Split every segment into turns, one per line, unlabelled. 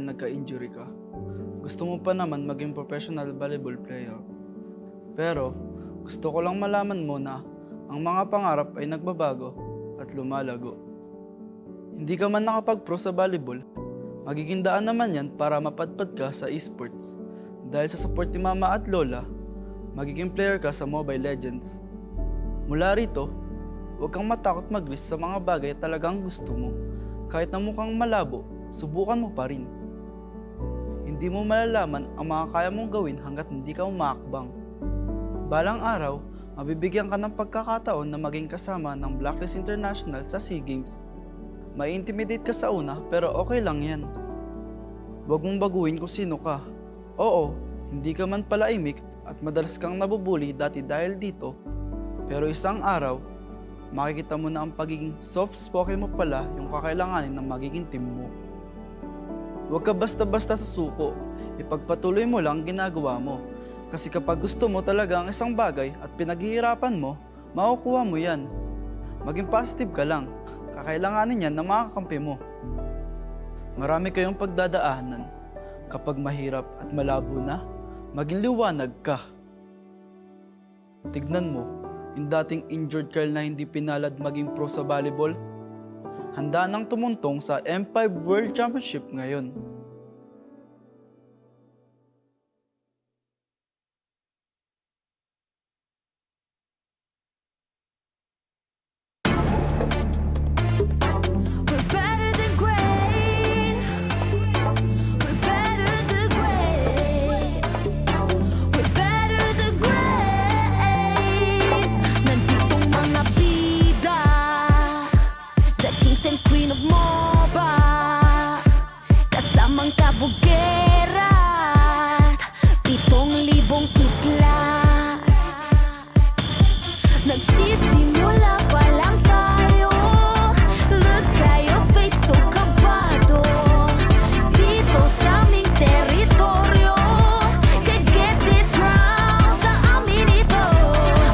nagka-injury ka. Gusto mo pa naman maging professional volleyball player. Pero gusto ko lang malaman mo na ang mga pangarap ay nagbabago at lumalago. Hindi ka man nakapag-pro sa volleyball, magiging daan naman yan para mapadpad ka sa esports. Dahil sa support ni mama at lola, magiging player ka sa Mobile Legends. Mula rito, huwag kang matakot mag-risk sa mga bagay talagang gusto mo. Kahit na mukhang malabo, subukan mo pa rin. Hindi mo malalaman ang mga kaya mong gawin hanggat hindi ka umaakbang. Balang araw, mabibigyan ka ng pagkakataon na maging kasama ng Blacklist International sa SEA Games. Mai-intimidate ka sa una pero okay lang yan. Huwag mong baguhin kung sino ka. Oo, hindi ka man pala imik at madalas kang nabubuli dati dahil dito. Pero isang araw, makikita mo na ang pagiging soft-spoken mo pala yung kakailanganin ng magiging team mo. Huwag ka basta-basta sa suko, ipagpatuloy mo lang ginagawa mo. Kasi kapag gusto mo talaga ang isang bagay at pinaghihirapan mo, makukuha mo yan. Maging positive ka lang, kakailanganin yan ng mga kakampi mo. Marami kayong pagdadaanan. Kapag mahirap at malabo na, maging liwanag ka. Tignan mo, yung dating injured girl na hindi pinalad maging pro sa volleyball, handa nang tumuntong sa M5 World Championship ngayon.
Nagsisimula pa lang tayo. Look at your face, so kabado. Dito sa aming teritoryo, can't get this ground sa amin ito.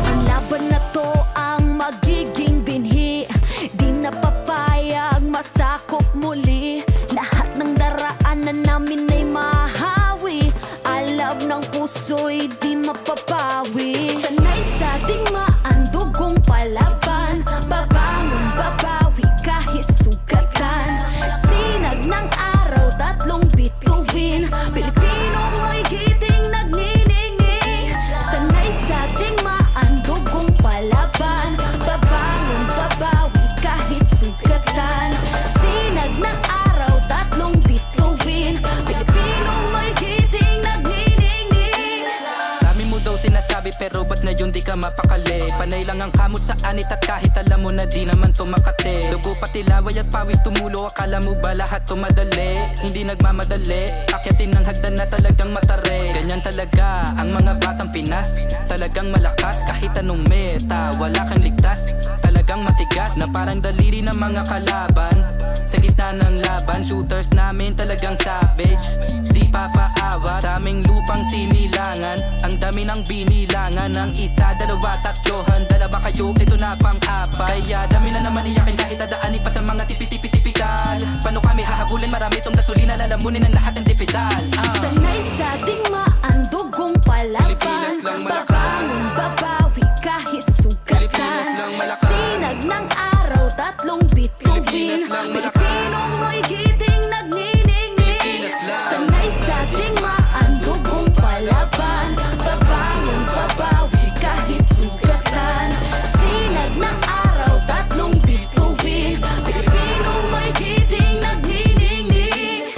Ang laban na to ang magiging binhi. Di na papayag masakop muli. Lahat ng daraanan namin ay mahawi. Alab ng puso'y di mapapawi. Sanay sa ating dugong palaban, babangon, babawi kahit sugatan. Sinag ng araw, tatlong bituin. Pilipinong may giting nagniningning. Sanay sa ating dugong palaban, babangon, babawi kahit sugatan. Sinag ng araw, tatlong bituin. Pilipinong may giting nagniningning.
Dami mo daw sinasabi pero ba't ngayon di ka mapakali? Panay lang ang kamot sa anit at kahit alam mo na di naman to makate. Dugo pati laway at pawis tumulo, akala mo ba lahat to madali? Hindi nagmamadali, akyatin ng hagdan na talagang matare. Ganyan talaga ang mga batang Pinas, talagang malakas kahit anong meta. Wala kang ligtas, talagang matigas na parang daliri ng mga kalaban. Sa gitna ng laban, shooters namin talagang savage. Di papaawat sa aming lupang sinilangan. Ang dami ng binilangan ng isa, dalawa, tatlo, handala ba kayo? Ito na pang-apat. Kaya dami na naman iyakin kahit dadaanin pa sa mga tipi-tipi-tipikal. Paano kami hahabulin? Marami itong gasolina, lalamunin ang lahat ng dipidal.
Sanay sa ating dugong palaban, babangon, babawi kahit sugatan. Sinag ng araw, tatlong bituin. Pilipinong may giting nagniningning. Sanay sa ating dugong palaban, babangon, babawi kahit sugatan. Sinag ng araw, tatlong bituin. Pilipinong may giting nagniningning.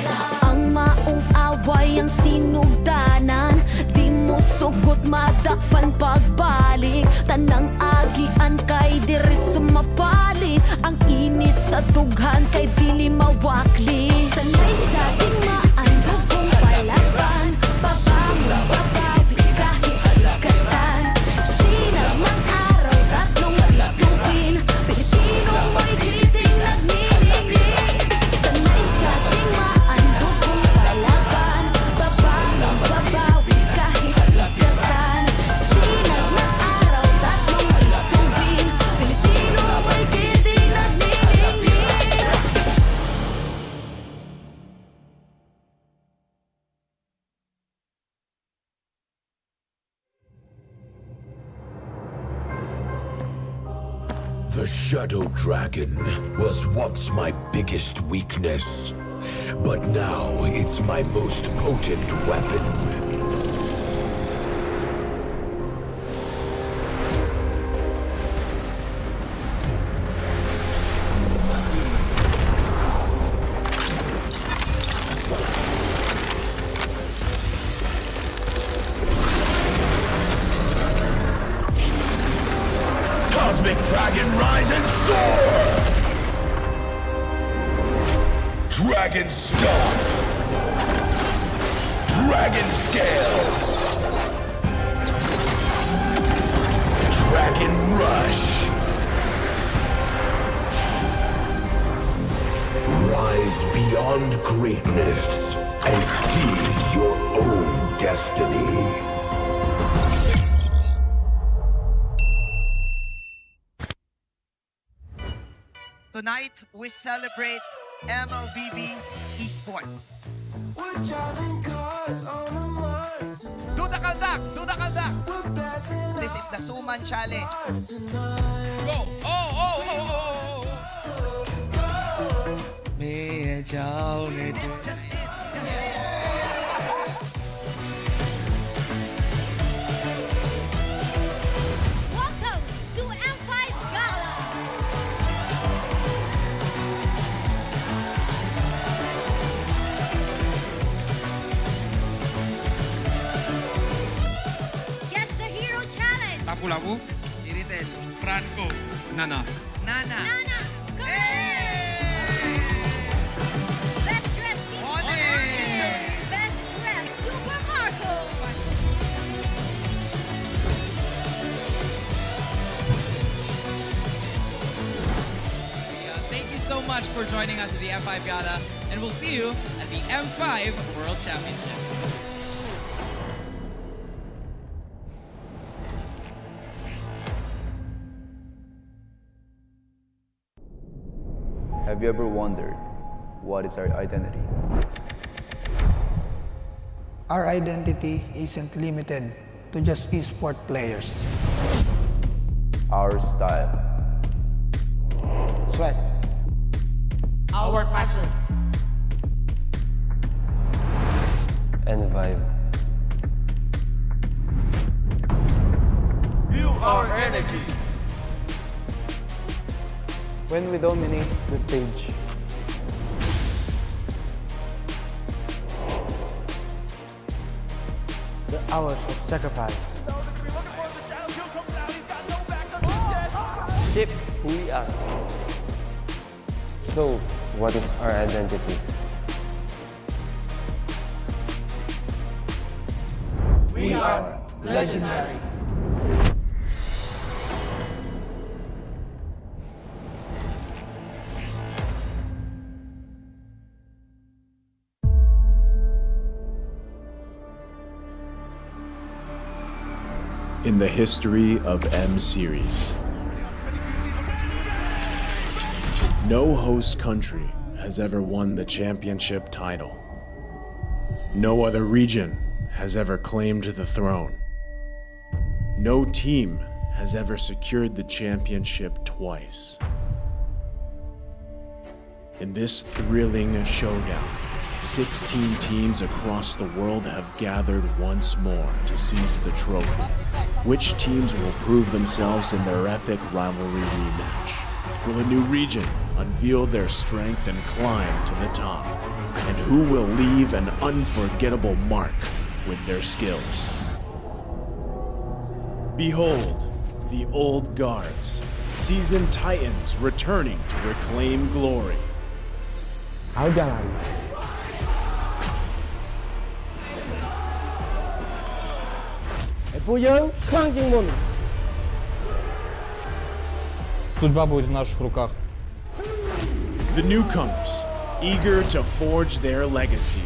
Ang maong away ang sinugdanan, di mo sugot madakpan pagbalik. Tanang agian kay diretso mapalit. Ang init sa dughan kay dili mawakli. Sanay sa ating dugong palaban, babangon, babawi kahit sugatan. Sinag ng araw, tatlong bituin. Pilipinong may giting nagniningning. Sanay sa ating dugong palaban, babangon, babawi kahit sugatan. Sinag ng araw, tatlong bituin. Pilipinong may giting nagniningning.
The Shadow Dragon was once my biggest weakness, but now it's my most potent weapon. Cosmic Dragon, rise and soar! Dragon Stomp! Dragon Scales! Dragon Rush! Rise beyond greatness and seize your own destiny.
Tonight, we celebrate MLBB Esport. Do the kaldak! Do the kaldak! This is the Suman Challenge. Go! Oh! That's just it.
Welcome to M5 Gala! Guess the Hero Challenge!
Lapu-Lapu,
Iritel.
Franco, Nana.
Nana.
Nana! Go! Best Dressed Team!
Ole!
Best Dressed Super Marco!
Thank you so much for joining us at the M5 Gala, and we'll see you at the M5 World Championship.
Have you ever wondered what is our identity?
Our identity isn't limited to just esport players.
Our style.
Sweat.
Our passion.
And vibe.
Feel our energy.
When we dominate the stage.
The hours of sacrifice.
Shape who we are. So, what is our identity?
We are legendary.
In the history of M Series, no host country has ever won the championship title. No other region has ever claimed the throne. No team has ever secured the championship twice. In this thrilling showdown, 16 teams across the world have gathered once more to seize the trophy. Which teams will prove themselves in their epic rivalry rematch? Will a new region unveil their strength and climb to the top? And who will leave an unforgettable mark with their skills? Behold, the old guards, seasoned titans returning to reclaim glory.
Судьба будет в наших руках.
The newcomers, eager to forge their legacy.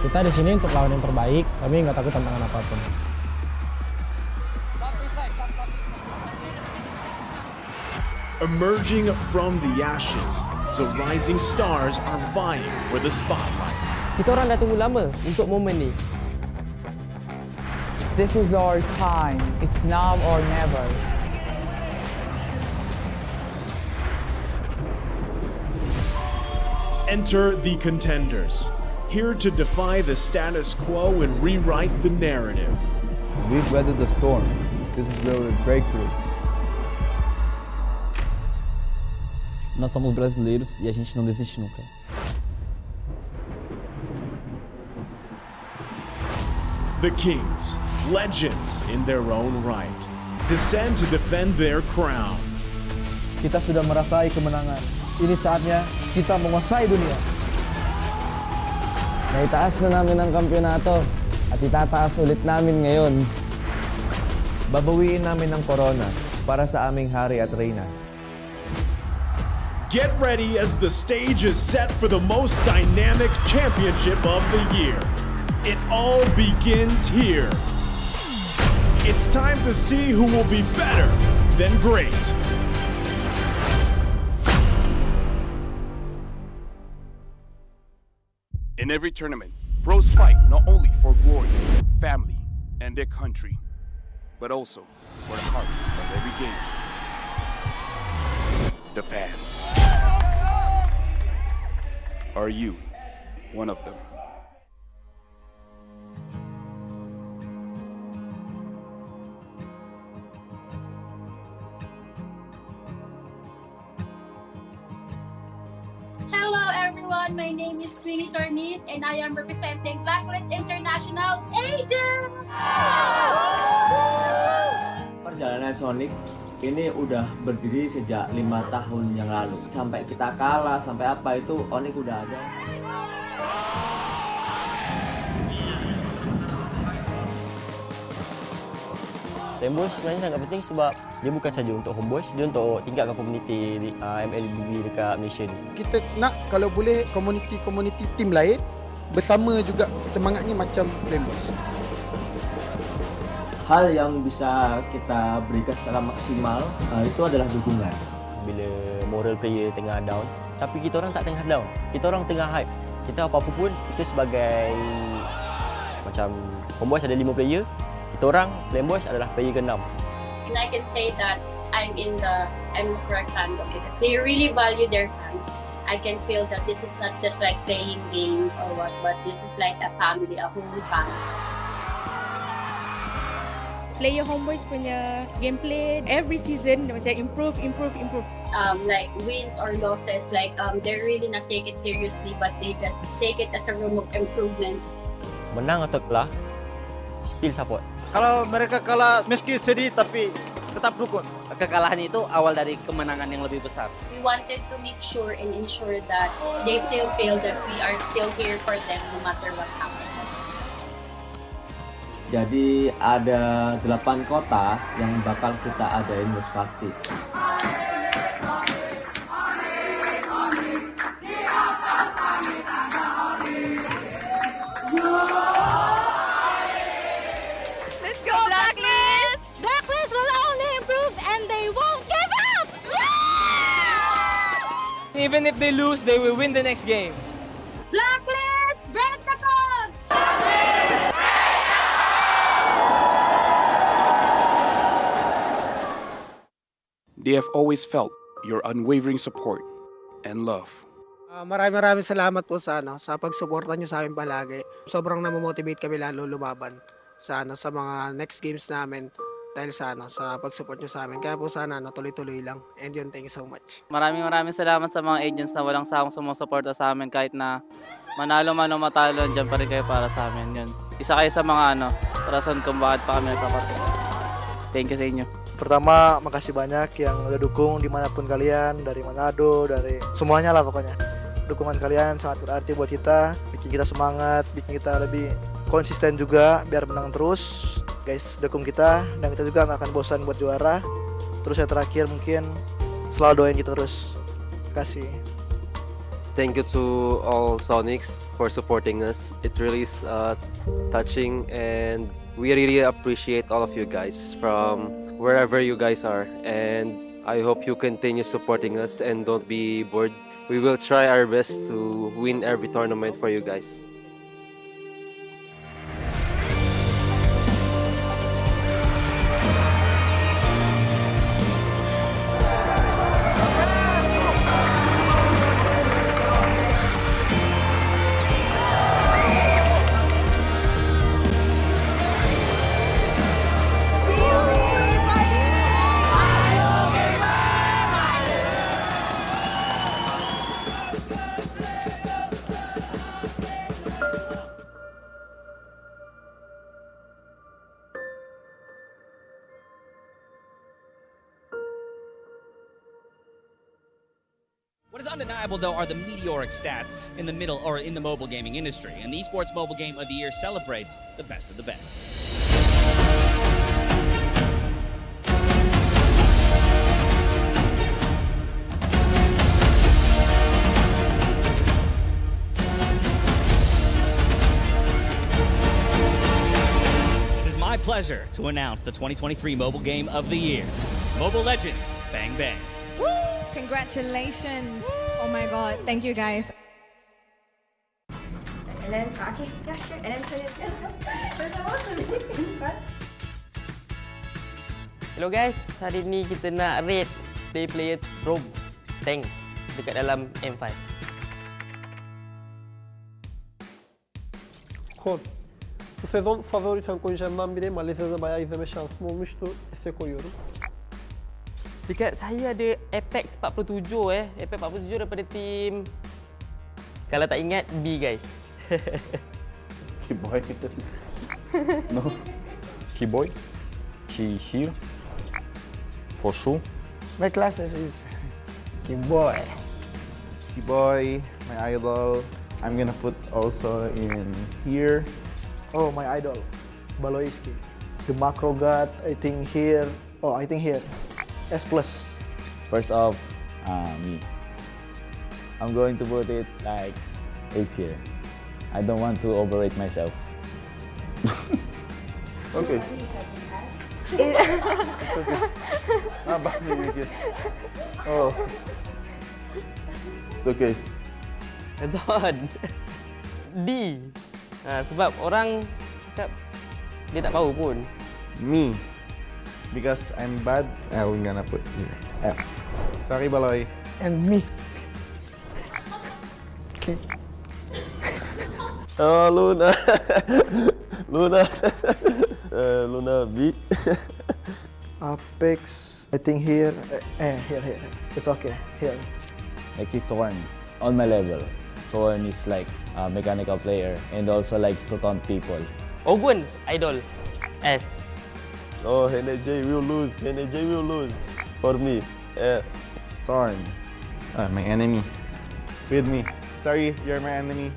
Kita di sini untuk lawan yang terbaik. Kami nggak takut tantangan apapun.
Emerging from the ashes, the rising stars are vying for the spotlight.
Kita orang dah tunggu lama untuk momen ni.
This is our time. It's now or never.
Enter the contenders, here to defy the status quo and rewrite the narrative.
We've weathered the storm. This is where we break through.
Nós somos brasileiros e a gente não desiste nunca.
The Kings, legends in their own right, descend to defend their crown.
Kita sudah merasai kemenangan. Ini saatnya kita menguasai dunia.
Naitaas na namin ang kampyonato at itataas ulit namin ngayon.
Babawiin namin ang corona para sa aming hari at reyna.
Get ready as the stage is set for the most dynamic championship of the year. It all begins here. It's time to see who will be better than great.
In every tournament, pros fight not only for glory, family, and their country, but also for the heart of every game. The fans. Are you one of them?
Hello everyone, my name is Queenie Tornis and I am representing Blacklist International Agent!
Perjalanan Sonic ini udah berdiri sejak 5 tahun yang lalu. Sampai kita kalah, sampai apa itu Onyx udah ada.
Homeboys sebenarnya sangat penting sebab dia bukan saja untuk Homeboys, dia untuk tingkatkan komuniti MLBB dekat Malaysia ni.
Kita nak kalau boleh komuniti tim lain bersama juga semangatnya macam Flame Boys.
Hal yang bisa kita berikan secara maksimal itu adalah dukungan.
Bila moral player tengah down, tapi kita orang tak tengah down, kita orang tengah hype. Kita apa-apa pun, kita sebagai macam Homeboys ada 5 player, kita orang Flame Boys adalah player ke-6.
And I can say that I'm the correct fandom because they really value their fans. I can feel that this is not just like playing games or what, but this is like a family, a whole family.
Player Homeboys punya gameplay every season macam improve.
Like wins or losses, like they really not take it seriously, but they just take it as a room of improvements.
Menang atau kalah, still support.
Kalau mereka kalah meski sedih tapi tetap dukung.
Kekalahan itu awal dari kemenangan yang lebih besar.
We wanted to make sure and ensure that they still feel that we are still here for them no matter what happens.
Jadi ada 8 kota yang bakal kita adain host party.
Let's go Blacklist! Blacklist will only improve and they won't give up!
Even if they lose, they will win the next game.
Blacklist, break the code!
They have always felt your unwavering support and love.
Maraming salamat po sa pagsuporta niyo sa amin palagi. Sobrang namomotivate kami lalo lumaban sa mga next games namin dahil sa pagsupport niyo sa amin. Kaya po sana tuloy-tuloy lang. And yun, thank you so much.
Maraming salamat sa mga agents na walang sawang sumusuporta sa amin kahit na manalo man o matalo, dyan pa rin kayo para sa amin. Yun. Isa kayo sa mga rason kung bakit pa kami nagpapatuloy. Thank you sa inyo.
Pertama, makasih banyak yang udah dukung dimanapun kalian, dari Manado, dari semuanya lah pokoknya. Dukungan kalian sangat berarti buat kita, bikin kita semangat, bikin kita lebih konsisten juga biar menang terus. Guys, dukung kita dan kita juga nggak akan bosan buat juara. Terus yang terakhir mungkin selalu doain kita terus. Terima kasih.
Thank you to all Sonics for supporting us. It really is touching and we really appreciate all of you guys from wherever you guys are, and I hope you continue supporting us and don't be bored. We will try our best to win every tournament for you guys.
What is undeniable, though, are the meteoric stats in the middle or in the mobile gaming industry, and the Esports Mobile Game of the Year celebrates the best of the best. It is my pleasure to announce the 2023 Mobile Game of the Year, Mobile Legends Bang Bang.
Congratulations. Oh my god. Thank you guys.
And then, okay, yeah, sure. And then put it.
Hello guys, hari ni kita nak rate player rogue tank dekat dalam M5.
Kon. Bu sezon favori tank oyuncularımdan biri. Malezya'da bayağı izleme şansım olmuştu. Ese koyuyorum.
Dekat saya ada Apex 47 Apex 47 daripada tim, kalau tak ingat, B guys.
Keyboy. No. Keyboy. She here. For sure.
My classes is Keyboy.
Keyboy, my idol. I'm gonna put also in here.
Oh, my idol, Baloiski. The macro god, I think here. Oh, I think here. S+.
First off, me. I'm going to put it like 8 here. I don't want to overrate myself. Okay. It's okay. Bad me. Oh. It's okay.
Betul. D. Sebab orang cakap dia tak tahu pun.
Me. Because I'm bad, I'm gonna put F. Sorry, Baloy.
And me. Okay.
Oh, Luna. Luna. Luna B.
Apex, I think here. Here. It's okay. Here.
Next is Sorn. On my level. Sorn is like a mechanical player and also likes to taunt people.
Ogun, idol. S.
Oh, NJ will lose. NJ will lose. For me, F. Sorn. My enemy. With me. Sorry, you're my enemy.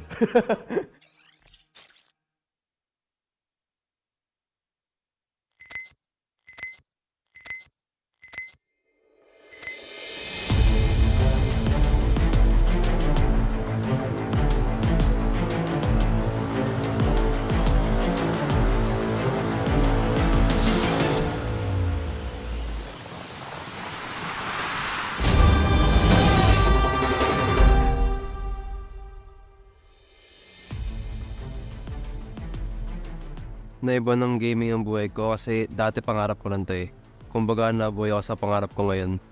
Naiba ng gaming ang buhay ko kasi dati pangarap ko lang to eh. Kumbaga nabuhay ako sa pangarap ko ngayon.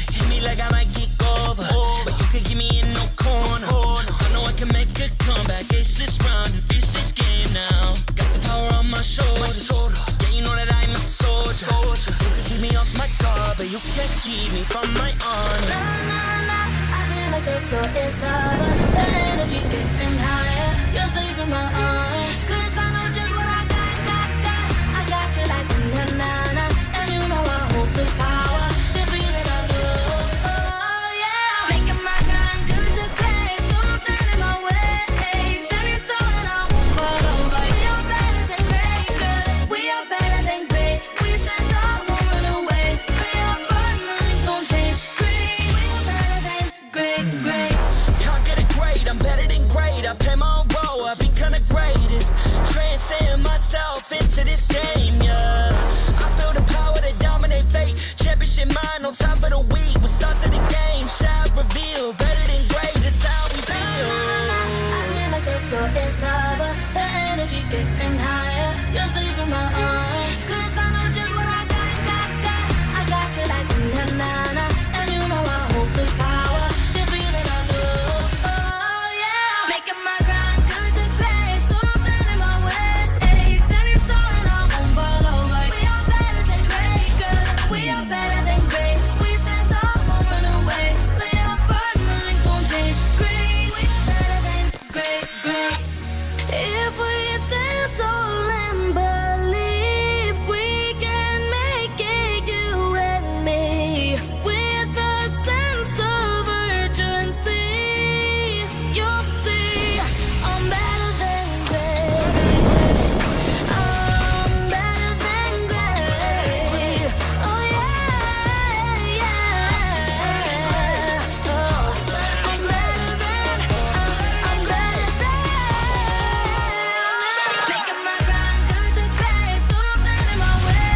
Hit me like I might kick over, but you could give me in no corner. I know I can make a comeback, ace this round and finish this game now. Got the power on my shoulders, yeah, you know that I'm a soldier. You could keep me off my guard, but you can't keep me from my honor.
I feel like the floor is over. The energy's getting higher. You're saving my arms. 'Cause I know just what I got. I got you like na-na-na. And you know I hold the power. This feeling I love. Oh yeah. Making my grind good to great. So don't stand in my way. Standing tall and I won't fall over. We are better than great, good. We are better than great. We stand tall, won't run away. We are fun, nothing gon' change. Great. We are better than great.
Can't get it great, I'm better than great. I play my own role, I become the greatest. Transcend myself into this game, yeah. I feel the power to dominate fate. Championship mind, no time for the weak. What's up to the game, shall reveal. Better than great, that's how we feel.
I feel like the floor is over. The energy's getting higher. You're saving my arms. 'Cause I know just what I got. I got you like na-na-na. And you know I hold the power. This feeling I love. Oh yeah. Making my grind good to great. So don't stand in my way. Standing tall and I won't fall over. We are better than great, good. We are better. better than great. We stand tall, won't run away. Lay our firm, nothing gon' change. Great, we are better than great, great. If we stand tall and believe we can make it, you and me, with a sense of urgency, you'll see I'm better than great. I'm better than great. Oh yeah, yeah. Oh, I'm better than. I'm better than. Making my grind good to great, so don't stand in my way.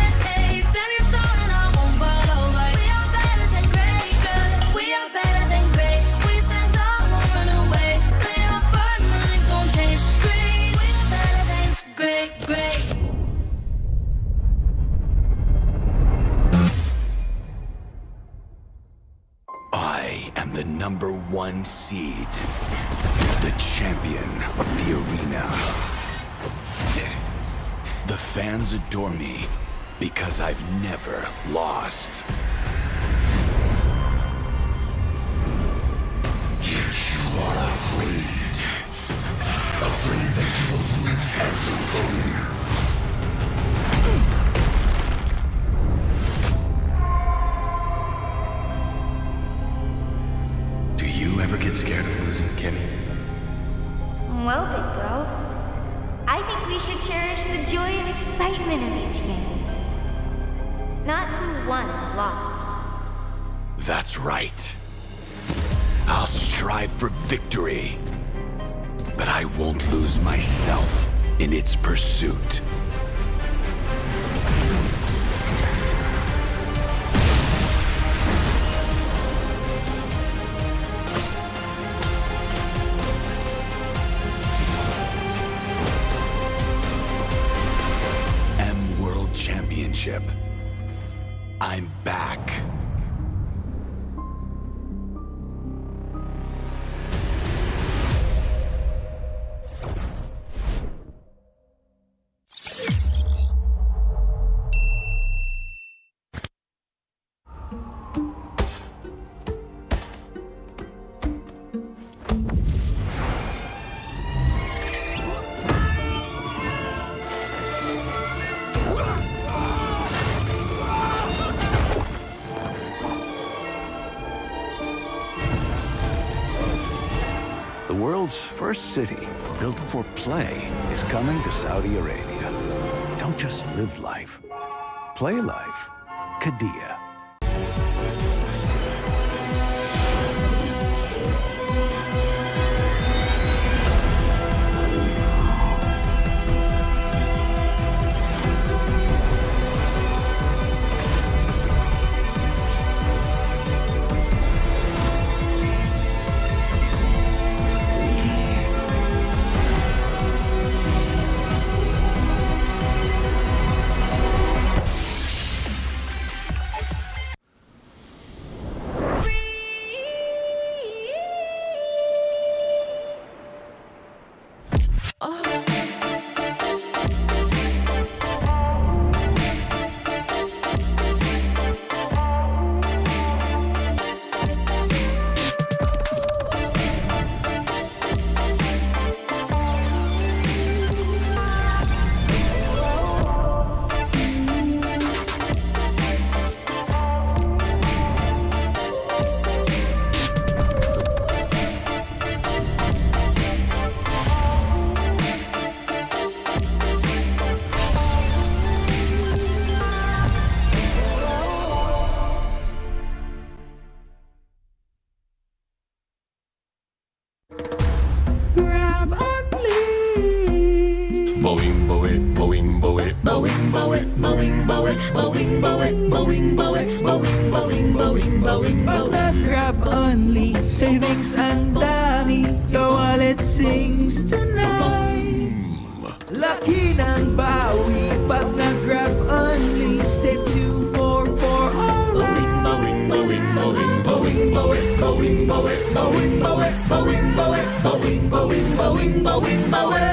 Standing tall and I won't fall over. We are better than great, good. We are better than great. We stand tall, won't run away. Lay our firm, nothing gon' change. Great, we are better than great, great.
I am the #1 seed, the champion of the arena. The fans adore me because I've never lost. Yet you are afraid that you will lose everything. Do you ever get scared of losing, Kimmy?
Well, big bro, I think we should cherish the joy and excitement of each game. Not who won or lost.
That's right. I'll strive for victory, but I won't lose myself in its pursuit. World Championship. I'm back. The world's first city, built for play, is coming to Saudi Arabia. Don't just live life. Play life. Qiddiya.
Boing, boing, boing, boing, boing, boing, boing, boing, boing, boing, boing, boing, boing, boing, boing, boing, boing.
Grab only, savings ang dami, your wallet sings tonight. Laki ng bawi, pag nag-grab only, save 2 for alright.
Boing, boing, boing, boing, boing, boing, boing, boing, boing, boing, boing, boing, boing, boing, boing, boing.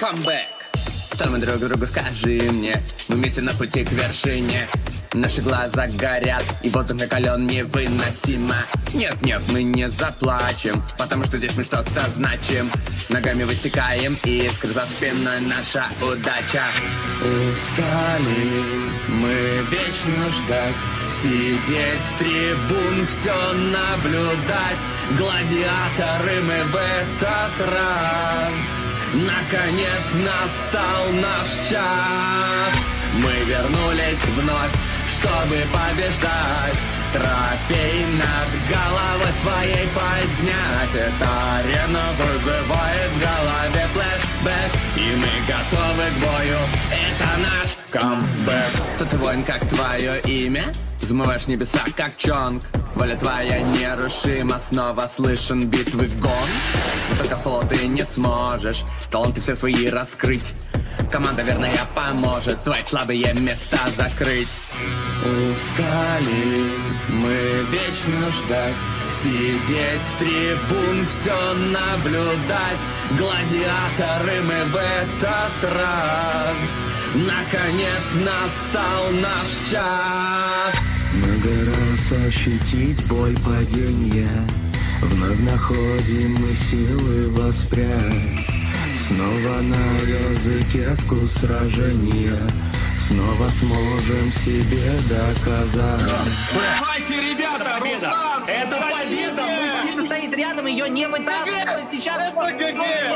Камбэк. Что мы друг другу скажи мне? Мы вместе на пути к вершине. Наши глаза горят, и воздух накален невыносимо. Нет, мы не заплачем, потому что здесь мы что-то значим. Ногами высекаем искры, за спиной наша удача. Устали мы вечно ждать, сидеть с трибун, все наблюдать. Гладиаторы мы в этот раз. Наконец настал наш час. Мы вернулись вновь, чтобы побеждать. Трофей над головой своей поднять. Эта арена вызывает в голове флешбэк, и мы готовы к бою. Это наш камбэк. Кто ты, воин, как твое имя? Взмываешь небеса, как чонг. Воля твоя нерушима, снова слышен битвы гон. Только в соло ты не сможешь таланты все свои раскрыть. Команда верная поможет твои слабые места закрыть. Устали мы вечно ждать, сидеть с трибун, все наблюдать. Гладиаторы мы в этот раз. Наконец настал наш час.
Много раз ощутить боль падения, вновь находим мы силы воспрять. Снова на языке вкус сражения, снова сможем себе доказать.
Давайте, ребята, Руслан! Это победа! Мужчина стоит рядом, ее не вытаскивает. Сейчас...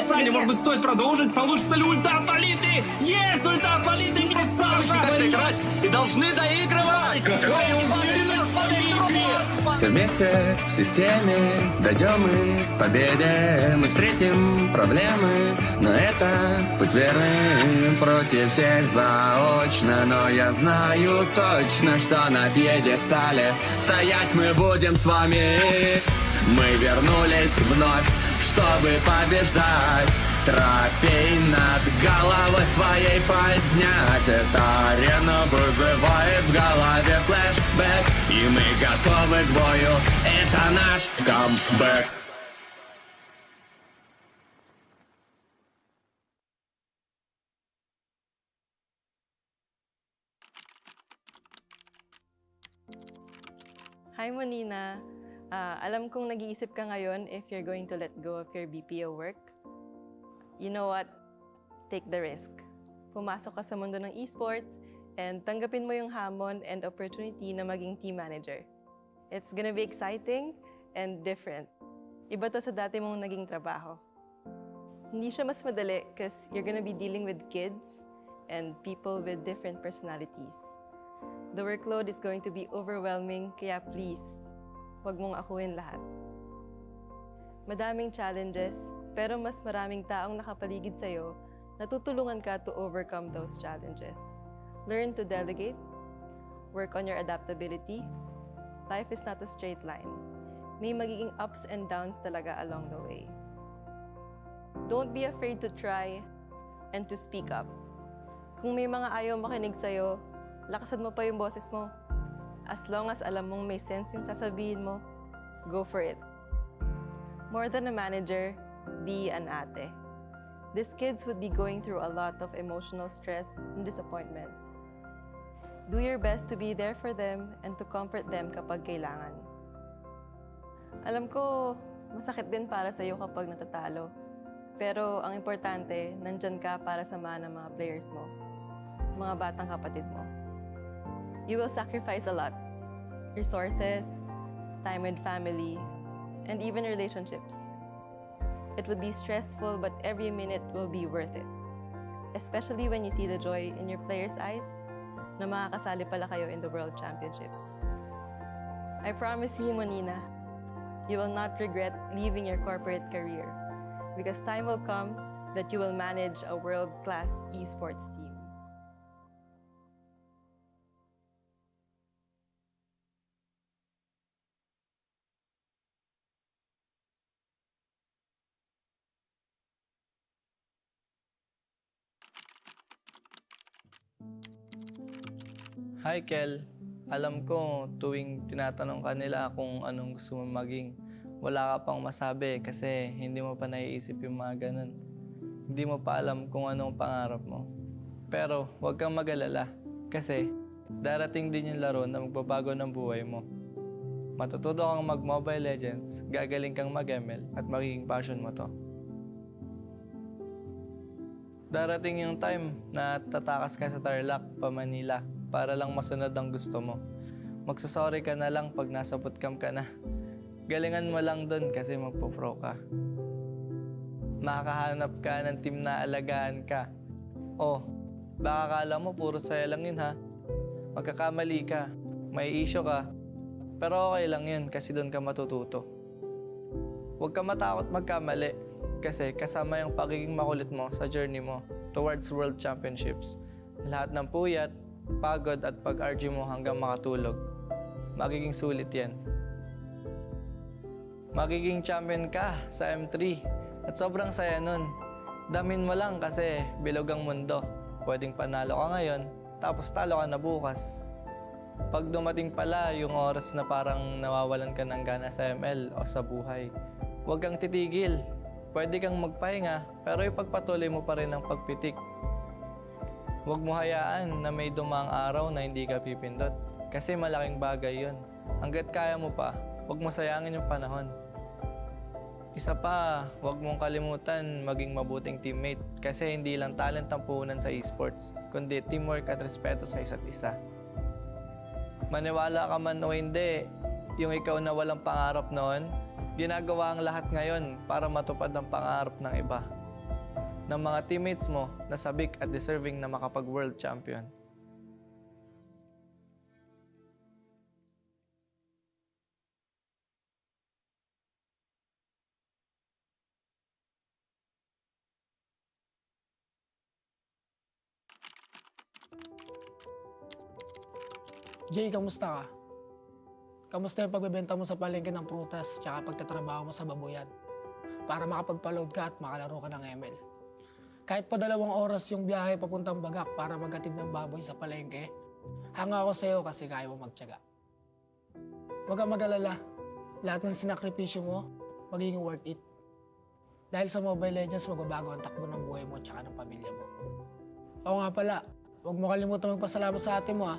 Саня, может быть, стоит продолжить? Получится ли ульта от Лолиты? Есть ульта от Лолиты! Красавчик! Играть и должны доигрывать! Какая уверенность в своей игре!
Все вместе, в системе, дойдем мы к победе. Мы встретим проблемы, но это путь верный. Против всех заочно, но я знаю точно, что на пьедестале стоять мы будем с вами. Мы вернулись вновь, чтобы побеждать. Трофей над головой своей поднять. Эта арена вызывает в голове флешбэк, и мы готовы к бою. Это наш камбэк.
Hi, Monina. Alam kong nag-iisip ka ngayon if you're going to let go of your BPO work. You know what? Take the risk. Pumasok ka sa mundo ng esports and tanggapin mo yung hamon and opportunity na maging team manager. It's gonna be exciting and different. Iba to sa dati mong naging trabaho. Hindi siya mas madali because you're gonna be dealing with kids and people with different personalities. The workload is going to be overwhelming, kaya please, huwag mong akuin lahat. Madaming challenges, pero mas maraming taong nakapaligid sa'yo na tutulungan ka to overcome those challenges. Learn to delegate, work on your adaptability. Life is not a straight line. May magiging ups and downs talaga along the way. Don't be afraid to try and to speak up. Kung may mga ayaw makinig sa'yo, lakasan mo pa yung boses mo. As long as alam mong may sense yung sasabihin mo, go for it. More than a manager, be an ate. These kids would be going through a lot of emotional stress and disappointments. Do your best to be there for them and to comfort them kapag kailangan. Alam ko, masakit din para sa iyo kapag natatalo. Pero ang importante, nandyan ka para samahan ng mga players mo, mga batang kapatid mo. You will sacrifice a lot. Resources, time with family, and even relationships. It would be stressful, but every minute will be worth it. Especially when you see the joy in your players' eyes na makakasali pala kayo in the World Championships. I promise you, Monina, you will not regret leaving your corporate career because time will come that you will manage a world-class esports team.
Hi, Kel. Alam ko, tuwing tinatanong ka nila kung anong gusto mo maging, wala ka pang masabi kasi hindi mo pa naiisip yung mga ganun. hindi mo pa alam kung anong pangarap mo. Pero huwag kang mag-alala kasi darating din yung laro na magbabago ng buhay mo. Matututo kang mag-Mobile Legends, gagaling kang mag-ML at magiging passion mo to. Darating yung time na tatakas ka sa Tarlac pa Manila para lang masunod ang gusto mo. Magsasorry ka na lang pag nasa bootcamp ka na. Galingan mo lang dun kasi magpo-pro ka. Makakahanap ka ng team na alagaan ka. Oh, baka kala mo puro saya lang yun ha. Magkakamali ka, may issue ka, pero okay lang yun kasi doon ka matututo. Huwag ka matakot magkamali kasi kasama yung pagiging makulit mo sa journey mo towards World Championships. Lahat ng puyat, pagod at pag-argue mo hanggang makatulog, magiging sulit yan. Magiging champion ka sa M3 at sobrang saya nun. Damin mo lang kasi bilog ang mundo. Pwedeng panalo ka ngayon, tapos talo ka na bukas. Pag dumating pala yung oras na parang nawawalan ka ng gana sa ML o sa buhay, huwag kang titigil. Pwede kang magpahinga, pero ipagpatuloy mo pa rin ang pagpitik. Huwag mo hayaan na may dumang araw na hindi ka pipindot. Kasi malaking bagay yun. Hanggat kaya mo pa, huwag mo sayangin yung panahon. Isa pa, huwag mong kalimutan maging mabuting teammate. Kasi hindi lang talent ang puhunan sa esports, kundi teamwork at respeto sa isa't isa. Maniwala ka man o hindi, yung ikaw na walang pangarap noon, ginagawa ang lahat ngayon para matupad ang pangarap ng iba. Ng mga teammates mo na sabik at deserving na makapag-world champion.
Jay, kamusta ka? Kamusta yung pagbebenta mo sa palengke ng prutas tsaka pagtatrabaho mo sa babuyan? Para makapagpa-load ka at makalaro ka ng ML. Kahit pa 2 oras yung biyahe papuntang Bagak para maghatid ng baboy sa palengke, hanga ako sa'yo kasi kaya mo magtiyaga. Huwag kang mag-alala. Lahat ng sinakripisyo mo, magiging worth it. Dahil sa Mobile Legends, magbabago ang takbo ng buhay mo tsaka ng pamilya mo. Oo nga pala, huwag mo kalimutan magpasalamat sa ate mo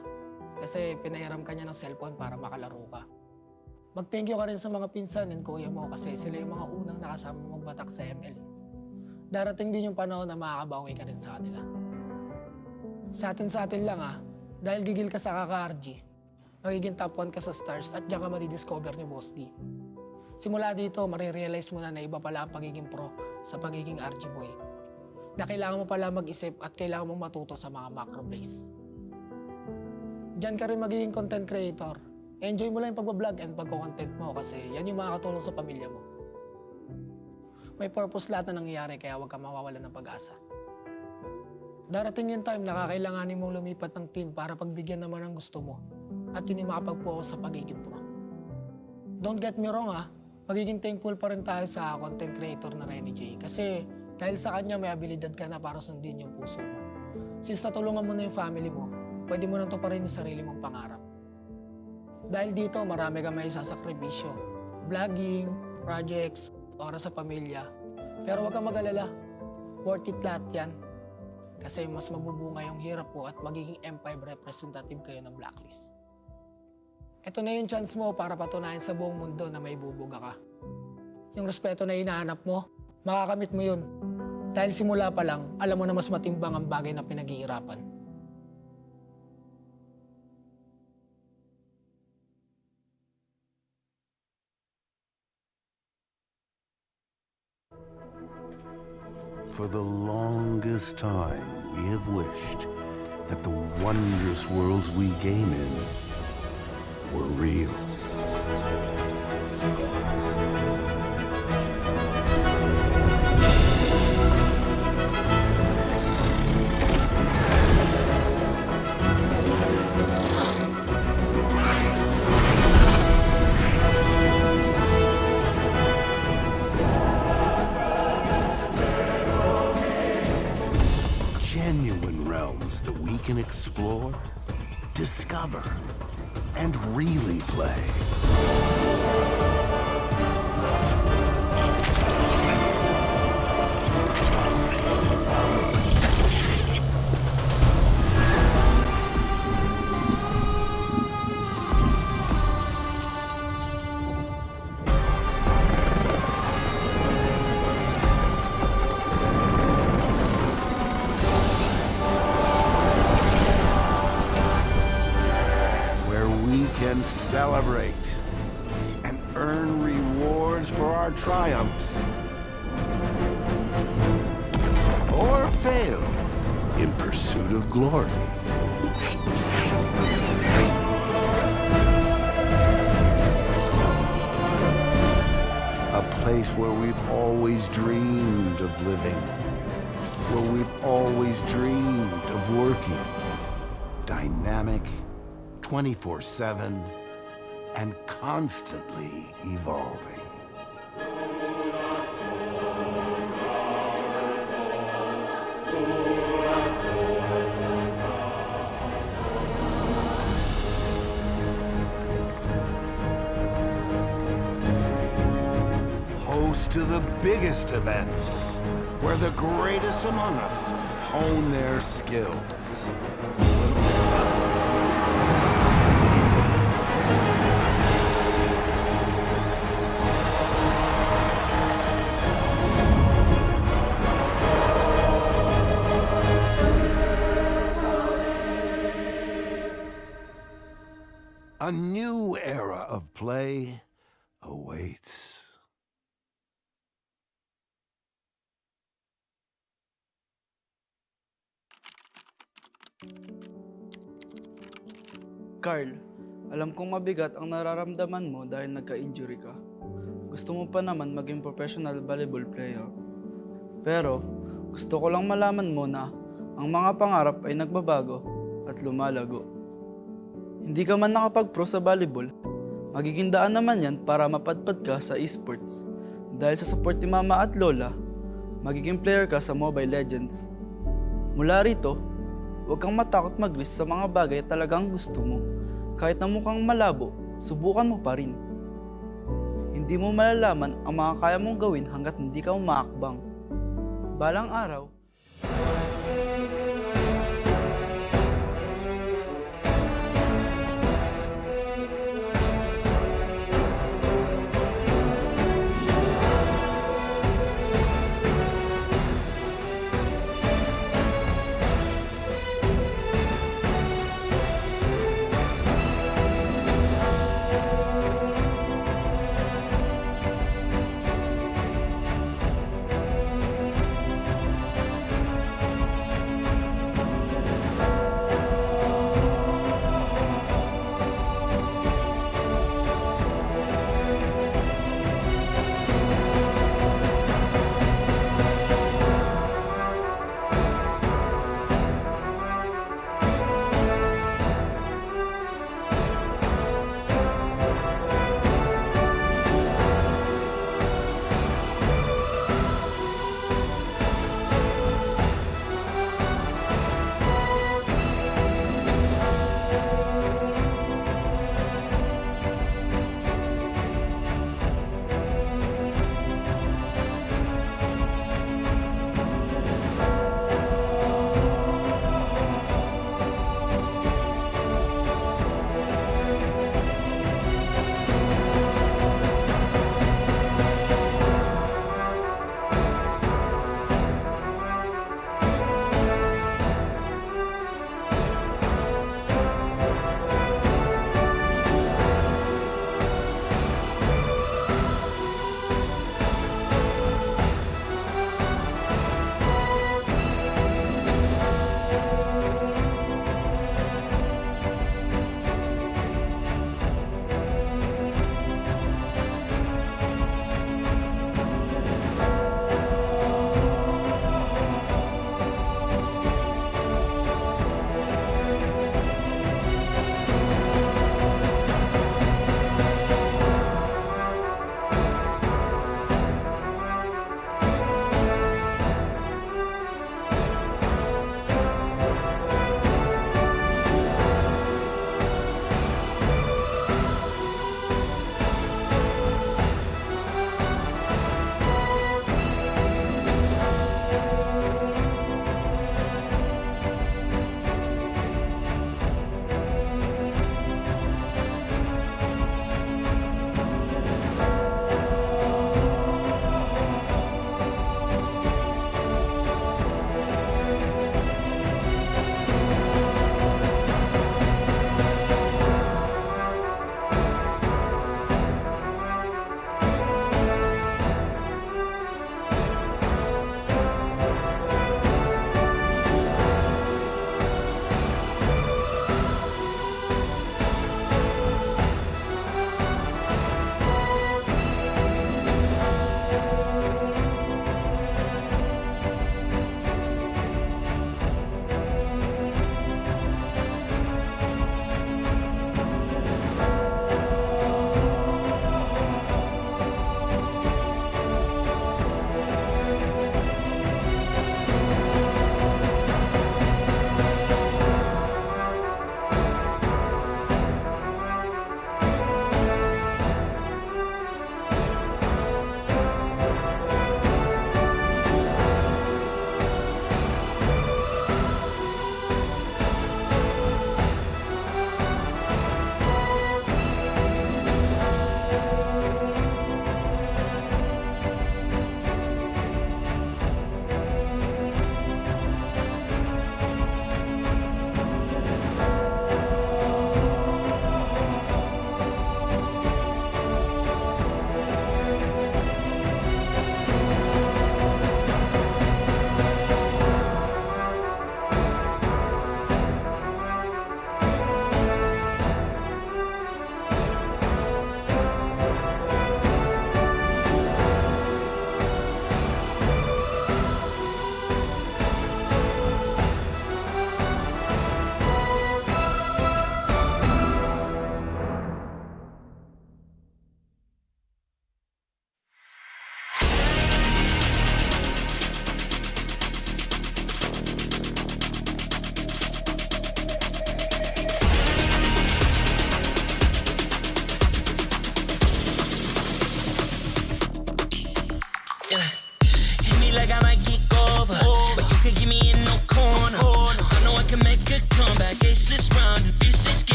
kasi pinahiram ka niya ng cellphone para makalaro ka. Mag-thank you ka rin sa mga pinsan and kuya mo kasi sila yung mga unang nakasama magbatak sa ML. Darating din yung panahon na makakabawi ka rin sa kanila. Sa atin lang dahil gigil ka sa kaka-RG, magiging top 1 ka sa stars at diyan ka madidiscover ni Boss D. Simula dito, marirealize mo na iba pala ang pagiging pro sa pagiging RG boy. Na kailangan mo pala mag-isip at kailangan mo matuto sa mga macro plays. Diyan ka rin magiging content creator. Enjoy mo lang yung pag-vlog and pag-content mo kasi yan yung makakatulong sa pamilya mo. May purpose lahat na nangyayari kaya huwag kang mawawalan ng pag-asa. Darating yung time na kakailanganin mong lumipat ng team para pagbigyan naman ang gusto mo at yun yung makapag-focus sa pagiging pro. Don't get me wrong magiging thankful pa rin tayo sa content creator na Renny J kasi dahil sa kanya may abilidad ka na para sundin yung puso mo. Since natulungan mo na yung family mo, pwede mo nang tuparin yung sarili mong pangarap. Dahil dito, marami kang may sasakripisyo. Vlogging, projects, oras sa pamilya. Pero huwag kang mag-alala. Worth it lahat yan. Kasi mas magbubunga yung hirap mo at magiging M5 representative kayo ng Blacklist. Ito na yung chance mo para patunayan sa buong mundo na may bubuga ka. Yung respeto na hinahanap mo, makakamit mo yun. Dahil simula pa lang, alam mo na mas matimbang ang bagay na pinaghihirapan.
For the longest time, we have wished that the wondrous worlds we game in were real. Genuine realms that we can explore, discover, and really play. can celebrate and earn rewards for our triumphs. Or fail in pursuit of glory. A place where we've always dreamed of living, where we've always dreamed of working. Dynamic, 24/7, and constantly evolving. Host to the biggest events, where the greatest among us hone their skills. A new era of play awaits.
Carl, alam kong mabigat ang nararamdaman mo dahil nagka-injury ka. Gusto mo pa naman maging professional volleyball player. Pero, gusto ko lang malaman mo na ang mga pangarap ay nagbabago at lumalago. Hindi ka man nakapag-pro sa volleyball, magiging daan naman yan para mapadpad ka sa esports. Dahil sa support ni Mama at Lola, magiging player ka sa Mobile Legends. Mula rito, huwag kang matakot mag-risk sa mga bagay talagang gusto mo. Kahit na mukhang malabo, subukan mo pa rin. Hindi mo malalaman ang mga kaya mong gawin hanggat hindi ka umaakbang. Balang araw,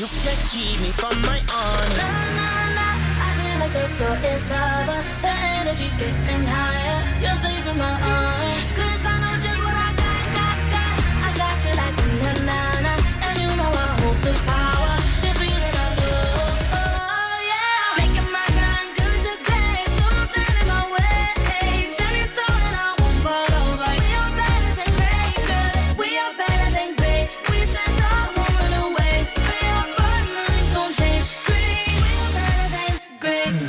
you can't keep me from my army. Nah, nah, nah, I feel like the floor is lava. The energy's getting higher. You're saving my arms. 'Cause I know just what I got. I got you like na na na. And you know I hold the power. This feeling I love. Oh yeah. Making my grind good to great. So don't stand in my way. Standing tall and I won't fall over. We are better than great, good. We are better than great. We stand tall, won't run away. We are fun, nothing gon' change. Great. We are better than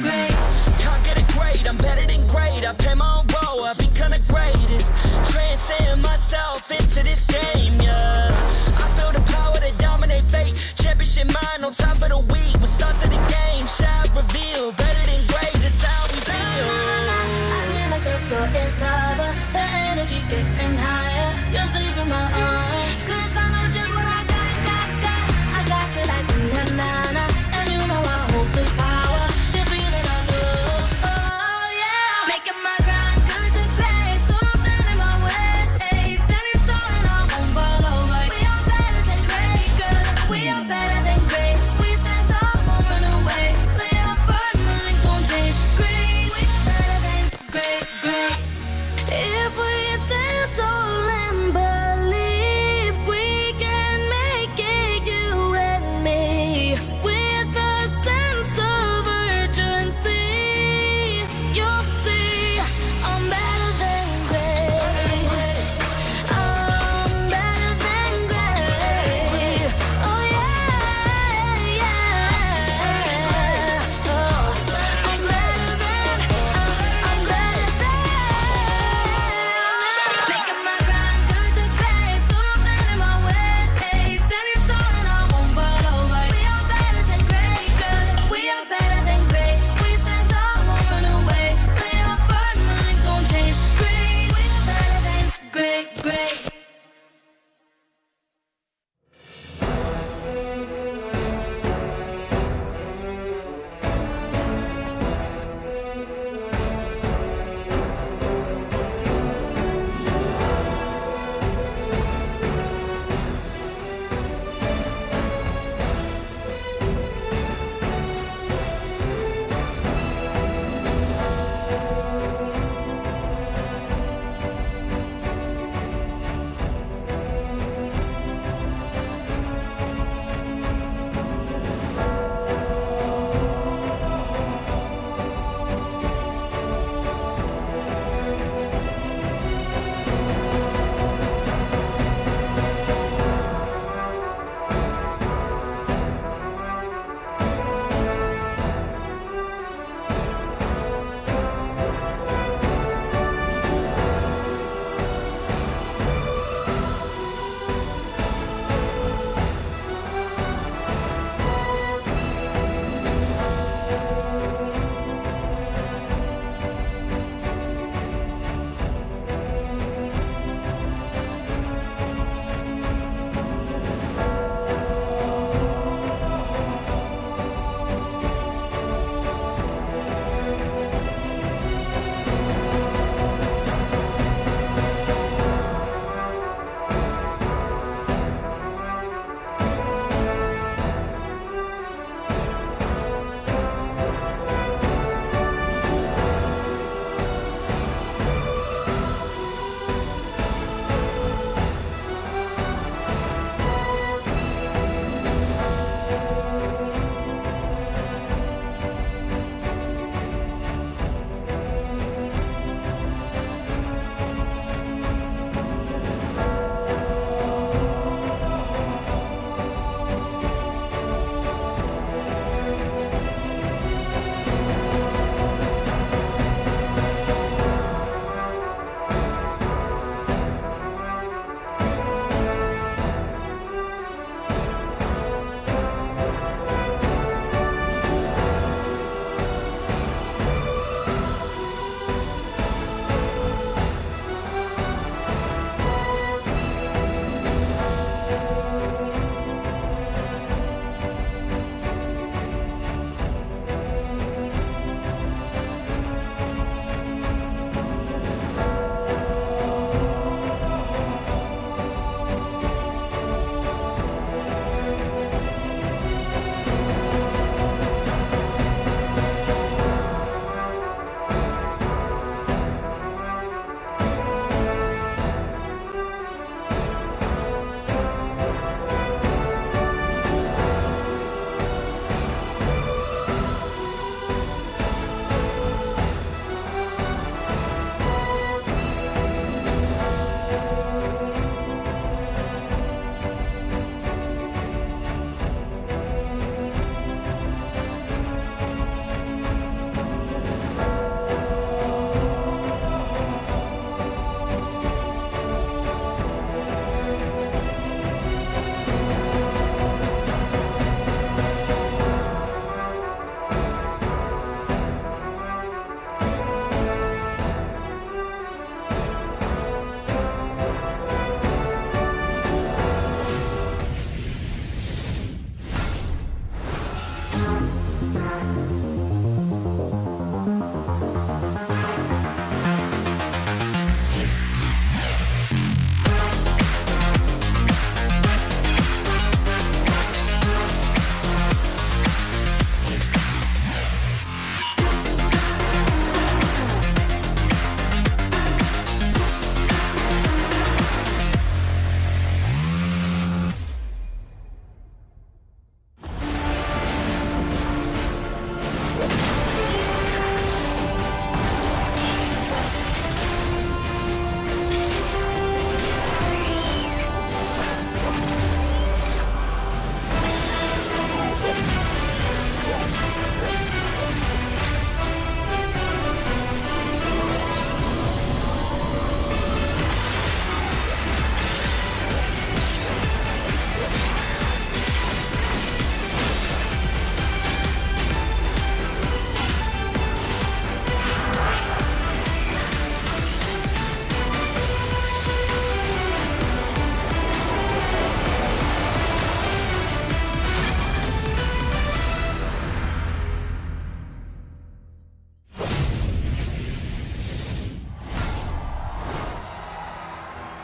great. Can't get it great, I'm better than great. I play my own role, I become the greatest. Transcend myself into this game, yeah. I build a power to dominate fate. Championship mind on top of the week. What's up to the game? Shot reveal. Better than great, that's how we feel. I feel like the floor is lava. The energy's getting higher. You're saving my arms. 'Cause I know just what I got. I got you like na na na. And you know I hold the power. This feeling I love. Oh yeah. Making my grind good to great. So don't stand in my way. Standing tall and I won't fall over. We are better than great, good. We are better than great. We stand tall, won't run away. Play our part, nothing gon' change. Great. We are better than great. If we stand tall and believe we can make it, you and me, with a sense of urgency, you'll see I'm better than great. I'm better than great. Oh yeah, yeah. Oh, I'm better than. Making my grind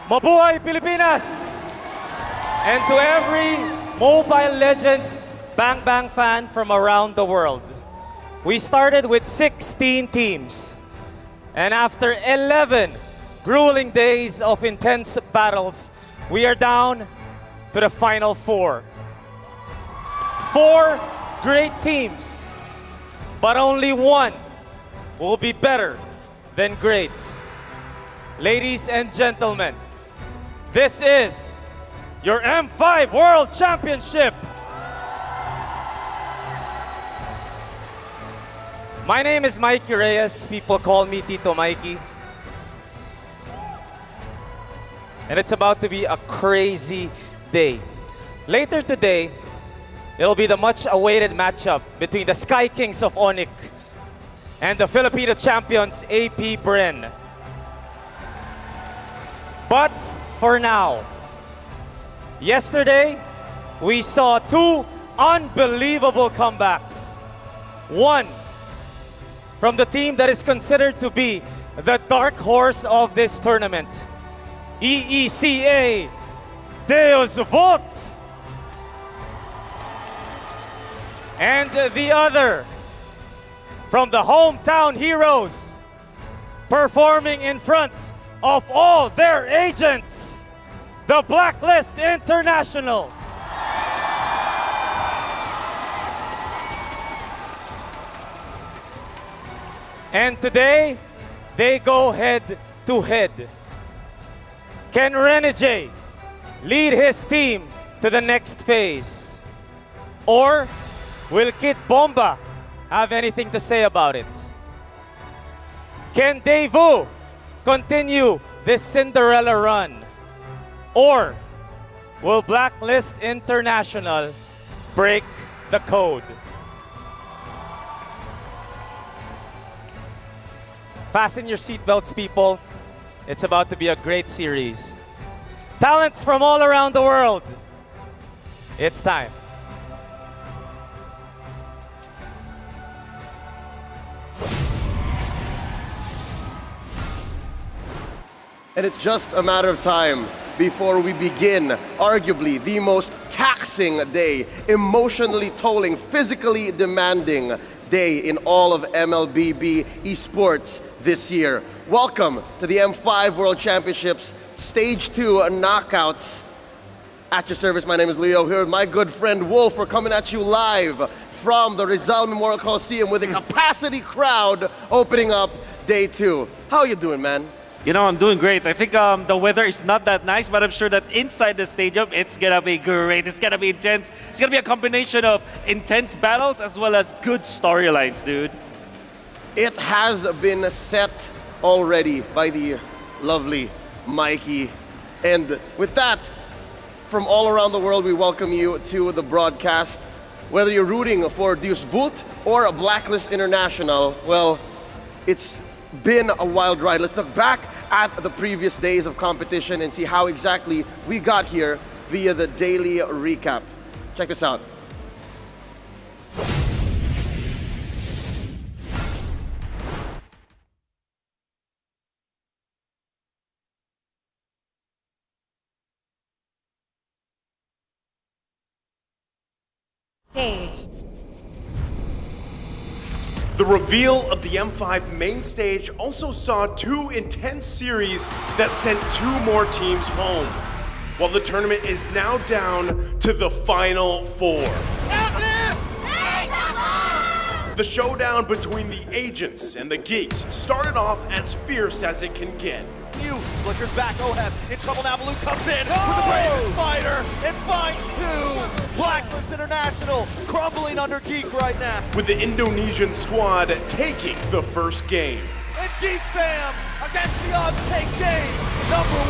Mabuhay Pilipinas! And to every Mobile Legends Bang Bang fan from around the world. We started with 16 teams. And after 11 grueling days of intense battles, we are down to the final 4. 4 great teams, but only one will be better than great. Ladies and gentlemen, this is your M5 World Championship. My name is Mikey Reyes. People call me Tito Mikey. And it's about to be a crazy day. Later today, it'll be the much-awaited matchup between the Sky Kings of Onyx and the Filipino champions, AP Bren. But for now, yesterday, we saw 2 unbelievable comebacks. One from the team that is considered to be the dark horse of this tournament, EECA Deus Vult. And the other from the hometown heroes, performing in front of all their agents, the Blacklist International. And today, they go head to head. Can Renegade lead his team to the next phase? Or will Kit Bomba have anything to say about it? Can Daewoo continue this Cinderella run? Or will Blacklist International break the code? Fasten your seatbelts, people. It's about to be a great series. Talents from all around the world. It's time.
And it's just a matter of time before we begin arguably the most taxing day, emotionally tolling, physically demanding day in all of MLBB esports this year. Welcome to the M5 World Championships Stage 2 knockouts. At your service, my name is Leo, here with my good friend Wolf. We're coming at you live from the Rizal Memorial Coliseum with a capacity crowd opening up day 2. How are you doing, man?
You know, I'm doing great. I think the weather is not that nice, but I'm sure that inside the stadium, it's gonna be great. It's gonna be intense. It's gonna be a combination of intense battles as well as good storylines, dude.
It has been set already by the lovely Mikey. And with that, from all around the world, we welcome you to the broadcast. Whether you're rooting for Deus Vult or a Blacklist International, well, it's been a wild ride. Let's look back at the previous days of competition and see how exactly we got here via the daily recap. Check this out.
Stage.
The reveal of the M5 main stage also saw 2 intense series that sent 2 more teams home, while the tournament is now down to the final 4. The showdown between the agents and the geeks started off as fierce as it can get.
Flickers back, Oheb in trouble now, Baloo comes in with the bravest fighter and finds 2. Blacklist International crumbling under Geek right now.
With the Indonesian squad taking the first game.
And Geek Fam against the odds take game number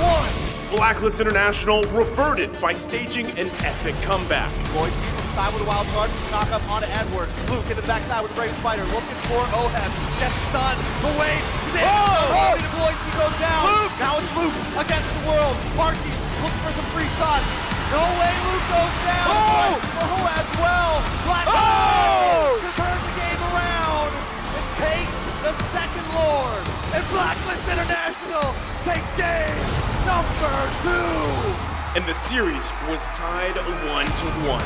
1.
Blacklist International reverted by staging an epic comeback.
Boys keep inside with a wild charge, knock up onto Edward. Luke into the backside with the bravest fighter, looking for Oheb. Gets a stun, the wave, Deployski goes down. Luke. Now it's Luke against the world. Marky looking for some free shots. No way, Luke goes down. Oh, as well. Black to turn the game around and take the second Lord. And Blacklist International takes game number number 2.
And the series was tied 1-1.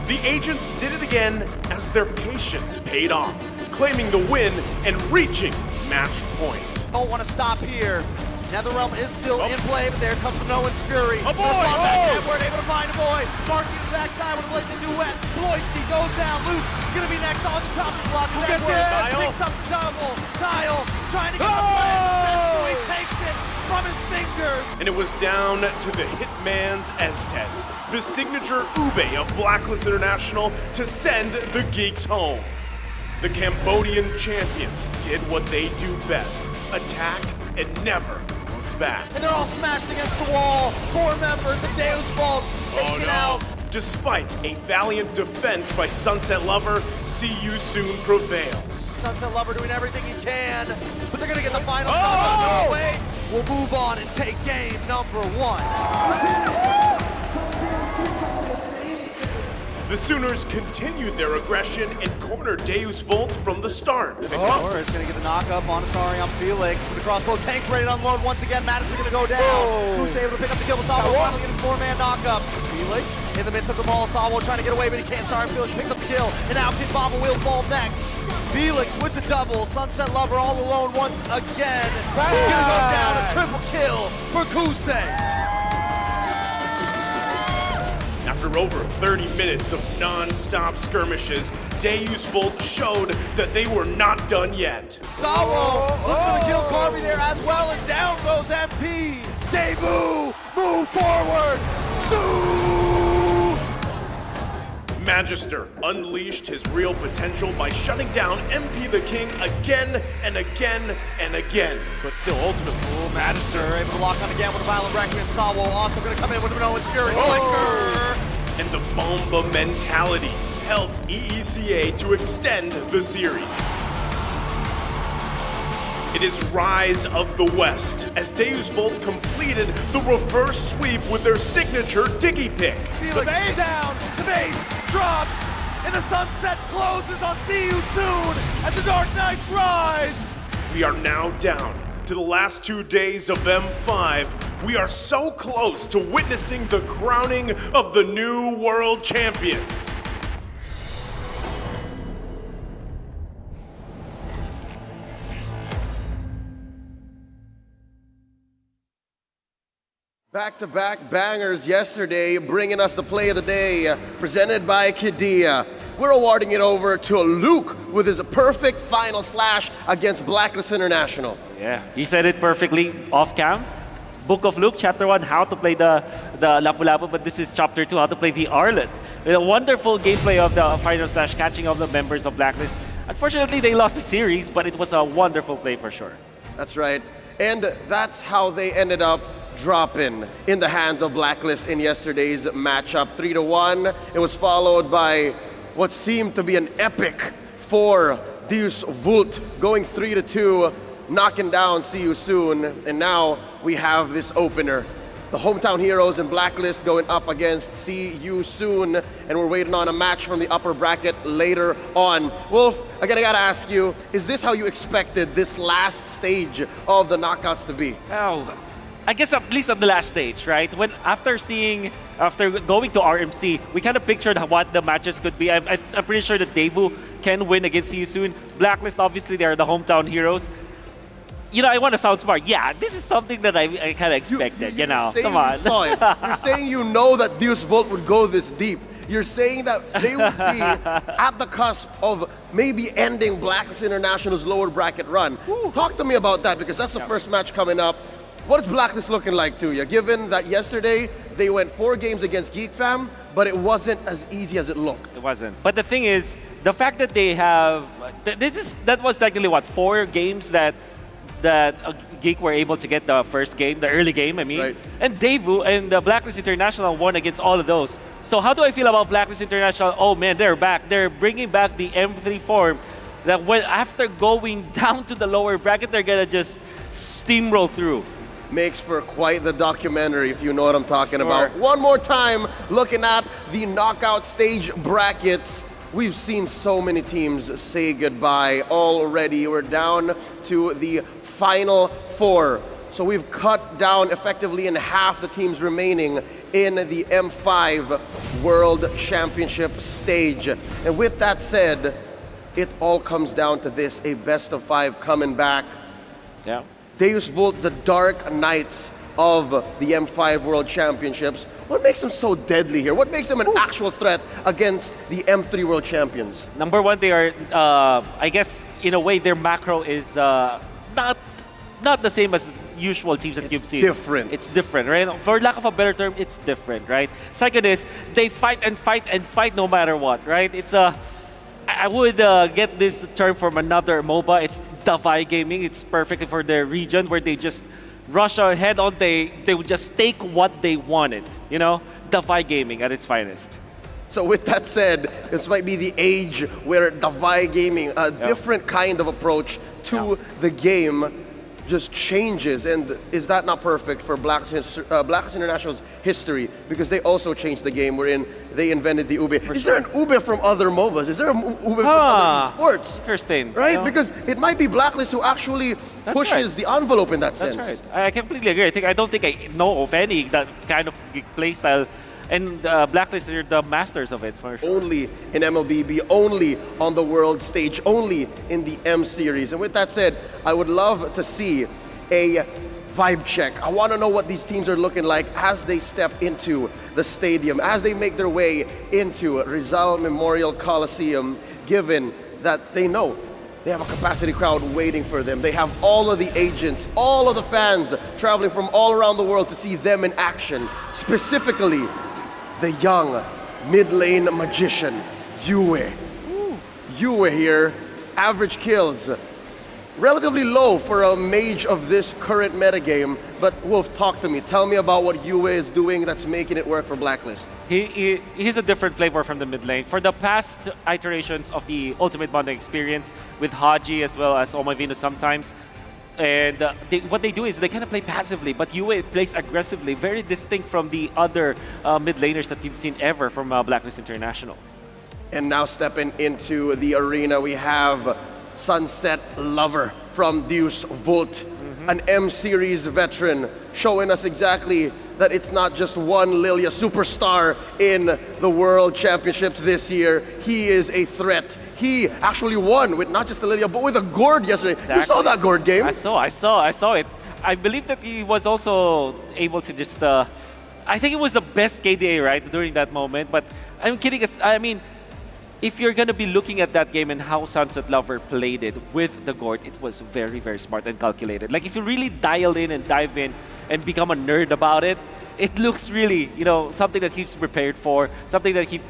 The agents did it again as their patience paid off, claiming the win and reaching match point.
Don't want to stop here. Netherrealm is still in play, but there comes Nolan's Fury.
A boy!
Edward able to find a boy. Marking to the backside with a blazing duet. Ployski goes down. Luke is going to be next on the top of the block. Who gets it? Picks up the double. Kyle trying to get the play to set, so he takes it from his fingers.
And it was down to the hitman's Estes, the signature Ube of Blacklist International, to send the Geeks home. The Cambodian champions did what they do best, attack and never look back.
And they're all smashed against the wall. 4 members of Deus Vault taken out.
Despite a valiant defense by Sunset Lover, See You Soon prevails.
Sunset Lover doing everything he can, but they're gonna get the final shot. No way. We'll move on and take game number 1.
The Sooners continued their aggression and cornered Deus Volt from the start.
Big Power is going to get the knock-up on Asari on Felix. With the crossbow, Tank's ready to unload once again. Madison going to go down. Who's able to pick up the kill? Sawo finally getting 4-man knock-up. Felix in the midst of the ball. Sawo trying to get away, but he can't. Sorry, Felix picks up the kill. And now Kid Baba will fall next. Felix with the double. Sunset Lover all alone once again. He's going to go down. A triple kill for Kusei.
After over 30 minutes of non-stop skirmishes, Deus Volt showed that they were not done yet.
Sawo looks for the kill Carvey there as well, and down goes MP. Debu, move forward.
Magister unleashed his real potential by shutting down MP the King again and again and again.
But still, ultimate pool. Magister able to lock on again with a violent Requiem. Sawo also going to come in with Minoan's Fury.
And the Bomba mentality helped EECA to extend the series. It is Rise of the West as Deus Volt completed the reverse sweep with their signature Diggy Pick.
The base down, the base drops, and the sunset closes on See You Soon as the Dark Knights rise.
We are now down to the last 2 days of M5. We are so close to witnessing the crowning of the new world champions.
Back-to-back bangers yesterday, bringing us the play of the day, presented by Kidia. We're awarding it over to Luke with his perfect final slash against Blacklist International.
Yeah, he said it perfectly off cam. Book of Luke, chapter 1, how to play the Lapu-Lapu, but this is chapter 2, how to play the Arlet. With a wonderful gameplay of the final slash, catching up the members of Blacklist. Unfortunately, they lost the series, but it was a wonderful play for sure.
That's right. And that's how they ended up dropping in the hands of Blacklist in yesterday's matchup. 3-1. It was followed by what seemed to be an epic for Deus Vult, going 3-2, knocking down See You Soon. And now we have this opener. The hometown heroes and Blacklist going up against See You Soon, and we're waiting on a match from the upper bracket later on. Wolf, again, I gotta ask you, is this how you expected this last stage of the knockouts to be?
Oh, I guess at least on the last stage, right? When after going to RMC, we kind of pictured what the matches could be. I'm pretty sure that Daewoo can win against See You Soon. Blacklist, obviously, they're the hometown heroes. You know, I want to sound smart. Yeah, this is something that I kind of expected, you know. Come on.
You're saying you know that Deus Vult would go this deep. You're saying that they would be at the cusp of maybe ending Blacklist International's lower bracket run. Talk to me about that, because that's the first match coming up. What is Blacklist looking like to you, given that yesterday they went 4 games against Geek Fam, but it wasn't as easy as it looked?
It wasn't. But the thing is, the fact that they have... That was technically, what, 4 games that Geek were able to get the first game, the early game, I mean. Right. And Daewoo and the Blacklist International won against all of those. So how do I feel about Blacklist International? Oh man, they're back. They're bringing back the M3 form that when after going down to the lower bracket, they're gonna just steamroll through.
Makes for quite the documentary, if you know what I'm talking about. One more time, looking at the knockout stage brackets. We've seen so many teams say goodbye already. We're down to the final 4. So we've cut down effectively in half the teams remaining in the M5 World Championship stage. And with that said, it all comes down to this, a best of 5 coming back.
Yeah.
Deus Vult, the Dark Knights of the M5 World Championships. What makes them so deadly here? What makes them an actual threat against the M3 World Champions?
Number one, they are, I guess, in a way, their macro is not the same as usual teams that you've seen.
Different.
It's different, right? For lack of a better term, it's different, right? Second is, they fight and fight and fight no matter what, right? It's a... I would get this term from another MOBA. It's Davai Gaming. It's perfect for their region where they just rush ahead on. They would just take what they wanted. You know, Davai Gaming at its finest.
So with that said, this might be the age where Davai Gaming, a different kind of approach to the game, just changes. And is that not perfect for Blacklist International's history? Because they also changed the game wherein they invented the Ube. Is there an Ube from other MOBAs? Is there an Ube from other esports?
Interesting.
Right?
You know?
Because it might be Blacklist who actually pushes the envelope in that sense.
That's right. I completely agree. I don't think I know of any that kind of playstyle. And Blacklist are the masters of it, for sure.
Only in MLBB, only on the world stage, only in the M series. And with that said, I would love to see a vibe check. I want to know what these teams are looking like as they step into the stadium, as they make their way into Rizal Memorial Coliseum, given that they know they have a capacity crowd waiting for them. They have all of the agents, all of the fans traveling from all around the world to see them in action, specifically the young mid-lane magician, Yue. Yue here, average kills, relatively low for a mage of this current metagame. But Wolf, talk to me. Tell me about what Yue is doing that's making it work for Blacklist.
He's a different flavor from the mid lane. For the past iterations of the Ultimate Bonding experience with Haji as well as Omavino sometimes, and what they do is they kind of play passively, but Yue plays aggressively, very distinct from the other mid laners that you've seen ever from Blacklist International.
And now stepping into the arena, we have Sunset Lover from Deus Vult, an M-Series veteran, showing us exactly that it's not just one Lilia superstar in the World Championships this year. He is a threat. He actually won with not just the Lilia, but with a Gord yesterday. Exactly. You saw that Gord game?
I saw it. I believe that he was also able to just... I think it was the best KDA, right, during that moment. But I'm kidding. I mean, if you're going to be looking at that game and how Sunset Lover played it with the Gord, it was very, very smart and calculated. Like, if you really dial in and dive in and become a nerd about it, it looks really, you know, something that he's prepared for, something that he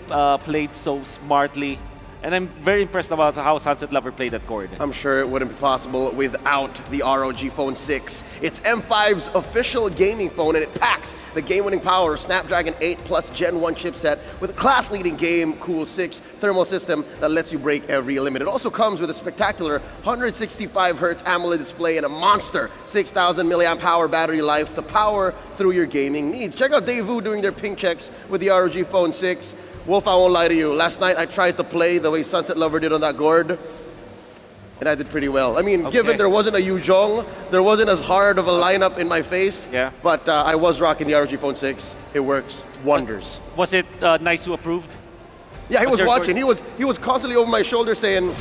played so smartly. And I'm very impressed about how Sunset Lover played that Gord.
I'm sure it wouldn't be possible without the ROG Phone 6. It's M5's official gaming phone, and it packs the game-winning power of Snapdragon 8 Plus Gen 1 chipset with a class-leading game Cool 6 thermal system that lets you break every limit. It also comes with a spectacular 165Hz AMOLED display and a monster 6,000 milliamp hour battery life to power through your gaming needs. Check out Daewoo doing their ping checks with the ROG Phone 6. Wolf, I won't lie to you. Last night I tried to play the way Sunset Lover did on that Gord, and I did pretty well. I mean, given there wasn't a Yuzhong, there wasn't as hard of a lineup in my face, but I was rocking the ROG Phone 6. It works wonders.
Was it nice who approved?
Yeah, he was watching. He was constantly over my shoulder saying,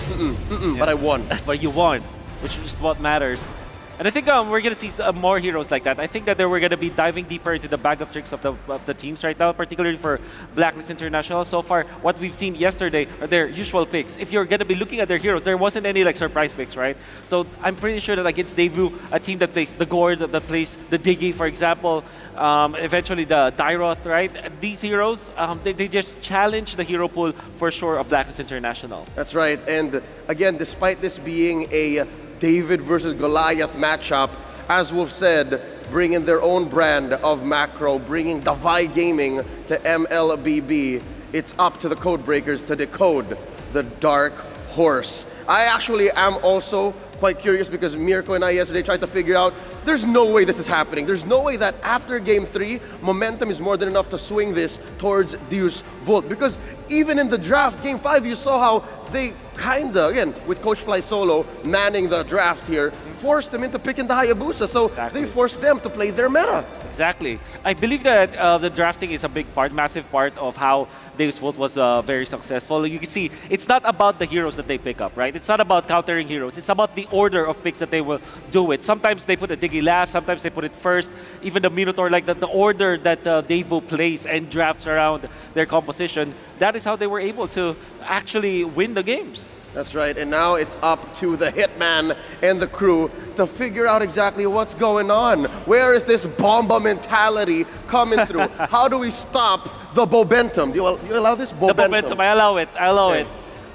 but I won.
But you won, which is what matters. And I think we're going to see more heroes like that. I think that we're going to be diving deeper into the bag of tricks of the teams right now, particularly for Blacklist International. So far, what we've seen yesterday are their usual picks. If you're going to be looking at their heroes, there wasn't any like surprise picks, right? So I'm pretty sure that against Daewoo, a team that plays the Gord, that plays the Diggy, for example, eventually the Dyroth, right? These heroes, they just challenge the hero pool for sure of Blacklist International.
That's right. And again, despite this being a David versus Goliath matchup, as Wolf said, bringing their own brand of macro, bringing Davai Gaming to MLBB. It's up to the code breakers to decode the Dark Horse. I actually am also quite curious because Mirko and I yesterday tried to figure out there's no way this is happening. There's no way that after Game 3, momentum is more than enough to swing this towards Deus Vult. Because even in the draft, Game 5, you saw how they kinda, again, with Coach Fly Solo manning the draft here, forced them into picking the Hayabusa. So they forced them to play their meta.
Exactly. I believe that the drafting is a big part, massive part of how Dave's Vault was very successful. You can see it's not about the heroes that they pick up, right? It's not about countering heroes. It's about the order of picks that they will do it. Sometimes they put a Diggy last, sometimes they put it first. Even the Minotaur, like the order that Dave will plays and drafts around their composition, that is how they were able to actually win the games.
That's right, and now it's up to the Hitman and the crew to figure out exactly what's going on. Where is this bomba mentality coming through? How do we stop the Bobentum? Do you allow this?
The momentum, I allow it. I allow it.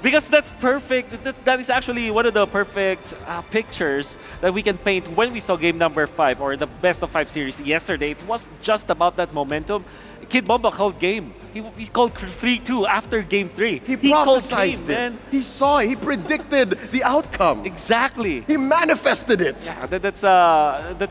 Because that's perfect. That is actually one of the perfect pictures that we can paint when we saw game number 5 or the best of 5 series yesterday. It was just about that momentum. Kid Bomba called game. He called 3-2 after game 3.
He
called
prophesized
game,
it.
man.
He saw it. He predicted the outcome.
Exactly.
He manifested it.
Yeah, that's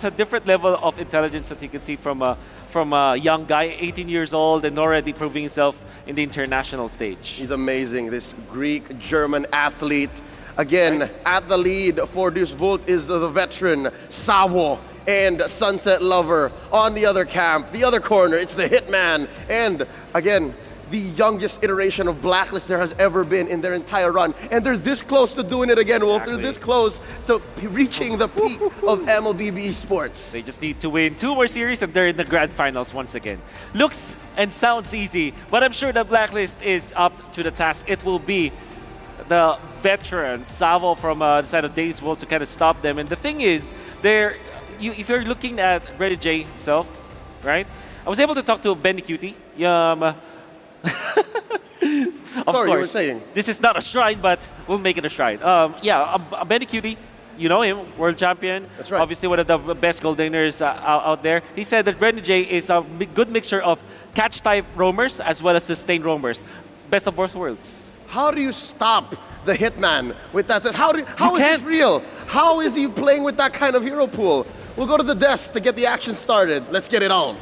a different level of intelligence that you can see from a young guy, 18 years old, and already proving himself in the international stage.
He's amazing, this Greek-German athlete. Again, at the lead for Deuce Volt is the veteran Savo and Sunset Lover. On the other camp, the other corner, it's the Hitman. And again, the youngest iteration of Blacklist there has ever been in their entire run. And they're this close to doing it again, Wolf. They're this close to reaching the peak of MLBB esports.
They just need to win 2 more series and they're in the grand finals once again. Looks and sounds easy, but I'm sure the Blacklist is up to the task. It will be the veteran Savo from the side of Dave's World to kind of stop them. And the thing is, if you're looking at Ready J himself, right? I was able to talk to Benny Cutie. Of
Sorry,
course,
you were saying.
this is not a shrine, but we'll make it a shrine. Benny Cutie, you know him, world champion.
That's right.
Obviously one of the best goldeners out there. He said that Benny J is a good mixture of catch-type roamers as well as sustained roamers. Best of both worlds.
How do you stop the Hitman with that? How is this real? How is he playing with that kind of hero pool? We'll go to the desk to get the action started. Let's get it on.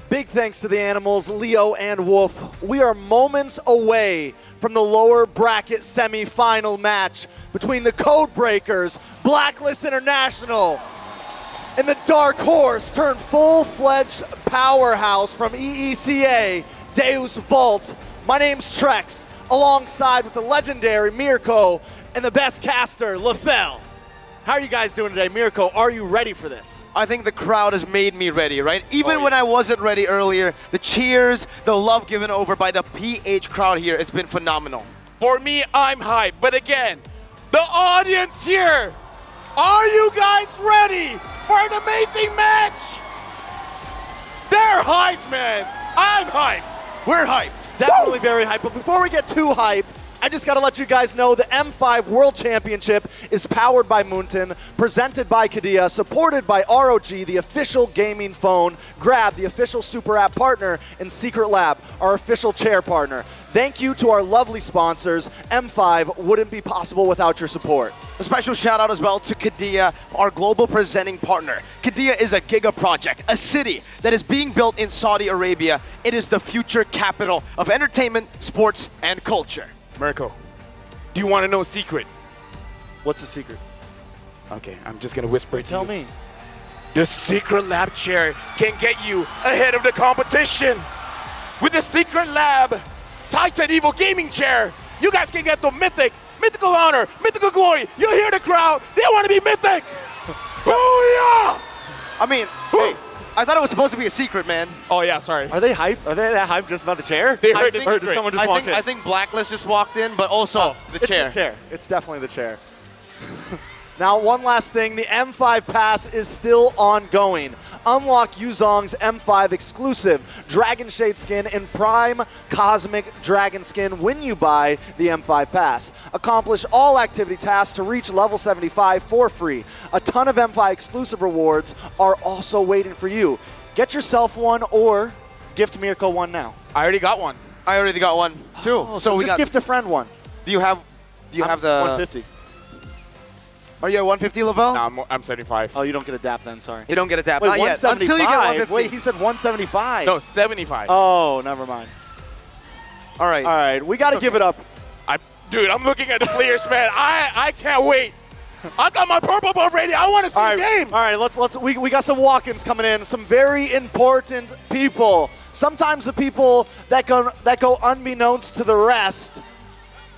Big thanks to the animals, Leo and Wolf. We are moments away from the lower bracket semi-final match between the Codebreakers, Blacklist International, and the dark horse turned full-fledged powerhouse from EECA, Deus Vault. My name's Trex, alongside with the legendary Mirko and the best caster, LaFell. How are you guys doing today? Mirko, are you ready for this?
I think the crowd has made me ready, right? Even when I wasn't ready earlier, the cheers, the love given over by the PH crowd here, it's been phenomenal.
For me, I'm hyped. But again, the audience here, are you guys ready for an amazing match? They're hyped, man. I'm hyped.
We're hyped. Definitely very hyped. But before we get too hyped, I just got to let you guys know the M5 World Championship is powered by Moonton, presented by Kadia, supported by ROG, the official gaming phone, Grab, the official super app partner, and Secret Lab, our official chair partner. Thank you to our lovely sponsors. M5 wouldn't be possible without your support.
A special shout out as well to Kadia, our global presenting partner. Kadia is a giga project, a city that is being built in Saudi Arabia. It is the future capital of entertainment, sports, and culture.
Mirko, do you want to know a secret?
What's the secret?
Okay, I'm just gonna whisper it to you.
Tell me.
The Secret Lab chair can get you ahead of the competition. With the Secret Lab Titan Evil Gaming Chair, you guys can get the mythical honor, mythical glory. You hear the crowd, they want to be mythic. Booyah!
I mean, hey, I thought it was supposed to be a secret, man.
Oh yeah, sorry.
Are they hyped? Are they that hyped just about the chair?
They heard the
Or did
secret.
someone just walk in?
I think Blacklist just walked in, but also the chair.
It's the chair. It's definitely the chair. Now, one last thing. The M5 Pass is still ongoing. Unlock Yuzong's M5 exclusive Dragon Shade skin and Prime Cosmic Dragon skin when you buy the M5 Pass. Accomplish all activity tasks to reach level 75 for free. A ton of M5 exclusive rewards are also waiting for you. Get yourself one or gift Mirko one now.
I already got one.
I already got one too.
Oh, so just gift a friend one.
Do you have the
150.
Are you at 150, Lavelle?
No, I'm 75.
Oh, you don't get a dap then, sorry.
You don't get a dap.
Wait,
Not yet.
175?
Until you get 150.
Wait, he said 175.
No, 75.
Oh, never mind.
All right.
All right, we got to give it up.
Dude, I'm looking at the players, man. I can't wait. I got my purple buff ready. I want to see the game.
All right, we got some walk-ins coming in. Some very important people. Sometimes the people that go unbeknownst to the rest.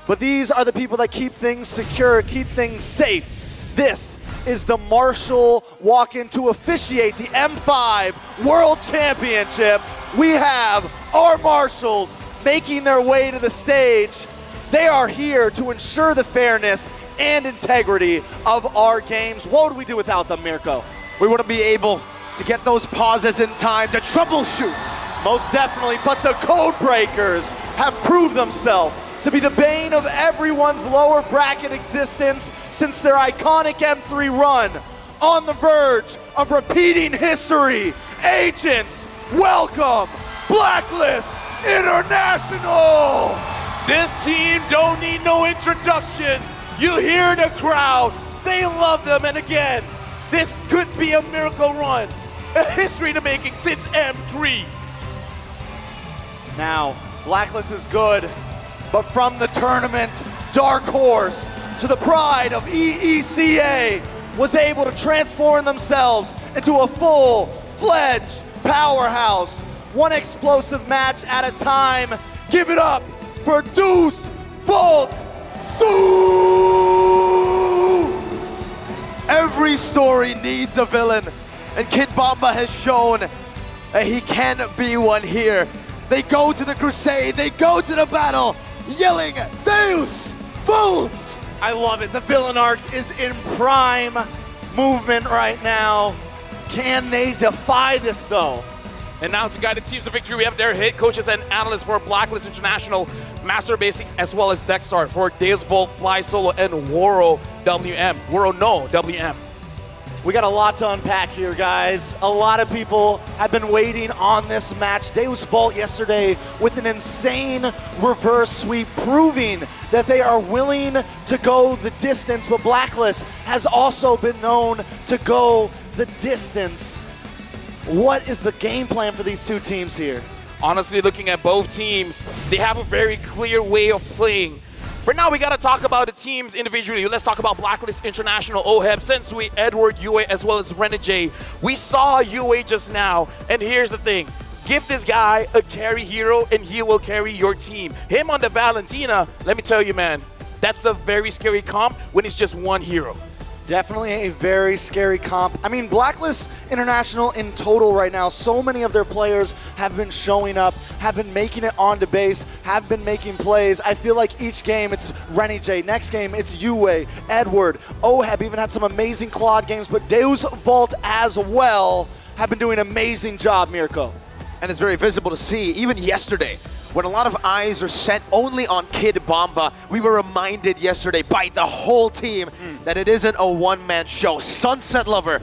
But these are the people that keep things secure, keep things safe. This is the Marshal walk-in to officiate the M5 World Championship. We have our Marshals making their way to the stage. They are here to ensure the fairness and integrity of our games. What would we do without them, Mirko?
We wouldn't be able to get those pauses in time to troubleshoot.
Most definitely, but the Code Breakers have proved themselves to be the bane of everyone's lower bracket existence since their iconic M3 run. On the verge of repeating history, Agents, welcome Blacklist International!
This team don't need no introductions. You hear the crowd. They love them. And again, this could be a miracle run. A history in the making since M3.
Now, Blacklist is good, but from the tournament, Dark Horse to the pride of EECA was able to transform themselves into a full-fledged powerhouse. One explosive match at a time. Give it up for Deuce Volt Sioux!
Every story needs a villain, and Kid Bomba has shown that he can be one here. They go to the crusade, they go to the battle, yelling, Deus Vult!
I love it. The villain art is in prime movement right now. Can they defy this, though?
And now to guide the teams to victory, we have their head coaches and analysts for Blacklist International, Master Basics, as well as Dexstar for Deus Volt, Fly Solo, and Woro WM. WM.
We got a lot to unpack here, guys. A lot of people have been waiting on this match. Deus Volt yesterday with an insane reverse sweep, proving that they are willing to go the distance, but Blacklist has also been known to go the distance. What is the game plan for these two teams here?
Honestly, looking at both teams, they have a very clear way of playing. For now, we got to talk about the teams individually. Let's talk about Blacklist International, OHEB, Sensui, Edward, UA, as well as Renegade. We saw UA just now, and here's the thing. Give this guy a carry hero, and he will carry your team. Him on the Valentina, let me tell you, man, that's a very scary comp when it's just one hero.
Definitely a very scary comp. I mean, Blacklist International in total right now, so many of their players have been showing up, have been making it onto base, have been making plays. I feel like each game it's Renegade, next game it's Yue, Edward, OHEB even had some amazing Claude games, but Deus Volt as well have been doing an amazing job, Mirko.
And it's very visible to see, even yesterday, when a lot of eyes are set only on Kid Bomba, we were reminded yesterday by the whole team that it isn't a one-man show. Sunset Lover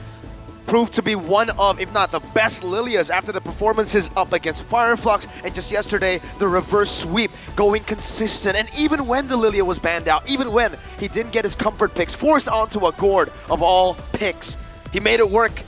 proved to be one of, if not the best Lilias after the performances up against Fireflux, and just yesterday, the reverse sweep going consistent. And even when the Lilia was banned out, even when he didn't get his comfort picks, forced onto a gourd of all picks, he made it work,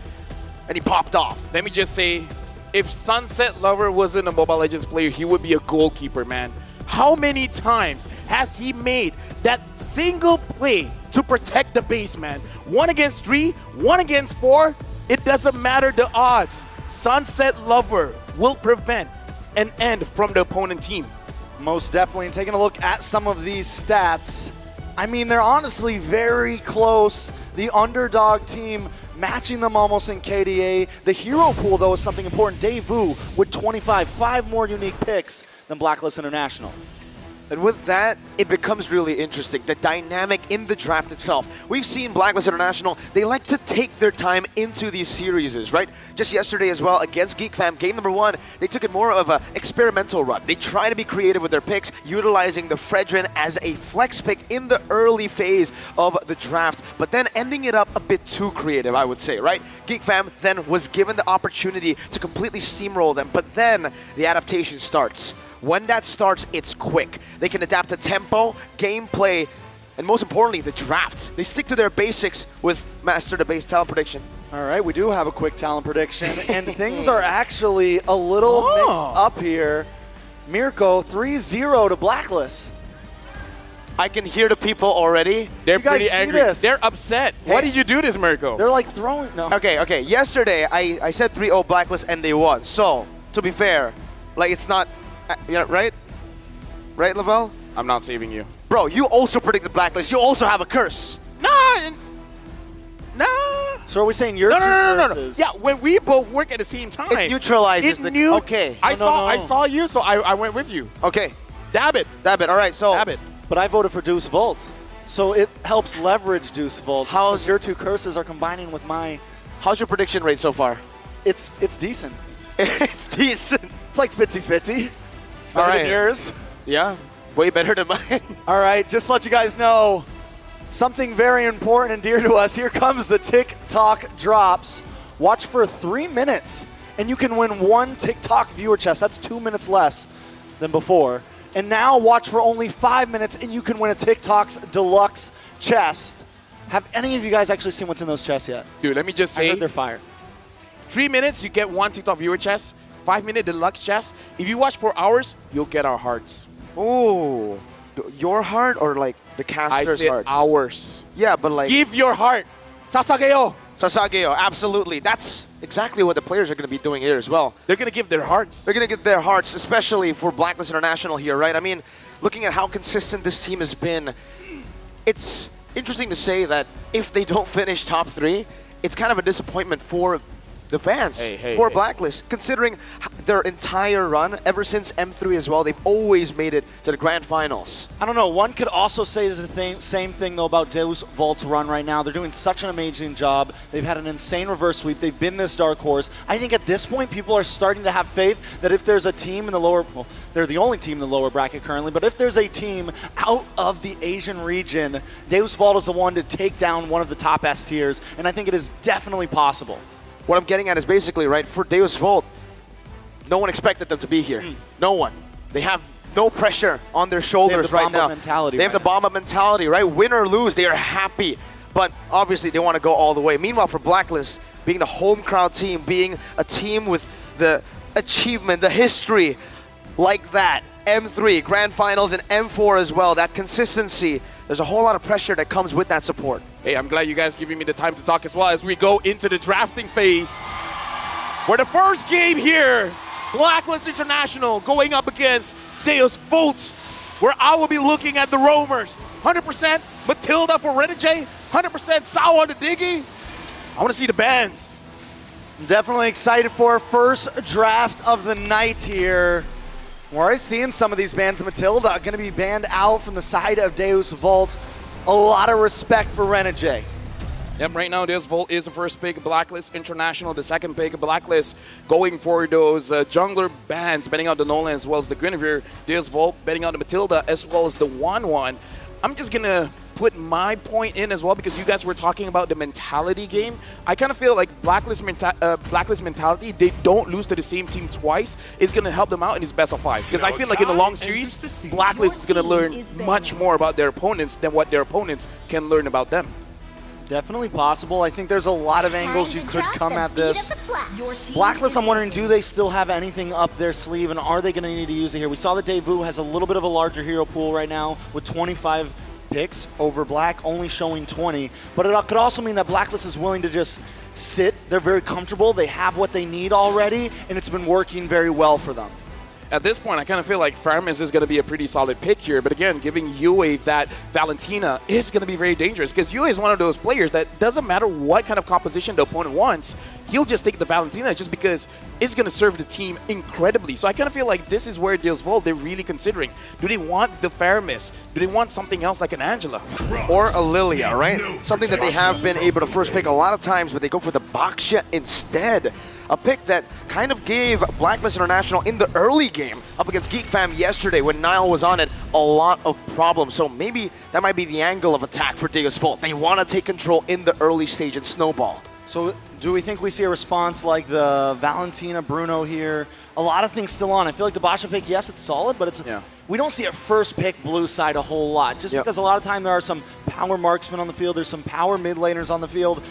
and he popped off.
Let me just say, if Sunset Lover wasn't a Mobile Legends player, he would be a goalkeeper, man. How many times has he made that single play to protect the base, man? 1 against 3, 1 against 4, it doesn't matter the odds. Sunset Lover will prevent an end from the opponent team.
Most definitely. And taking a look at some of these stats, I mean, they're honestly very close. The underdog team matching them almost in KDA. The hero pool, though, is something important. Daewoo with 25, 5 more unique picks than Blacklist International.
And with that, it becomes really interesting, the dynamic in the draft itself. We've seen Blacklist International, they like to take their time into these series, right? Just yesterday as well, against Geek Fam, game number 1, they took it more of an experimental run. They try to be creative with their picks, utilizing the Fredrin as a flex pick in the early phase of the draft, but then ending it up a bit too creative, I would say, right? Geek Fam then was given the opportunity to completely steamroll them, but then the adaptation starts. When that starts, it's quick. They can adapt to tempo, gameplay, and most importantly, the draft. They stick to their basics with Master the Base talent prediction.
All right, we do have a quick talent prediction, and things are actually a little mixed up here. Mirko 3-0 to Blacklist.
I can hear the people already.
They're
You guys
pretty
see
angry.
this?
They're upset.
Hey.
Why did you do this, Mirko?
They're like throwing. No.
Okay. Yesterday, I said 3-0 Blacklist and they won. So, to be fair, like it's not, yeah, right? Right, Lavelle?
I'm not saving you.
Bro, you also predicted Blacklist. You also have a curse.
No.
So are we saying you're
No.
curses?
Yeah, when we both work at the same time.
It neutralizes
it
the. Okay.
I
No.
saw you, so I went with you.
Okay.
Dab it.
All right, so.
Dab it.
But I voted for Deuce Volt. So it helps leverage Deuce Volt.
How's
because your two curses are combining with my.
How's your prediction rate so far?
It's decent.
It's decent.
It's like 50-50. It's better than yours.
Yeah, way better than mine.
All right, just to let you guys know, something very important and dear to us. Here comes the TikTok drops. Watch for 3 minutes, and you can win 1 TikTok viewer chest. That's 2 minutes less than before. And now watch for only 5 minutes, and you can win a TikTok's deluxe chest. Have any of you guys actually seen what's in those chests yet?
Dude, let me just
I
say.
heard they're fire.
3 minutes, you get 1 TikTok viewer chest. 5-minute deluxe chest. If you watch for hours, you'll get our hearts.
Ooh. Your heart or like the
I
caster's
said
heart?
hours.
Yeah, but like.
Give your heart. Sasageo.
Sasageo, absolutely. That's exactly what the players are going to be doing here as well.
They're going to give their hearts.
They're going to give their hearts, especially for Blacklist International here, right? I mean, looking at how consistent this team has been, it's interesting to say that if they don't finish top 3, it's kind of a disappointment for the fans, for Blacklist, considering their entire run, ever since M3 as well, they've always made it to the grand finals.
I don't know. One could also say the same thing, though, about Deus Volt's run right now. They're doing such an amazing job. They've had an insane reverse sweep. They've been this dark horse. I think at this point, people are starting to have faith that if there's a team in the lower, well, they're the only team in the lower bracket currently, but if there's a team out of the Asian region, Deus Volt is the one to take down one of the top S tiers, and I think it is definitely possible.
What I'm getting at is basically, right, for Deus Volt, no one expected them to be here. No one. They have no pressure on their shoulders right now. They have the bomb-up mentality, right? Win or lose, they are happy. But obviously, they want to go all the way. Meanwhile, for Blacklist, being the home crowd team, being a team with the achievement, the history like that, M3, Grand Finals, and M4 as well, that consistency, there's a whole lot of pressure that comes with that support.
Hey, I'm glad you guys giving me the time to talk as well as we go into the drafting phase. Where the first game here, Blacklist International going up against Deus Volt, where I will be looking at the roamers. 100% Matilda for Renegade, 100% Sao on the Diggy. I want to see the bands.
I'm definitely excited for our first draft of the night here. We're already seeing some of these bands. Matilda going to be banned out from the side of Deus Volt. A lot of respect for Renegade.
Yep, right now Deus Volt is the first pick, Blacklist International, the second pick, Blacklist going for those jungler bands, betting out the Nolan as well as the Guinevere. Deus Volt betting out the Matilda as well as the 1-1. I'm just going to put my point in as well because you guys were talking about the mentality game. I kind of feel like Blacklist mentality, they don't lose to the same team twice, is going to help them out in this best of 5. Because I feel like in the long series, Blacklist is going to learn much more about their opponents than what their opponents can learn about them.
Definitely possible. I think there's a lot of angles you could come at this. Blacklist, I'm wondering, do they still have anything up their sleeve, and are they going to need to use it here? We saw that Daewoo has a little bit of a larger hero pool right now with 25 picks over Black, only showing 20. But it could also mean that Blacklist is willing to just sit. They're very comfortable. They have what they need already, and it's been working very well for them.
At this point, I kind of feel like Farmis is going to be a pretty solid pick here. But again, giving Yue that Valentina is going to be very dangerous because Yue is one of those players that doesn't matter what kind of composition the opponent wants, he'll just take the Valentina just because it's going to serve the team incredibly. So I kind of feel like this is where Deus Volt, they're really considering. Do they want the Farmis? Do they want something else like an Angela?
Or a Lilia, right? Something that they have been able to first pick a lot of times, but they go for the Baksha instead. A pick that kind of gave Blacklist International in the early game up against Geek Fam yesterday when Nile was on it a lot of problems. So maybe that might be the angle of attack for Deus Volt. They want to take control in the early stage and snowball.
So do we think we see a response like the Valentina Bruno here? A lot of things still on. I feel like the Basha pick, yes, it's solid, but it's we don't see a first pick blue side a whole lot. Just because a lot of time there are some power marksmen on the field, there's some power mid laners on the field.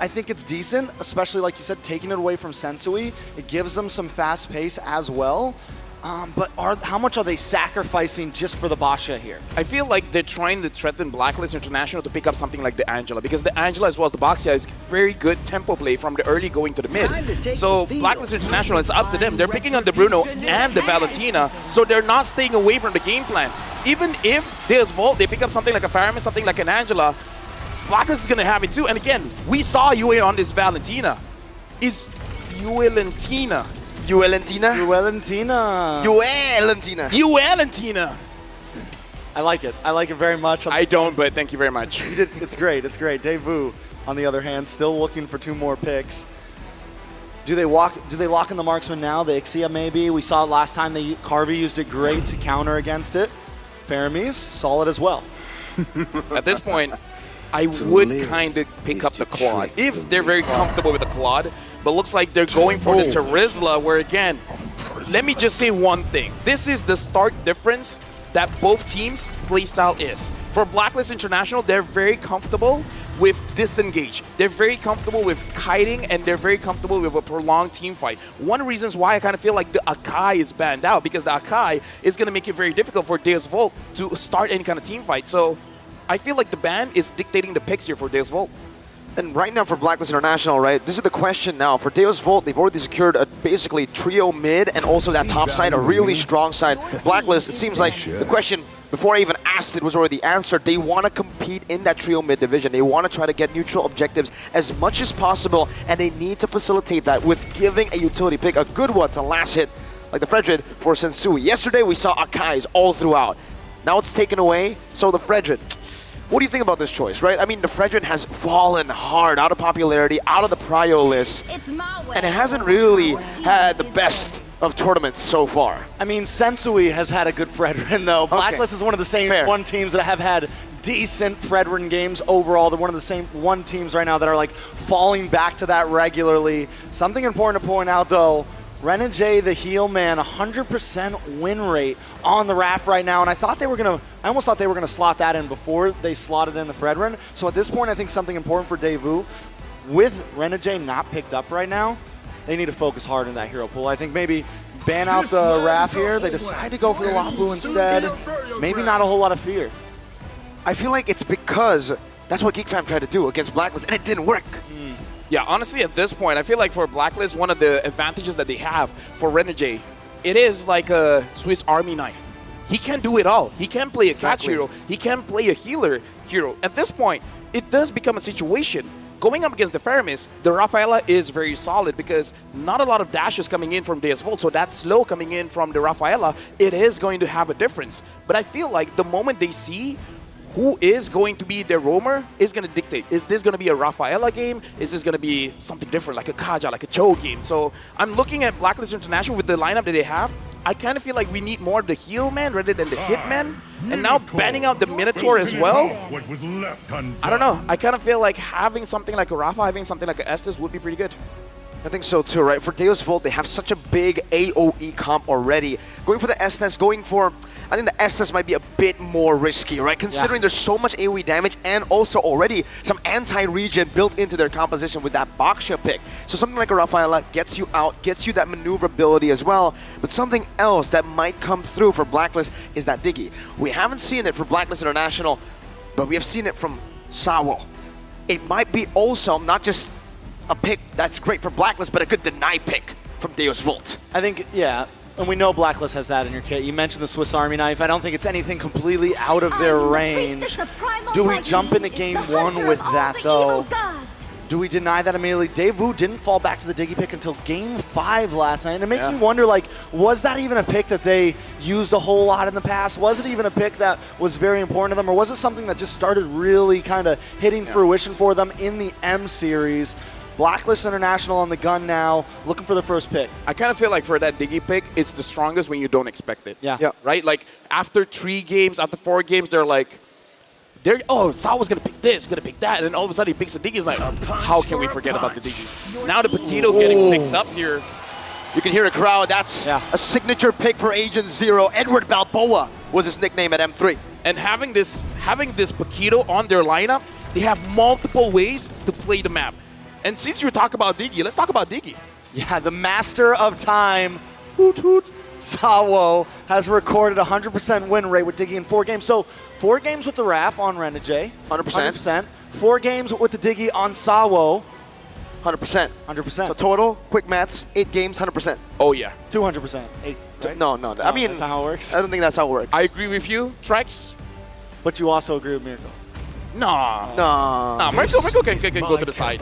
I think it's decent, especially like you said, taking it away from Sensui. It gives them some fast pace as well. But how much are they sacrificing just for the Basha here?
I feel like they're trying to threaten Blacklist International to pick up something like the Angela, because the Angela as well as the Baxia is very good tempo play from the early going to the mid. So Blacklist International, it's up to them. They're picking up the Bruno and the Valentina, so they're not staying away from the game plan. Even if there's Volt, they pick up something like a Faramis, something like an Angela, Blacklist is going to have it too. And again, we saw UA on this Valentina. It's Uelentina.
Uelentina? I like it. I like it very much.
I don't, but thank you very much.
It's great. It's great. Daewoo, on the other hand, still looking for 2 more picks. Do they lock in the marksman now? The Ixia maybe. We saw it last time. Carvey used it great to counter against it. Faramis, solid as well.
At this point, I would kind of pick up the Claude if they're very comfortable with the Claude, but looks like they're going for the Terizla, where again, let me just say one thing. This is the stark difference that both teams' playstyle is. For Blacklist International, they're very comfortable with disengage. They're very comfortable with kiting, and they're very comfortable with a prolonged team fight. One of the reasons why I kind of feel like the Akai is banned out, because the Akai is going to make it very difficult for Deus Volt to start any kind of team fight. So I feel like the ban is dictating the picks here for Deus Volt.
And right now for Blacklist International, right, this is the question now. For Deus Volt, they've already secured a basically trio mid and also that top side, a really strong side. Blacklist, it seems like the question, before I even asked it, was already answered. They want to compete in that trio mid division. They want to try to get neutral objectives as much as possible, and they need to facilitate that with giving a utility pick, a good one to last hit, like the Fredrid for Sensui. Yesterday we saw Akai's all throughout. Now it's taken away, so the Fredrid. What do you think about this choice, right? I mean, the Fredrin has fallen hard out of popularity, out of the prio list, and it hasn't really had the best of tournaments so far.
I mean, Sensui has had a good Fredrin, though. Blacklist is one of the same teams that have had decent Fredrin games overall. They're one of the same teams right now that are like falling back to that regularly. Something important to point out, though, Renegade, the heel man, 100% win rate on the Raft right now, and I almost thought they were gonna slot that in before they slotted in the Fredrin. So at this point, I think something important for Daewoo, with Renegade not picked up right now, they need to focus hard in that hero pool. I think maybe ban out the Raft here. They decide to go for the Lapu instead. Maybe not a whole lot of fear.
I feel like it's because that's what GeekFam tried to do against Blacklist, and it didn't work.
Yeah, honestly, at this point, I feel like for Blacklist, one of the advantages that they have for Renegade, it is like a Swiss Army knife. He can do it all. He can play a catch hero. He can play a healer hero. At this point, it does become a situation. Going up against the Faramis, the Rafaela is very solid because not a lot of dashes coming in from Deus Volt, so that slow coming in from the Rafaela, it is going to have a difference. But I feel like the moment they see who is going to be their roamer is going to dictate. Is this going to be a Rafaela game? Is this going to be something different, like a Kaja, like a Cho game? So I'm looking at Blacklist International with the lineup that they have. I kind of feel like we need more of the heal man rather than the hit man. And now banning out the Minotaur as well. I don't know. I kind of feel like having something like a Rafa, having something like a Estes would be pretty good.
I think so too, right? For Deus Volt, they have such a big AoE comp already. Going for the Estes, I think the Estes might be a bit more risky, right? Considering there's so much AoE damage and also already some anti-regen built into their composition with that Baksha pick. So something like a Rafaela gets you out, gets you that maneuverability as well. But something else that might come through for Blacklist is that Diggy. We haven't seen it for Blacklist International, but we have seen it from Sawo. It might be also not just a pick that's great for Blacklist, but a good deny pick from Deus Volt.
I think, yeah, and we know Blacklist has that in your kit. You mentioned the Swiss Army knife. I don't think it's anything completely out of their range. Do we jump into game one with that, though? Do we deny that immediately? Daewoo didn't fall back to the Diggy pick until game 5 last night, and it makes me wonder, like, was that even a pick that they used a whole lot in the past? Was it even a pick that was very important to them, or was it something that just started really kind of hitting fruition for them in the M series? Blacklist International on the gun now, looking for the first pick.
I kind of feel like for that Diggy pick, it's the strongest when you don't expect it.
Yeah.
Right? Like, after 3 games, after 4 games, they're like, Sawa's going to pick this, going to pick that, and then all of a sudden he picks the Diggy. He's like, how can we forget about the Diggy? Now the Paquito getting picked up here.
You can hear the crowd. That's a signature pick for Agent Zero. Edward Balboa was his nickname at M3.
And having this Paquito on their lineup, they have multiple ways to play the map. And since you talk about Diggy, let's talk about Diggy.
Yeah, the master of time. Hoot hoot. Sawo has recorded 100% win rate with Diggy in 4 games. So 4 games with the Raph on Renegade. 100%. 4 games with the Diggy on Sawo.
100%.
100%.
So total, quick maths, 8 games, 100%.
Oh, yeah.
200%. 8, right?
No. I mean,
that's not how it works.
I don't think that's how it works.
I agree with you, Trex.
But you also agree with Miracle.
Nah.
Nah.
Miracle can go to the side.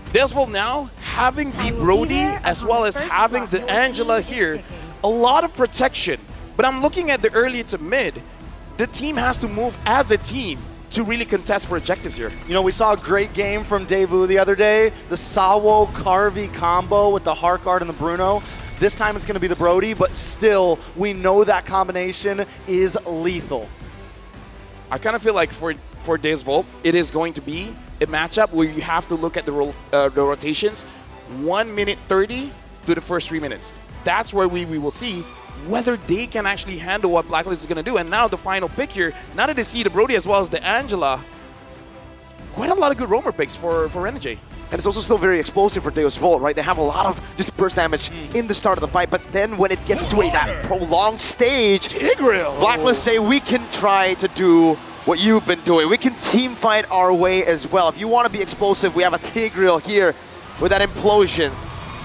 Desvolt now, having the Brody as well as having the Angela here, a lot of protection. But I'm looking at the early to mid. The team has to move as a team to really contest for objectives here.
You know, we saw a great game from Daewoo the other day. The Sawo Carvey combo with the Harkard and the Bruno. This time it's going to be the Brody, but still, we know that combination is lethal.
I kind of feel like for Desvolt, it is going to be a matchup where you have to look at the rotations 1 minute 30 to the first 3 minutes. That's where we will see whether they can actually handle what Blacklist is going to do. And now the final pick here, now that they see the Brody as well as the Angela, quite a lot of good roamer picks for Renegade.
And it's also still very explosive for Deus Volt, right? They have a lot of just burst damage in the start of the fight, but then when it gets to that prolonged stage,
Tigreal.
Blacklist say we can try to do what you've been doing. We can team fight our way as well. If you want to be explosive, we have a Tigreal here with that implosion.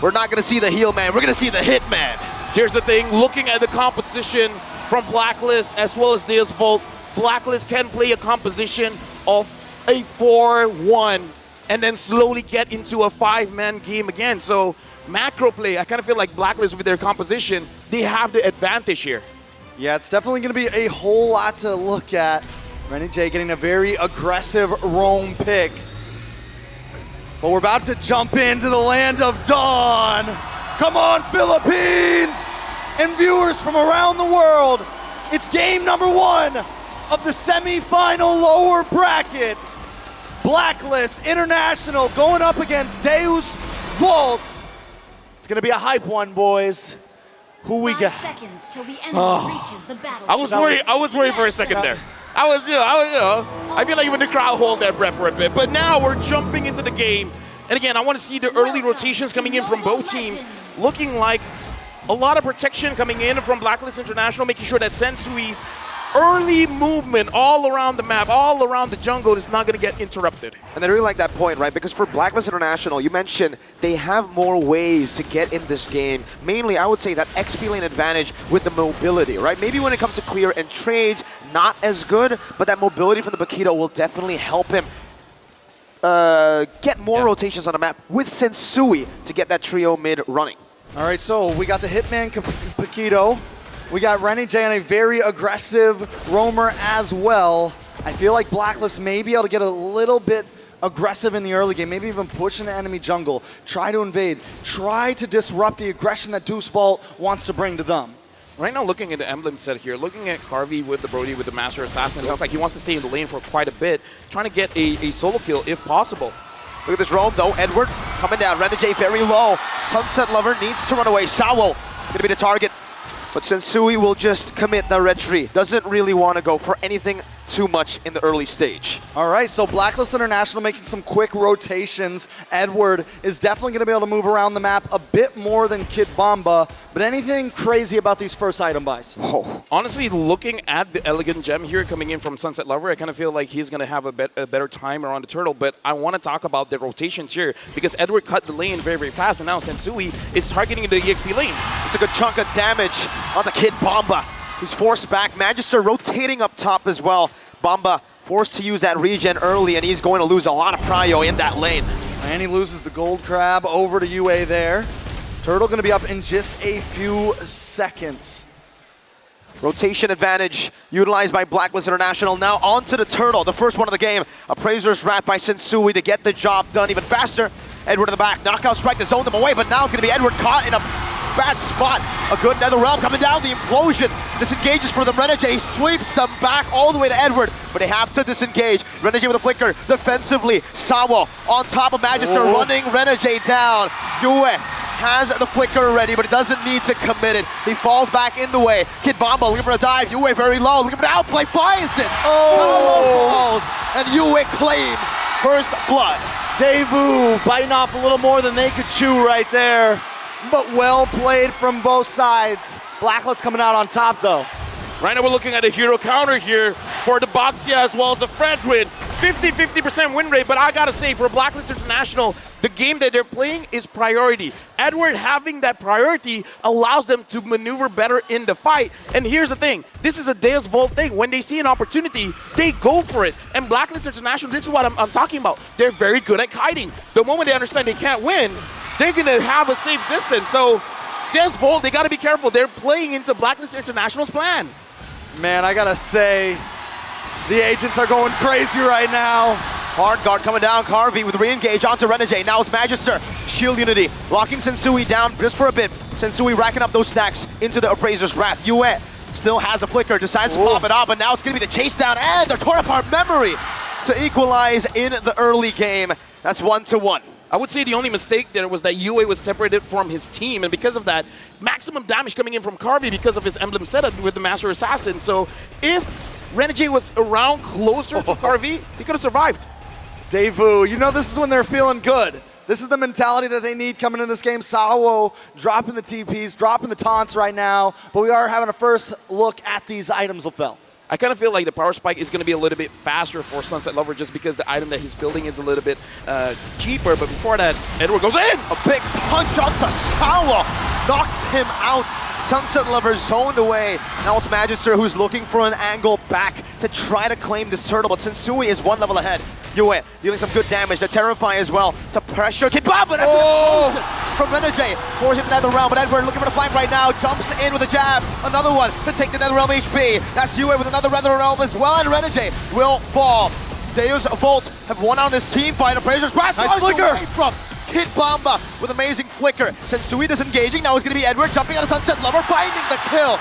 We're not going to see the heal man, we're going to see the hit man.
Here's the thing, looking at the composition from Blacklist as well as Deus Volt, Blacklist can play a composition of a 4-1 and then slowly get into a 5-man game again. So macro play, I kind of feel like Blacklist with their composition, they have the advantage here.
Yeah, it's definitely going to be a whole lot to look at. Renegade getting a very aggressive roam pick. But we're about to jump into the land of dawn. Come on, Philippines and viewers from around the world. It's game number 1 of the semi-final lower bracket. Blacklist International going up against Deus Volt. It's gonna be a hype one, boys. Who we got?
5 seconds till the enemy reaches the battle.
I was worried for a second there. I feel like even the crowd hold their breath for a bit. But now we're jumping into the game. And again, I want to see the early rotations coming in from both teams, looking like a lot of protection coming in from Blacklist International, making sure that Sensui's early movement all around the map, all around the jungle is not going to get interrupted.
And I really like that point, right? Because for Blacklist International, you mentioned they have more ways to get in this game. Mainly, I would say that XP lane advantage with the mobility, right? Maybe when it comes to clear and trades, not as good, but that mobility from the Bakito will definitely help him get more rotations on the map with Sensui to get that trio mid running.
All right, so we got the Hitman Paquito. We got Renegade on a very aggressive roamer as well. I feel like Blacklist may be able to get a little bit aggressive in the early game, maybe even push into enemy jungle, try to invade, try to disrupt the aggression that Deus Volt wants to bring to them.
Right now, looking at the emblem set here, looking at Carvey with the Brody with the Master Assassin, it looks like he wants to stay in the lane for quite a bit, trying to get a solo kill if possible.
Look at this roam though, Edward coming down, Renegade very low. Sunset Lover needs to run away. Sawo gonna be the target, but Sensui will just commit the retreat. Doesn't really want to go for anything too much in the early stage.
All right, so Blacklist International making some quick rotations. Edward is definitely going to be able to move around the map a bit more than Kid Bomba, but anything crazy about these first item buys?
Oh.
Honestly, looking at the Elegant Gem here coming in from Sunset Lover, I kind of feel like he's going to have a better time around the turtle, but I want to talk about the rotations here because Edward cut the lane very, very fast, and now Sensui is targeting the EXP lane.
It's a good chunk of damage onto Kid Bomba, who's forced back. Magister rotating up top as well. Bomba forced to use that regen early, and he's going to lose a lot of prio in that lane.
And he loses the gold crab over to UA there. Turtle going to be up in just a few seconds.
Rotation advantage utilized by Blacklist International. Now onto the turtle, the first one of the game. Appraiser's rat by Sensui to get the job done even faster. Edward in the back, knockout strike to zone them away, but now it's going to be Edward caught in a bad spot. A good Nether Realm coming down, the implosion disengages for them. Renegade sweeps them back all the way to Edward, but they have to disengage. Renegade with a flicker defensively. Sawo on top of Magister, running Renegade down. Yue has the flicker ready, but he doesn't need to commit it. He falls back in the way. Kid Bomba looking for a dive. Yue very low, looking for the outplay, flies it. Falls, and Yue claims first blood.
Daewoo biting off a little more than they could chew right there. But well played from both sides. Blacklet's coming out on top, though.
Right now we're looking at a hero counter here for the Boxia as well as the Fredwin. 50% win rate, but I gotta say, for Blacklist International, the game that they're playing is priority. Edward having that priority allows them to maneuver better in the fight. And here's the thing, this is a Deus Vult thing. When they see an opportunity, they go for it. And Blacklist International, this is what I'm talking about. They're very good at kiting. The moment they understand they can't win, they're gonna have a safe distance. So Deus Vult, they gotta be careful. They're playing into Blacklist International's plan.
Man, I gotta say, the agents are going crazy right now.
Hard guard coming down, Carvey with re-engage onto Renegade. Now it's Magister, Shield Unity, locking Sensui down just for a bit. Sensui racking up those stacks into the Appraiser's Wrath. Yue still has the flicker, decides to pop it off, but now it's gonna be the chase down and the torn apart memory to equalize in the early game. That's 1-1.
I would say the only mistake there was that Yue was separated from his team, and because of that, maximum damage coming in from Carvey because of his emblem setup with the Master Assassin. So if Renegade was around closer to Carvey, he could have survived.
Daewoo, you know this is when they're feeling good. This is the mentality that they need coming in this game. Sawo dropping the TPs, dropping the taunts right now, but we are having a first look at these items, Lefel.
I kind of feel like the power spike is going to be a little bit faster for Sunset Lover just because the item that he's building is a little bit cheaper. But before that, Edward goes in.
A big punch onto Sawa, knocks him out. Sunset Lover zoned away. Now it's Magister who's looking for an angle back to try to claim this turtle, but Sensui is one level ahead. Yue dealing some good damage. The Terrify as well to pressure Kidbaba, but that's an explosion from Renegade. Forcing the Netherrealm, but Edward looking for the flank right now. Jumps in with a jab. Another one to take the Netherrealm HP. That's Yue with another Netherrealm as well, and Renegade will fall. Deus Vult have won on this team fight. Appraiser's Wrath.
Nice flicker
from Kidbaba with amazing flicker. Sensui disengaging. Now it's going to be Edward jumping on a Sunset Lover, finding the kill.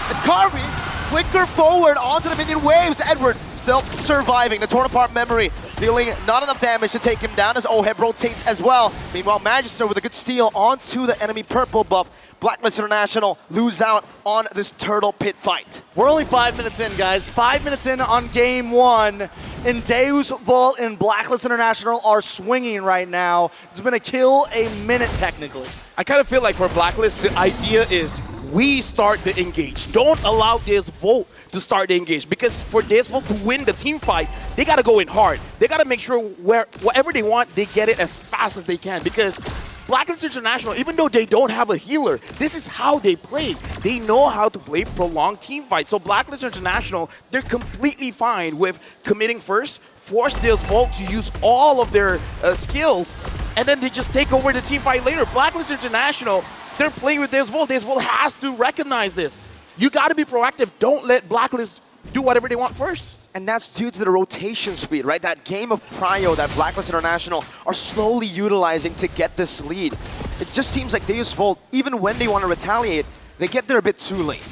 And Carvey, flicker forward onto the minion waves. Edward still surviving. The torn apart memory dealing not enough damage to take him down as Oheb rotates as well. Meanwhile, Magister with a good steal onto the enemy purple buff. Blacklist International lose out on this turtle pit fight.
We're only 5 minutes in, guys. 5 minutes in on game one. And Deus Vult and Blacklist International are swinging right now. It's been a kill a minute, technically.
I kind of feel like for Blacklist, the idea is we start the engage. Don't allow Deus Vult to start the engage, because for Deus Vult to win the team fight, they got to go in hard. They got to make sure whatever they want, they get it as fast as they can, because Blacklist International, even though they don't have a healer, this is how they play. They know how to play prolonged team fights. So Blacklist International, they're completely fine with committing first, force Deus Vult to use all of their skills, and then they just take over the team fight later. Blacklist International, they're playing with Deus Vult. Deus Vult has to recognize this. You got to be proactive. Don't let Blacklist do whatever they want first.
And that's due to the rotation speed, right? That game of prio that Blacklist International are slowly utilizing to get this lead. It just seems like Deus Vult, even when they want to retaliate, they get there a bit too late.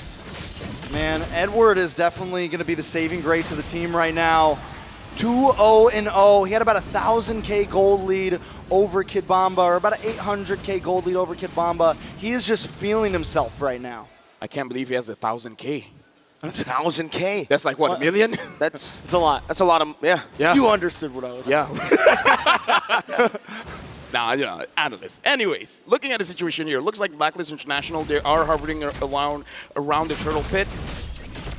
Man, Edward is definitely going to be the saving grace of the team right now. 2-0-0. He had about 1,000K gold lead over Kidbamba, or about an 800K gold lead over Kidbamba. He is just feeling himself right now.
I can't believe he has 1,000K.
1,000K?
That's like, what, a million?
That's
a lot.
That's a lot of, yeah.
You understood what I was saying.
Nah, you know, analysts. Anyways, looking at the situation here, looks like Blacklist International, they are hovering around the turtle pit.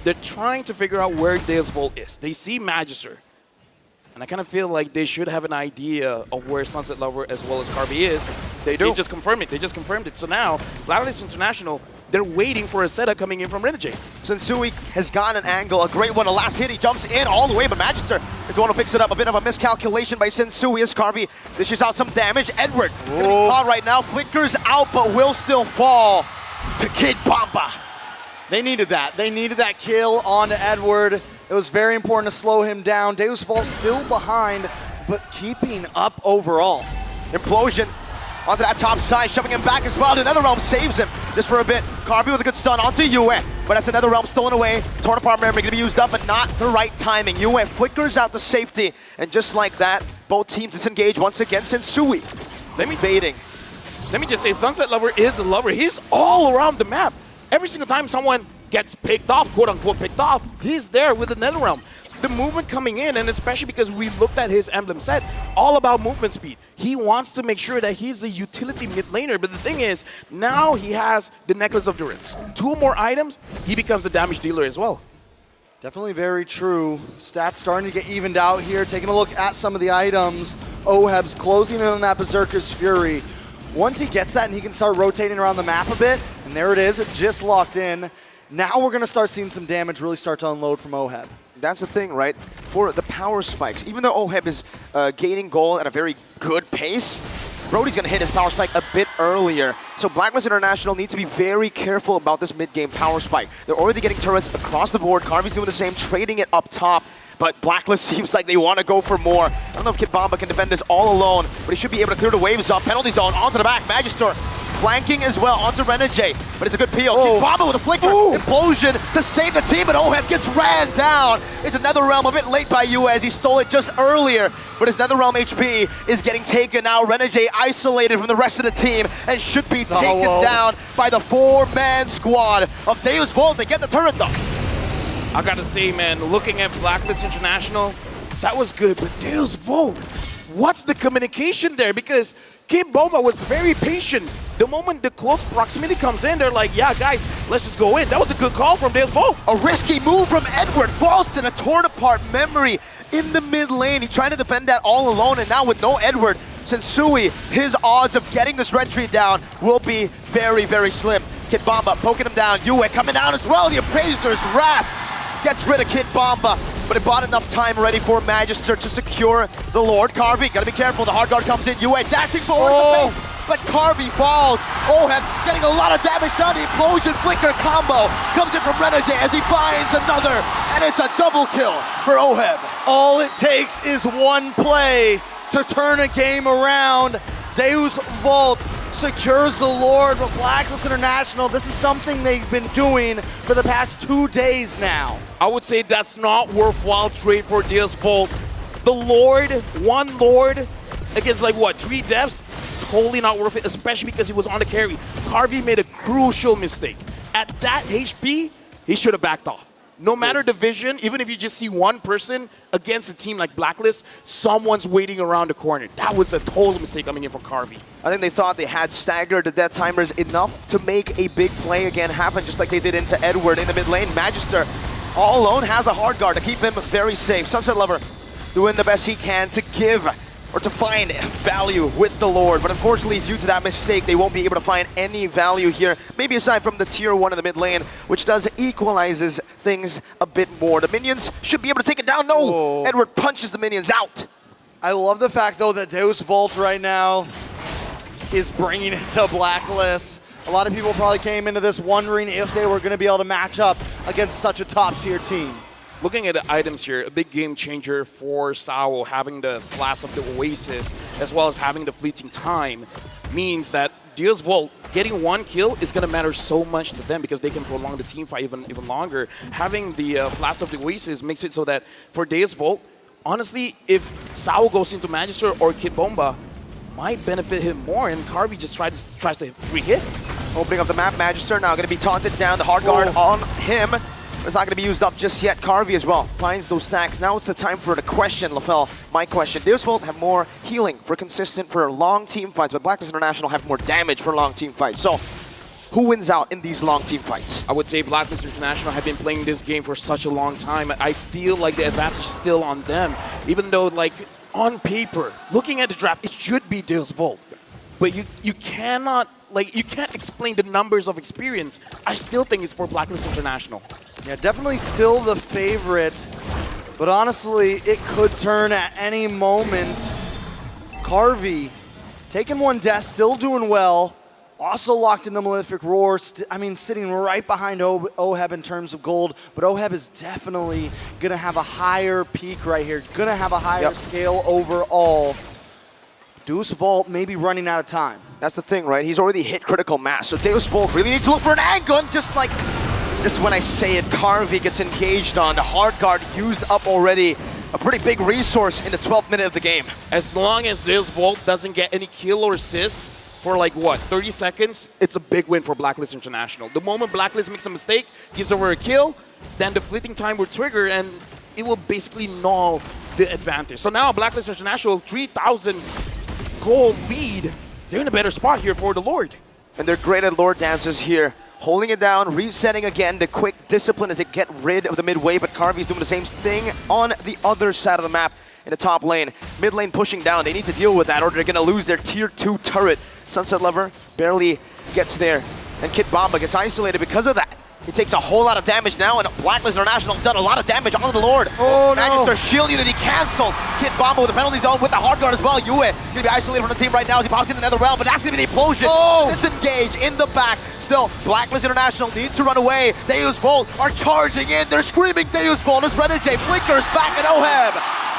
They're trying to figure out where Deus Vult is. They see Magister. And I kind of feel like they should have an idea of where Sunset Lover as well as Carvey is. They do. They just confirmed it. They just confirmed it. So now, Blacklist International, they're waiting for a setup coming in from Renegade.
Sensui has gotten an angle, a great one. The last hit, he jumps in all the way, but Magister is the one who picks it up. A bit of a miscalculation by Sensui as Carvey dishes out some damage. Edward getting caught right now, flickers out, but will still fall to Kidbamba.
They needed that. They needed that kill on Edward. It was very important to slow him down. Deus Vult still behind, but keeping up overall.
Implosion onto that top side, shoving him back as well. The Netherrealm saves him just for a bit. Carvey with a good stun onto Yue, but that's another realm stolen away. Torn apart memory going to be used up, but not the right timing. Yue flickers out the safety, and just like that, both teams disengage once again. Sensui fading.
Let me just say, Sunset Lover is a lover. He's all around the map. Every single time someone gets picked off, quote-unquote picked off, he's there with the Netherrealm. the movement coming in, and especially because we looked at his emblem set, all about movement speed. He wants to make sure that he's a utility mid laner, but the thing is, now he has the Necklace of Durance. 2 more items, he becomes a damage dealer as well.
Definitely very true. Stats starting to get evened out here. Taking a look at some of the items. Oheb's closing in on that Berserker's Fury. Once he gets that and he can start rotating around the map a bit, and there it is, it just locked in. Now we're gonna start seeing some damage really start to unload from Oheb.
That's the thing, right? For the power spikes, even though Oheb is gaining gold at a very good pace, Brody's going to hit his power spike a bit earlier. So Blacklist International need to be very careful about this mid-game power spike. They're already getting turrets across the board. Carvy's doing the same, trading it up top. But Blacklist seems like they want to go for more. I don't know if Kid Bomba can defend this all alone, but he should be able to clear the waves up. Penalty zone, onto the back. Magister flanking as well, onto Renegade. But it's a good peel. Kid Bomba with a flicker. Implosion to save the team, but Oheb gets ran down. It's another realm a bit late by you as he stole it just earlier. But his Netherrealm HP is getting taken now. Renegade isolated from the rest of the team and should be taken down by the 4-man squad of Deus Vult. They get the turret though.
I gotta say, man, looking at Blacklist International, that was good, but Deus Vult, what's the communication there? Because Kid Bomba was very patient. The moment the close proximity comes in, they're like, yeah, guys, let's just go in. That was a good call from Deus Vult.
A risky move from Edward. Falls to the torn apart memory in the mid lane. He tried to defend that all alone, and now with no Edward, Sensui, his odds of getting this red tree down will be very, very slim. Kid Bomba poking him down. Yue coming down as well. The Appraiser's Wrath gets rid of Kid Bomba, but it bought enough time ready for Magister to secure the Lord. Carvey, gotta be careful. The hard guard comes in. Yue dashing forward, but Carvey falls. Oheb getting a lot of damage done. The Implosion Flicker combo comes in from Renegade as he finds another, and it's a double kill for Oheb.
All it takes is one play to turn a game around. Deus Vult secures the Lord with Blacklist International. This is something they've been doing for the past 2 days now.
I would say that's not worthwhile trade for Deus Vult. The Lord, one Lord against like what, 3 deaths? Totally not worth it, especially because he was on the carry. Carvey made a crucial mistake. At that HP, he should have backed off. No matter the vision, even if you just see one person against a team like Blacklist, someone's waiting around the corner. That was a total mistake coming in from Carvey.
I think they thought they had staggered the death timers enough to make a big play again happen, just like they did into Edward in the mid lane. Magister, all alone, has a hard guard to keep him very safe. Sunset Lover doing the best he can to give or to find value with the Lord. But unfortunately, due to that mistake, they won't be able to find any value here. Maybe aside from the tier 1 in the mid lane, which does equalizes things a bit more. The minions should be able to take it down. No! Whoa. Edward punches the minions out.
I love the fact, though, that Deus Vult right now is bringing it to Blacklist. A lot of people probably came into this wondering if they were going to be able to match up against such a top-tier team.
Looking at the items here, a big game changer for Sao, having the Flask of the Oasis, as well as having the fleeting time, means that Deus Vult getting 1 kill is going to matter so much to them because they can prolong the team fight even longer. Having the Flask of the Oasis makes it so that for Deus Vult, honestly, if Sao goes into Magister or Kid Bomba, might benefit him more, and Carvey just tries to free hit.
Opening up the map, Magister now going to be taunted down. The hard guard on him. It's not going to be used up just yet. Carvey as well finds those stacks. Now it's the time for the question, LaFell. My question. Deus Vult have more healing for consistent for long team fights, but Blacklist International have more damage for long team fights. So who wins out in these long team fights?
I would say Blacklist International have been playing this game for such a long time. I feel like the advantage is still on them, even though like on paper, looking at the draft, it should be Deus Vult. But you cannot, like, you can't explain the numbers of experience. I still think it's for Blacklist International.
Yeah, definitely still the favorite, but honestly, it could turn at any moment. Carvey taking 1 death, still doing well. Also locked in the Malefic Roar. Sitting right behind Oheb in terms of gold, but Oheb is definitely gonna have a higher peak right here. Gonna have a higher scale overall. Deus Vult may be running out of time.
That's the thing, right? He's already hit critical mass, so Deus Vult really needs to look for an ag gun, just like this is when I say it. Carvey gets engaged on. The hard guard used up already. A pretty big resource in the 12th minute of the game.
As long as Deus Vult doesn't get any kill or assist for like what, 30 seconds, it's a big win for Blacklist International. The moment Blacklist makes a mistake, gives over a kill, then the fleeting time will trigger, and it will basically null the advantage. So now Blacklist International, 3,000 goal lead. They're in a better spot here for the Lord.
And they're great at Lord dances here. Holding it down, resetting again, the quick discipline as they get rid of the midway, but Carvy's doing the same thing on the other side of the map in the top lane. Mid lane pushing down, they need to deal with that or they're gonna lose their tier 2 turret. Sunset Lover barely gets there, and Kid Bomba gets isolated because of that. He takes a whole lot of damage now, and Blacklist International done a lot of damage on the Lord.
Oh, no.
Magister shield unity canceled. Kid Bomba with the penalty zone with the hard guard as well. Yue gonna be isolated from the team right now as he pops in another realm, but that's gonna be the implosion.
Oh.
Disengage in the back. Still, Blacklist International needs to run away. Deus Volt are charging in. They're screaming Deus Volt as Renegade flickers back and Oheb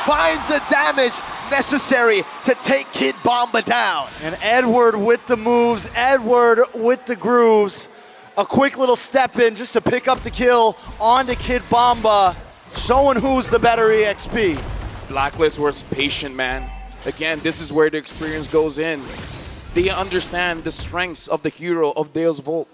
finds the damage necessary to take Kid Bomba down.
And Edward with the moves, Edward with the grooves. A quick little step in just to pick up the kill onto Kid Bomba, showing who's the better EXP.
Blacklist was patient, man. Again, this is where the experience goes in. They understand the strengths of the hero of Deus Volt.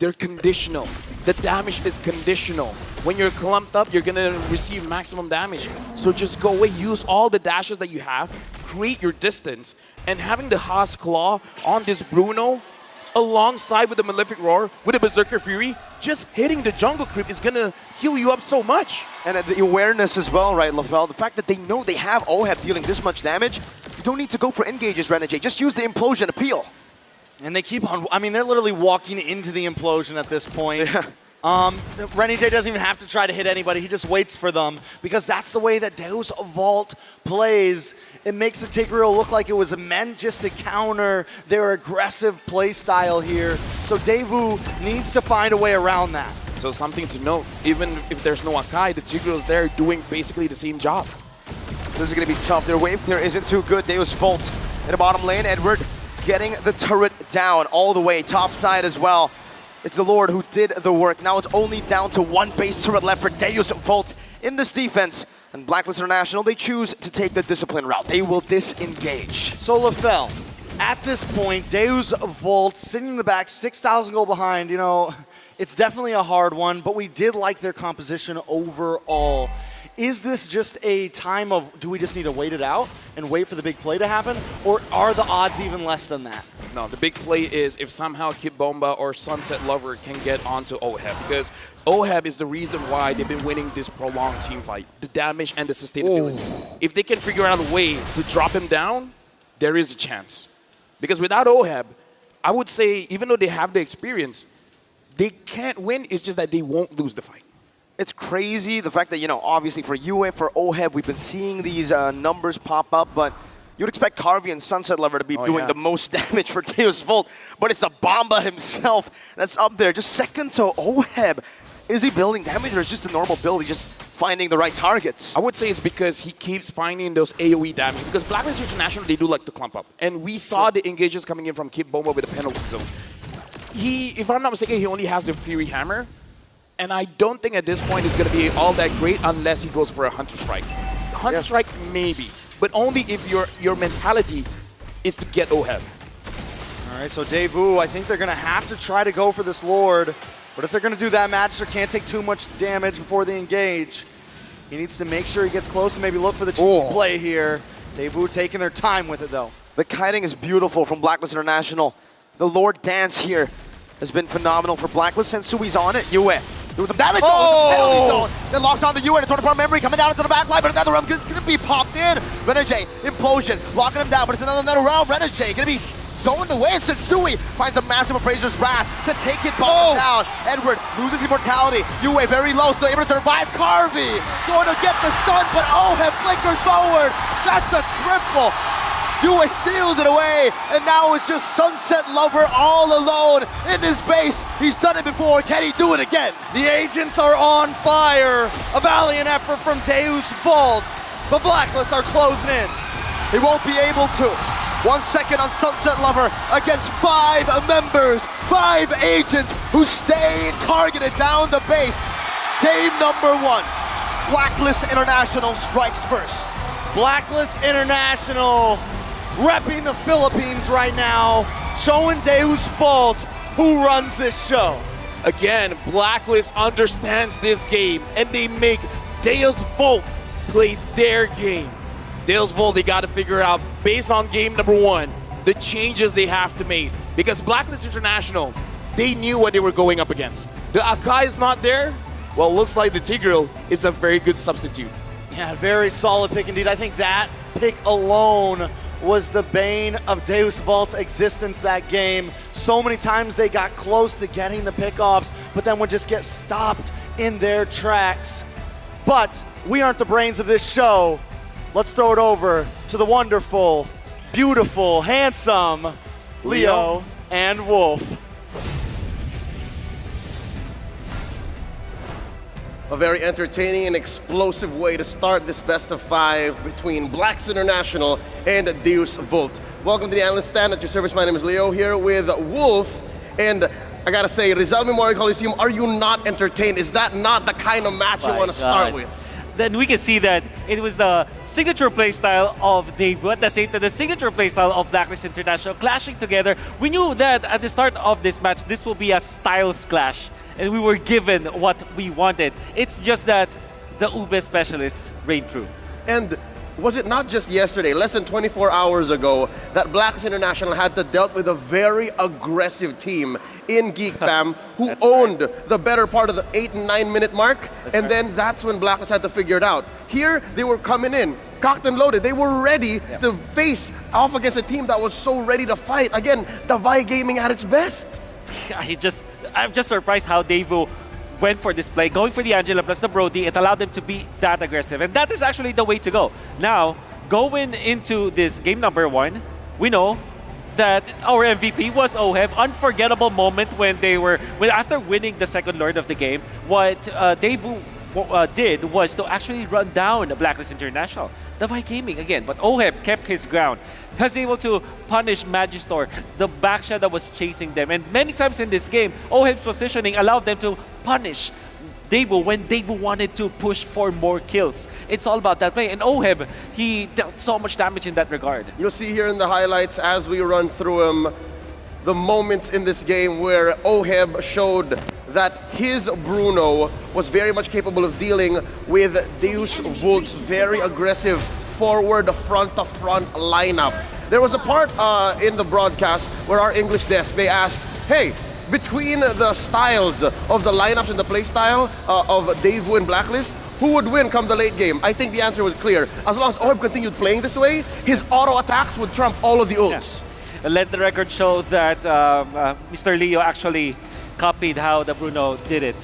They're conditional. The damage is conditional. When you're clumped up, you're gonna receive maximum damage. So just go away, use all the dashes that you have, create your distance, and having the Haas Claw on this Bruno, alongside with the Malefic Roar, with the Berserker Fury, just hitting the jungle creep is gonna heal you up so much.
And the awareness as well, right, Lavelle? The fact that they know they have Oheb dealing this much damage, you don't need to go for engages, Renegade. Just use the implosion appeal.
And they keep on, I mean, they're literally walking into the implosion at this point. Renegade doesn't even have to try to hit anybody, he just waits for them because that's the way that Deus Vault plays. It makes the Tigreal look like it was meant just to counter their aggressive play style here. So Devu needs to find a way around that.
So something to note, even if there's no Akai, the Tigreal's there doing basically the same job.
This is going to be tough. Their wave clear isn't too good. Deus Volt in the bottom lane. Edward getting the turret down all the way, top side as well. It's the Lord who did the work. Now it's only down to one base turret left for Deus Volt in this defense. And Blacklist International, they choose to take the discipline route. They will disengage.
So LaFell, at this point, Deus Volt sitting in the back, 6,000 goal behind. You know, it's definitely a hard one, but we did like their composition overall. Is this just a time of, do we just need to wait it out and wait for the big play to happen? Or are the odds even less than that?
No, the big play is if somehow Kid Bomba or Sunset Lover can get onto Oheb, because Oheb is the reason why they've been winning this prolonged team fight. The damage and the sustainability. Ooh. If they can figure out a way to drop him down, there is a chance. Because without Oheb, I would say, even though they have the experience, they can't win, it's just that they won't lose the fight.
It's crazy, the fact that, you know, obviously for UA, for Oheb, we've been seeing these numbers pop up, but you'd expect Carvey and Sunset Lover to be doing the most damage for Deus Volt, but it's the Bomba himself that's up there, just second to Oheb. Is he building damage or is it just a normal build? He's just finding the right targets?
I would say it's because he keeps finding those AoE damage, because Blacklist International, they do like to clump up. And we saw the engages coming in from Kid Bomba with the penalty zone. He, if I'm not mistaken, he only has the Fury Hammer. And I don't think at this point it's going to be all that great unless he goes for a Hunter Strike. Hunter Strike, maybe. But only if your mentality is to get Oheb.
All right, so Devu, I think they're going to have to try to go for this Lord. But if they're going to do that, Magister can't take too much damage before they engage. He needs to make sure he gets close and maybe look for the cheap play here. Devu taking their time with it, though.
The kiting is beautiful from Blacklist International. The Lord dance here has been phenomenal for Blacklist. Sensui's on it. Yue. There was some damage. Penalty zone. Then locks on to Yue. It's on the memory coming down into the back line, but another round is going to be popped in. Renegade, implosion, locking him down, but it's another round. Renegade going to be zoned away, and Sensui finds a massive Appraiser's Wrath to take it down. Edward loses immortality. Yue very low, still able to survive. Carvey going to get the stun, but Oheb flickers forward. That's a triple. Yue steals it away, and now it's just Sunset Lover all alone in his base. He's done it before. Can he do it again?
The agents are on fire. A valiant effort from Deus Volt. The Blacklist are closing in.
He won't be able to. 1 second on Sunset Lover against 5 members, 5 agents who stay targeted down the base. Game number 1. Blacklist International strikes first.
Blacklist International repping the Philippines right now, showing Deus Volt who runs this show.
Again, Blacklist understands this game, and they make Deus Volt played their game. Deus Volt, they got to figure out, based on game number 1, the changes they have to make. Because Blacklist International, they knew what they were going up against. The Akai is not there. Well, it looks like the Tigreal is a very good substitute.
Yeah, very solid pick indeed. I think that pick alone was the bane of Deus Volt's existence that game. So many times they got close to getting the pickoffs, but then would just get stopped in their tracks. But we aren't the brains of this show. Let's throw it over to the wonderful, beautiful, handsome Leo and Wolf.
A very entertaining and explosive way to start this best of 5 between Blacks International and Deus Volt. Welcome to the analyst stand. At your service, my name is Leo, here with Wolf. And I gotta say, Rizal Memorial Coliseum, are you not entertained? Is that not the kind of match you want to start with?
Then we can see that it was the signature playstyle of Daewoo, at the same time the signature playstyle of Blacklist International clashing together. We knew that at the start of this match, this will be a styles clash, and we were given what we wanted. It's just that the Ube specialists reigned through.
And was it not just yesterday, less than 24 hours ago, that Blacklist International had to dealt with a very aggressive team in Geek Fam who owned the better part of the 8 and 9 minute mark, and then that's when Blacklist had to figure it out. Here, they were coming in, cocked and loaded. They were ready to face off against a team that was so ready to fight. Again, Davai Gaming at its best.
I'm just surprised how Daewoo went for this play, going for the Angela plus the Brody. It allowed them to be that aggressive, and that is actually the way to go. Now, going into this game number 1, we know that our MVP was OHEB. Unforgettable moment when after winning the second Lord of the game, what Daewoo did was to actually run down Blacklist International. Davai Gaming again, but OHEB kept his ground. Was able to punish Magister, the backshot that was chasing them. And many times in this game, OHEB's positioning allowed them to punish Daewoo when Daewoo wanted to push for more kills. It's all about that play. And OHEB, he dealt so much damage in that regard.
You'll see here in the highlights as we run through them, the moments in this game where OHEB showed that his Bruno was very much capable of dealing with Deus Volt's very aggressive forward front-to-front lineup. There was a part in the broadcast where our English desk, they asked, hey, between the styles of the lineups and the play style of Daewoo and Blacklist, who would win come the late game? I think the answer was clear. As long as OHEB continued playing this way, his auto attacks would trump all of the ults.
Yeah. Let the record show that Mr. Leo actually copied how the Bruno did it,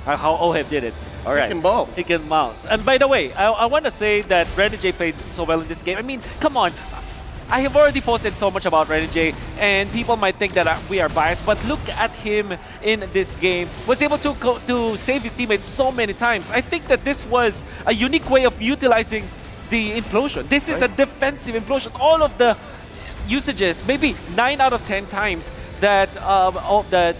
how OHEB did it. All right.
Kicking balls.
Kicking balls. And by the way, I want to say that Renegade played so well in this game. I mean, come on. I have already posted so much about Renegade, and people might think that we are biased, but look at him in this game. Was able to save his teammates so many times. I think that this was a unique way of utilizing the implosion. This is a defensive implosion. All of the usages, maybe 9 out of 10 times that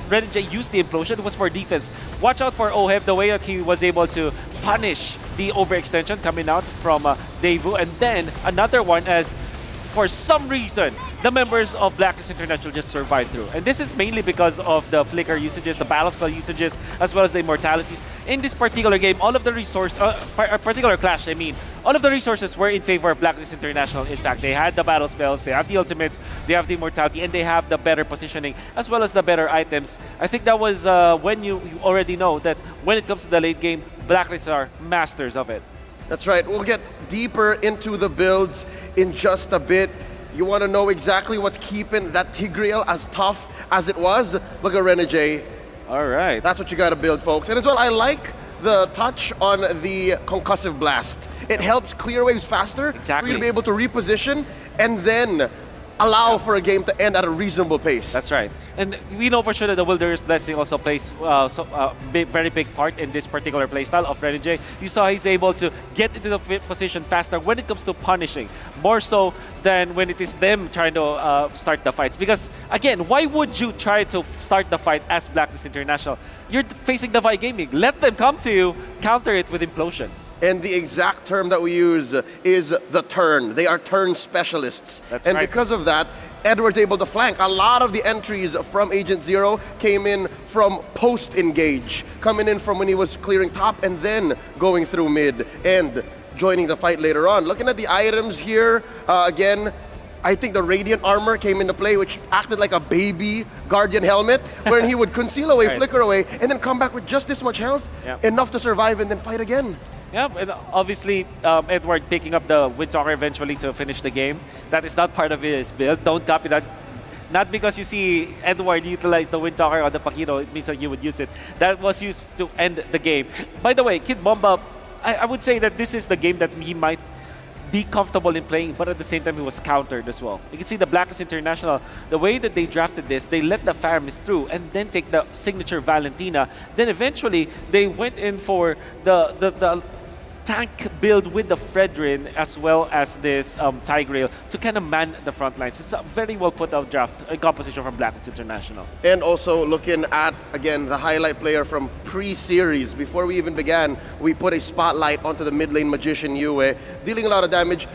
Renegade used the implosion was for defense. Watch out for OHEB, the way that he was able to punish the overextension coming out from Daewoo, and then another one as for some reason, the members of Blacklist International just survived through. And this is mainly because of the flicker usages, the battle spell usages, as well as the immortalities. In this particular game, all of the particular clash, I mean, all of the resources were in favor of Blacklist International. In fact, they had the battle spells, they have the ultimates, they have the immortality, and they have the better positioning, as well as the better items. I think that was when you already know that when it comes to the late game, Blacklist are masters of it.
That's right. We'll get deeper into the builds in just a bit. You want to know exactly what's keeping that Tigreal as tough as it was? Look at Renegade.
All right.
That's what you got to build, folks. And as well, I like the touch on the concussive blast. It helps clear waves faster for you to be able to reposition and then allow for a game to end at a reasonable pace.
That's right. And we know for sure that the Wilderness Blessing also plays very big part in this particular playstyle of Renegade. You saw he's able to get into the position faster when it comes to punishing, more so than when it is them trying to start the fights. Because, again, why would you try to start the fight as Blacklist International? You're facing Davai Gaming. Let them come to you, counter it with Implosion.
And the exact term that we use is the turn. They are turn specialists.
That's
and
right.
because of that, Edward's able to flank. A lot of the entries from Agent Zero came in from post-engage, coming in from when he was clearing top and then going through mid and joining the fight later on. Looking at the items here, again, I think the Radiant Armor came into play, which acted like a baby Guardian helmet, wherein he would conceal away, flicker away, and then come back with just this much health, enough to survive and then fight again.
Yeah, and obviously Edward picking up the Windtalker eventually to finish the game. That is not part of his build. Don't copy that. Not because you see Edward utilize the Windtalker on the Pakito, it means that you would use it. That was used to end the game. By the way, Kid Bomba, I would say that this is the game that he might be comfortable in playing, but at the same time he was countered as well. You can see the Blacklist International, the way that they drafted this, they let the Faramis through and then take the signature Valentina. Then eventually they went in for the tank build with the Fredrin as well as this Tigreal to kind of man the front lines. It's a very well put out draft composition from Blacklist International.
And also looking at, again, the highlight player from pre-series. Before we even began, we put a spotlight onto the mid lane Magician Yue, dealing a lot of damage.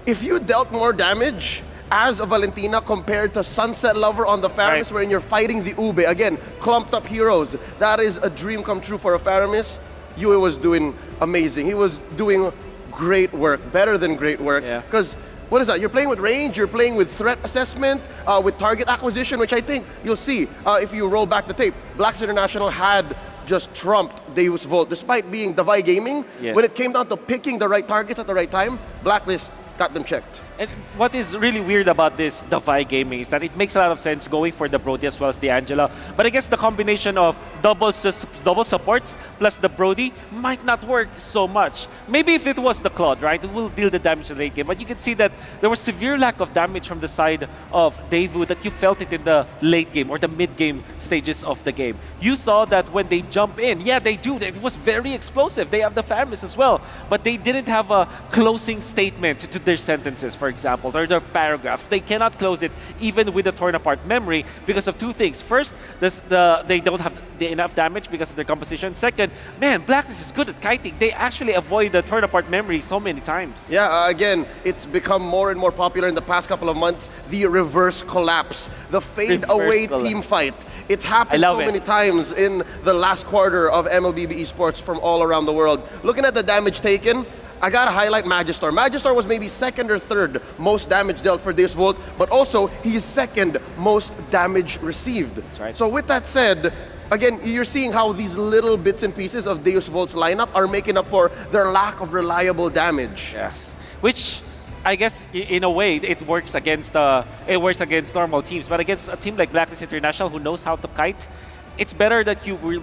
If you dealt more damage as a Valentina compared to Sunset Lover on the Faramis, wherein you're fighting the Ube, again, clumped up heroes, that is a dream come true for a Faramis. Yue was doing amazing. He was doing great work, better than great work. Because what is that? You're playing with range, you're playing with threat assessment, with target acquisition, which I think you'll see if you roll back the tape. Blacks International had just trumped Deus Volt, despite being Davai Gaming. When it came down to picking the right targets at the right time, Blacklist got them checked.
And what is really weird about this Davai Gaming is that it makes a lot of sense going for the Brody as well as the Angela. But I guess the combination of double supports plus the Brody might not work so much. Maybe if it was the Claude, right, it will deal the damage in the late game. But you can see that there was severe lack of damage from the side of Daewoo, that you felt it in the late game or the mid-game stages of the game. You saw that when they jump in, yeah, they do. It was very explosive. They have the Faramis as well. But they didn't have a closing statement to their sentences, for example, or their paragraphs. They cannot close it even with the torn apart memory because of two things. First, they don't have enough damage because of their composition. Second, man, Blacklist is good at kiting. They actually avoid the torn apart memory so many times.
Yeah, again, it's become more and more popular in the past couple of months. The reverse collapse, the fade away team fight. It's happened so many times in the last quarter of MLBB esports from all around the world. Looking at the damage taken, I gotta highlight Magistar. Magistar was maybe second or third most damage dealt for Deus Volt, but also he's second most damage received.
That's right.
So with that said, again, you're seeing how these little bits and pieces of Deus Volt's lineup are making up for their lack of reliable damage.
Yes, which I guess in a way it works against normal teams, but against a team like Blacklist International who knows how to kite, it's better that you will.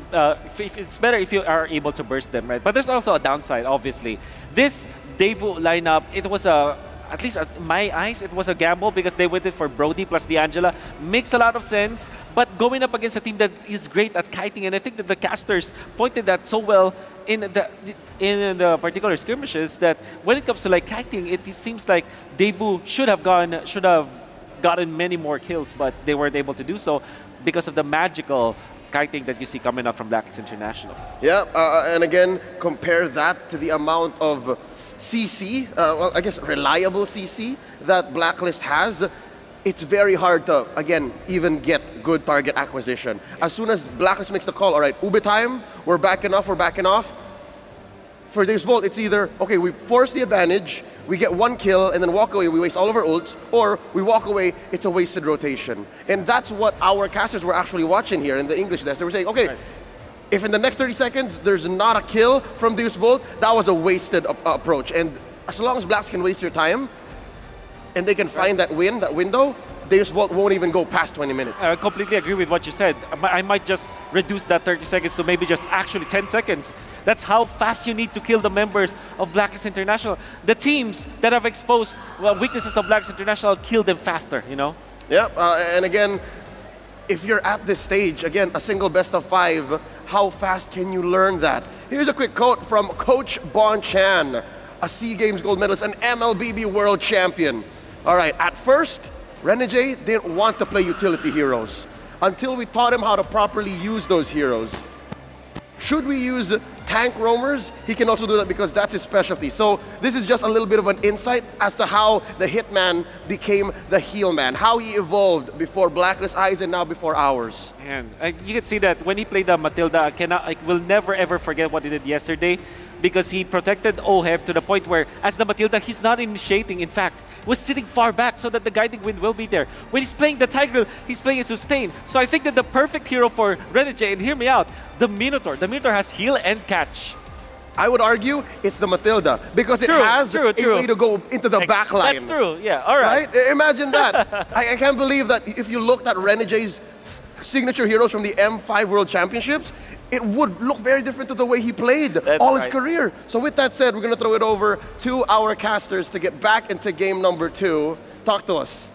It's better if you are able to burst them, right? But there's also a downside, obviously. This Daewoo lineup, it was at least in my eyes, it was a gamble because they went for Brody plus the Angela. Makes a lot of sense, but going up against a team that is great at kiting, and I think that the casters pointed that so well in the particular skirmishes that when it comes to like kiting, it seems like Daewoo should have gotten many more kills, but they weren't able to do so because of the magical kiting that you see coming up from Blacklist International.
Yeah, and again, compare that to the amount of CC, well, I guess reliable CC that Blacklist has. It's very hard to, again, even get good target acquisition. As soon as Blacklist makes the call, all right, Ube time, we're backing off. For Deus Volt, it's either, okay, we force the advantage, we get one kill, and then walk away, we waste all of our ults, or we walk away, it's a wasted rotation. And that's what our casters were actually watching here in the English desk. They were saying, okay, if in the next 30 seconds there's not a kill from Deus Volt, that was a wasted approach. And as long as Blacks can waste your time, and they can find that window, Deus Volt won't even go past 20 minutes.
I completely agree with what you said. I might just reduce that 30 seconds to maybe just actually 10 seconds. That's how fast you need to kill the members of Blacklist International. The teams that have exposed weaknesses of Blacklist International kill them faster, you know?
Yeah, and again, if you're at this stage, again, a single best of 5, how fast can you learn that? Here's a quick quote from Coach Bon Chan, a SEA Games gold medalist, an MLBB world champion. All right, at first, Renegade didn't want to play utility heroes until we taught him how to properly use those heroes. Should we use tank roamers, he can also do that because that's his specialty. So this is just a little bit of an insight as to how the Hitman became the heel man, how he evolved before Blacklist eyes and now before ours.
And you can see that when he played the Matilda, I will never ever forget what he did yesterday, because he protected Oheb to the point where, as the Matilda, he's not initiating. In fact, was sitting far back so that the guiding wind will be there. When he's playing the Tigreal, he's playing a sustain. So I think that the perfect hero for Renegade, and hear me out, the Minotaur. The Minotaur has heal and catch.
I would argue it's the Matilda because it has a way to go into the back line.
That's true, yeah, all right.
Imagine that. I can't believe that if you looked at Renegade's signature heroes from the M5 World Championships, it would look very different to the way he played all his career. So with that said, we're going to throw it over to our casters to get back into game number 2. Talk to us.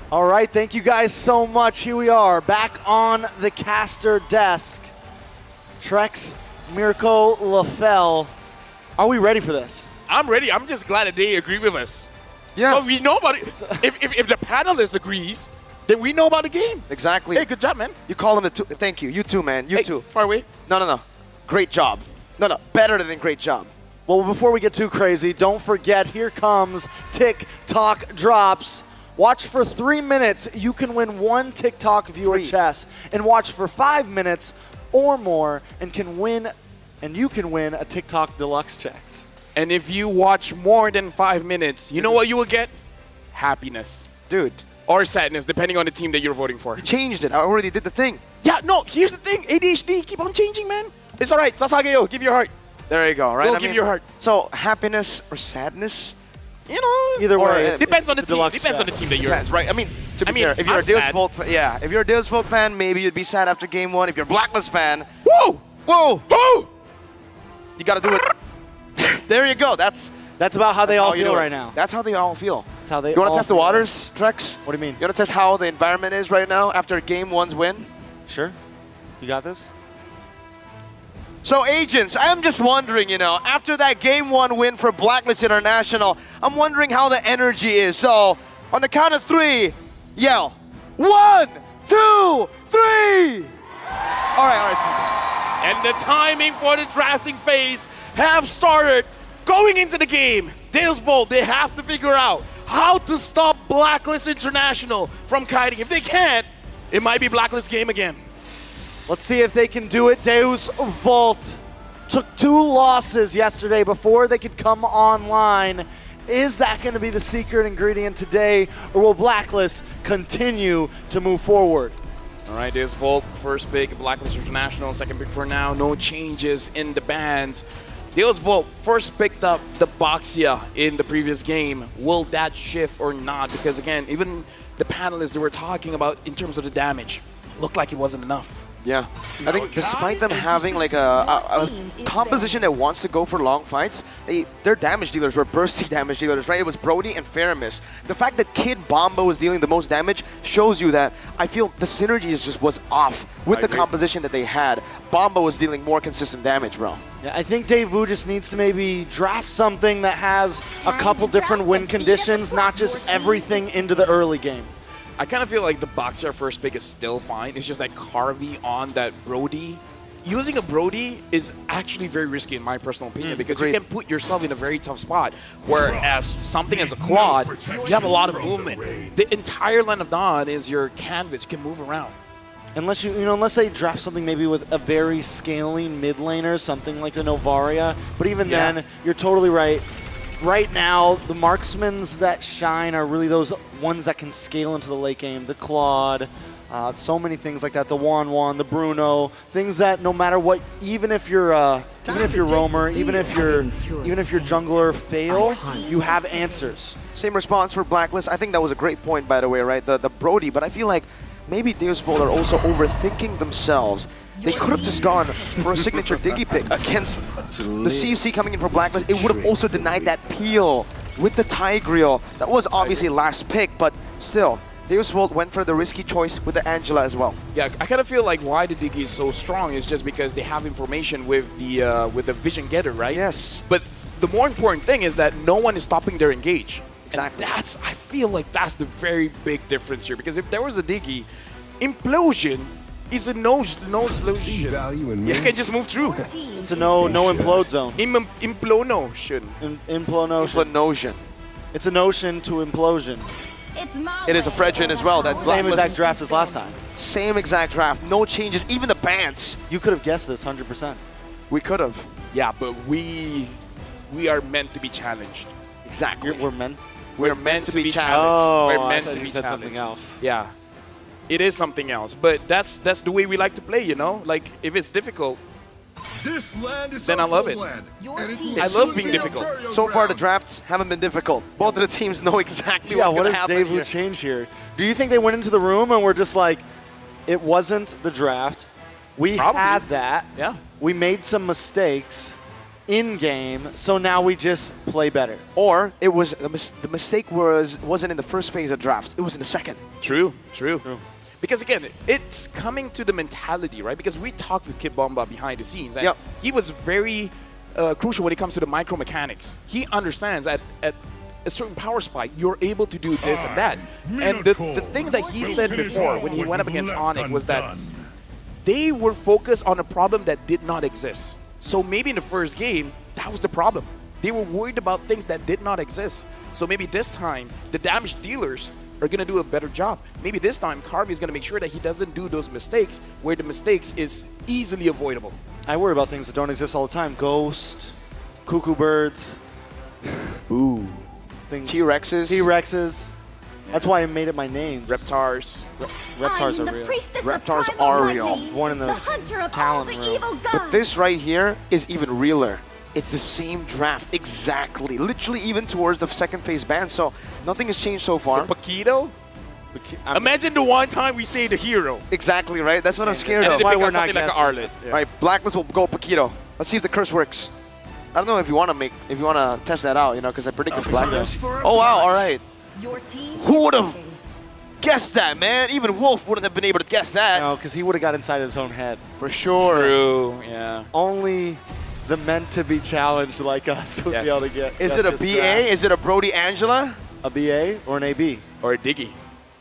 All right, thank you guys so much. Here we are, back on the caster desk. Trex, Mirko, LaFell. Are we ready for this?
I'm ready. I'm just glad that they agree with us.
Yeah.
So we know about it. If the panelist agrees, then we know about the game.
Exactly.
Hey, good job, man.
You call him the two. Thank you. You too, man. You too.
Far away.
No. Great job. No. Better than great job.
Well, before we get too crazy, don't forget, here comes TikTok Drops. Watch for 3 minutes. You can win 1 TikTok viewer chess. And watch for 5 minutes or more and you can win a TikTok deluxe checks.
And if you watch more than 5 minutes, you know what you will get? Happiness.
Dude.
Or sadness, depending on the team that you're voting for.
You changed it. I already did the thing.
Yeah, no, here's the thing. ADHD, keep on changing, man. It's all right. Sasageyo, give your heart.
There you go, right?
Go give your heart.
So, happiness or sadness?
You know,
either way,
it depends on the team. Depends on the team that you're in.
Right. I mean, to be fair, if you're a Deus Vult, if you're a Deus Vult fan, maybe you'd be sad after game 1. If you're a Blacklist fan,
whoa,
you got to do it. There you go. That's
about how they all feel right now.
That's how they all feel.
That's how they.
You want to test the waters, Trex?
What do you mean?
You want to test how the environment is right now after game 1's win?
Sure. You got this.
So, agents, I'm just wondering, after that Game 1 win for Blacklist International, I'm wondering how the energy is. So, on the count of 3, yell. 1, 2, 3! All right.
And the timing for the drafting phase have started. Going into the game, Deus Vult, they have to figure out how to stop Blacklist International from kiting. If they can't, it might be Blacklist game again.
Let's see if they can do it. Deus Vult took 2 losses yesterday before they could come online. Is that going to be the secret ingredient today, or will Blacklist continue to move forward?
All right, Deus Vult, first pick, Blacklist International, second pick for now. No changes in the bands. Deus Vult first picked up the Boxia in the previous game. Will that shift or not? Because again, even the panelists that were talking about in terms of the damage, looked like it wasn't enough.
Yeah, I think despite them having like a composition that wants to go for long fights, their damage dealers were bursty damage dealers, right? It was Brody and Faramis. The fact that Kid Bomba was dealing the most damage shows you that I feel the synergy just was off with the composition that they had. Bomba was dealing more consistent damage, bro.
Yeah, I think Daewoo just needs to maybe draft something that has a couple different win conditions, not just everything into the early game.
I kind of feel like the Boxer first pick is still fine. It's just like Carvey on that Brody. Using a Brody is actually very risky in my personal opinion because you can put yourself in a very tough spot. Whereas something as a Claude, you have a lot of movement. The entire Land of Dawn is your canvas. You can move around.
Unless unless they draft something maybe with a very scaling mid laner, something like the Novaria. But even then, you're totally right. Right now, the marksmans that shine are really those ones that can scale into the late game. The Claude, so many things like that. The Wan, the Bruno, things that no matter what, even if you're roamer, even if your jungler fail, you have answers.
Same response for Blacklist. I think that was a great point, by the way, right? The Brody, but I feel like maybe Deus Vult are also overthinking themselves. They could have just gone for a signature Diggy pick against the CC coming in for Blacklist. It would have also denied that peel with the Tigreal. That was obviously last pick, but still, Deus Vult went for the risky choice with the Angela as well.
Yeah, I kind of feel like why the Diggy is so strong is just because they have information with the Vision Getter, right?
Yes.
But the more important thing is that no one is stopping their engage.
Exactly.
And I feel like that's the very big difference here, because if there was a Diggy,
Implosion is a no solution. You can just move through.
It's a no implode zone.
Implonotion.
Implonotion. It's a notion to implosion.
It is a Fredrin as well. That's
Same exact draft as last time.
Same exact draft. No changes. Even the bans.
You could have guessed this 100%.
We could have.
Yeah, but we are meant to be challenged.
Exactly.
We're meant.
We're meant to be challenged.
Oh,
we're meant to be
said
challenged.
something else.
Yeah, it is something else. But that's the way we like to play. You know, like if it's difficult,
This land is
then I love it. I love being difficult.
So far, the drafts haven't been difficult. Both of the teams know exactly
Yeah,
what's
what
going to
does
happen
Dave
here.
would change here? Do you think they went into the room and were just like, it wasn't the draft. We had that.
Yeah.
We made some mistakes in game, so now we just play better.
Or it was the mistake wasn't in the first phase of drafts. It was in the second.
True. Because again, it's coming to the mentality, right? Because we talked with Kid Bomba behind the scenes, and he was very crucial when it comes to the micro mechanics. He understands at a certain power spike, you're able to do this and that. And the thing that he said before when he went up against Onyx was that they were focused on a problem that did not exist. So maybe in the first game, that was the problem. They were worried about things that did not exist. So maybe this time, the damage dealers are going to do a better job. Maybe this time, Carvey is going to make sure that he doesn't do those mistakes where the mistakes is easily avoidable.
I worry about things that don't exist all the time. Ghost, cuckoo birds.
Ooh.
T-Rexes.
T-Rexes. That's why I made it my name.
Reptars.
Reptars are
the
real.
priestess of
Reptars
primal
are
hunting,
real.
One in the
hunter of all
talent
the
room.
evil gods.
But this right here is even realer. It's the same draft, exactly. Literally even towards the second phase ban, so nothing has changed so far.
So Paquito? Imagine the one time we say the hero.
Exactly, right? That's what I'm scared
And
of.
then it becomes something like an Arlet. Yeah.
Right, Blacklist will go Paquito. Let's see if the curse works. I don't know if you want to test that out, you know, because I predicted Blacklist. Oh wow, all right.
Your team.
Who would have guessed that, man? Even Wolf wouldn't have been able to guess that.
No, because he would have got inside his own head.
For sure.
True, yeah.
Only the meant to be challenged like us would be able to get.
Is it a BA? Is it a Brody Angela?
A BA or an AB?
Or a Diggy?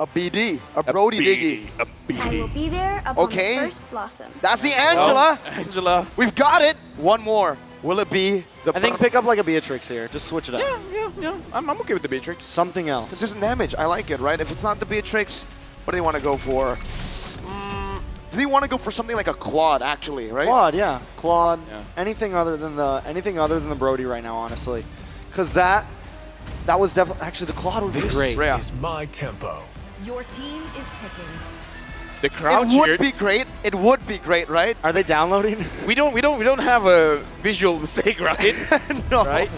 A BD. A Brody Diggy.
A
I will be there upon
Okay.
the first blossom.
That's the Angela.
Oh, Angela.
We've got it. One more. Will it be the
I think pick up like a Beatrix here. Just switch it up.
Yeah. I'm okay with the Beatrix.
Something else.
consistent damage? I like it, right? If it's not the Beatrix, what do they want to go for? Do they want to go for something like a Claude, actually, right?
Claude, yeah. Claude.
Yeah.
Anything other than the Brody right now, honestly. Because that was definitely actually the Claude would be great.
Yeah.
Is my tempo.
Your team is picking.
The crowd
It would
cheered.
be great. It would be great, right?
Are they downloading?
We don't have a visual mistake, right?
No.
Right?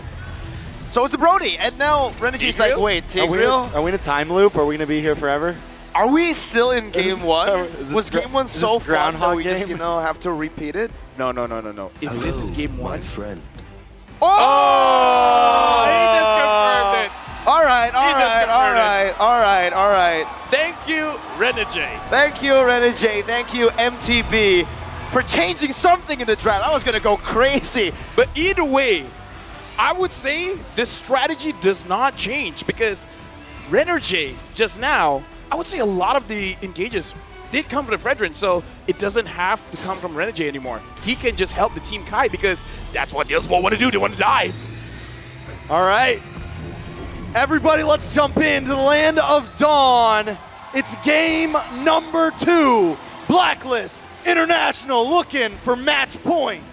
So it's the Brody, and now Renegade's like,
Tigreal?
wait,
Are
Tigreal?
we in a time loop? Are we going to be here forever?
Are we still in game one?
is this
Was game one
is
so
this
fun that
Groundhog
we just,
game?
you know, have to repeat it?
No. If this is game one.
my friend.
Oh! He just confirmed it.
All right.
Thank you, Renegade.
Thank you, Renegade. Thank you, MTB, for changing something in the draft. I was going to go crazy.
But either way, I would say the strategy does not change because Renegade just now, I would say a lot of the engages did come from the Fredrin, so it doesn't have to come from Renegade anymore. He can just help the Team Kai because that's what Dealsball want to do. They want to dive.
All right. Everybody, let's jump into the land of Dawn. It's game number 2. Blacklist International looking for match point.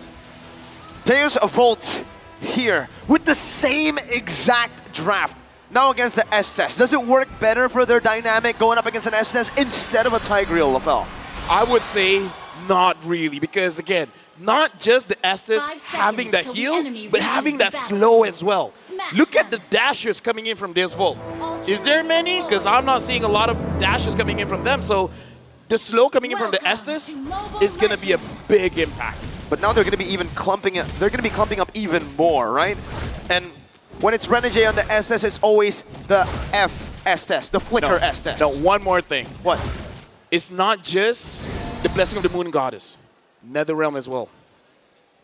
There's a Volt here with the same exact draft. Now against the Estes. Does it work better for their dynamic going up against an Estes instead of a Tigreal, LaFell?
I would say not really because, again, not just the Estes having that heal, but having that slow as well. Look at the dashes coming in from this Volt. Is there many? Because I'm not seeing a lot of dashes coming in from them. So the slow coming in from the Estes is going to be a big impact.
But now they're going to be even clumping it. They're going to be clumping up even more, right? And when it's Renegade on the Estes, it's always the F Estes, the Flicker Estes.
No, one more thing.
What?
It's not just the Blessing of the Moon Goddess. Netherrealm as well.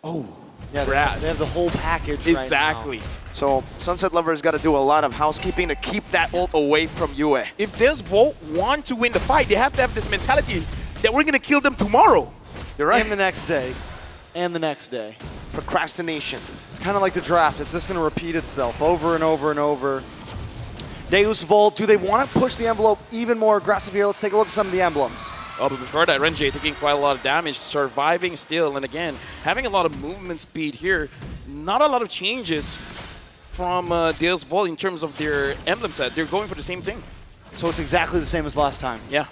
Oh, yeah, they have the whole package
exactly.
right now.
So Sunset Lover's got to do a lot of housekeeping to keep that ult away from Yue.
If this Volt want to win the fight, they have to have this mentality that we're going to kill them tomorrow.
You're right.
And the next day. And the next day.
Procrastination.
It's kind of like the draft. It's just going to repeat itself over and over and over. Deus Volt, do they want to push the envelope even more aggressive here? Let's take a look at some of the emblems.
Oh, but before that, Renjay taking quite a lot of damage, surviving still, and again, having a lot of movement speed here. Not a lot of changes from Deus Volt in terms of their emblem set. They're going for the same thing.
So it's exactly the same as last time.
Yeah.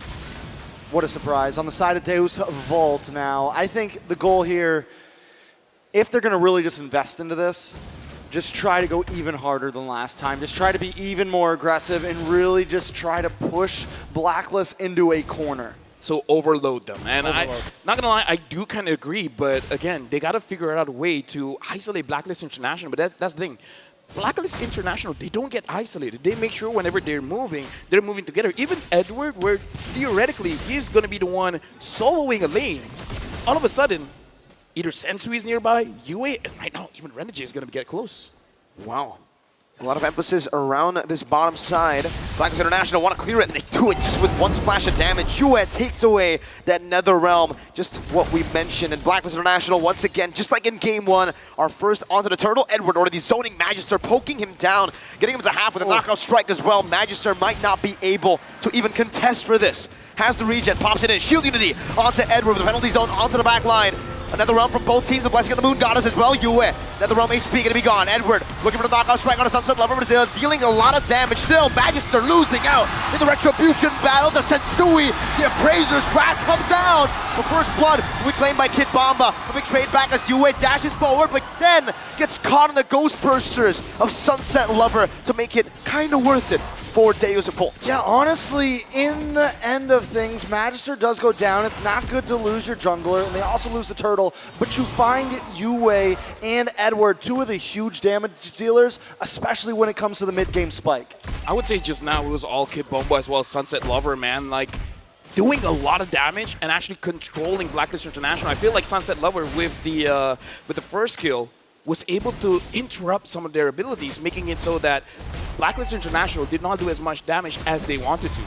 What a surprise. On the side of Deus Volt now, I think the goal here, if they're going to really just invest into this, just try to go even harder than last time. Just try to be even more aggressive and really just try to push Blacklist into a corner.
So overload them. And
Overload.
I, not gonna lie, I do kind of agree, but again, they gotta figure out a way to isolate Blacklist International, but that's the thing. Blacklist International, they don't get isolated. They make sure whenever they're moving together. Even Edward, where theoretically he's gonna be the one soloing a lane, all of a sudden, either Sensui is nearby, Yue, and right now even Renegade is gonna get close.
Wow. A lot of emphasis around this bottom side. Blacklist International want to clear it, and they do it just with one splash of damage. Yue takes away that Nether Realm, just what we mentioned. And Blacklist International, once again, just like in Game 1, are first onto the turtle. Edward already zoning Magister, poking him down, getting him to half with a knockout strike as well. Magister might not be able to even contest for this. Has the regen, pops it in, shield unity onto Edward with the penalty zone onto the back line. Another realm from both teams, the Blessing of the Moon Goddess as well. Yue, another realm HP gonna be gone. Edward looking for the knockout strike on a Sunset Lover, but they're dealing a lot of damage still. Magister losing out in the Retribution battle. The Sensui, the Appraiser's Wrath comes down. The first blood will be claimed by Kid Bomba. A big trade back as Yue dashes forward, but then gets caught in the Ghost Bursters of Sunset Lover to make it kind of worth it for Deus Volt.
Yeah, honestly, in the end of things, Magister does go down. It's not good to lose your jungler, and they also lose the turtle, but you find Yue and Edward, two of the huge damage dealers, especially when it comes to the mid-game spike.
I would say just now it was all Kid Bomba as well as Sunset Lover, man. Like, doing a lot of damage and actually controlling Blacklist International. I feel like Sunset Lover with the first kill was able to interrupt some of their abilities, making it so that Blacklist International did not do as much damage as they wanted to.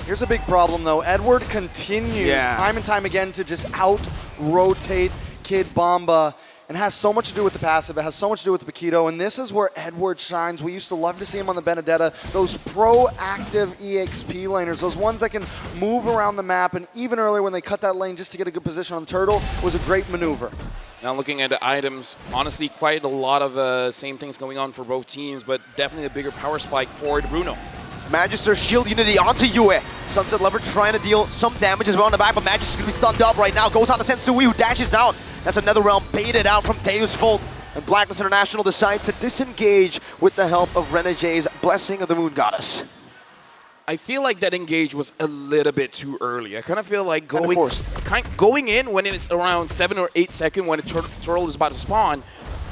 Here's a big problem, though. Edward continues time and time again to just out-rotate Kid Bomba, and has so much to do with the passive. It has so much to do with the Paquito, and this is where Edward shines. We used to love to see him on the Benedetta. Those proactive EXP laners, those ones that can move around the map, and even earlier when they cut that lane just to get a good position on the turtle, was a great maneuver.
Now looking at the items, honestly quite a lot of same things going on for both teams, but definitely a bigger power spike for Bruno.
Magister shield unity onto Yue. Sunset Lover trying to deal some damage as well in the back, but Magister's gonna be stunned up right now. Goes on to Sensui, who dashes out. That's another realm baited out from Deus Volt. And Blacklist International decides to disengage with the help of Renegade's Blessing of the Moon Goddess.
I feel like that engage was a little bit too early. I kind of feel like going in when it's around 7 or 8 seconds when a turtle is about to spawn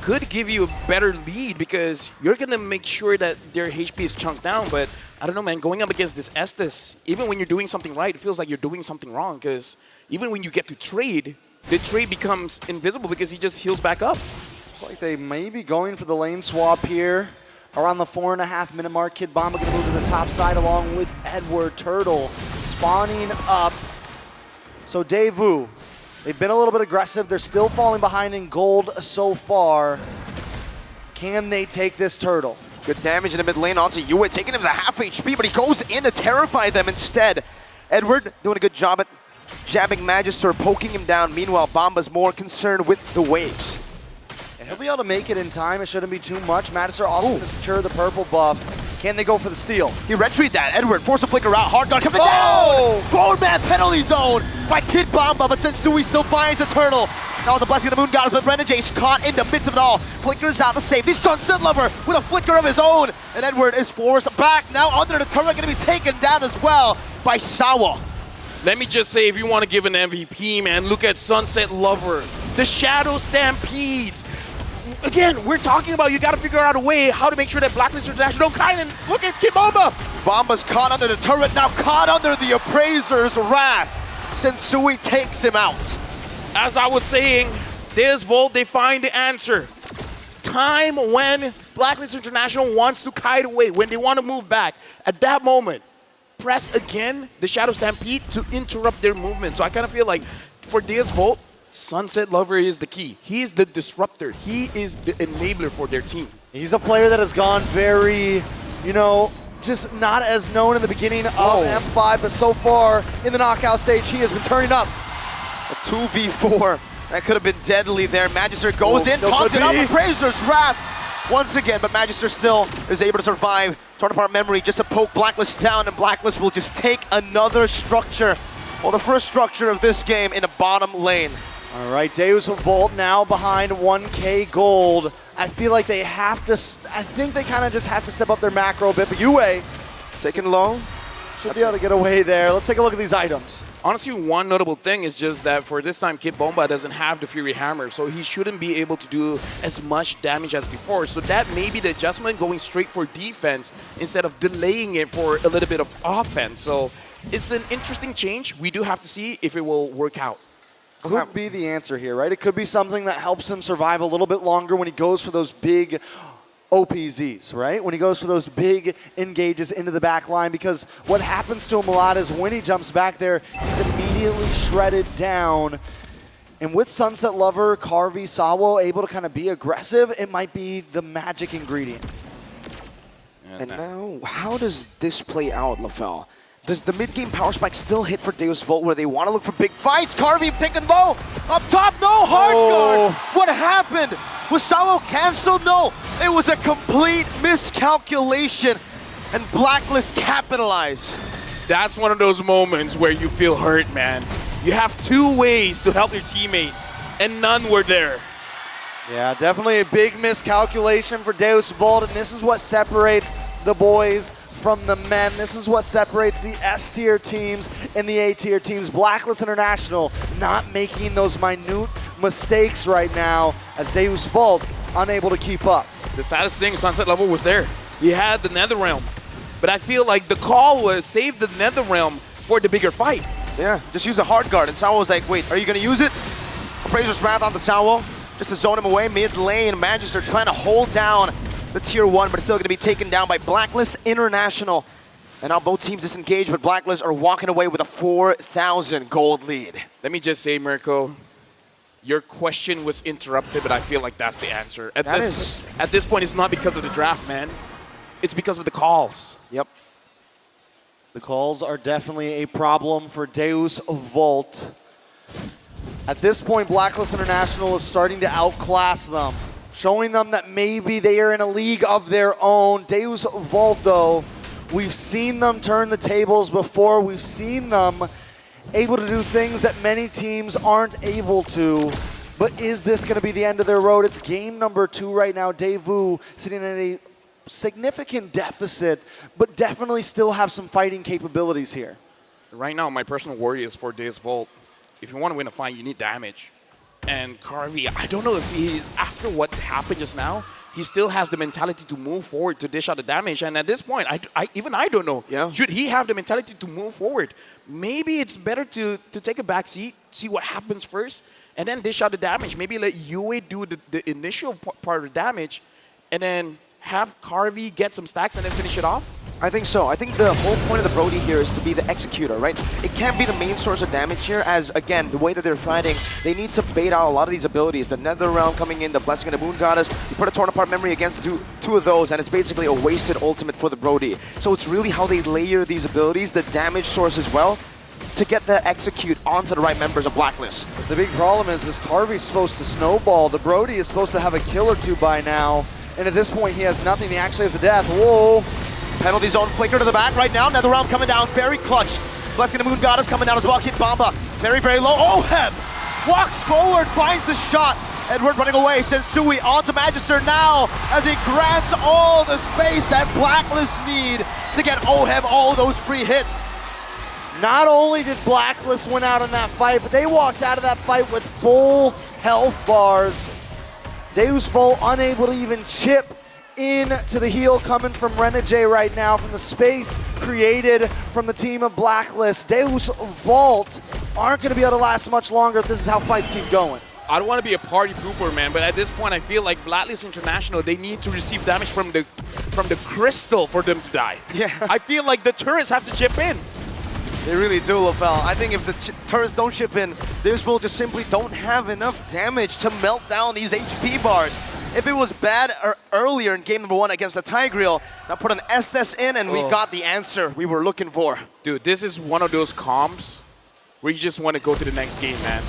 could give you a better lead because you're going to make sure that their HP is chunked down. But I don't know, man, going up against this Estes, even when you're doing something right, it feels like you're doing something wrong because even when you get to trade, the trade becomes invisible because he just heals back up.
Looks like they may be going for the lane swap here. Around the 4.5 minute mark, Kid Bomba gonna move to the top side along with Edward Turtle spawning up. So Daewoo, they've been a little bit aggressive. They're still falling behind in gold so far. Can they take this turtle?
Good damage in the mid lane onto Yue, taking him to half HP, but he goes in to terrify them instead. Edward doing a good job at jabbing Magister, poking him down. Meanwhile, Bomba's more concerned with the waves.
He'll be able to make it in time. It shouldn't be too much. Magister also going to secure the purple buff. Can they go for the steal?
He retreat that. Edward force a flicker out. Hard guard coming down. 4-man penalty zone by Kid Bomba, but Sensui still finds the turtle. Now the Blessing of the Moon Goddess, but Renegade's caught in the midst of it all. Flickers out to save the Sunset Lover with a flicker of his own. And Edward is forced back. Now under the turret, going to be taken down as well by Sawa.
Let me just say, if you want to give an MVP, man, look at Sunset Lover. The Shadow Stampedes. Again, we're talking about you got to figure out a way how to make sure that Blacklist International don't kind of look at Kid Bomba.
Bomba's caught under the turret, now caught under the Appraiser's Wrath. Sensui takes him out.
As I was saying, Deus Volt, they find the answer. Time when Blacklist International wants to kite away when they want to move back. At that moment, press again the Shadow Stampede to interrupt their movement. So I kind of feel like for Deus Volt, Sunset Lover is the key. He's the disruptor. He is the enabler for their team.
He's a player that has gone very, just not as known in the beginning of M5, but so far in the knockout stage, he has been turning up.
A 2v4. That could have been deadly there. Magister goes in, taunts it up with Razor's Wrath once again, but Magister still is able to survive. Torn apart memory just to poke Blacklist down, and Blacklist will just take another structure. Well, the first structure of this game in the bottom lane.
All right, Deus Volt now behind 1K gold. I feel like they have to, I think they kind of just have to step up their macro a bit, but Yue
taking low.
Should be able to get away there. Let's take a look at these items.
Honestly, one notable thing is just that for this time, Kid Bomba doesn't have the Fury Hammer, so he shouldn't be able to do as much damage as before. So that may be the adjustment, going straight for defense instead of delaying it for a little bit of offense. So it's an interesting change. We do have to see if it will work out.
Could be the answer here, right? It could be something that helps him survive a little bit longer when he goes for those big OPZs, right? When he goes for those big engages into the back line, because what happens to him a lot is when he jumps back there, he's immediately shredded down. And with Sunset Lover, Carvey, Sawo able to kind of be aggressive, it might be the magic ingredient.
And now, how does this play out, LaFell? Does the mid-game power spike still hit for Deus Volt where they want to look for big fights? Carvey taken low! Up top, no! Hard guard! What happened? Was Sawo canceled? No! It was a complete miscalculation, and Blacklist capitalized.
That's one of those moments where you feel hurt, man. You have two ways to help your teammate, and none were there.
Yeah, definitely a big miscalculation for Deus Volt, and this is what separates the boys from the men. This is what separates the S-tier teams and the A-tier teams. Blacklist International not making those minute mistakes right now as Deus Volt unable to keep up.
The saddest thing, Sunset Level was there. He had the Netherrealm, but I feel like the call was save the Netherrealm for the bigger fight.
Yeah, just use the hard guard, and Sawo was like, wait, are you gonna use it? Appraiser's Wrath on the Sawo, just to zone him away mid lane. Magister trying to hold down the tier 1, but it's still going to be taken down by Blacklist International. And now both teams disengaged, but Blacklist are walking away with a 4,000 gold lead.
Let me just say, Mirko, your question was interrupted, but I feel like that's the answer. At this point, it's not because of the draft, man. It's because of the calls.
Yep.
The calls are definitely a problem for Deus Volt. At this point, Blacklist International is starting to outclass them, showing them that maybe they are in a league of their own. Deus Volt, though, we've seen them turn the tables before. We've seen them able to do things that many teams aren't able to. But is this going to be the end of their road? It's game number 2 right now. Daewoo sitting at a significant deficit, but definitely still have some fighting capabilities here.
Right now, my personal worry is for Deus Volt. If you want to win a fight, you need damage. And Carvey, I don't know if after what happened just now, he still has the mentality to move forward to dish out the damage. And at this point, I don't know.
Yeah.
Should he have the mentality to move forward? Maybe it's better to take a back seat, see what happens first, and then dish out the damage. Maybe let Yue do the initial part of the damage, and then have Carvey get some stacks and then finish it off.
I think so. I think the whole point of the Brody here is to be the executor, right? It can't be the main source of damage here, as, again, the way that they're fighting, they need to bait out a lot of these abilities. The Netherrealm coming in, the Blessing of the Moon Goddess, you put a Torn Apart Memory against two of those, and it's basically a wasted ultimate for the Brody. So it's really how they layer these abilities, the damage source as well, to get the execute onto the right members of Blacklist.
The big problem is Carvey's supposed to snowball. The Brody is supposed to have a kill or two by now, and at this point he has nothing. He actually has a death. Whoa!
Penalty zone flicker to the back right now. Netherrealm coming down, very clutch. Blessing of the Moon Goddess coming down as well. Kid Bomba, very, very low. Oheb walks forward, finds the shot. Edward running away, sends Sui onto Magister now as he grants all the space that Blacklist need to get Oheb all those free hits.
Not only did Blacklist win out in that fight, but they walked out of that fight with full health bars. Deus Volt unable to even chip into the heal coming from Renegade right now from the space created from the team of Blacklist. Deus Volt aren't going to be able to last much longer if this is how fights keep going.
I don't want to be a party pooper, man, but at this point, I feel like Blacklist International, they need to receive damage from the crystal for them to die.
Yeah.
I feel like the turrets have to chip in.
They really do, LaFell. I think if the turrets don't chip in, this will just simply don't have enough damage to melt down these HP bars. If it was bad earlier in game number 1 against the Tigreal, now put an Estes in and we got the answer we were looking for.
Dude, this is one of those comps where you just want to go to the next game, man.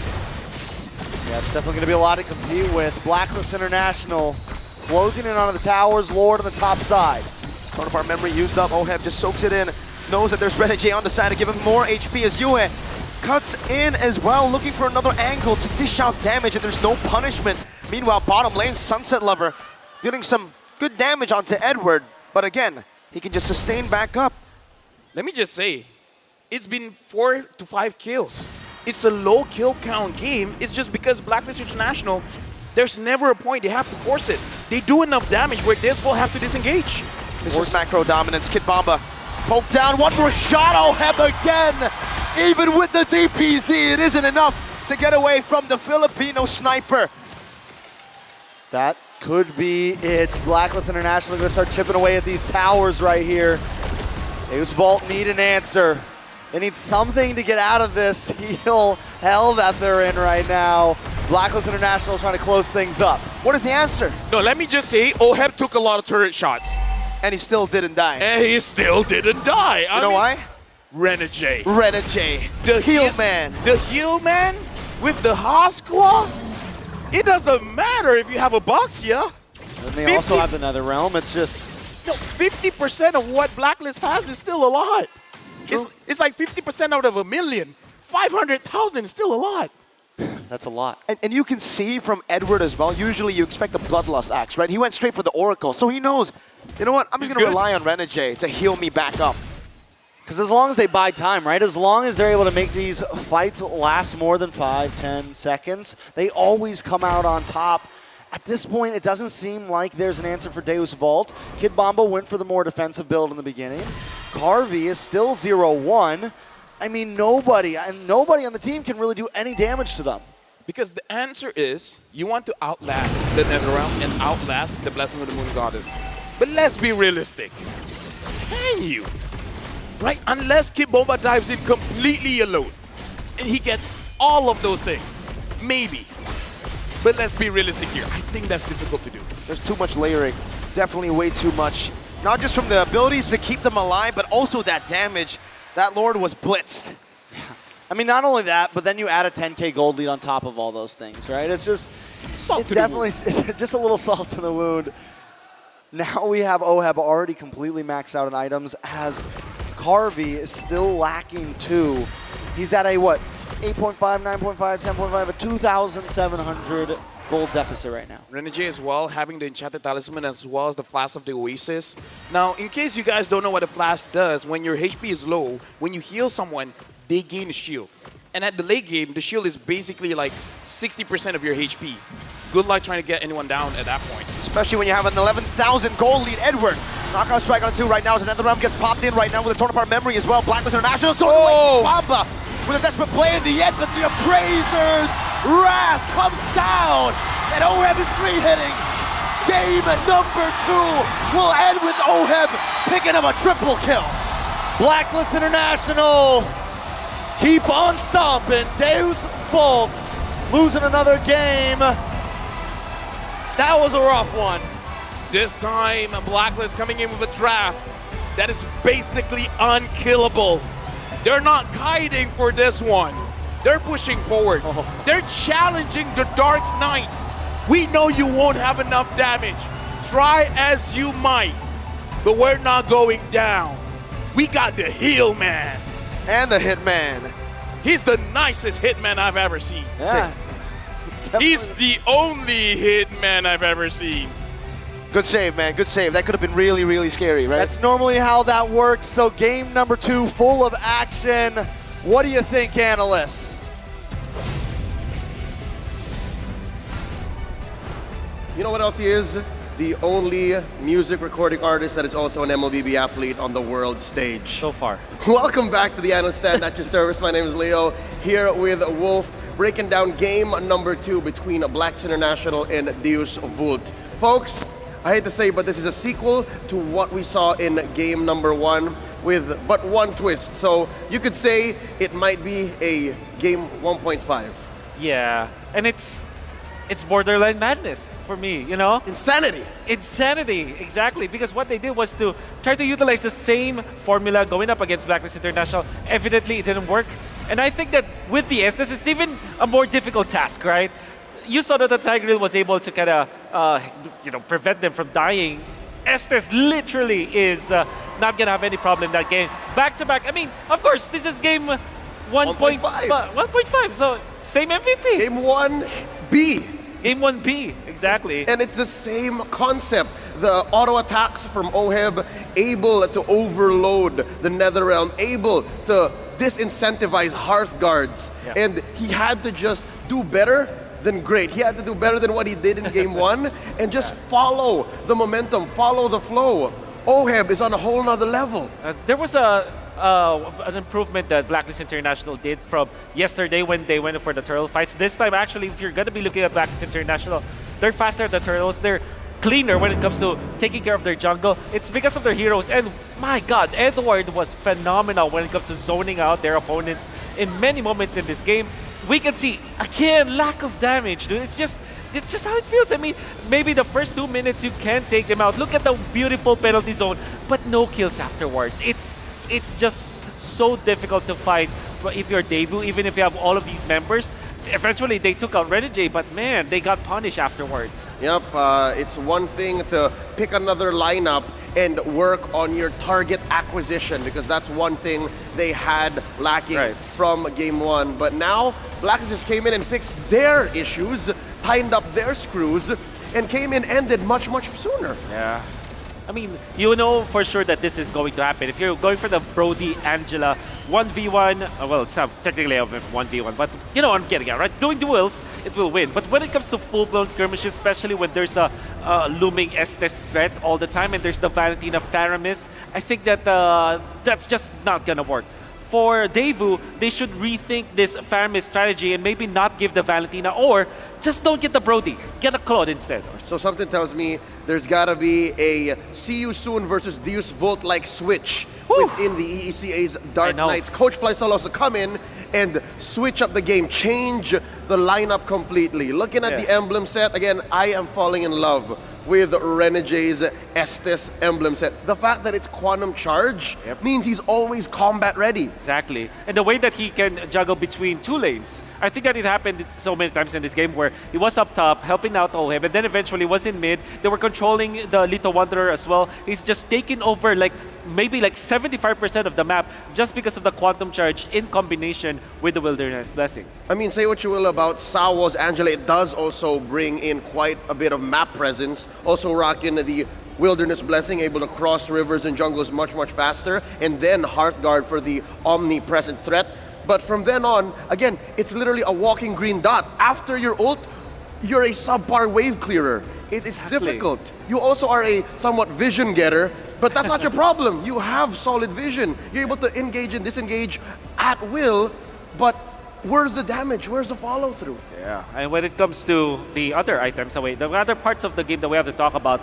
Yeah, it's definitely going to be a lot to compete with. Blacklist International closing in on the towers, Lord on the top side.
Counterpart memory used up, Oheb just soaks it in. Knows that there's Renegade on the side to give him more HP as Yue cuts in as well, looking for another angle to dish out damage, and there's no punishment. Meanwhile, bottom lane, Sunset Lover dealing some good damage onto Edward, but again, he can just sustain back up.
Let me just say, it's been 4 to 5 kills. It's a low kill count game. It's just because Blacklist International, there's never a point they have to force it. They do enough damage where this will have to disengage.
It's just macro dominance. Kid Bomba poke down, one more shot, Oheb again! Even with the DPZ, it isn't enough to get away from the Filipino sniper.
That could be it. Blacklist International going to start chipping away at these towers right here. Deus Vault need an answer. They need something to get out of this heel hell that they're in right now. Blacklist International trying to close things up.
What is the answer?
No, let me just say, Oheb took a lot of turret shots.
And he still didn't die.
And he still didn't die.
You know why?
Renegade.
Renegade. The heel man.
The heel man with the Haas Claw? It doesn't matter if you have a Boxia.
And they also have the Nether Realm. It's just...
No, 50% of what Blacklist has is still a lot. It's like 50% out of 1,000,000. 500,000 is still a lot.
That's a lot.
And you can see from Edward as well, usually you expect the Bloodlust axe, right? He went straight for the Oracle, so he knows, you know what, I'm just going to rely on Renegade to heal me back up.
Because as long as they buy time, right? As long as they're able to make these fights last more than 5-10 seconds, they always come out on top. At this point, it doesn't seem like there's an answer for Deus Vault. Kid Bomba went for the more defensive build in the beginning. Carvey is still 0-1. I mean, nobody on the team can really do any damage to them.
Because the answer is, you want to outlast the Netherrealm and outlast the Blessing of the Moon Goddess. But let's be realistic. Can you? Right? Unless Kid Bomba dives in completely alone and he gets all of those things. Maybe. But let's be realistic here. I think that's difficult to do.
There's too much layering. Definitely way too much. Not just from the abilities to keep them alive, but also that damage. That Lord was blitzed.
I mean, not only that, but then you add a 10K gold lead on top of all those things, right? It's just, just a little salt in the wound. Now we have Oheb already completely maxed out in items, as Carvey is still lacking 2. He's at a, what, 8.5, 9.5, 10.5, a 2,700 gold deficit right now.
Renegade as well, having the Enchanted Talisman as well as the Flask of the Oasis. Now, in case you guys don't know what a Flask does, when your HP is low, when you heal someone, they gain a shield. And at the late game, the shield is basically like 60% of your HP. Good luck trying to get anyone down at that point.
Especially when you have an 11,000 gold lead. Edward, knockout strike on 2 right now as another round gets popped in right now with a Torn Apart memory as well. Blacklist International, Bomba with a desperate play in the end, but the Appraiser's wrath comes down, and Oheb is free hitting. Game number 2 will end with Oheb picking up a triple kill.
Blacklist International keep on stomping. Deus Vault losing another game. That was a rough one.
This time, Blacklist coming in with a draft that is basically unkillable. They're not kiting for this one. They're pushing forward. They're challenging the Dark Knights. We know you won't have enough damage. Try as you might, but we're not going down. We got the Heal Man.
And the Hitman.
He's the nicest Hitman I've ever seen.
Yeah.
He's the only Hitman I've ever seen.
Good save, man. Good save. That could have been really, really scary, right?
That's normally how that works. So game number 2, full of action. What do you think, analysts?
You know what else he is? the only music recording artist that is also an MLBB athlete on the world stage.
So far.
Welcome back to the Analyst Stand at your service. My name is Leo, here with Wolf, breaking down game number 2 between Blacks International and Deus Vult. Folks, I hate to say, but this is a sequel to what we saw in game number 1 with but one twist. So you could say it might be a game 1.5.
Yeah, and it's borderline madness for me, you know?
Insanity!
Insanity, exactly. Because what they did was to try to utilize the same formula going up against Blacklist International. Evidently, it didn't work. And I think that with the Estes, it's even a more difficult task, right? You saw that the Tigreal was able to kind of, prevent them from dying. Estes literally is not going to have any problem in that game. Back-to-back, I mean, of course, this is game 1.5. 1.5, so same MVP.
Game 1B.
Game 1B, exactly.
And it's the same concept. The auto attacks from Oheb, able to overload the Netherrealm, able to disincentivize Hearth Guards.
Yeah.
And he had to just do better than great. He had to do better than what he did in game 1 and just follow the momentum, follow the flow. Oheb is on a whole nother level.
There was an improvement that Blacklist International did from yesterday when they went for the turtle fights. This time, actually, if you're going to be looking at Blacklist International, they're faster at the turtles. They're cleaner when it comes to taking care of their jungle. It's because of their heroes. And my God, Edward was phenomenal when it comes to zoning out their opponents in many moments in this game. We can see, again, lack of damage, dude. It's just how it feels. I mean, maybe the first 2 minutes you can take them out. Look at the beautiful penalty zone, but no kills afterwards. It's just so difficult to fight if you're Daewoo, even if you have all of these members. Eventually, they took out Renegade, but man, they got punished afterwards.
Yep, it's one thing to pick another lineup and work on your target acquisition, because that's one thing they had lacking from game 1. But now, Blacklist just came in and fixed their issues, tightened up their screws, and came in ended much, much sooner.
Yeah. I mean, you know for sure that this is going to happen. If you're going for the Brody Angela 1v1, well, it's not technically a 1v1, but you know what I'm getting at, right? Doing duels, it will win. But when it comes to full-blown skirmishes, especially when there's a looming Estes threat all the time and there's the Valentina Faramis, I think that that's just not gonna work. For Daewoo, they should rethink this Faramis strategy and maybe not give the Valentina, or just don't get the Brody. Get a Claude instead.
So something tells me there's gotta be a see you soon versus Deus Vult-like switch within the EECA's Dark Knights. Coach Flysol also come in and switch up the game, change the lineup completely. Looking at the emblem set, again, I am falling in love with Renegade's Estes emblem set. The fact that it's Quantum Charge means he's always combat ready.
Exactly. And the way that he can juggle between 2 lanes. I think that it happened so many times in this game where he was up top, helping out Oheb, and then eventually was in mid. They were controlling the Little Wanderer as well. He's just taking over maybe 75% of the map just because of the Quantum Charge in combination with the Wilderness Blessing.
I mean, say what you will about Sawo's Angela, it does also bring in quite a bit of map presence. Also rocking the Wilderness Blessing, able to cross rivers and jungles much, much faster. And then Hearthguard for the omnipresent threat. But from then on, again, it's literally a walking green dot. After your ult, you're a subpar wave clearer. It's difficult. You also are a somewhat vision getter, but that's not your problem. You have solid vision. You're able to engage and disengage at will, but where's the damage? Where's the follow-through?
Yeah, and when it comes to the other items, the other parts of the game that we have to talk about,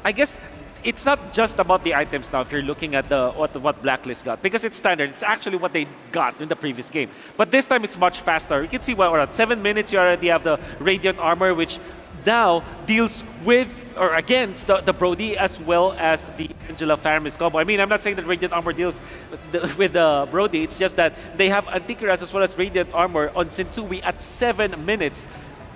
I guess it's not just about the items now if you're looking at what Blacklist got, because it's standard. It's actually what they got in the previous game. But this time it's much faster. You can see around 7 minutes you already have the Radiant Armor, which now deals with or against the Brody as well as the Angela Faramis combo. I mean, I'm not saying that Radiant Armor deals with the Brody. It's just that they have Antikyras as well as Radiant Armor on Sensui at 7 minutes.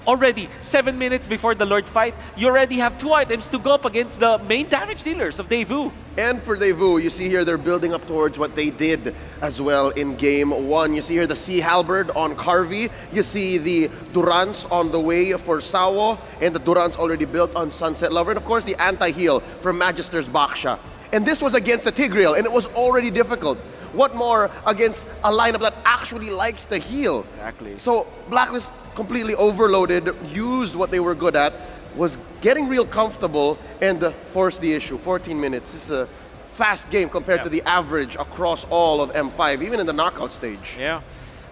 Already, 7 minutes before the Lord fight, you already have 2 items to go up against the main damage dealers of Daewoo.
And for Daewoo, you see here they're building up towards what they did as well in game 1. You see here the Sea Halberd on Carvey. You see the Durance on the way for Sawo, and the Durance already built on Sunset Lover. And of course, the anti-heal from Magister's Baksha. And this was against the Tigreal, and it was already difficult. What more against a lineup that actually likes to heal?
Exactly.
So Blacklist completely overloaded, used what they were good at. was getting real comfortable and forced the issue. 14 minutes. This is a fast game compared to the average across all of M5, even in the knockout stage.
Yeah.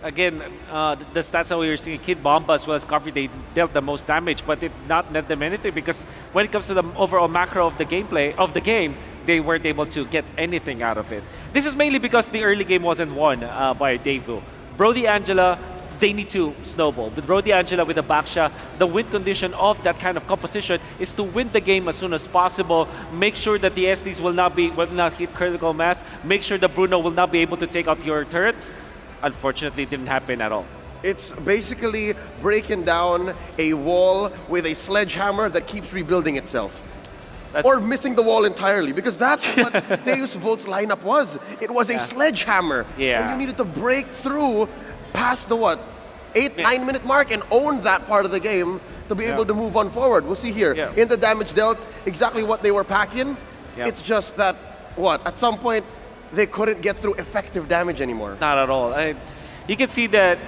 Again, the stats that we were seeing, Kid Bomba as well as Coffee, they dealt the most damage, but it not net them anything because when it comes to the overall macro of the gameplay of the game, they weren't able to get anything out of it. This is mainly because the early game wasn't won by Daewoo. Brody Angela, they need to snowball. With Brody Angela with the backsha, the win condition of that kind of composition is to win the game as soon as possible. Make sure that the SDs will not hit critical mass. Make sure that Bruno will not be able to take out your turrets. Unfortunately, it didn't happen at all.
It's basically breaking down a wall with a sledgehammer that keeps rebuilding itself. Or missing the wall entirely, because that's what Deus Volt's lineup was. It was a sledgehammer. And you needed to break through past the 9-minute mark and own that part of the game to be able to move on forward. We'll see here. In the damage dealt, exactly what they were packing. It's just that, at some point, they couldn't get through effective damage anymore.
Not at all. You can see that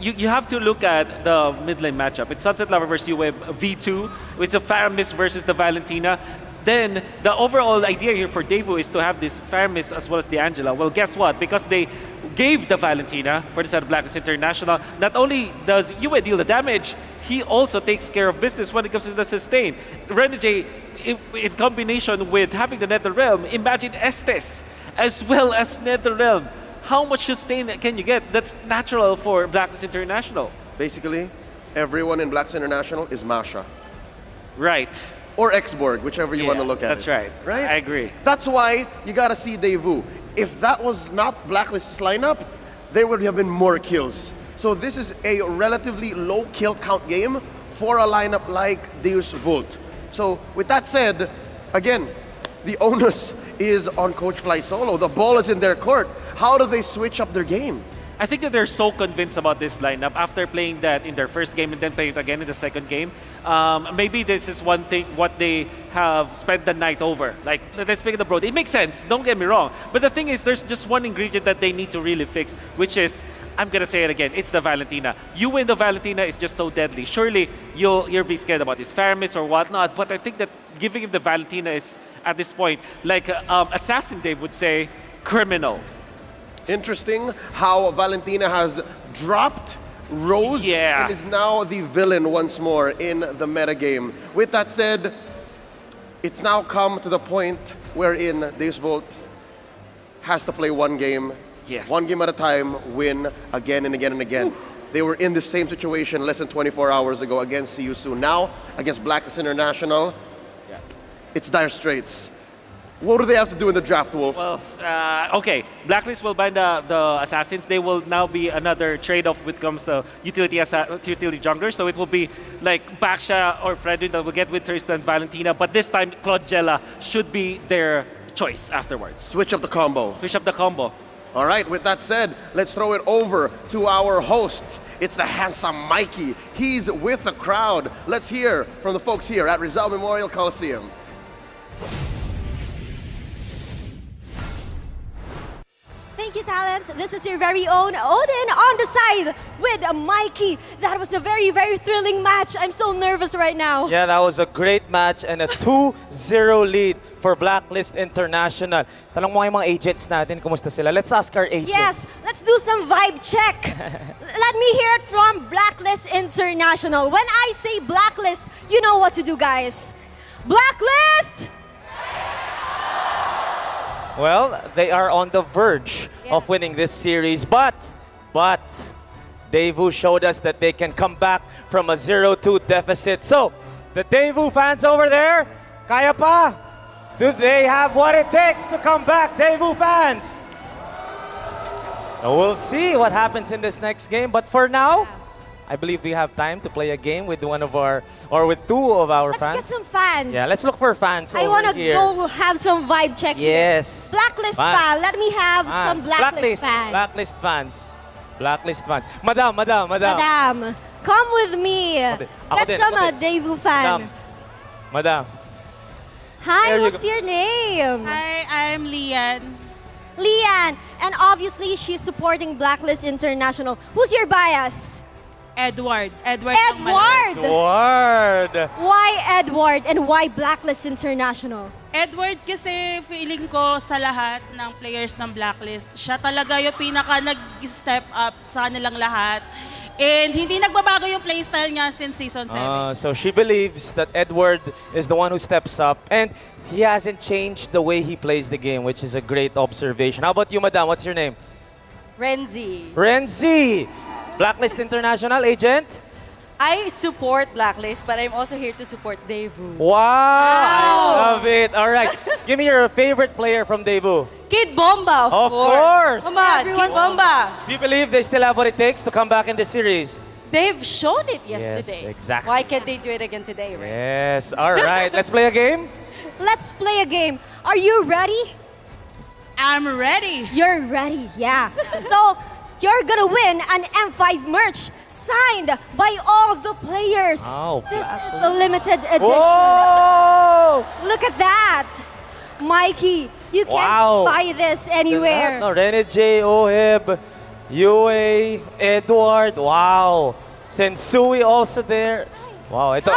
you have to look at the mid lane matchup. It's Sunset Lover versus UWeb V2. It's a Faramis versus the Valentina. Then the overall idea here for Daewoo is to have this Faramis as well as the Angela. Well, guess what? Because they gave the Valentina for the side of Blacklist International, not only does UWeb deal the damage, he also takes care of business when it comes to the sustain. Renegade, in combination with having the NetherRealm, imagine Estes as well as NetherRealm. How much sustain can you get? That's natural for Blacklist International.
Basically, everyone in Blacklist International is Masha.
Right.
Or Xborg, whichever you want to look at
that's
it.
Right. I agree.
That's why you gotta see Daewoo. If that was not Blacklist's lineup, there would have been more kills. So this is a relatively low kill count game for a lineup like Deus Vult. So with that said, again, the onus is on Coach Fly Solo. The ball is in their court. How do they switch up their game?
I think that they're so convinced about this lineup after playing that in their first game and then playing it again in the second game. Maybe this is one thing what they have spent the night over. Like, let's pick the Brody. It makes sense, don't get me wrong. But the thing is, there's just one ingredient that they need to really fix, which is, I'm gonna say it again, it's the Valentina. You win the Valentina is just so deadly. Surely you'll be scared about this Faramis or whatnot, but I think that giving him the Valentina is, at this point, like Assassin Dave would say, criminal.
Interesting how Valentina has dropped Rose and is now the villain once more in the metagame. With that said, it's now come to the point wherein Deus Vult has to play one game, one game at a time, win again and again and again. They were in the same situation less than 24 hours ago against See You Soon. Now, against Blacklist International, it's dire straits. What do they have to do in the draft, Wolf?
Well, okay. Blacklist will bind the Assassins. They will now be another trade-off when it comes to utility junglers. So it will be like Baksha or Fredrin that will get with Tristan Valentina. But this time, Claudjella should be their choice afterwards.
Switch up the combo.
Switch up the combo.
All right, with that said, let's throw it over to our host. It's the handsome Mikey. He's with the crowd. Let's hear from the folks here at Rizal Memorial Coliseum.
Thank you, talents. This is your very own Odin on the side with Mikey. That was a very, very thrilling match. I'm so nervous right now.
Yeah, that was a great match and a 2-0 lead for Blacklist International. Tanong mo yung mga agents natin, kumusta sila? Let's ask our agents.
Yes, let's do some vibe check. Let me hear it from Blacklist International. When I say Blacklist, you know what to do, guys. Blacklist!
Well, they are on the verge of winning this series, but Daewoo showed us that they can come back from a 0-2 deficit. So, the Daewoo fans over there, kaya pa? Do they have what it takes to come back, Daewoo fans? We'll see what happens in this next game, but for now, I believe we have time to play a game with one of our, or with two of our fans.
Let's get some fans.
Yeah, let's look for fans
I want to go have some vibe check
Yes.
here. Blacklist fan. Let me have some Blacklist fans.
Blacklist fans. Blacklist fans. Madam.
Come with me. Get some Daewoo fan.
Madam.
Hi, what's your name?
Hi, I'm Lian.
Lian. And obviously, she's supporting Blacklist International. Who's your bias?
Edward. Edward.
Edward!
Edward!
Why Edward and why Blacklist International?
Edward kasi feeling ko sa lahat ng players ng Blacklist, siya talaga yung pinaka nag-step up sa kanilang lahat. And hindi nagbabago yung playstyle niya since season 7.
So she believes that Edward is the one who steps up and he hasn't changed the way he plays the game, which is a great observation. How about you, madam? What's your name?
Renzi.
Renzi! Blacklist International agent?
I support Blacklist, but I'm also here to support Daewoo.
Wow! I love it. All right. Give me your favorite player from Daewoo.
Kid Bomba,
Of course.
Come on, Kid Bomba.
Do you believe they still have what it takes to come back in the series?
They've shown it yesterday.
Yes, exactly.
Why can't they do it again today, right?
Yes. All right. Let's play a game.
Let's play a game. Are you ready?
I'm ready.
You're ready, yeah. So, you're gonna win an M5 merch signed by all the players.
Oh,
This is a limited edition.
Whoa!
Look at that. Mikey, you can't
Wow.
buy this anywhere.
No, Rene J, Oheb, Yue, Edward. Wow. Sensui also there. Wow. Ito.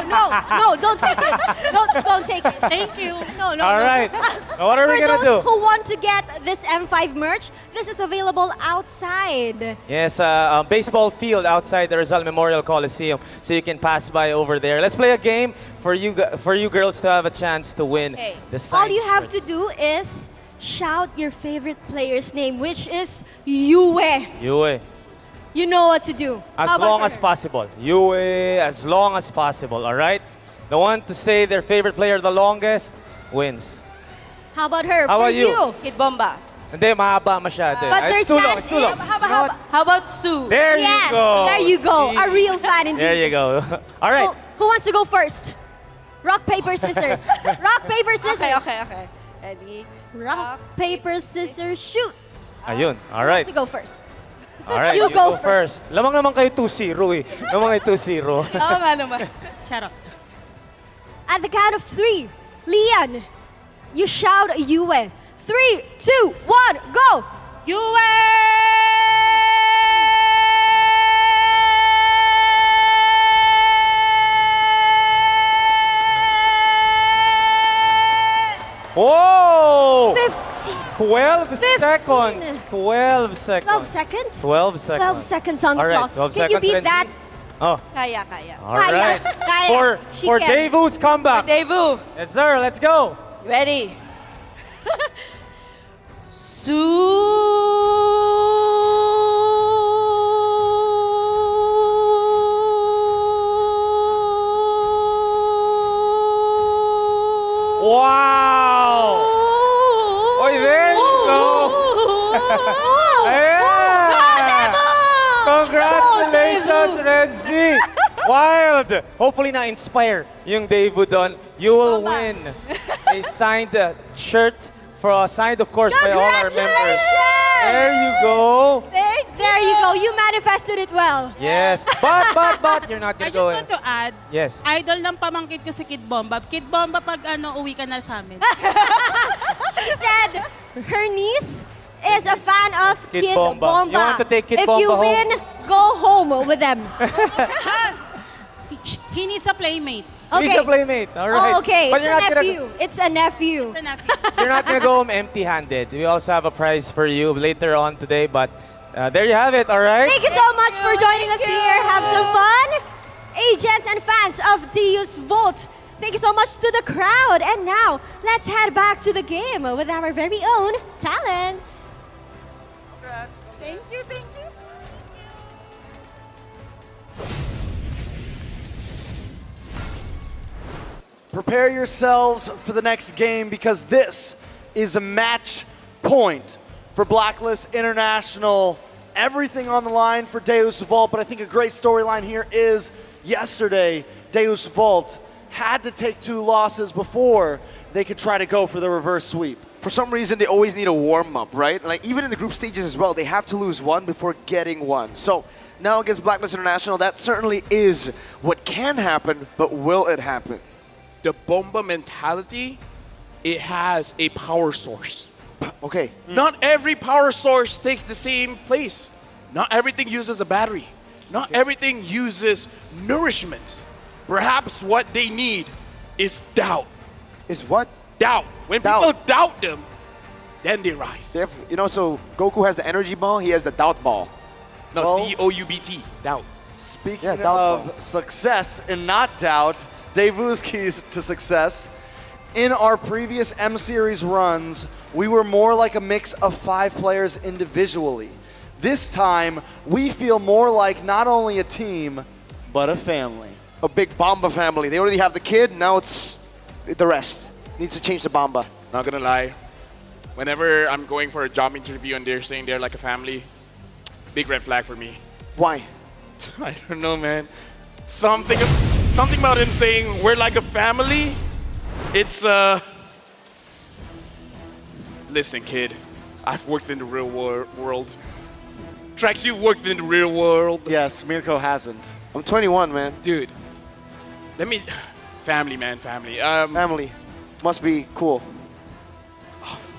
No, don't take it. Don't take it.
Thank you.
No.
All right. Now what are we
For
gonna
those
do?
who want to get this M5 merch, this is available outside.
Yes, baseball field outside the Rizal Memorial Coliseum, so you can pass by over there. Let's play a game for you girls to have a chance to win
Okay.
the
All
signed
you have to
shirts.
do is shout your favorite player's name, which is Yue.
Yue.
You know what to do.
As
How about
long
for
as
her?
possible. Yue, as long as possible, all right? The one to say their favorite player the longest wins.
How about her?
How
For
about you?
Kid Bomba.
Hindi, mahaba masyado.
But their
It's too long,
chance
it's too long.
is-
How about Sue?
There
yes,
you go.
there you go. A real fan indeed.
There you go. All right.
Who wants to go first? Rock, paper, scissors. Rock, paper, scissors.
Okay. Ready?
Rock, paper, scissors, shoot.
Ayun. All
Who
right.
wants to go first?
All right,
You go
first. Lamang naman kayo 2-0 eh. Lamang kayo 2-0.
Oo nga naman.
Charot.
At the count of 3, Lian, you shout Yue. 3, 2, 1, go!
Yue!
Whoa!
15.
12
15.
seconds. 12 seconds.
12 seconds?
12 seconds.
12 seconds on the
All right,
clock.
12
Can you
seconds,
beat
Renzi.
that?
Oh,
Kaya.
all right.
Kaya. She
For
can.
Daewoo's comeback.
Daewoo.
Yes, sir. Let's go.
Ready?
Wow! Oy, there you go. Ayan! Congratulations, Renzi! Wild! Hopefully na-inspire yung Daewoo doon. You will win a signed shirt, signed of course by all our members. There you go.
There you go. You manifested it well.
Yes. But, you're not
I
gonna
just
go
want to add,
Yes.
idol ng pamangkit ko si Kid Bomba. Kid Bomba, pag uwi ka na sa amin.
She said her niece is a fan of
Kid
Kid
Bomba.
Bomba.
You want to take Kid
if
Bomba
you
home?
win, go home with them.
Yes! He needs a playmate.
Okay.
He's a playmate. All right.
Oh, okay.
But
It's
you're
a
not gonna
nephew. It's a nephew.
It's a nephew.
You're not gonna go home empty-handed. We also have a prize for you later on today, but there you have it, all right?
Thank you so much for joining us here. Have some fun. Agents and fans of DU's Vote, thank you so much to the crowd. And now, let's head back to the game with our very own talents.
Thank you.
Prepare yourselves for the next game because this is a match point for Blacklist International. Everything on the line for Deus Vault, but I think a great storyline here is yesterday, Deus Vault had to take 2 losses before they could try to go for the reverse sweep.
For some reason, they always need a warm-up, right? Like, even in the group stages as well, they have to lose one before getting one. So, now against Blacklist International, that certainly is what can happen, but will it happen?
The Bomba mentality, it has a power source.
Okay.
Not every power source takes the same place. Not everything uses a battery. Not everything uses nourishments. Perhaps what they need is doubt.
Is what?
Doubt. When people doubt them, then they rise.
You know, so Goku has the energy ball, he has the doubt ball.
No, D-O-U-B-T, doubt.
Speaking
Yeah, doubt
of success and not doubt, Daewoo's keys to success. In our previous M Series runs, we were more like a mix of 5 players individually. This time, we feel more like not only a team, but a family.
A big Bamba family. They already have the kid, now it's the rest. Needs to change the Bamba.
Not gonna lie. Whenever I'm going for a job interview and they're saying they're like a family, big red flag for me.
Why?
I don't know, man. Something about him saying we're like a family. It's Listen, kid. I've worked in the real world. Trax, you've worked in the real world.
Yes, Mirko hasn't.
I'm 21, man.
Dude. Family, man, family.
Family. Must be cool.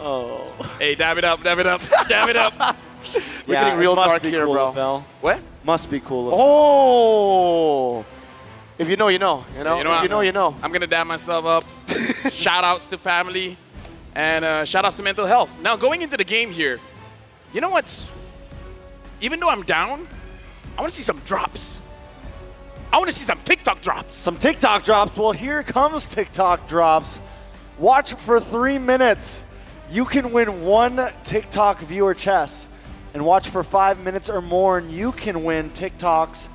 Oh.
Hey, dab it up, dab it up, dab it up.
We're getting real
must
dark
be
here,
cool,
bro.
Phil.
What?
Must be cool.
Oh. If you know, you know. You know, if you know, you know.
I'm gonna dab myself up. Shout outs to family and shout outs to mental health. Now, going into the game here, you know what's, even though I'm down, I wanna see some drops. I wanna see some TikTok drops.
Some TikTok drops. Well, here comes TikTok drops. Watch for 3 minutes. You can win 1 TikTok viewer chest. And watch for 5 minutes or more, and you can win TikTok's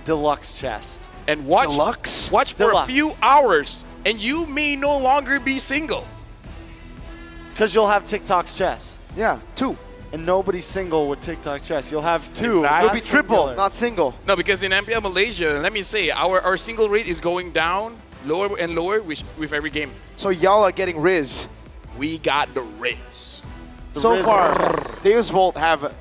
deluxe chest.
And watch for
Deluxe.
a few hours, and you may no longer be single.
Because you'll have TikTok's chest.
Yeah, 2.
And nobody's single with TikTok chest. You'll have 2.
Exactly.
You'll be triple, not single.
No, because in MPL Malaysia, let me say, our single rate is going down lower and lower with every game.
So y'all are getting Riz.
We got the Riz.
So
Riz
far,
on chess.
Deus Volt have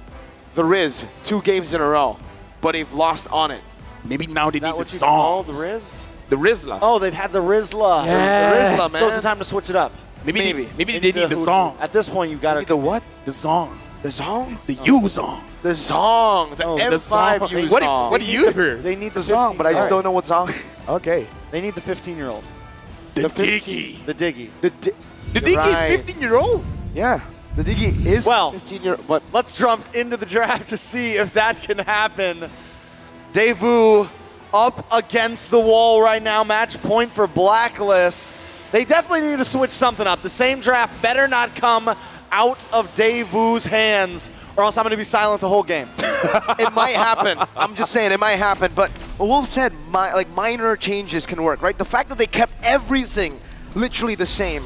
the Riz 2 games in a row, but they've lost on it.
Maybe now they
Is that
need
what
the
you call
songs.
the Riz?
The Rizla.
Oh, they've had the Rizla.
Yeah. The Rizla, man.
So it's the time to switch it up.
Maybe they need the
hoodoo.
song.
At this point, you got to.
The what?
The song.
The song?
The U song.
The song. The
Oh,
M5
the song.
U
What
song.
do you hear?
They need
The song, but I just don't know what song. Okay.
They need the 15-year-old.
The Diggy.
The Diggy.
The
Diggy
right.
is 15-year-old?
Yeah. The Diggy is
Well,
15-year-old. But
let's jump into the draft to see if that can happen. Daewoo up against the wall right now. Match point for Blacklist. They definitely need to switch something up. The same draft better not come out of Daewoo's hands, or else I'm going to be silent the whole game.
it might happen. I'm just saying, it might happen. But Wolf said minor changes can work, right? The fact that they kept everything literally the same.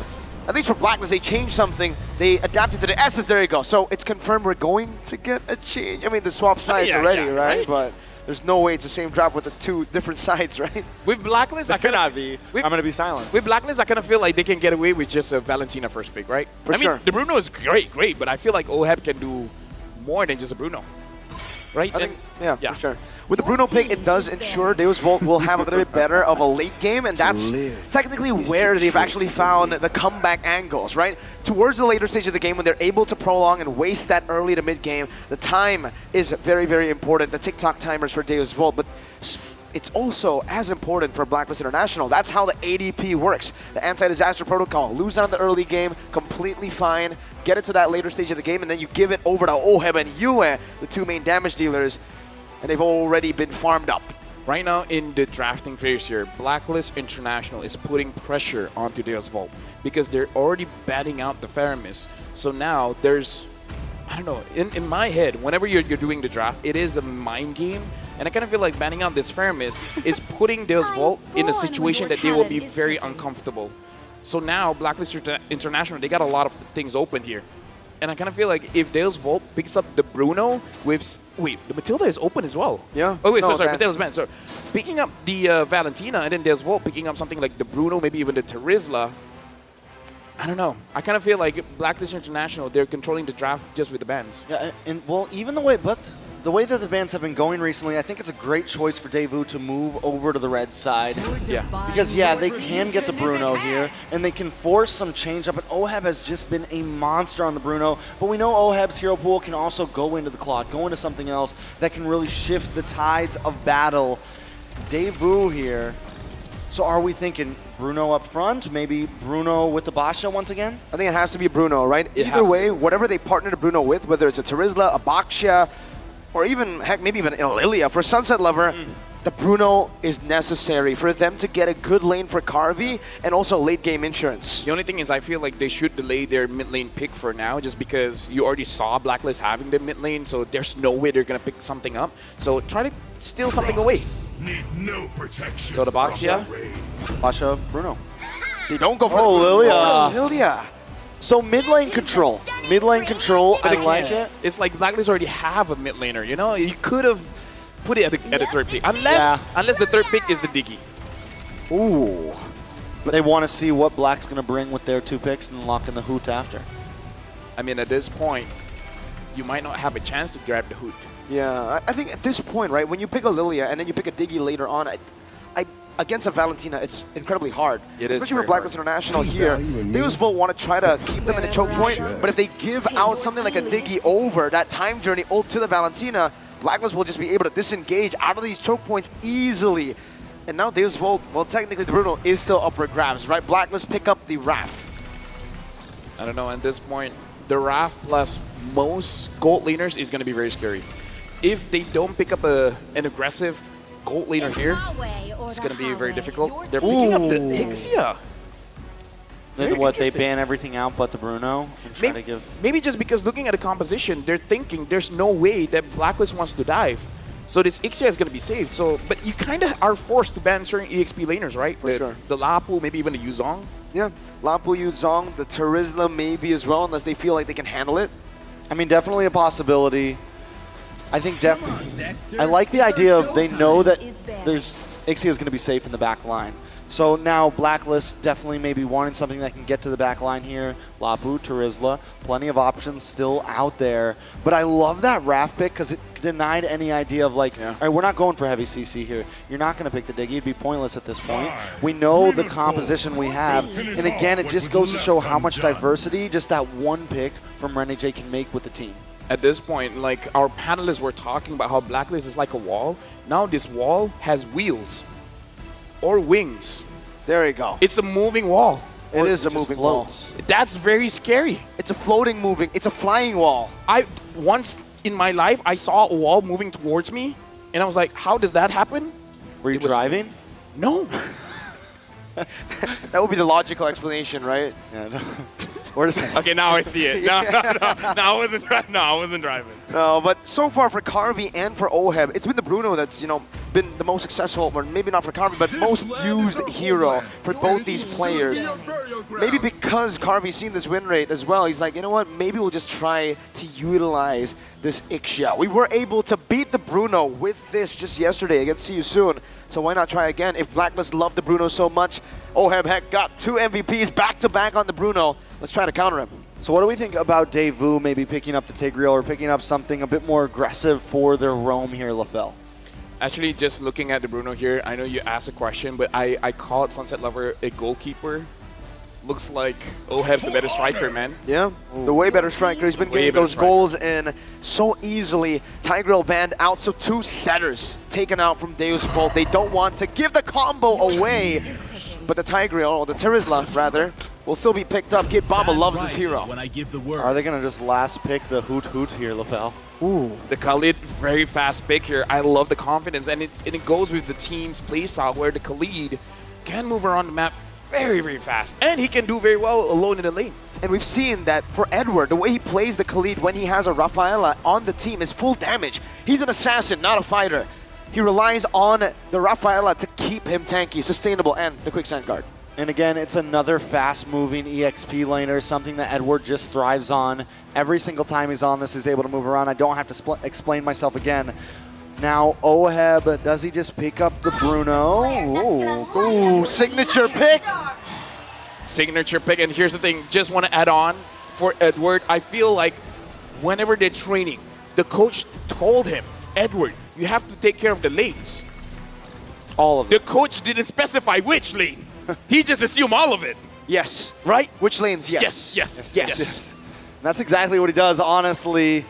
At least for Blacklist, they changed something. They adapted to the S's. There you go. So it's confirmed we're going to get a change. I mean, the swap sides already, right? But there's no way it's the same draft with the 2 different sides, right?
With Blacklist, I
cannot be. I'm going to be silent.
With Blacklist, I kind of feel like they can get away with just a Valentina first pick, right?
For sure.
I mean, the Bruno is great, but I feel like OHEB can do more than just a Bruno, right?
I think, yeah, for sure. With the Bruno pick, it does ensure Deus Volt will have a little bit better of a late game, and that's technically where they've actually found the comeback angles, right? Towards the later stage of the game, when they're able to prolong and waste that early to mid-game, the time is very, very important, the TikTok timers for Deus Volt, but it's also as important for Blacklist International. That's how the ADP works. The anti-disaster protocol. Lose out in the early game, completely fine. Get it to that later stage of the game, and then you give it over to OHEB and Yue, the 2 main damage dealers, and they've already been farmed up.
Right now in the drafting phase here, Blacklist International is putting pressure onto Deus Volt because they're already batting out the Faramis. So now there's, I don't know, in my head, whenever you're doing the draft, it is a mind game. And I kind of feel like banning out this Faramis is putting Deus Volt in a situation that they will be very uncomfortable. So now Blacklist International, they got a lot of things open here. And I kind of feel like if Deus Volt picks up the Bruno with... Wait, the Matilda is open as well.
Yeah.
Oh, wait,
No,
sorry,
okay.
Matilda's banned. So picking up the Valentina and then Deus Volt picking up something like the Bruno, maybe even the Terizla, I don't know. I kind of feel like Blacklist International, they're controlling the draft just with the bans.
Yeah, and well, even the way, but the way that the bans have been going recently, I think it's a great choice for Daewoo to move over to the red side.
Yeah.
Because, yeah, they can get the Bruno here, and they can force some change up, and Oheb has just been a monster on the Bruno, but we know Oheb's hero pool can also go into the Claude, go into something else that can really shift the tides of battle. Daewoo here. So are we thinking Bruno up front? Maybe Bruno with the Basha once again?
I think it has to be Bruno, right? Either way, whatever they partner to Bruno with, whether it's a Terizla, a Baxia, or even, heck, maybe even Lilia, for Sunset Lover, the Bruno is necessary for them to get a good lane for Carvey and also late game insurance.
The only thing is I feel like they should delay their mid lane pick for now just because you already saw Blacklist having the mid lane, so there's no way they're going to pick something up. So try to steal something away.
Need no protection.
So the Baxia?
Basha, Bruno.
They don't go for
Lilia. So mid lane control. Mid lane control, I like it.
It's like Blacklist already have a mid laner, you know? You could have put it at the third pick. Unless the third pick is the Diggy.
Ooh. But they want to see what Black's going to bring with their 2 picks and lock in the Hoot after.
I mean, at this point, you might not have a chance to grab the Hoot.
Yeah, I think at this point, right, when you pick a Lilia and then you pick a Diggy later on, against a Valentina, it's incredibly hard. Especially for Blacklist International here. Deus Volt want to try to keep them in a choke point, but if they give out something like a Diggy over that time journey ult to the Valentina, Blacklist will just be able to disengage out of these choke points easily. And now Deus Volt, well, technically the Bruno is still up for grabs, right? Blacklist pick up the Wrath.
I don't know, at this point, the Wrath plus most gold laners is going to be very scary. If they don't pick up an aggressive gold laner here, it's going to be very difficult. They're picking up the Ixia.
They ban everything out but the Bruno and try to give...
Maybe just because looking at the composition, they're thinking there's no way that Blacklist wants to dive. So this Ixia is going to be safe. So, but you kind of are forced to ban certain EXP laners, right?
For sure.
The Lapu, maybe even the Yuzong.
Yeah, Lapu, Yuzong, the Terizla maybe as well, unless they feel like they can handle it.
I mean, definitely a possibility. I think I like the idea of they know that Ixia is going to be safe in the back line. So now Blacklist definitely maybe wanting something that can get to the back line here. Lapu, Terizla, plenty of options still out there. But I love that Wrath pick because it denied any idea of like, all right, we're not going for heavy CC here. You're not going to pick the Diggy. It'd be pointless at this point. We know the composition we have. And again, it just goes to show how much diversity just that one pick from Renee J can make with the team.
At this point, like our panelists were talking about how Blacklist is like a wall. Now this wall has wheels or wings.
There you go.
It's a moving wall.
It is a moving wall.
That's very scary.
It's a floating moving. It's a flying wall.
Once in my life, I saw a wall moving towards me, and I was like, how does that happen?
Were you driving?
No.
That would be the logical explanation, right?
Yeah, no.
Okay, now I see it. No, I wasn't driving.
No, but so far for Carvey and for Oheb, it's been the Bruno that's, been the most successful, or maybe not for Carvey, but most used hero for both these players. Maybe because Carvey's seen this win rate as well, he's like, you know what, maybe we'll just try to utilize this Ixia. We were able to beat the Bruno with this just yesterday against See You Soon, so why not try again? If Blacklist loved the Bruno so much, Oheb heck got 2 MVPs back-to-back on the Bruno. Let's try to counter him.
So what do we think about Daewoo maybe picking up the Tigreal or picking up something a bit more aggressive for their roam here, LaFell?
Actually, just looking at the Bruno here, I know you asked a question, but I call it Sunset Lover a goalkeeper. Looks like Oheb's the better striker, man.
Yeah, the way better striker. He's been getting those goals in so easily. Tigreal banned out, so 2 setters taken out from Deus Volt. They don't want to give the combo away, but the Tigreal, or the Terizla rather, will still be picked up. Kid Baba loves this hero.
Are they going to just last pick the Hoot here, LaFell?
Ooh.
The Khalid, very fast pick here. I love the confidence, and it goes with the team's playstyle where the Khalid can move around the map very, very fast. And he can do very well alone in the lane.
And we've seen that for Edward, the way he plays the Khalid when he has a Rafaela on the team is full damage. He's an assassin, not a fighter. He relies on the Rafaela to keep him tanky, sustainable, and the Quicksand Guard.
And again, it's another fast-moving EXP laner, something that Edward just thrives on. Every single time he's on this, he's able to move around. I don't have to explain myself again. Now, Oheb, does he just pick up the Bruno?
Ooh, signature pick.
Signature pick, and here's the thing, just want to add on for Edward, I feel like whenever they're training, the coach told him, Edward, you have to take care of the lanes.
All of
it. The coach didn't specify which lane. He just assumed all of it.
Yes.
Right?
Which lanes? Yes.
Yes. That's exactly what he does, honestly.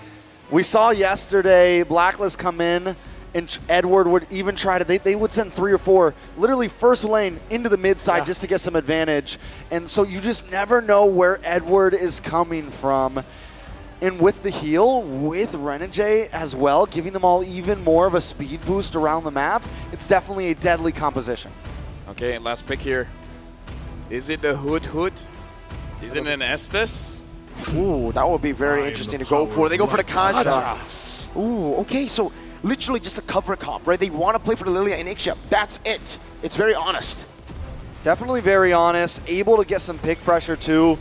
We saw yesterday Blacklist come in, and Edward would even try to, they would send 3 or 4, literally first lane into the mid side just to get some advantage. And so you just never know where Edward is coming from. And with the heal, with Renegade as well, giving them all even more of a speed boost around the map, it's definitely a deadly composition.
Okay, last pick here. Is it the Hood? Is it an Estes?
Ooh, that would be very interesting to go for. They go for the Kaja. Ooh, okay, so literally just a cover comp, right? They want to play for the Lilia and Ixia. That's it. It's very honest.
Definitely very honest. Able to get some pick pressure too.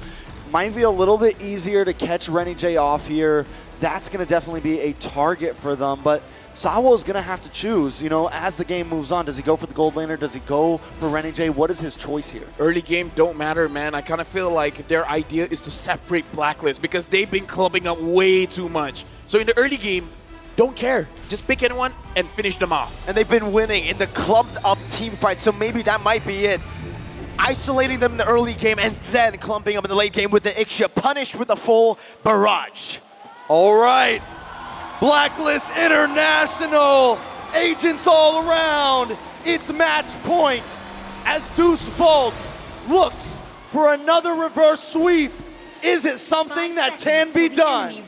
Might be a little bit easier to catch Renegade off here. That's going to definitely be a target for them. But Sawo is going to have to choose, you know, as the game moves on. Does he go for the gold laner? Does he go for Renegade? What is his choice here?
Early game don't matter, man. I kind of feel like their idea is to separate Blacklist because they've been clubbing up way too much. So in the early game, don't care. Just pick anyone and finish them off.
And they've been winning in the clumped up team fight, so maybe that might be it. Isolating them in the early game and then clumping them in the late game with the Ixia, punished with a full barrage.
All right. Blacklist International. Agents all around. It's match point as Deuce Volt looks for another reverse sweep. Is it something that can be done?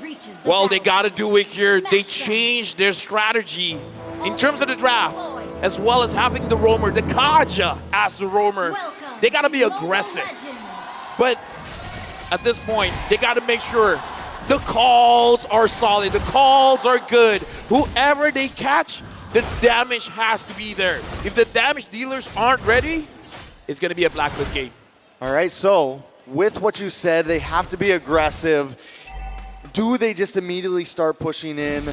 Well, they got to do it here. They changed their strategy in terms of the draft, as well as having the roamer, the Kaja as the roamer. They got to be aggressive. But at this point, they got to make sure the calls are solid. The calls are good. Whoever they catch, the damage has to be there. If the damage dealers aren't ready, it's going to be a Blacklist game.
All right, so with what you said, they have to be aggressive. Do they just immediately start pushing in?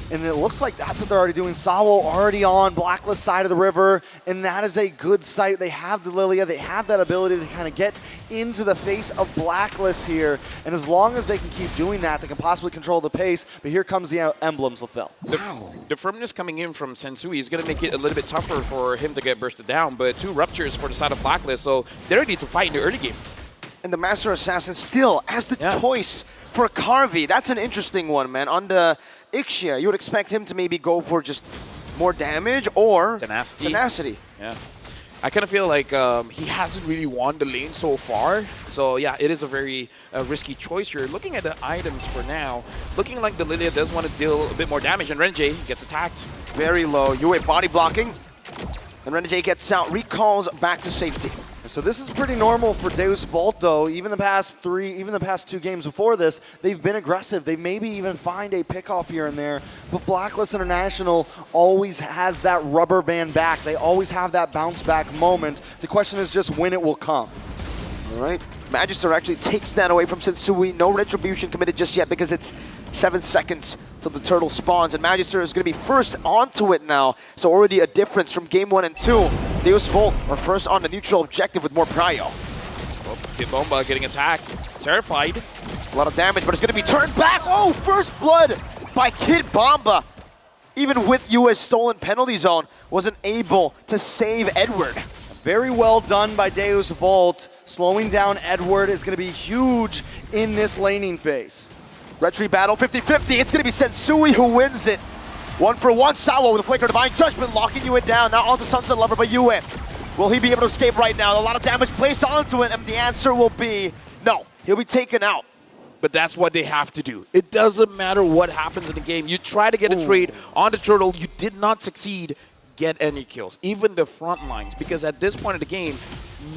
And it looks like that's what they're already doing. Sawo already on Blacklist side of the river, and that is a good sight. They have the Lilia. They have that ability to kind of get into the face of Blacklist here. And as long as they can keep doing that, they can possibly control the pace. But here comes the emblems, fulfil.
The firmness coming in from Sensui is going to make it a little bit tougher for him to get bursted down, but 2 ruptures for the side of Blacklist, so they're ready to fight in the early game.
And the Master Assassin still has the choice for Carvey. That's an interesting one, man. On the Ixia, you would expect him to maybe go for just more damage or tenacity.
Yeah. I kind of feel like he hasn't really won the lane so far. So yeah, it is a very risky choice here. Looking at the items for now, looking like the Lilia does want to deal a bit more damage, and Renegade gets attacked.
Very low. Yue body blocking. And Renegade gets out, recalls back to safety.
So this is pretty normal for Deus Volt, though. Even the past 2 games before this, they've been aggressive. They maybe even find a pickoff here and there. But Blacklist International always has that rubber band back. They always have that bounce back moment. The question is just when it will come.
All right. Magister actually takes that away from Sensui. No retribution committed just yet because it's 7 seconds till the turtle spawns. And Magister is going to be first onto it now. So already a difference from game 1 and 2. Deus Volt are first on the neutral objective with more prio.
Oh, Kid Bomba getting attacked. Terrified.
A lot of damage, but it's going to be turned back. Oh, first blood by Kid Bomba. Even with US stolen penalty zone, wasn't able to save Edward.
Very well done by Deus Volt. Slowing down Edward is going to be huge in this laning phase.
Retry battle 50-50. It's going to be Sensui who wins it. 1-for-1. Sawo with a flicker. Divine Judgment locking Yue down. Now onto Sunset Lover by Yue. Will he be able to escape right now? A lot of damage placed onto it, and the answer will be no. He'll be taken out.
But that's what they have to do. It doesn't matter what happens in the game. You try to get a trade on the turtle. You did not succeed. Get any kills, even the front lines, because at this point of the game,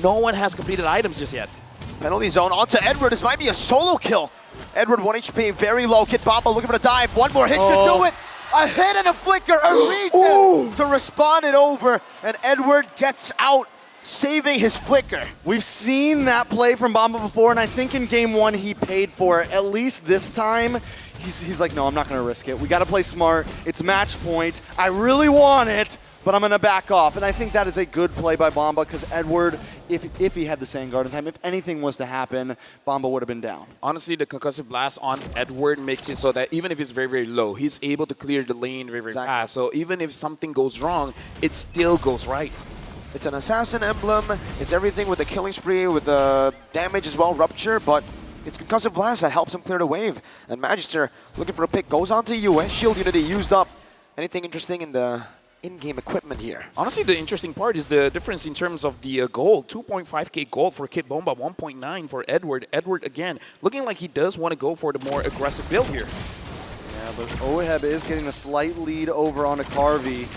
no one has completed items just yet.
Penalty zone onto Edward. This might be a solo kill. Edward 1 HP, very low. Kid Bomba looking for the dive. One more hit should do it. A hit and a flicker, a regen to respond it over, and Edward gets out, saving his flicker.
We've seen that play from Bomba before, and I think in game 1 he paid for it. At least this time, he's like, no, I'm not going to risk it. We got to play smart. It's match point. I really want it. but I'm going to back off. And I think that is a good play by Bomba because Edward, if he had the Sandguard in time, if anything was to happen, Bomba would have been down.
Honestly, the concussive blast on Edward makes it so that even if it's very, very low, he's able to clear the lane very, very fast. So even if something goes wrong, it still goes right.
It's an assassin emblem. It's everything with the killing spree, with the damage as well, rupture, but it's concussive blast that helps him clear the wave. And Magister looking for a pick, goes on to Yue. Shield unity used up. Anything interesting in the in-game equipment here?
Honestly, the interesting part is the difference in terms of the gold. 2.5k gold for Kid Bomba, 1.9 for Edward. Edward, again, looking like he does want to go for the more aggressive build here.
Yeah, but Oheb is getting a slight lead over on Akarvi.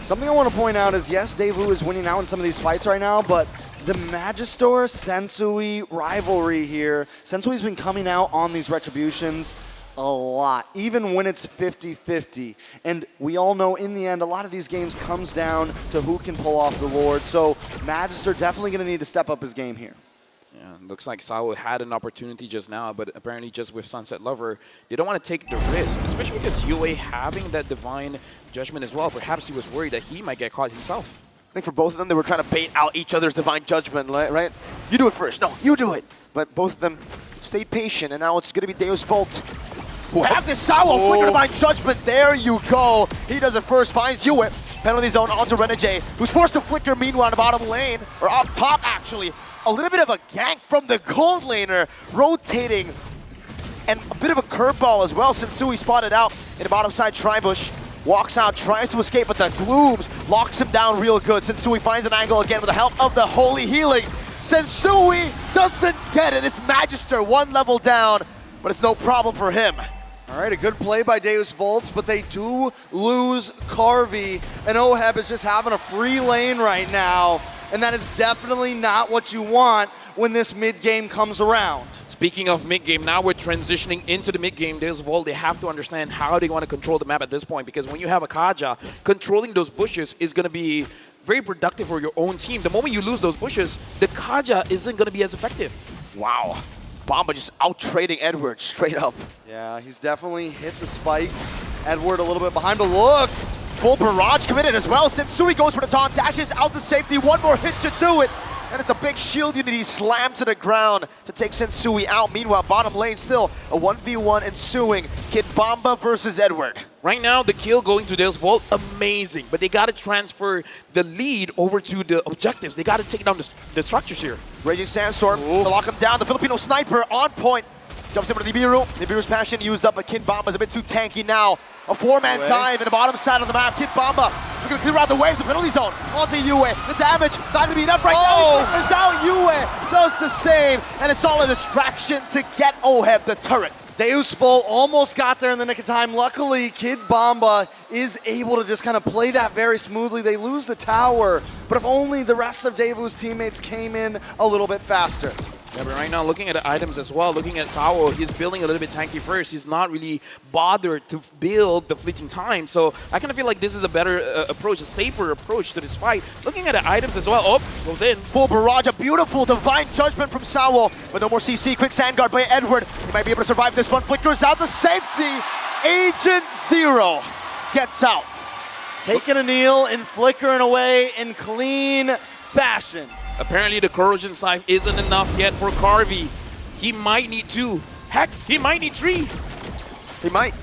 Something I want to point out is, yes, Daewoo is winning out in some of these fights right now, but the Magister Sensui rivalry here, Sensui's been coming out on these retributions a lot, even when it's 50-50. And we all know in the end, a lot of these games comes down to who can pull off the Lord. So Magister definitely going to need to step up his game here.
Yeah, looks like Sao had an opportunity just now, but apparently just with Sunset Lover, they don't want to take the risk, especially because Yue having that Divine Judgment as well. Perhaps he was worried that he might get caught himself.
I think for both of them, they were trying to bait out each other's Divine Judgment, right? You do it first. No, you do it. But both of them stayed patient, and now it's going to be Deus Volt who have this Sao Flicker Divine Judgment. There you go. He does it first, finds Yue. Penalty zone onto Renegade, who's forced to flicker meanwhile in the bottom lane, or up top actually. A little bit of a gank from the gold laner, rotating, and a bit of a curveball as well. Sensui spotted out in the bottom side Tribush. Walks out, tries to escape, but the Glooms locks him down real good. Sensui finds an angle again with the help of the Holy Healing. Sensui doesn't get it. It's Magister, one level down, but it's no problem for him.
All right, a good play by Deus Volts, but they do lose Carvey, and Oheb is just having a free lane right now, and that is definitely not what you want when this mid-game comes around.
Speaking of mid-game, now we're transitioning into the mid-game. Deus Volt, they have to understand how they want to control the map at this point, because when you have a Kaja, controlling those bushes is going to be very productive for your own team. The moment you lose those bushes, the Kaja isn't going to be as effective.
Wow. Bomba just out-trading Edward straight up.
Yeah, he's definitely hit the spike. Edward a little bit behind, but look!
Full barrage committed as well. Sensui goes for the taunt, dashes out to safety. One more hit should do it. And it's a big shield unity slam to the ground to take Sensui out. Meanwhile, bottom lane still a 1v1 ensuing. Kid Bomba versus Edward.
Right now, the kill going to Deus Volt, amazing. But they got to transfer the lead over to the objectives. They got to take down the structures here.
Raging Sandstorm to lock him down. The Filipino sniper on point. Jumps over to Nibiru. Nibiru's passion used up, but Kid Bomba's a bit too tanky now. A four-man dive in the bottom side of the map. Kid Bomba looking to clear out the waves. The penalty zone onto Yue. The damage not going to be enough right now. He clears out. Yue does the save, and it's all a distraction to get Oheb the turret.
Deus Volt almost got there in the nick of time. Luckily, Kid Bomba is able to just kind of play that very smoothly. They lose the tower, but if only the rest of Daewoo's teammates came in a little bit faster.
Yeah, but right now, looking at the items as well, looking at Sao, he's building a little bit tanky first. He's not really bothered to build the fleeting time. So I kind of feel like this is a better approach, a safer approach to this fight. Looking at the items as well. Oh, goes in.
Full barrage, a beautiful Divine Judgment from Sao. But no more CC. Quick Sandguard by Edward. He might be able to survive this one. Flickers out to safety. Agent Zero gets out.
Taking a kneel and flickering away in clean fashion.
Apparently the Corrosion Scythe isn't enough yet for Carvey. He might need 2. Heck, he might need 3.
He might.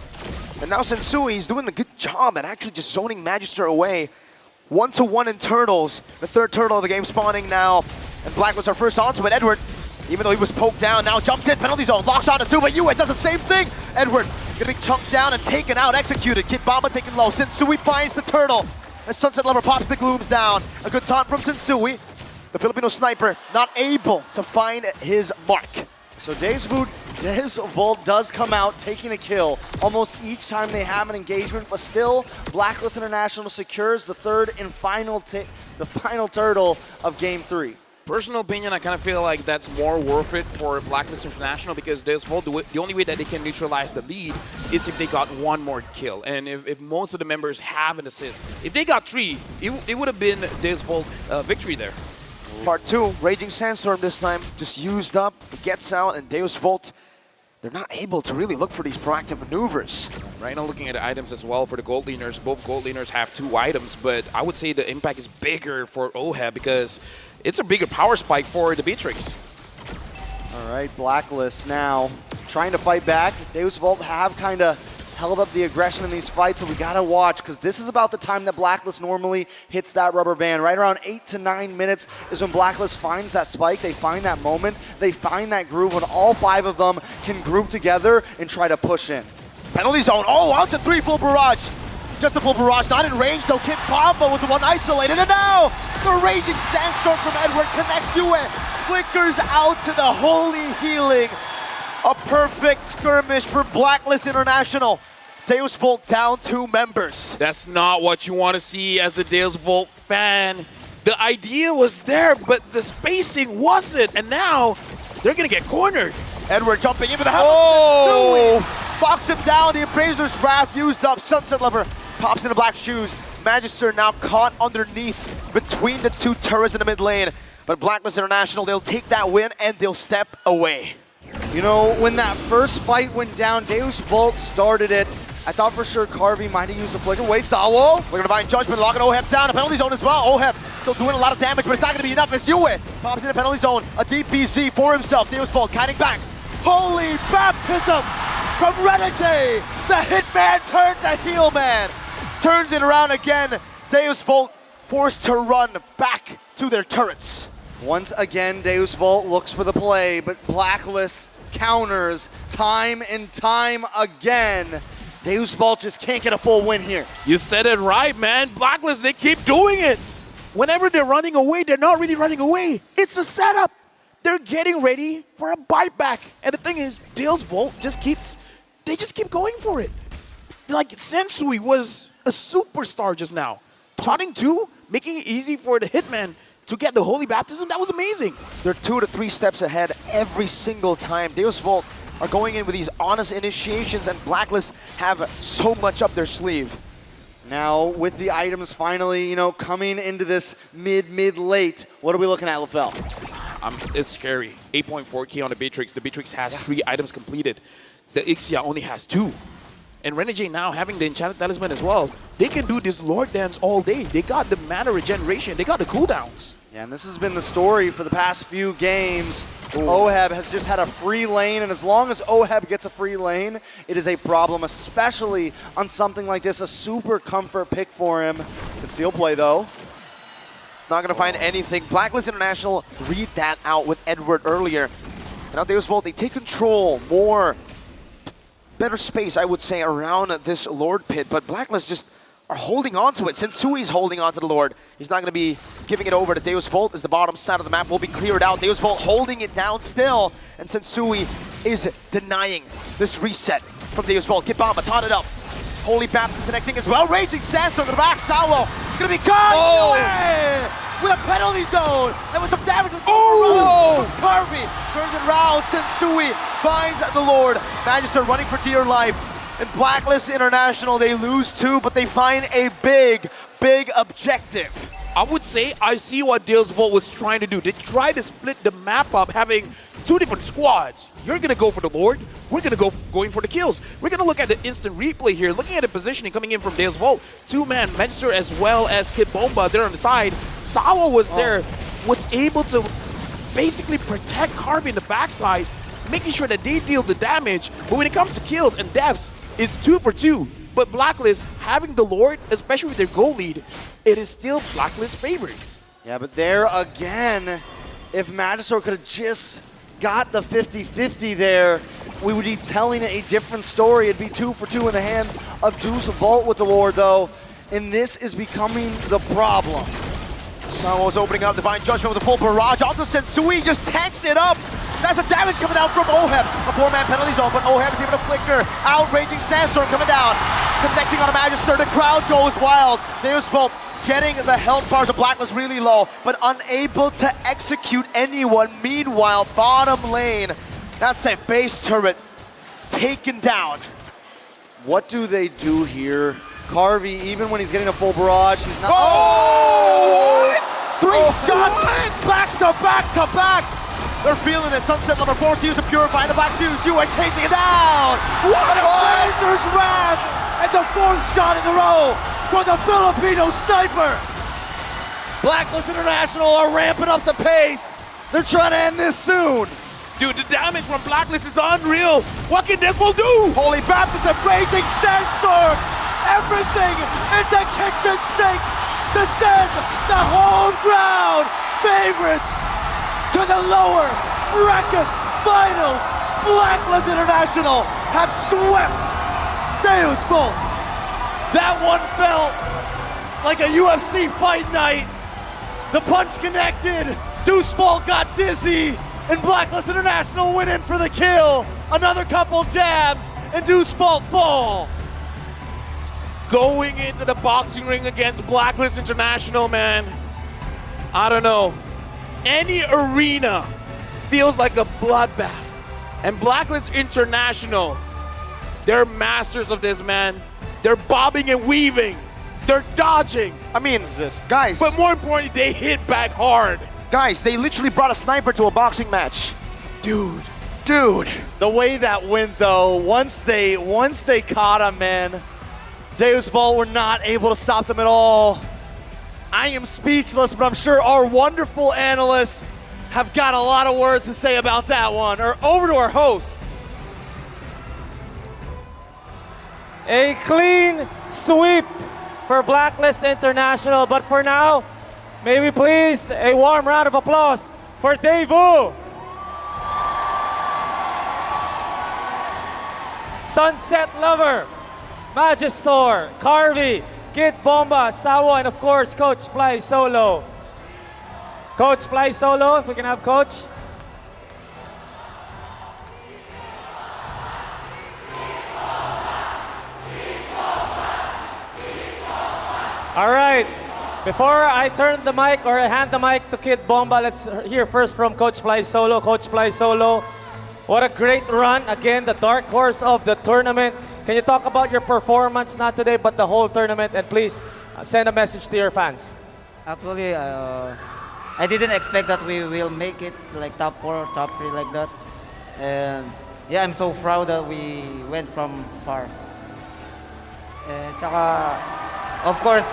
And now Sensui is doing a good job at actually just zoning Magister away. 1-to-1 in turtles. The third turtle of the game spawning now. And Black was our first onto it. Edward, even though he was poked down, now jumps in. Penalty zone, locks onto 2, but Yue does the same thing. Edward gonna be chunked down and taken out, executed. Kid Bomba taken low. Sensui finds the turtle. As Sunset Lover pops the Glooms down. A good taunt from Sensui. The Filipino sniper not able to find his mark.
So Deus Volt does come out taking a kill almost each time they have an engagement, but still Blacklist International secures the third and final turtle of Game 3.
Personal opinion, I kind of feel like that's more worth it for Blacklist International because Deus Volt, the only way that they can neutralize the lead is if they got 1 more kill. And if most of the members have an assist, if they got 3, it would have been Deus Volt victory there.
Part 2, Raging Sandstorm this time, just used up, gets out, and Deus Volt they're not able to really look for these proactive maneuvers.
Right now, looking at the items as well for the gold laners, both gold laners have 2 items, but I would say the impact is bigger for OHEB because it's a bigger power spike for the Beatrix.
All right, Blacklist now trying to fight back. Deus Vult have kind of held up the aggression in these fights, so we got to watch because this is about the time that Blacklist normally hits that rubber band. Right around 8 to 9 minutes is when Blacklist finds that spike. They find that moment. They find that groove when all 5 of them can group together and try to push in.
Penalty zone. Oh, out to 3 full barrage. Just a full barrage, not in range though. Kid Bomba with the one isolated, and now the raging sandstorm from Edward connects to it. Flickers out to the holy healing. A perfect skirmish for Blacklist International. Deus Vult down 2 members.
That's not what you want to see as a Deus Vult fan. The idea was there, but the spacing wasn't, and now they're going to get cornered.
Edward jumping into the house. Oh! Box him down. The Appraiser's Wrath used up. Sunset Lover pops into black shoes. Magister now caught underneath between the 2 turrets in the mid lane. But Blacklist International, they'll take that win and they'll step away.
You know, when that first fight went down, Deus Vult started it. I thought for sure Carvey might have used the flicker. Wait, Sawo.
We're going to find Judgment, locking OHEB down. A penalty zone as well. OHEB still doing a lot of damage, but it's not going to be enough. It's Yue. Pops in the penalty zone. A DPZ for himself. Deus Vult kiting back. Holy baptism from Renegade. The Hitman turned to heel man. Turns it around again. Deus Vult forced to run back to their turrets.
Once again, Deus Vult looks for the play, but Blacklist counters time and time again. Deus Vult just can't get a full win here.
You said it right, man. Blacklist, they keep doing it. Whenever they're running away, they're not really running away. It's a setup. They're getting ready for a bite back. And the thing is, Deus Vult just keep going for it. Like, Sensui was a superstar just now. Taunting 2, making it easy for the Hitman to get the Holy Baptism, that was amazing.
They're 2 to 3 steps ahead every single time. Deus Vult are going in with these honest initiations, and Blacklist have so much up their sleeve.
Now, with the items finally, you know, coming into this mid-late, what are we looking at, LaFell?
It's scary. 8.4 key on the Beatrix. The Beatrix has 3 items completed. The Ixia only has 2. And Renegade now having the Enchanted Talisman as well. They can do this Lord Dance all day. They got the mana regeneration. They got the cooldowns.
Yeah, and this has been the story for the past few games. OHEB has just had a free lane, and as long as OHEB gets a free lane, it is a problem, especially on something like this, a super comfort pick for him. Conceal play, though.
Not going to find anything. Blacklist International read that out with Edward earlier. And now Deus Vult, they take control more. Better space, I would say, around this Lord pit, but Blacklist just are holding on to it. Sensui's holding on to the Lord. He's not going to be giving it over to Deus Vult as the bottom side of the map will be cleared out. Deus Vult holding it down still, and Sensui is denying this reset from Deus Vult. Get Bomba, taunt it up. Holy Baptism connecting as well. Raging Sandstorm to the back. Sawo is going to be gone away with a penalty zone. And with some damage. Oh! Harvey turns it around. Sensui finds the Lord. Magister running for dear life. And Blacklist International, they lose 2, but they find a big objective.
I would say I see what Deus Vult was trying to do. They tried to split the map up, having 2 different squads. You're going to go for the Lord. We're going to going for the kills. We're going to look at the instant replay here. Looking at the positioning coming in from Deus Vult. 2-man Magister as well as Kid Bomba there on the side. Sawa was there, was able to basically protect Carby in the backside, making sure that they deal the damage. But when it comes to kills and deaths, it's 2 for 2. But Blacklist, having the Lord, especially with their goal lead, it is still Blacklist favored.
Yeah, but there again, if Magister could have just got the 50-50 there, we would be telling a different story. It'd be 2 for 2 in the hands of Deus Vult with the Lord, though. And this is becoming the problem.
Sawo's opening up Divine Judgment with a full barrage. Also, Sensui just tanks it up. That's the damage coming out from OHEB. A 4-man penalty zone, but OHEB is able to flicker. Outraging Sandstorm coming down. Connecting on a Magister. The crowd goes wild. Deus Vult getting the health bars of Blacklist really low, but unable to execute anyone. Meanwhile, bottom lane, that's a base turret taken down.
What do they do here? Carvey, even when he's getting a full barrage, he's not...
Oh! 3 shots! Back to back to back! They're feeling it. Sunset number 4 to use the Purify in the back shoes. You are chasing it down. What a Razor's Wrath! And the 4th shot in a row for the Filipino sniper.
Blacklist International are ramping up the pace. They're trying to end this soon.
Dude, the damage from Blacklist is unreal. What can Desmo do?
Holy Baptist, a blazing sandstorm. Everything in the kitchen sink to send the home ground favorites to the lower bracket finals. Blacklist International have swept Deus Vult.
That one felt like a UFC fight night. The punch connected. Deus Vult got dizzy, and Blacklist International went in for the kill. Another couple jabs, and Deus Vult fall.
Going into the boxing ring against Blacklist International, man. I don't know. Any arena feels like a bloodbath. And Blacklist International, they're masters of this, man. They're bobbing and weaving. They're dodging.
I mean, guys.
But more importantly, they hit back hard.
Guys, they literally brought a sniper to a boxing match.
Dude. The way that went though, once they caught him, man, Deus Vult were not able to stop them at all. I am speechless, but I'm sure our wonderful analysts have got a lot of words to say about that one. Or over to our host.
A clean sweep for Blacklist International. But for now, may we please a warm round of applause for Daewoo, Sunset Lover, Magistor, Carvey, Kid Bomba, Sawo, and of course, Coach Fly Solo. Coach Fly Solo, if we can have Coach. All right, before I turn the mic or hand the mic to Kid Bomba, let's hear first from Coach Fly Solo. Coach Fly Solo, what a great run. Again, the dark horse of the tournament. Can you talk about your performance, not today, but the whole tournament? And please send a message to your fans.
Actually, I didn't expect that we will make it like top 4 or top 3 like that. And yeah, I'm so proud that we went from far. Tsaka, of course,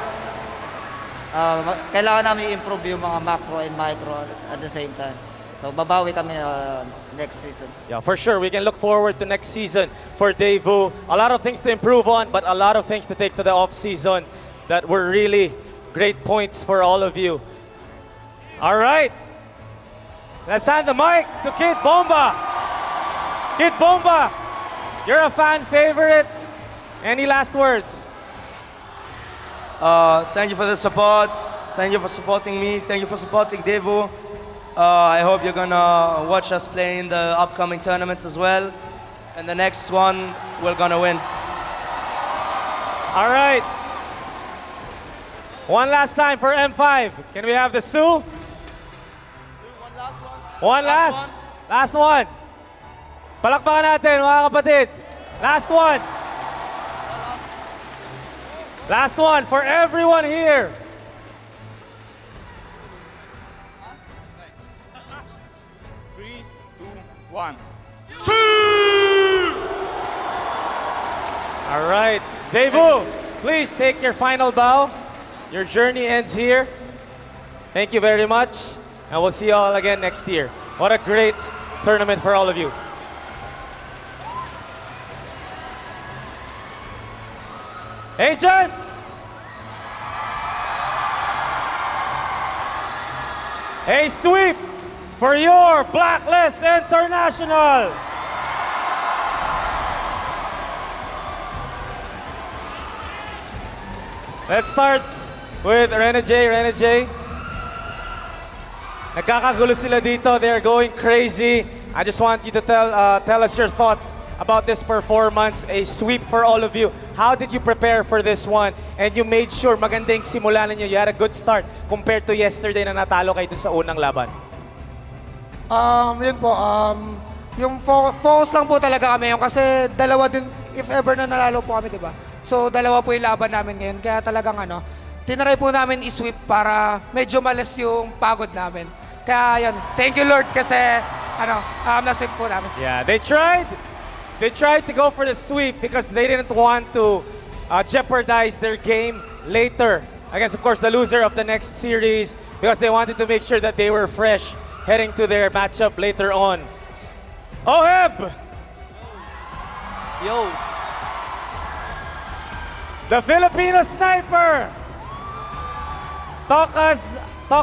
kailangan namin i-improve yung mga macro and micro at the same time. So, babawi kami next season.
Yeah, for sure. We can look forward to next season for Daewoo. A lot of things to improve on, but a lot of things to take to the off-season that were really great points for all of you. All right. Let's hand the mic to Kid Bomba. Kid Bomba, you're a fan favorite. Any last words?
Thank you for the support. Thank you for supporting me. Thank you for supporting Daewoo. I hope you're gonna watch us play in the upcoming tournaments as well. And the next one, we're gonna win.
All right. One last time for M5. Can we have the Sue? One last. Last one. Palakpakan natin, mga kapatid. Last one. Last one for everyone here.
One.
All right. Daewoo, please take your final bow. Your journey ends here. Thank you very much. And we'll see you all again next year. What a great tournament for all of you. Agents! A sweep for your Blacklist International! Let's start with Rene J. Rene J. Nagkakagulo sila dito. They're going crazy. I just want you to tell us your thoughts about this performance. A sweep for all of you. How did you prepare for this one? And you made sure maganda yung simula ninyo. You had a good start compared to yesterday na natalo kayo dun sa unang laban.
Yun po, yung focus lang po talaga kami yung kasi dalawa din, if ever na nalalo po kami, di ba? So, dalawa po yung laban namin ngayon. Kaya talagang tinry po namin i-sweep para medyo malas yung pagod namin. Kaya yun, thank you Lord kasi na-sweep po namin.
Yeah, they tried. They tried to go for the sweep because they didn't want to jeopardize their game later against, of course, the loser of the next series because they wanted to make sure that they were fresh heading to their matchup later on. Oheb!
Yo!
The Filipino sniper! Talk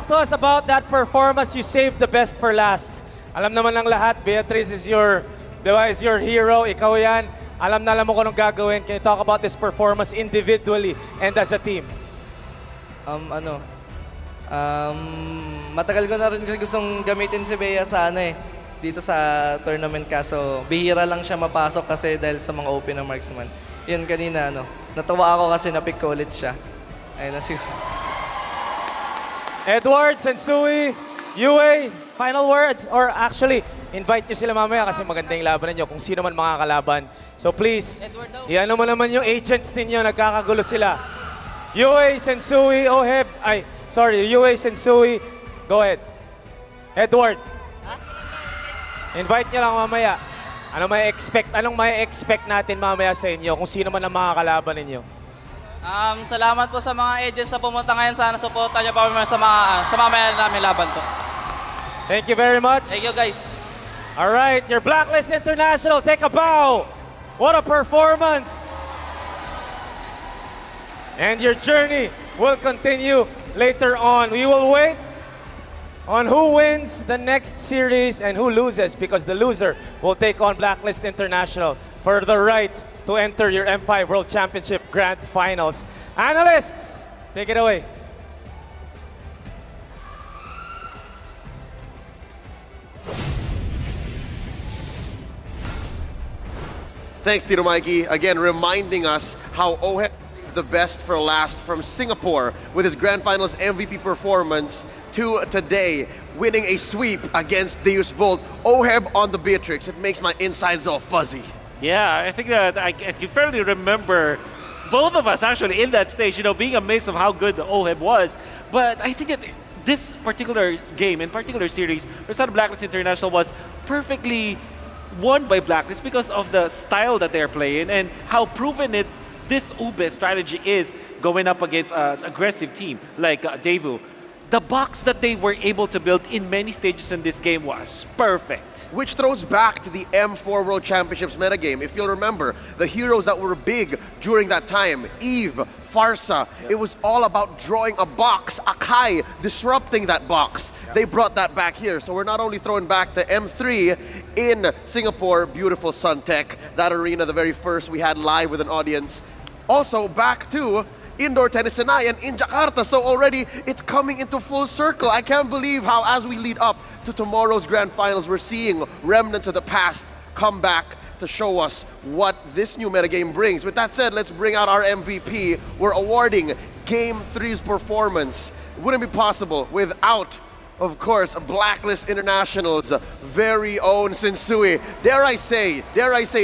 to us about that performance. You saved the best for last. Alam naman ng lahat, Beatrice is your, diba, is your hero. Ikaw yan. Alam mo kung anong gagawin. Can you talk about this performance individually and as a team?
Matagal ko na rin gustong gamitin si Bea sa dito sa tournament kaso bihira lang siya mapasok kasi dahil sa mga open na marksman. Yun kanina natuwa ako kasi na-pick ko ulit siya. Ayun na siguro.
Edward, Sensui, Yue, final words? Or actually, invite nyo sila mamaya kasi maganda yung laban ninyo kung sino man makakalaban. So please, iano mo naman yung agents ninyo, nagkakagulo sila. Yue, Sensui, Oheb, Yue, Sensui, go ahead. Edward, invite nyo lang mamaya. Anong may expect natin mamaya sa inyo kung sino man ang makakalaban ninyo?
Salamat po sa mga agents na pumunta ngayon. Sana supportan niyo pa kami sa mamaya namin laban to.
Thank you very much.
Thank you, guys.
All right, your Blacklist International, take a bow. What a performance. And your journey will continue later on. We will wait on who wins the next series and who loses because the loser will take on Blacklist International for the right to enter your M5 World Championship Grand Finals. Analysts, take it away.
Thanks, Tito Mikey. Again, reminding us how Oheb saved the best for last from Singapore with his Grand Finals MVP performance to today, winning a sweep against Deus Volt. Oheb on the Beatrix. It makes my insides all fuzzy.
Yeah, I think that I can fairly remember both of us actually in that stage, being amazed of how good Oheb was. But I think that this particular game, in particular series, Versada Blacklist International was perfectly won by Blacklist because of the style that they're playing and how proven this Ube strategy is going up against an aggressive team like Daewoo. The box that they were able to build in many stages in this game was perfect.
Which throws back to the M4 World Championships metagame. If you'll remember, the heroes that were big during that time, Eve, Farsa, it was all about drawing a box, Akai, disrupting that box. They brought that back here. So we're not only throwing back to M3 in Singapore, beautiful Suntech, that arena, the very first we had live with an audience. Also back to Indoor Tennis Senai and in Jakarta. So already it's coming into full circle. I can't believe how as we lead up to tomorrow's Grand Finals, we're seeing remnants of the past come back to show us what this new metagame brings. With that said, let's bring out our MVP. We're awarding Game 3's performance. It wouldn't be possible without, of course, Blacklist International's very own Sensui. Dare I say,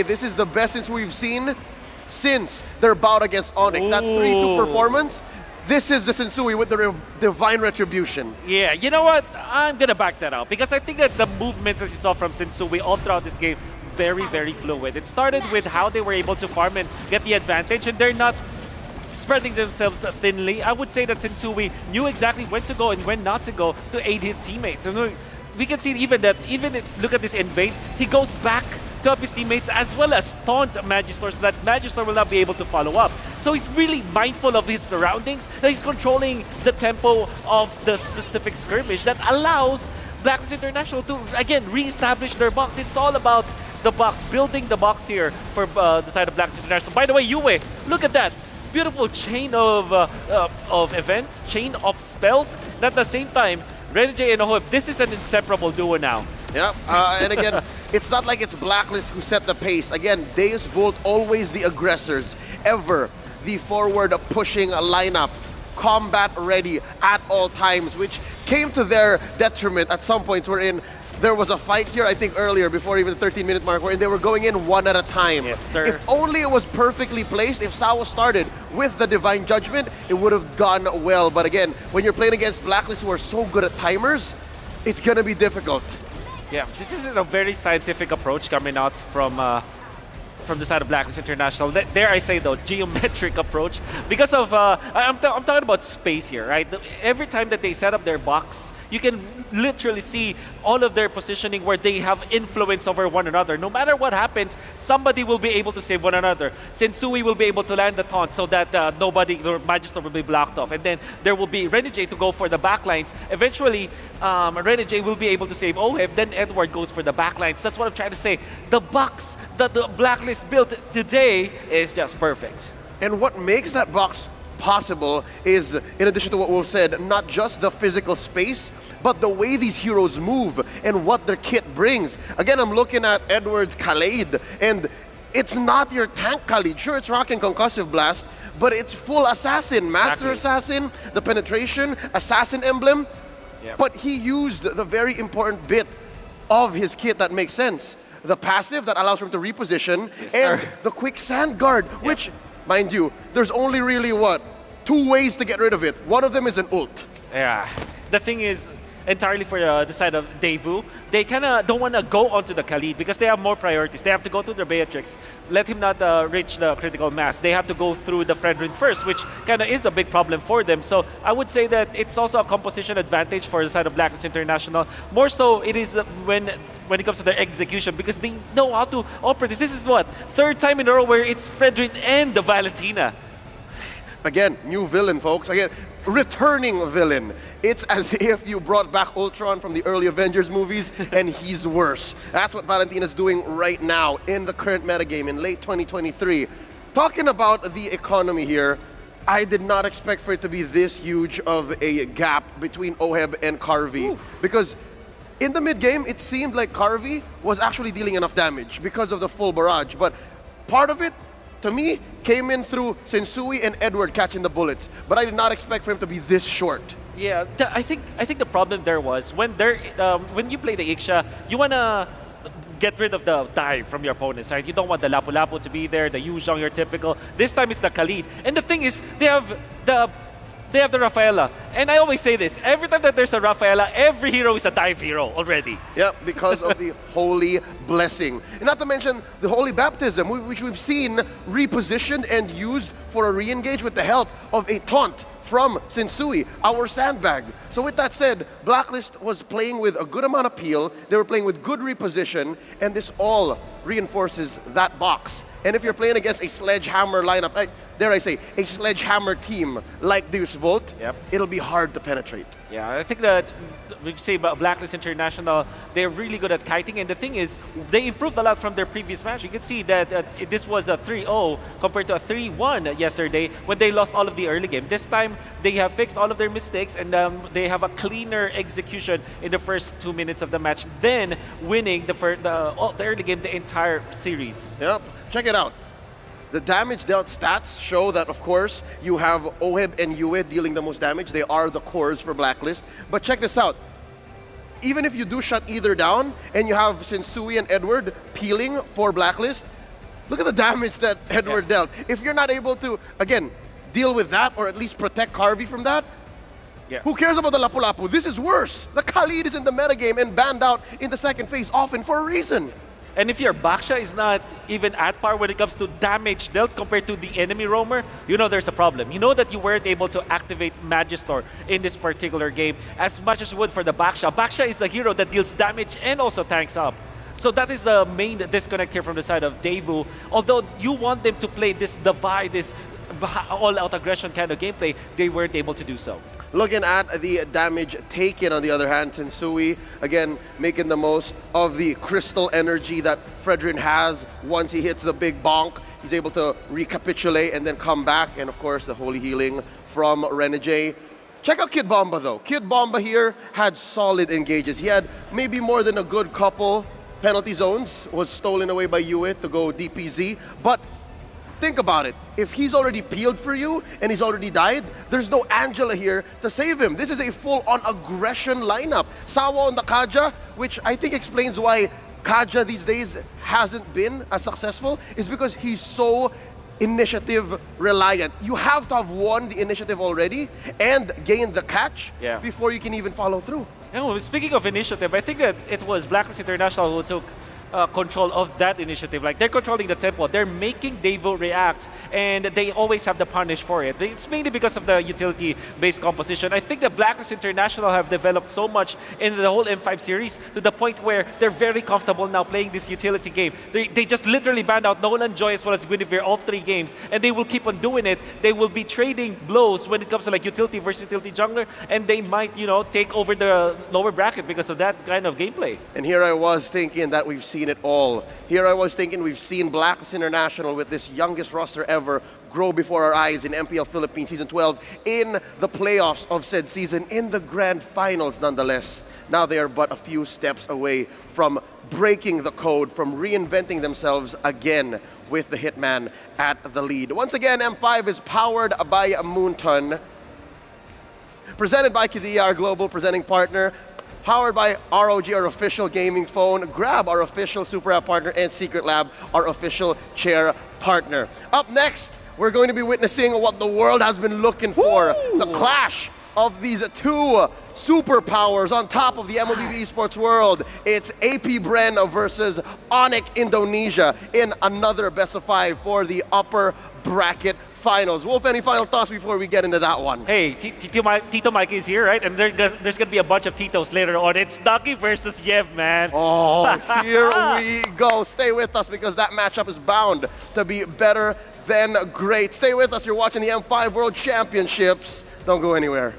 this is the best since we've seen since their bout against Onyx. That 3-2 performance, this is the Sensui with the divine retribution.
Yeah, you know what? I'm going to back that out because I think that the movements as you saw from Sensui all throughout this game, very, very fluid. It started with how they were able to farm and get the advantage, and they're not spreading themselves thinly. I would say that Sensui knew exactly when to go and when not to go to aid his teammates. And we can see look at this invade, he goes back to help his teammates as well as taunt Magister so that Magister will not be able to follow up. So he's really mindful of his surroundings, that he's controlling the tempo of the specific skirmish that allows Blacklist International to, again, re-establish their box. It's all about the box, building the box here for the side of Blacklist International. By the way, Yue, look at that. Beautiful chain of events, chain of spells, and at the same time, Renjay and Oheb, this is an inseparable duo now.
Yeah, and again, it's not like it's Blacklist who set the pace. Again, Deus Volt always the aggressors, ever the forward pushing lineup, combat ready at all times, which came to their detriment at some points wherein there was a fight here, I think earlier, before even the 13-minute mark, wherein they were going in one at a time.
Yes, sir.
If only it was perfectly placed, if Sao started with the Divine Judgment, it would have gone well. But again, when you're playing against Blacklist who are so good at timers, it's gonna be difficult.
Yeah, this is a very scientific approach coming out from the side of Blacklist International. Dare I say, though, geometric approach. Because of, I'm talking about space here, right? Every time that they set up their box, you can literally see all of their positioning where they have influence over one another. No matter what happens, somebody will be able to save one another. Sensui will be able to land the taunt so that Magister will be blocked off. And then there will be Renegade to go for the backlines. Eventually, Renegade will be able to save Oheb. Then Edward goes for the backlines. That's what I'm trying to say. The box that the Blacklist built today is just perfect.
And what makes that box possible is, in addition to what Wolf said, not just the physical space, but the way these heroes move and what their kit brings. Again, I'm looking at Edward's Khalid, and it's not your tank Khalid. Sure, it's rocking Concussive Blast, but it's full assassin, Master Assassin, the penetration, assassin emblem.
Yep.
But he used the very important bit of his kit that makes sense. The passive that allows him to reposition, and the quick sand guard, which, mind you, there's only really, two ways to get rid of it. One of them is an ult.
Yeah. The thing is, entirely for the side of Daewoo, they kind of don't want to go onto the Khalid because they have more priorities. They have to go through the Beatrix, let him not reach the critical mass. They have to go through the Fredrin first, which kind of is a big problem for them. So I would say that it's also a composition advantage for the side of Blacklist International. More so, it is when it comes to their execution, because they know how to operate this. This is what? Third time in a row where it's Fredrin and the Valentina.
Again, new villain, folks. Again, returning villain. It's as if you brought back Ultron from the early Avengers movies and he's worse. That's what Valentina's doing right now in the current metagame in late 2023. Talking about the economy here, I did not expect for it to be this huge of a gap between Oheb and Carvey. Because in the mid-game, it seemed like Carvey was actually dealing enough damage because of the full barrage. But part of it, to me, came in through Sensui and Edward catching the bullets. But I did not expect for him to be this short.
Yeah, I think the problem there was when you play the Ixia, you wanna get rid of the dive from your opponents, right? You don't want the Lapu-Lapu to be there, the Yuzhong, your typical. This time it's the Khalid. And the thing is, they have the Rafaela. And I always say this, every time that there's a Rafaela, every hero is a dive hero already.
Yep, because of the holy blessing. And not to mention the holy baptism, which we've seen repositioned and used for a re-engage with the help of a taunt from Sensui, our sandbag. So with that said, Blacklist was playing with a good amount of peel, they were playing with good reposition, and this all reinforces that box. And if you're playing against a sledgehammer lineup, dare I say, a sledgehammer team like Deus Volt, it'll be hard to penetrate.
Yeah, I think that we say about Blacklist International, they're really good at kiting, and the thing is, they improved a lot from their previous match. You can see that this was a 3-0 compared to a 3-1 yesterday when they lost all of the early game. This time, they have fixed all of their mistakes, and they have a cleaner execution in the first 2 minutes of the match, then winning the early game, the entire series.
Yep, check it out. The damage dealt stats show that, of course, you have Oheb and Yue dealing the most damage. They are the cores for Blacklist. But check this out. Even if you do shut either down, and you have Sensui and Edward peeling for Blacklist, look at the damage that Edward dealt. If you're not able to, again, deal with that, or at least protect Carvey from that, who cares about the Lapu-Lapu? This is worse. The Khalid is in the metagame and banned out in the second phase, often for a reason.
And if your Baksha is not even at par when it comes to damage dealt compared to the enemy roamer, you know there's a problem. You know that you weren't able to activate Magister in this particular game as much as you would for the Baksha. Baksha is a hero that deals damage and also tanks up. So that is the main disconnect here from the side of Daewoo. Although you want them to play this divide, this all-out aggression kind of gameplay, they weren't able to do so.
Looking at the damage taken, on the other hand, Sensui, again, making the most of the crystal energy that Fredrin has. Once he hits the big bonk, he's able to recapitulate and then come back. And of course, the holy healing from Renegade. Check out Kid Bomba, though. Kid Bomba here had solid engages. He had maybe more than a good couple penalty zones, was stolen away by Yue to go DPZ, but think about it. If he's already peeled for you and he's already died, there's no Angela here to save him. This is a full-on aggression lineup. Sawa on the Kaja, which I think explains why Kaja these days hasn't been as successful, is because he's so initiative reliant. You have to have won the initiative already and gained the catch before you can even follow through.
And speaking of initiative, I think that it was Blacklist International who took control of that initiative. Like, they're controlling the tempo. They're making Devo react, and they always have the punish for it. It's mainly because of the utility-based composition. I think that Blacklist International have developed so much in the whole M5 series to the point where they're very comfortable now playing this utility game. They just literally banned out Nolan, Joy, as well as Guinevere all 3 games, and they will keep on doing it. They will be trading blows when it comes to like utility versus utility jungler, and they might, you know, take over the lower bracket because of that kind of gameplay.
And here I was thinking that we've seen it all. Here I was thinking we've seen Blacklist International with this youngest roster ever grow before our eyes in MPL Philippines Season 12, in the playoffs of said season, in the grand finals nonetheless. Now they are but a few steps away from breaking the code, from reinventing themselves again with the Hitman at the lead. Once again, M5 is powered by Moonton, presented by Qiddiya, our global presenting partner, powered by ROG, our official gaming phone, Grab, our official Super App partner, and Secret Lab, our official chair partner. Up next, we're going to be witnessing what the world has been looking for. The clash of these 2 superpowers on top of the MLBB esports world. It's AP Bren versus Onyx Indonesia in another best of 5 for the upper bracket finals. Wolf, any final thoughts before we get into that one?
Hey, Tito Mike is here, right? And there's going to be a bunch of Titos later on. It's Ducky versus Yev, man.
Oh, here we go. Stay with us because that matchup is bound to be better than great. Stay with us. You're watching the M5 World Championships. Don't go anywhere.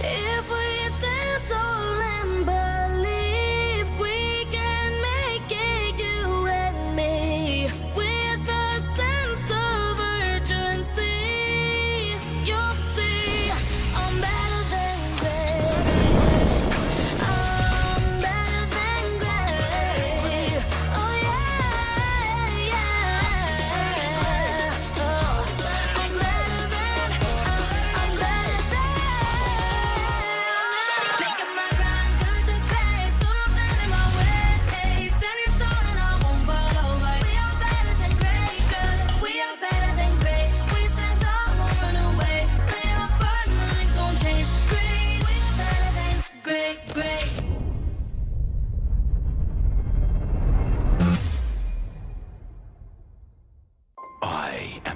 If we stand tall and believe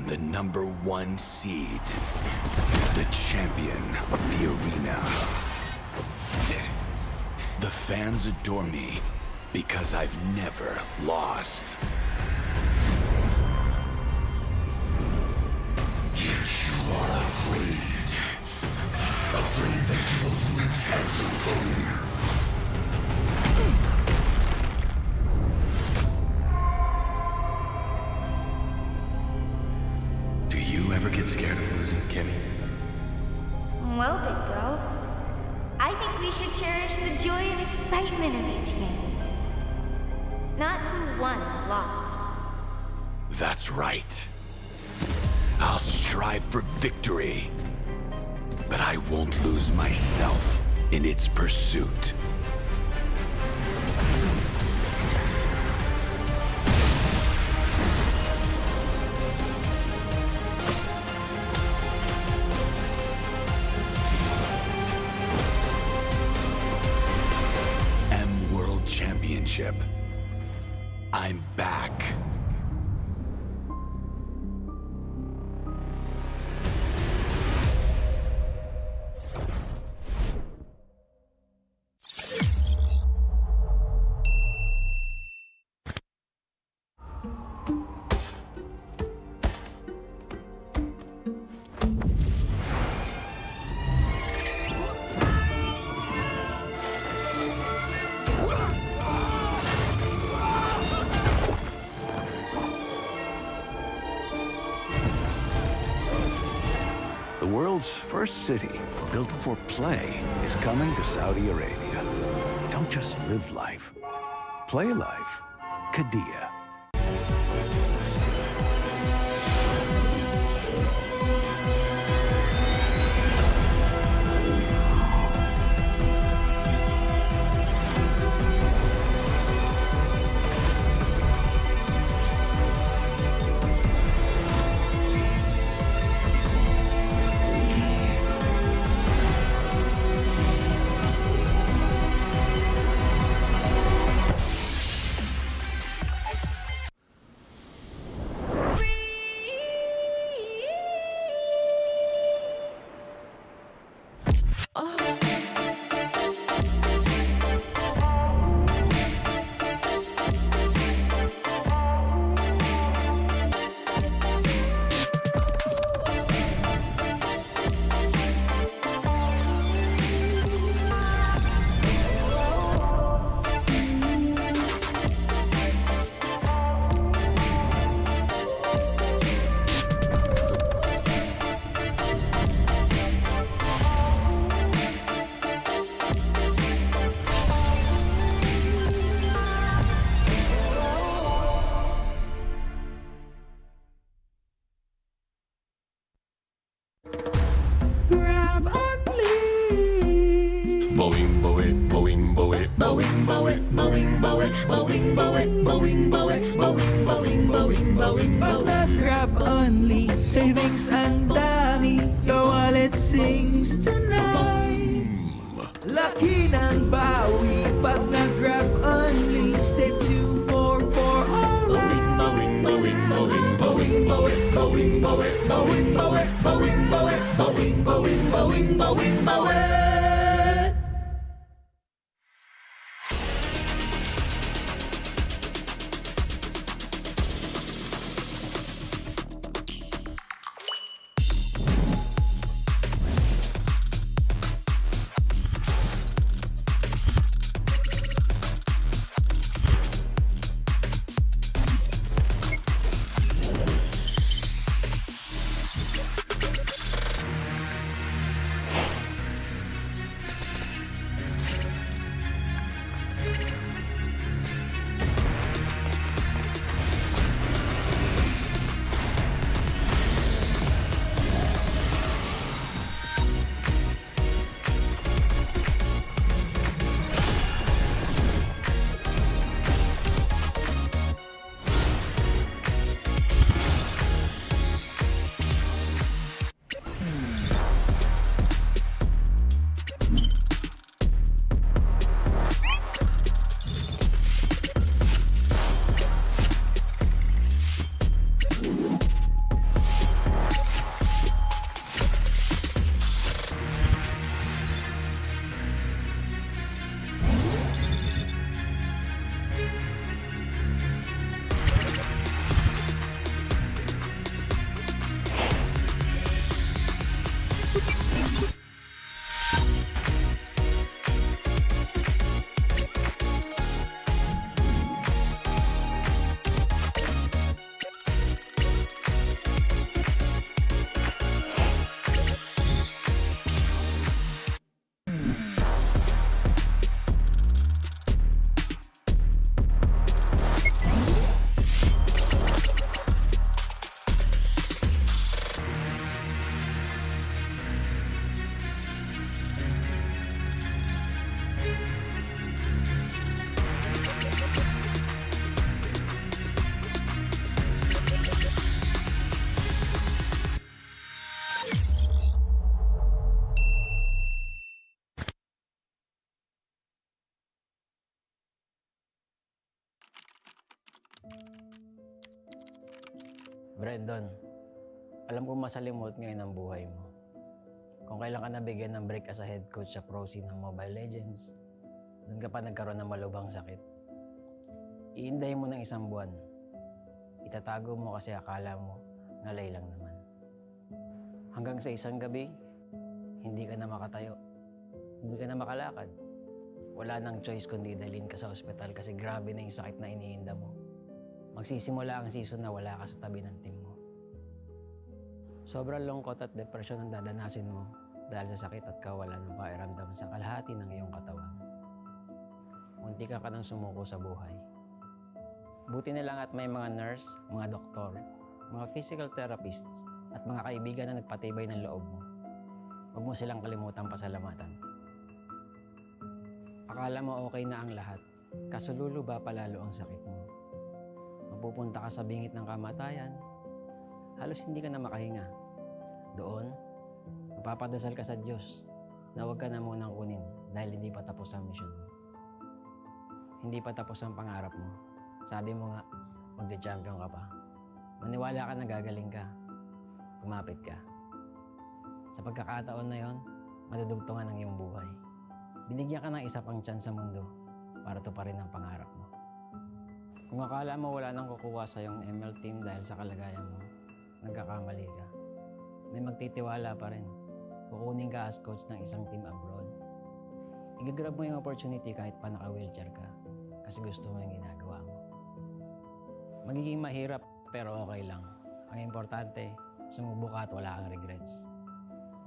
the #1 seed, the champion of the arena. The fans adore me because I've never lost. Yet you are afraid. Afraid that you will lose everything. Do you ever get scared of losing, Kimmy?
Well, big bro, I think we should cherish the joy and excitement of each game. Not who won or lost.
That's right. I'll strive for victory, but I won't lose myself in its pursuit. World Championship. I'm back.
The world's first city, built for play, is coming to Saudi Arabia. Don't just live life. Play life. Qiddiya.
Grab only.
Boing, boing, boing, boing, boing, boing, boing, boing, boing, boing, boing, boing, boing, boing, boing,
Pag nag-grab only, savings ang dami, your wallet sings tonight. Laki ng bawi, pag nag-grab only, save 244 alright.
boing, boing, boing, boing, boing, boing, boing, boing, boing, boing, boing, boing, boing, boing, boing, boing.
Brandon, alam kong masalimot ngayon ang buhay mo. Kung kailan ka nabigyan ng break as a head coach sa pro scene ng Mobile Legends, doon ka pa nagkaroon ng malubhang sakit. Iindahin mo ng 1 buwan. Itatago mo kasi akala mo ngalay lang naman. Hanggang sa isang gabi, hindi ka na makatayo. Hindi ka na makalakad. Wala nang choice kundi dalhin ka sa ospital kasi grabe na yung sakit na iniinda mo. Magsisimula ang season na wala ka sa tabi ng team mo. Sobrang lungkot at depression ang dadanasin mo dahil sa sakit at kawalan ng pakiramdam sa kalahati ng iyong katawan. Munti ka nang sumuko sa buhay. Buti na lang at may mga nurse, mga doktor, mga physical therapists, at mga kaibigan na nagpatibay ng loob mo. Huwag mo silang kalimutang pasalamatan. Akala mo okay na ang lahat, kaso luluba palalo ang sakit mo. Mapupunta ka sa bingit ng kamatayan, halos hindi ka na makahinga. Doon, mapapadasal ka sa Diyos na huwag ka na munang kunin dahil hindi pa tapos ang mission mo. Hindi pa tapos ang pangarap mo. Sabi mo nga, magja-champion ka pa. Maniwala ka na gagaling ka. Kumapit ka. Sa pagkakataon na yon, madudugtungan ang iyong buhay. Binigyan ka ng isa pang chance sa mundo para tuparin ang pangarap mo. Kung akala mo wala nang kukuha sa iyong ML team dahil sa kalagayan mo, nagkakamali ka. May magtitiwala pa rin. Kukunin ka as coach ng isang team abroad. Igagrab mo yung opportunity kahit pa naka-wheelchair ka kasi gusto mo yung ginagawa mo. Magiging mahirap pero okay lang. Ang importante, sumubok ka at wala kang regrets.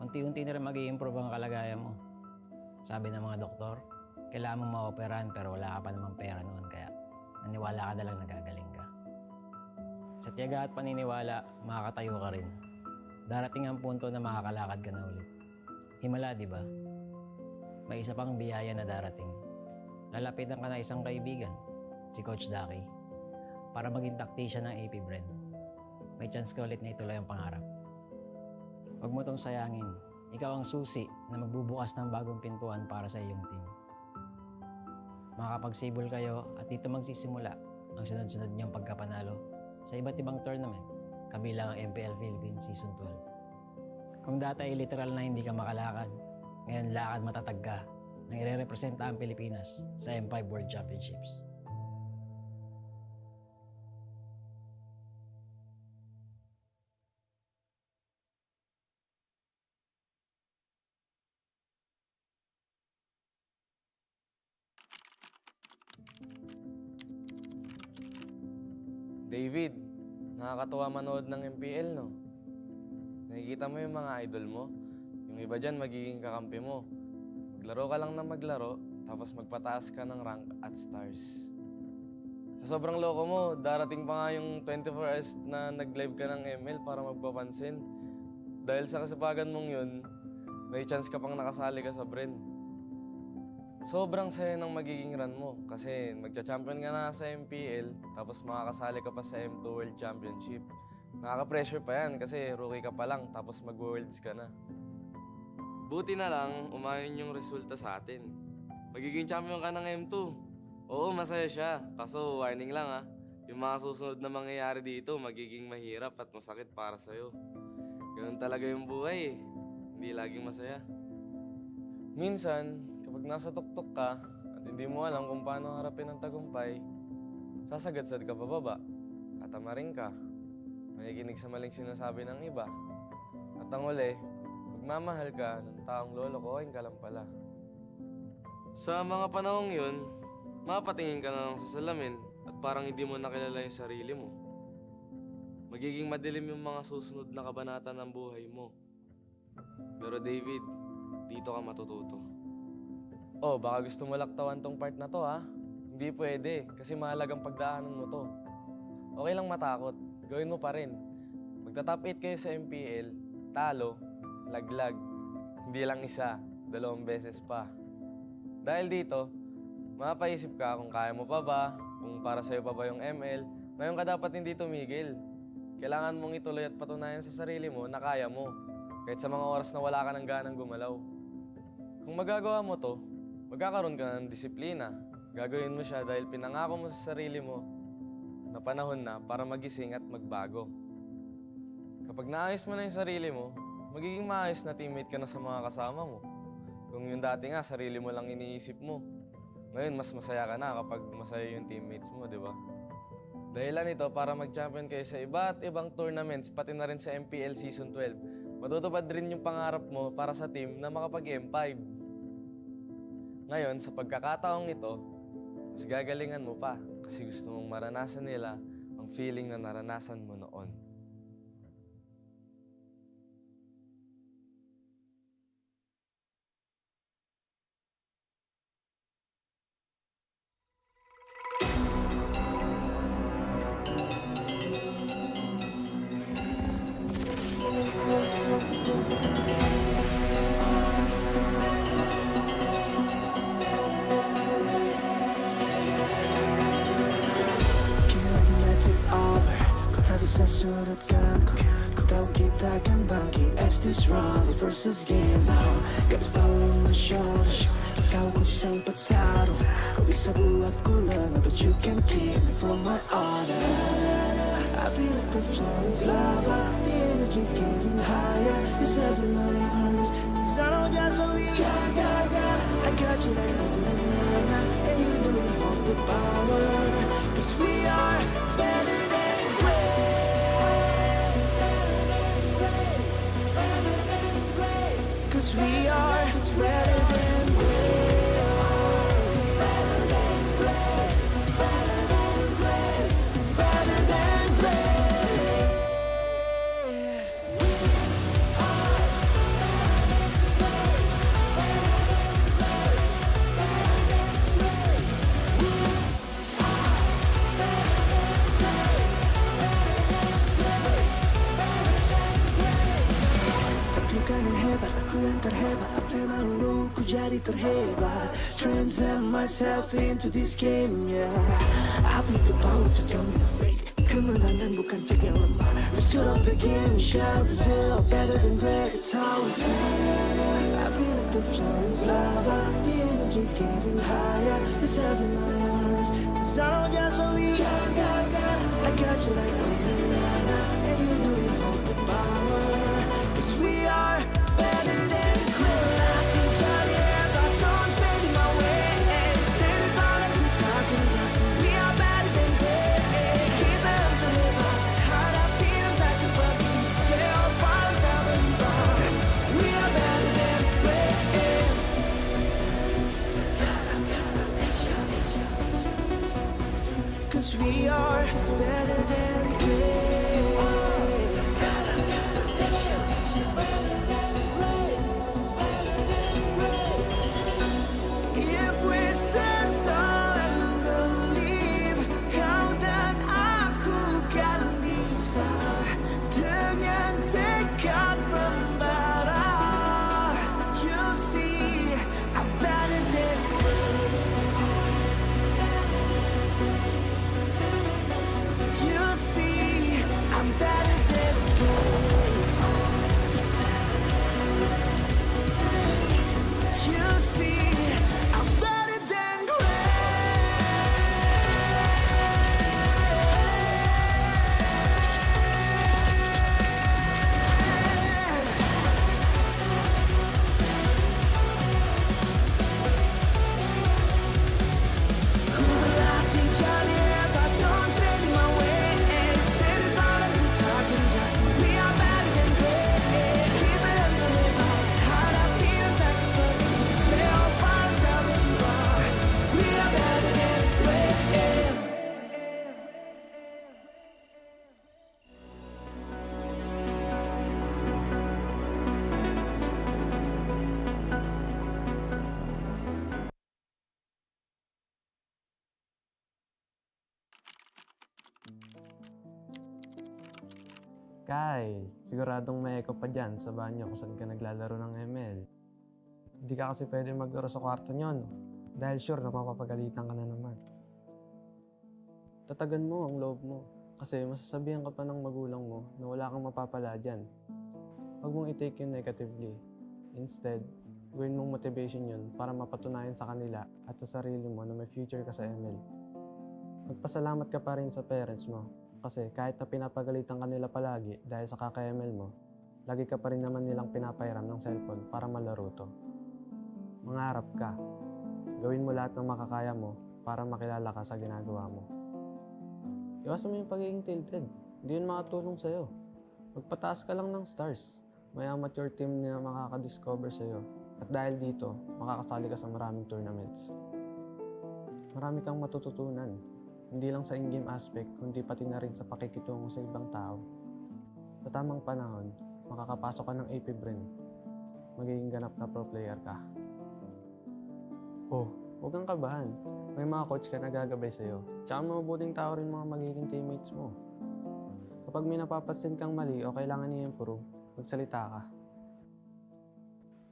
Unti-unti na rin mag-i-improve ang kalagayan mo. Sabi ng mga doktor, kailangan mong ma-operahan pero wala ka pa namang pera noon kaya naniwala ka na lang nagagaling ka. Sa tiyaga at paniniwala, makakatayo ka rin. Darating ang punto na makakalakad ka na ulit. Himala, di ba? May isa pang biyaya na darating. Lalapitan ka na isang kaibigan, si Coach Daki, para maging tactician ng AP Brand. May chance ka ulit na ituloy ang pangarap. Huwag mo tong sayangin. Ikaw ang susi na magbubukas ng bagong pintuan para sa iyong team. Makakapagsibol kayo at dito magsisimula ang sunod-sunod niyong pagkapanalo sa iba't ibang tournament, kabilang ang MPL Philippines Season 12. Kung dati ay literal na hindi ka makalakad, ngayon lakad matatag ka nang ire-representa ang Pilipinas sa M5 World Championships.
David, nakakatuwa manood ng MPL, no? Nakikita mo yung mga idol mo. Yung iba dyan, magiging kakampi mo. Maglaro ka lang na maglaro, tapos magpataas ka ng rank at stars. Sa sobrang loko mo, darating pa nga yung 24 hours na nag-live ka ng ML para magpapansin. Dahil sa kasipagan mong yun, may chance ka pang nakasali ka sa Bren. Sobrang saya ng magiging run mo kasi magcha-champion ka na sa MPL tapos makakasali ka pa sa M2 World Championship. Nakaka-pressure pa yan kasi rookie ka pa lang tapos mag-worlds ka na. Buti na lang, umayon yung resulta sa atin. Magiging champion ka ng M2. Oo, masaya siya. Kaso warning lang ha, yung mga susunod na mangyayari dito magiging mahirap at masakit para sa'yo. Ganun talaga yung buhay eh. Hindi laging masaya. Minsan, kapag nasa tuktok ka at hindi mo alam kung paano harapin ang tagumpay, sasagadsad ka pababa, tatamarin ka, makikinig sa maling sinasabi ng iba. At ang uli, magmamahal ka ng taong lolokohin ka lang pala. Sa mga panahong yun, mapatingin ka na lang sa salamin at parang hindi mo nakilala yung sarili mo. Magiging madilim yung mga susunod na kabanata ng buhay mo. Pero David, dito ka matututo. Oh, baka gusto mo laktawan tong part na to ha? Hindi pwede, kasi mahalagang pagdaanan mo to. Okay lang matakot, gawin mo pa rin. Magta-top 8 kayo sa MPL, talo, laglag. Hindi lang isa, 2 beses pa. Dahil dito, mapaisip ka kung kaya mo pa ba, kung para sa'yo pa ba yung ML. Ngayon ka dapat hindi tumigil. Kailangan mong ituloy at patunayan sa sarili mo na kaya mo. Kahit sa mga oras na wala ka ng ganang gumalaw. Kung magagawa mo to, magkakaroon ka ng disiplina. Gagawin mo siya dahil pinangako mo sa sarili mo na panahon na para magising at magbago.
Kapag naayos mo na yung sarili mo, magiging maayos na teammate ka na sa mga kasama mo. Kung yung dati nga, sarili mo lang iniisip mo. Ngayon, mas masaya ka na kapag masaya yung teammates mo, di ba? Dahilan ito para mag-champion kayo sa iba't ibang tournaments, pati na rin sa MPL Season 12. Matutupad rin yung pangarap mo para sa team na makapag-M5. Ngayon, sa pagkakataong ito, mas gagalingan mo pa kasi gusto mong maranasan nila ang feeling na naranasan mo noon.
Surut kamku Ku tahu kita akan bangkit as this round versus game now. Got the power on my shoulders. Tahu ku sang petaruh. Kau bisa buatku lengah, but you can keep me from my honor. I feel like the floor is lava. The energy's getting higher. You're serving my arms. Cause I know just what we got. I got you like na-na-na-na. And you know we hold the power. Cause we are better than great. Cause we are better than great. Better than great. Better than great. Better than great. Taklukan yang hebat, aku yang terhebat. Apa yang malu, ku jadi terhebat. Transcend myself into this game, yeah. I believe the power to turn me afraid. Kemenangan bukan trik yang lemah. The soul of the game we shall reveal. Better than great, it's how we feel. I feel like the floor is lava. The energy's getting higher. You're serving my arms. Cause I know just what we got. I got you like na-na-na-na. And you know you hold the power. Cause we are better than great. I can tell you about those fading my way. Standing tall and we talking. We are better than great. Kita yang terhebat, hadapi dan tak terbagi. Leopard tak berubah. We are better than great. Cause we are better than great. If we stand tall and believe, kau dan aku kan bisa. Dengan tekad membara, you'll see I'm better than you'll see I'm better than you'll see I'm better than Ku berlatih jali but don't stand in my way. Standing tall and we talking jatuh. We are better than great. Kita yang terhebat, hadapi dan tak terbagi. Leopard tak berubah. We are better than great.
Kai, siguradong may echo pa dyan sa banyo kung saan ka naglalaro ng ML. Hindi ka kasi pwede maglaro sa kwarto nyon dahil sure na mapapagalitan ka na naman. Tatagan mo ang loob mo kasi masasabihan ka pa ng magulang mo na wala kang mapapala dyan. Huwag mong i-take yun negatively. Instead, gawin mong motivation yun para mapatunayan sa kanila at sa sarili mo na may future ka sa ML. Magpasalamat ka pa rin sa parents mo Kasi kahit na pinapagalitan ka nila palagi dahil sa kaka-ML mo, lagi ka pa rin naman nilang pinapahiram ng cellphone para malaro to. Mangarap ka. Gawin mo lahat ng makakaya mo para makilala ka sa ginagawa mo. Iwasan mo yung pagiging tilted. Hindi yun makatulong sa'yo. Magpataas ka lang ng stars. May amateur team na makakadiscover sa'yo. At dahil dito, makakasali ka sa maraming tournaments. Marami kang matututunan. Hindi lang sa in-game aspect, kundi pati na rin sa pakikitungo sa ibang tao. Sa tamang panahon, makakapasok ka ng AP Brain. Magiging ganap na pro player ka. Oh, huwag kang kabahan. May mga coach ka na gagabay sa'yo. Tsaka mabubuting tao rin mga magiging teammates mo. Kapag may napapansin kang mali o kailangan i-improve, magsalita ka.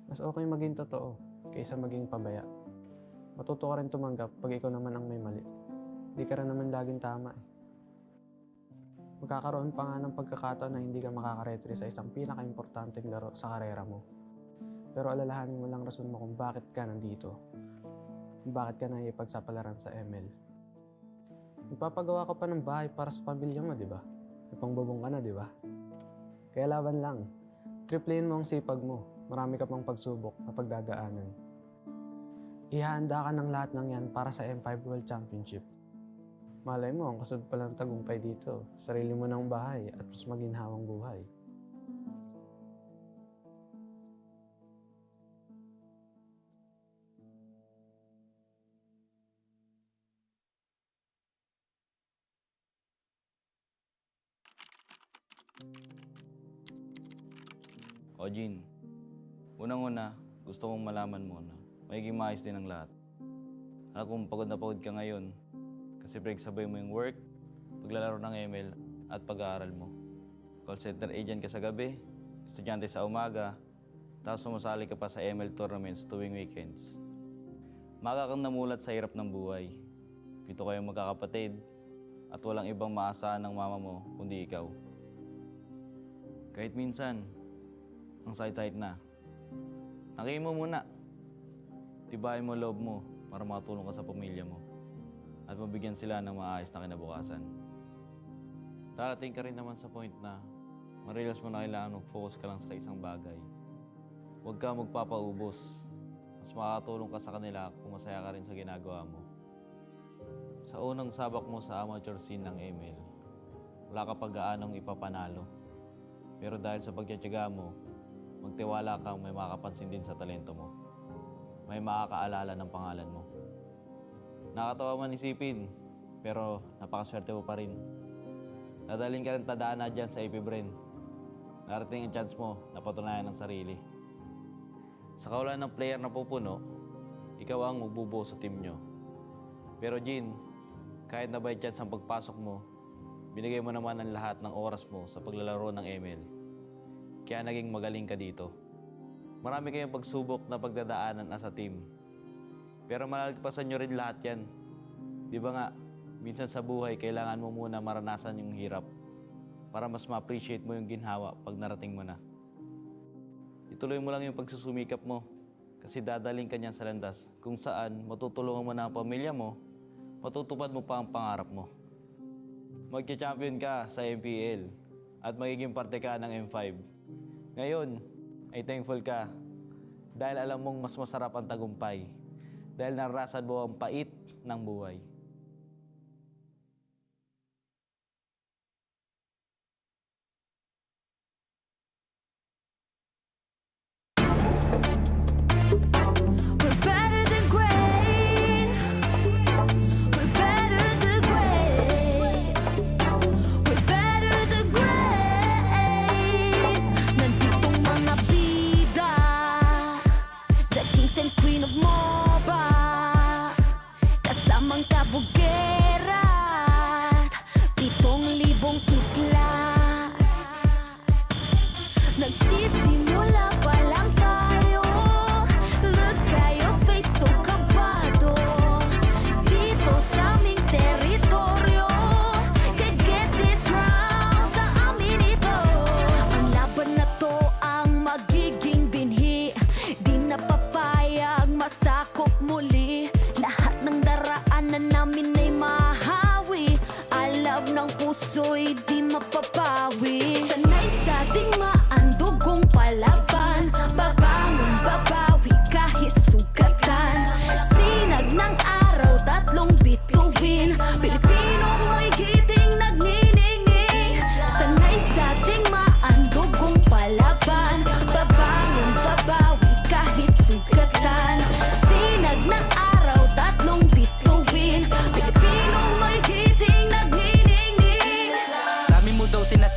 Mas okay maging totoo kaysa maging pabaya. Matuto ka rin tumanggap pag ikaw naman ang may mali. Hindi ka rin naman laging tama eh. Magkakaroon pa nga ng pagkakataon na hindi ka makakaretry sa isang pinaka-importanteng laro sa karera mo. Pero alalahanin mo lang rason mo kung bakit ka nandito. Kung bakit ka naipagsapalaran sa ML. Magpapagawa ka pa ng bahay para sa pamilya mo, di ba? May pangbubong ka na, di ba? Kaya laban lang. Triplein mo ang sipag mo. Marami ka pang pagsubok na pagdadaanan. Ihahanda ka ng lahat ng yan para sa M5 World Championship. Malay mo, ang kasunod pala ng tagumpay dito, sarili mo ng bahay at mas maginhawang buhay.
O Jin, unang-una, gusto kong malaman mo na magiging maayos din ang lahat. Alam kong pagod na pagod ka ngayon kasi pinagsabay mo yung work, paglalaro ng ML at pag-aaral mo. Call center agent ka sa gabi, estudyante sa umaga, tapos sumasali ka pa sa ML tournaments tuwing weekends. Maga kang namulat sa hirap ng buhay. 7 kayong magkakapatid at walang ibang maasahan ng mama mo kundi ikaw. Kahit minsan, ang sakit-sakit na. Nakihin mo muna. Tibayin mo loob mo para makatulong ka sa pamilya mo at mabigyan sila ng maayos na kinabukasan. Darating ka rin naman sa point na ma-realize mo na kailangan mag-focus ka lang sa isang bagay. Huwag ka magpapaubos. Mas makakatulong ka sa kanila kung masaya ka rin sa ginagawa mo. Sa unang sabak mo sa amateur scene ng ML, wala ka pag-aanong ipapanalo. Pero dahil sa pagtitiyaga mo, magtiwala kang may makapansin din sa talento mo. May makakaalala ng pangalan mo. Nakatawa man isipin, pero napakaswerte mo pa rin. Dadaling ka rin tadaan na dyan sa AP Brain. Narating ang chance mo na patunayan ng sarili. Sa kawalan ng player na pupuno, ikaw ang magbubuo sa team nyo. Pero Jin, kahit na by chance ang pagpasok mo, binigay mo naman ang lahat ng oras mo sa paglalaro ng ML. Kaya naging magaling ka dito. Marami kayong pagsubok na pagdadaanan as a team. Pero malalagpasan nyo rin lahat yan. Di ba nga, minsan sa buhay, kailangan mo muna maranasan yung hirap para mas ma-appreciate mo yung ginhawa pag narating mo na. Ituloy mo lang yung pagsusumikap mo kasi dadaling ka niyan sa landas kung saan matutulungan mo na ang pamilya mo, matutupad mo pa ang pangarap mo. Magka-champion ka sa MPL at magiging parte ka ng M5. Ngayon, ay thankful ka dahil alam mong mas masarap ang tagumpay dahil naranasan mo ang pait ng buhay.
We're better than great. We're better than great. We're better than great. Nanditong mga bida, the kings and queen of MOBA. Kasamang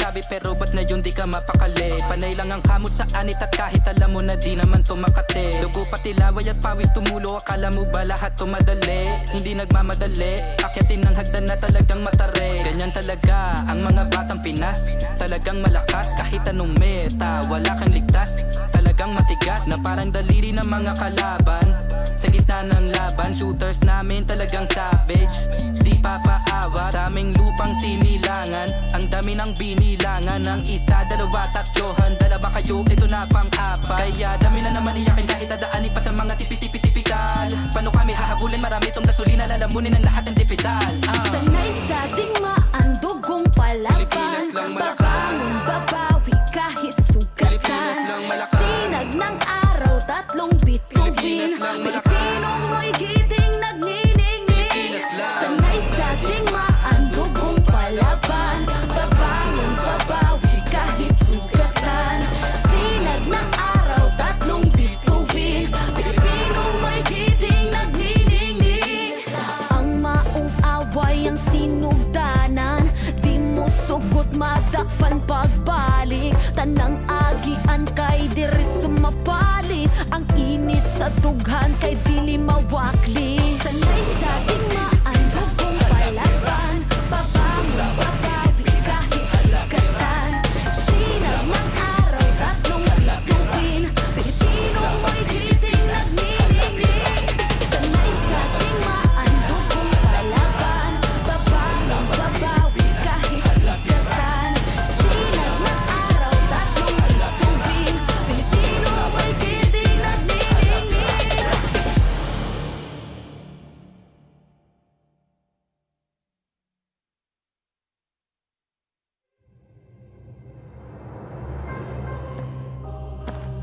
sinasabi pero ba't ngayon di ka mapakali? Panay lang ang kamot sa anit at kahit alam mo na di naman to makate. Dugo pati laway at pawis tumulo, akala mo ba lahat to madali? Hindi nagmamadali, akyatin ng hagdan na talagang matare. Ganyan talaga ang mga batang Pinas, talagang malakas kahit anong meta, wala kang ligtas. Talagang matigas na parang daliri ng mga kalaban. Sa gitna ng laban, shooters namin talagang savage. Di papaawa sa aming lupang sinilangan. Ang dami ng binilangan, ng isa, dalawa, tatlohan. Dalawa kayo, ito na pang-apat. Kaya dami na naman iyakin kahit dadaanin pa sa mga tipi-tipi-tipikal. Paano kami hahabulin? Marami tong gasolina, lalamunin ang lahat ng tipidal.
Sanay sa ating maandugong palaban, babangon, babawi kahit sugatan. Sinag ng araw, tatlong bituin, Pilipinong may giting nagniningning. Sanay sa ating maandugong palaban, babangon, babawi kahit sugatan. Sinag ng araw, tatlong bituin, Pilipinong may giting nagniningning. Ang maong away ang sinugdanan, di mo sugot madakpan pagbalik. Tanang agian kay dirit sumapalit, ang init sa dughan kay dili mawakli. Sanay sa ating maandugong palaban, babangon, babawi kahit sugatan. Sinag ng araw, tatlong bituin, Pilipinong may giting nagniningning. Sanay sa ating maandugong palaban, babangon, babawi kahit sugatan. Sinag ng araw, tatlong bituin, Pilipinong may giting nagniningning.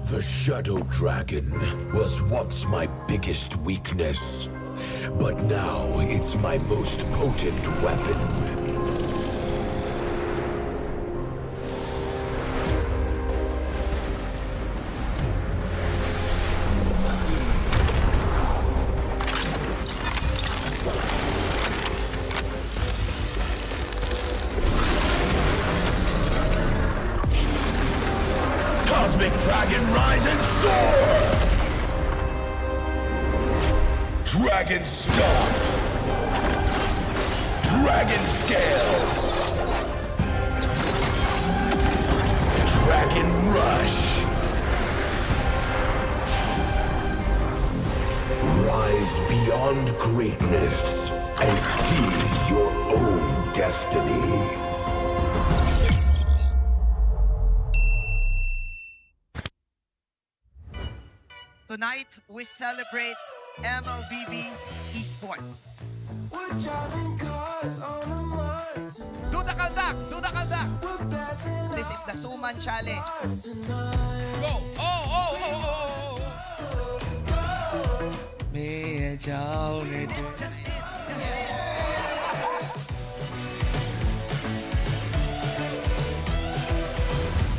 The Shadow Dragon was once my biggest weakness, but now it's my most potent weapon. Cosmic Dragon, rise and soar! Dragon Stomp! Dragon Scales! Dragon Rush! Rise beyond greatness and seize your own destiny.
Tonight, we celebrate MLBB Esport. Do the kaldak! Do the kaldak! This is the Suman Challenge. Go!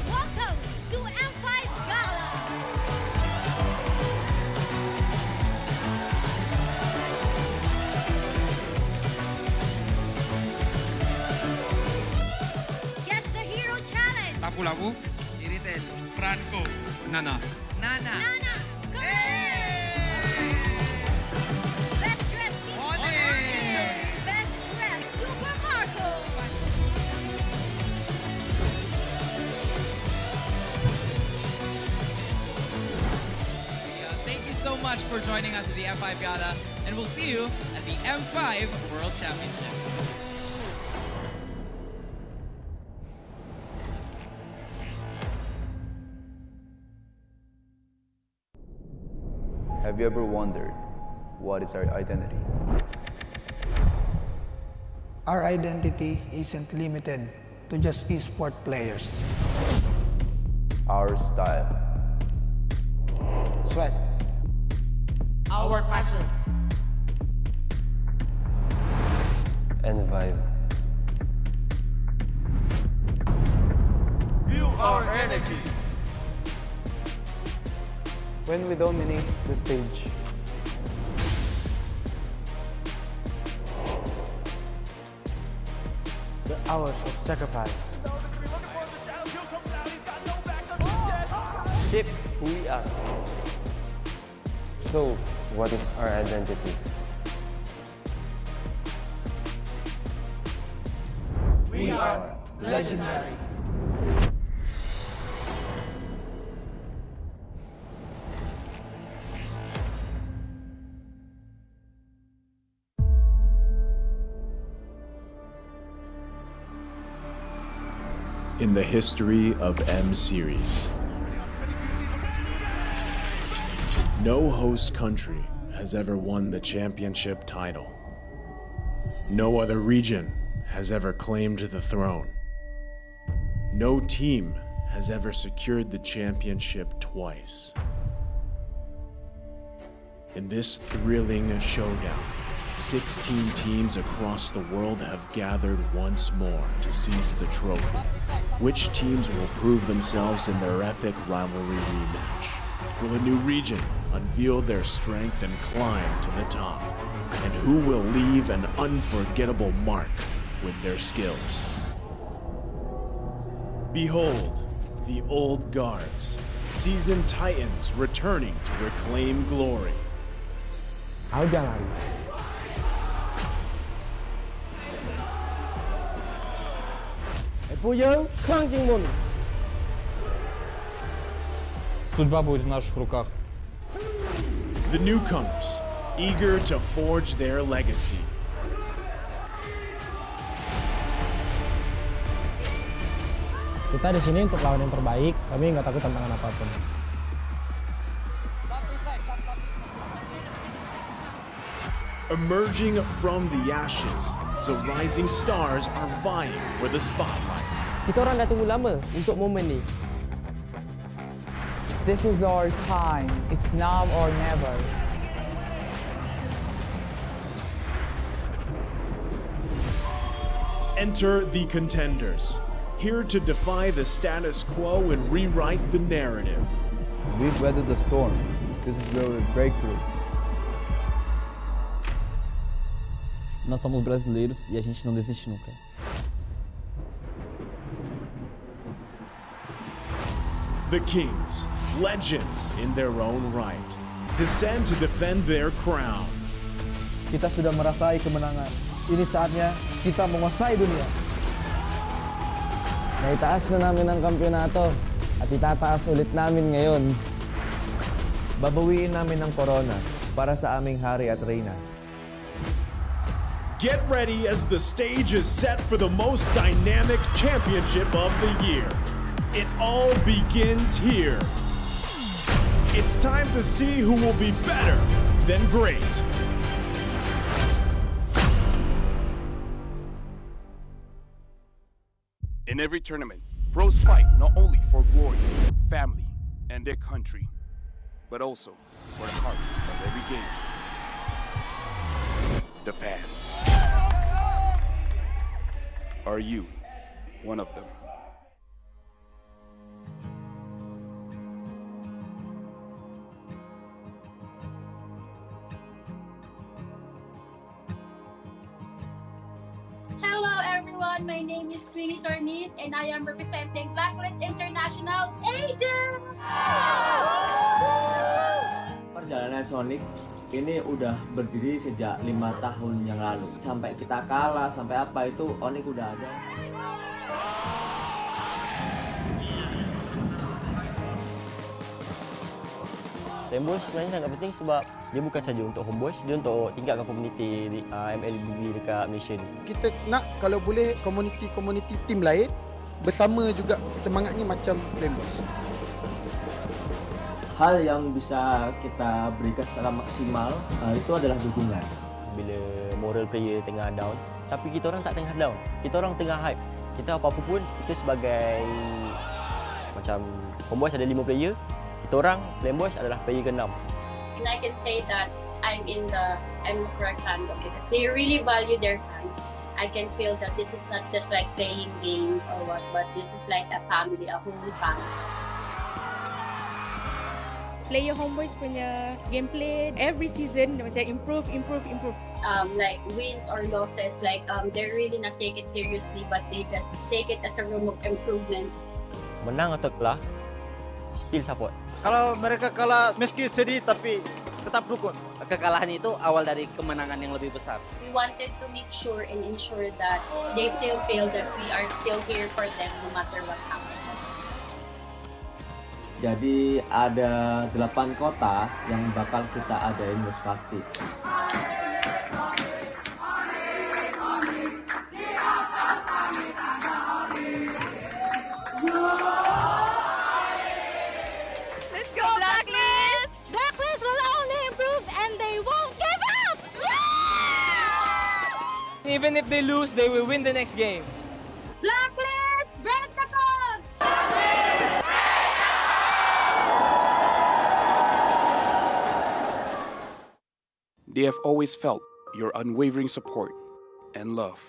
Welcome to M5 Gala! Guess the Hero Challenge!
Lapu-Lapu, Iritel, Franco, Nana.
Nana!
Go! Best Dressed Team! Best Dressed Super Marco!
Thank you so much for joining us at the M5 Gala, and we'll see you at the M5 World Championship.
Have you ever wondered what is our identity?
Our identity isn't limited to just esport players.
Our style.
Sweat.
Our passion.
And vibe.
Feel our energy.
When we dominate the stage, the hours of sacrifice,
shape who we are. So, what is our identity?
We are legendary.
In the history of M Series, no host country has ever won the championship title. No other region has ever claimed the throne. No team has ever secured the championship twice. In this thrilling showdown, 16 teams across the world have gathered once more to seize the trophy. Which teams will prove themselves in their epic rivalry rematch? Will a new region unveil their strength and climb to the top? And who will leave an unforgettable mark with their skills? Behold, the old guards, seasoned titans returning to reclaim glory.
Jangan.
Судьба будет в наших руках.
The newcomers, eager to forge their legacy.
Kita di sini untuk lawan yang terbaik, kami nggak takut tantangan apapun.
Emerging from the ashes, the rising stars are vying for the spotlight.
Kita orang dah tunggu lama untuk momen ni.
This is our time. It's now or never.
Enter the contenders, here to defy the status quo and rewrite the narrative.
We've weathered the storm. This is where we break through.
Nós somos brasileiros e a gente não desiste nunca.
The kings, legends in their own right, descend to defend their crown.
Kita sudah merasai kemenangan. Ini saatnya kita menguasai dunia.
Naitaas na namin ang kampyonato at itataas ulit namin ngayon.
Babawiin namin ang corona para sa aming hari at reyna.
Get ready as the stage is set for the most dynamic championship of the year. It all begins here. It's time to see who will be better than great.
In every tournament, pros fight not only for glory, family, and their country, but also for the heart of every game. The fans. Are you one of them?
Hello everyone, my name is Queenie Tornis and I am representing Blacklist International Agent!
Perjalanan Sonic ini udah berdiri sejak 5 tahun yang lalu. Sampai kita kalah, sampai apa itu Onyx udah ada.
Homeboys sebenarnya sangat penting sebab dia bukan saja untuk homeboys, dia untuk tingkatkan komuniti MLBB dekat Malaysia ni.
Kita nak kalau boleh komuniti tim lain bersama juga semangatnya macam Homeboys.
Hal yang bisa kita berikan secara maksimal itu adalah dukungan.
Bila moral player tengah down, tapi kita orang tak tengah down. Kita orang tengah hype. Kita apa-apa pun, kita sebagai macam homeboys ada 5 player, kita orang Flameboys adalah player ke-6.
And I can say that I'm the correct fandom because they really value their fans. I can feel that this is not just like playing games or what, but this is like a family, a whole family.
Player Homeboys punya gameplay every season macam improve.
Like wins or losses, like they really not take it seriously, but they just take it as a room of improvements.
Menang atau kalah, still support.
Kalau mereka kalah, meski sedih tapi tetap dukung.
Kekalahan itu awal dari kemenangan yang lebih besar.
We wanted to make sure and ensure that they still feel that we are still here for them no matter what happens.
Jadi ada 8 kota yang bakal kita adain Most Party.
Let's go, Blacklist! Blacklist will only improve and they won't give up!
Even if they lose, they will win the next game.
Blacklist, break the code!
They have always felt your unwavering support and love.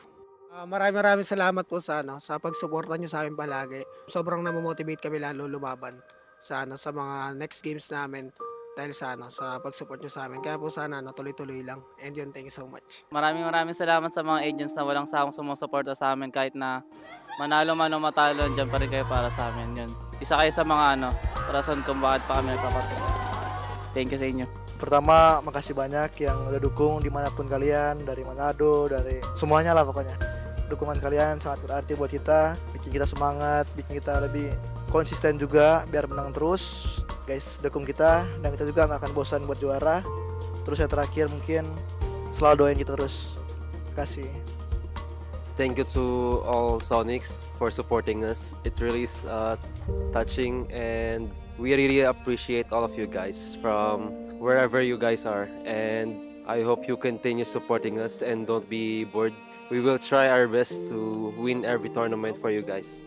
Maraming salamat po sa pagsuporta niyo sa amin palagi. Sobrang namomotivate kami lalo lumaban sa mga next games namin dahil sa pagsupport niyo sa amin. Kaya po sana tuloy-tuloy lang. And yun, thank you so much.
Maraming salamat sa mga agents na walang sawang sumusuporta sa amin kahit na manalo man o matalo, dyan pa rin kayo para sa amin. Yun. Isa kayo sa mga rason kung bakit pa kami nagpapatuloy. Thank you sa inyo.
Pertama, makasih banyak yang udah dukung dimanapun kalian, dari Manado, dari semuanya lah pokoknya. Dukungan kalian sangat berarti buat kita, bikin kita semangat, bikin kita lebih konsisten juga biar menang terus. Guys, dukung kita dan kita juga nggak akan bosan buat juara. Terus yang terakhir mungkin selalu doain kita terus. Terima kasih.
Thank you to all Sonics for supporting us. It really is touching, and we really appreciate all of you guys from wherever you guys are. And I hope you continue supporting us and don't be bored. We will try our best to win every tournament for you guys.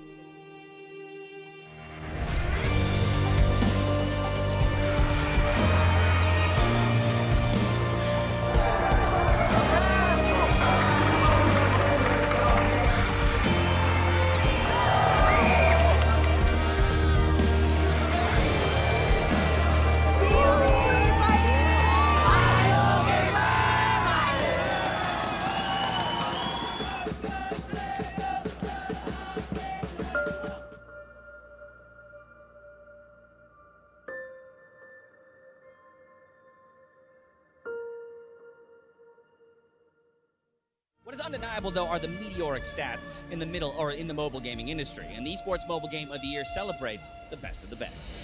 What is undeniable, though, are the meteoric stats in the mobile gaming industry, and the Esports Mobile Game of the Year celebrates the best of the best.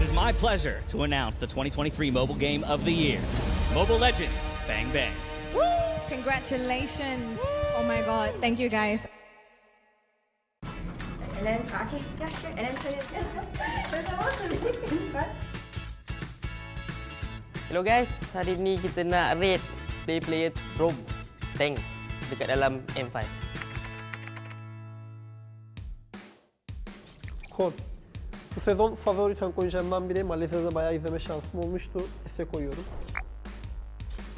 It is my pleasure to announce the 2023 Mobile Game of the Year, Mobile Legends Bang Bang.
Congratulations. Oh my god. Thank you guys.
And then, okay, yeah, sure. And then put it.
Hello guys, hari ni kita nak rate player roam tank dekat dalam M5.
Kon. Bu sezon favori tank oyuncularımdan biri. Malezya'da bayağı izleme şansım olmuştu. S koyuyorum.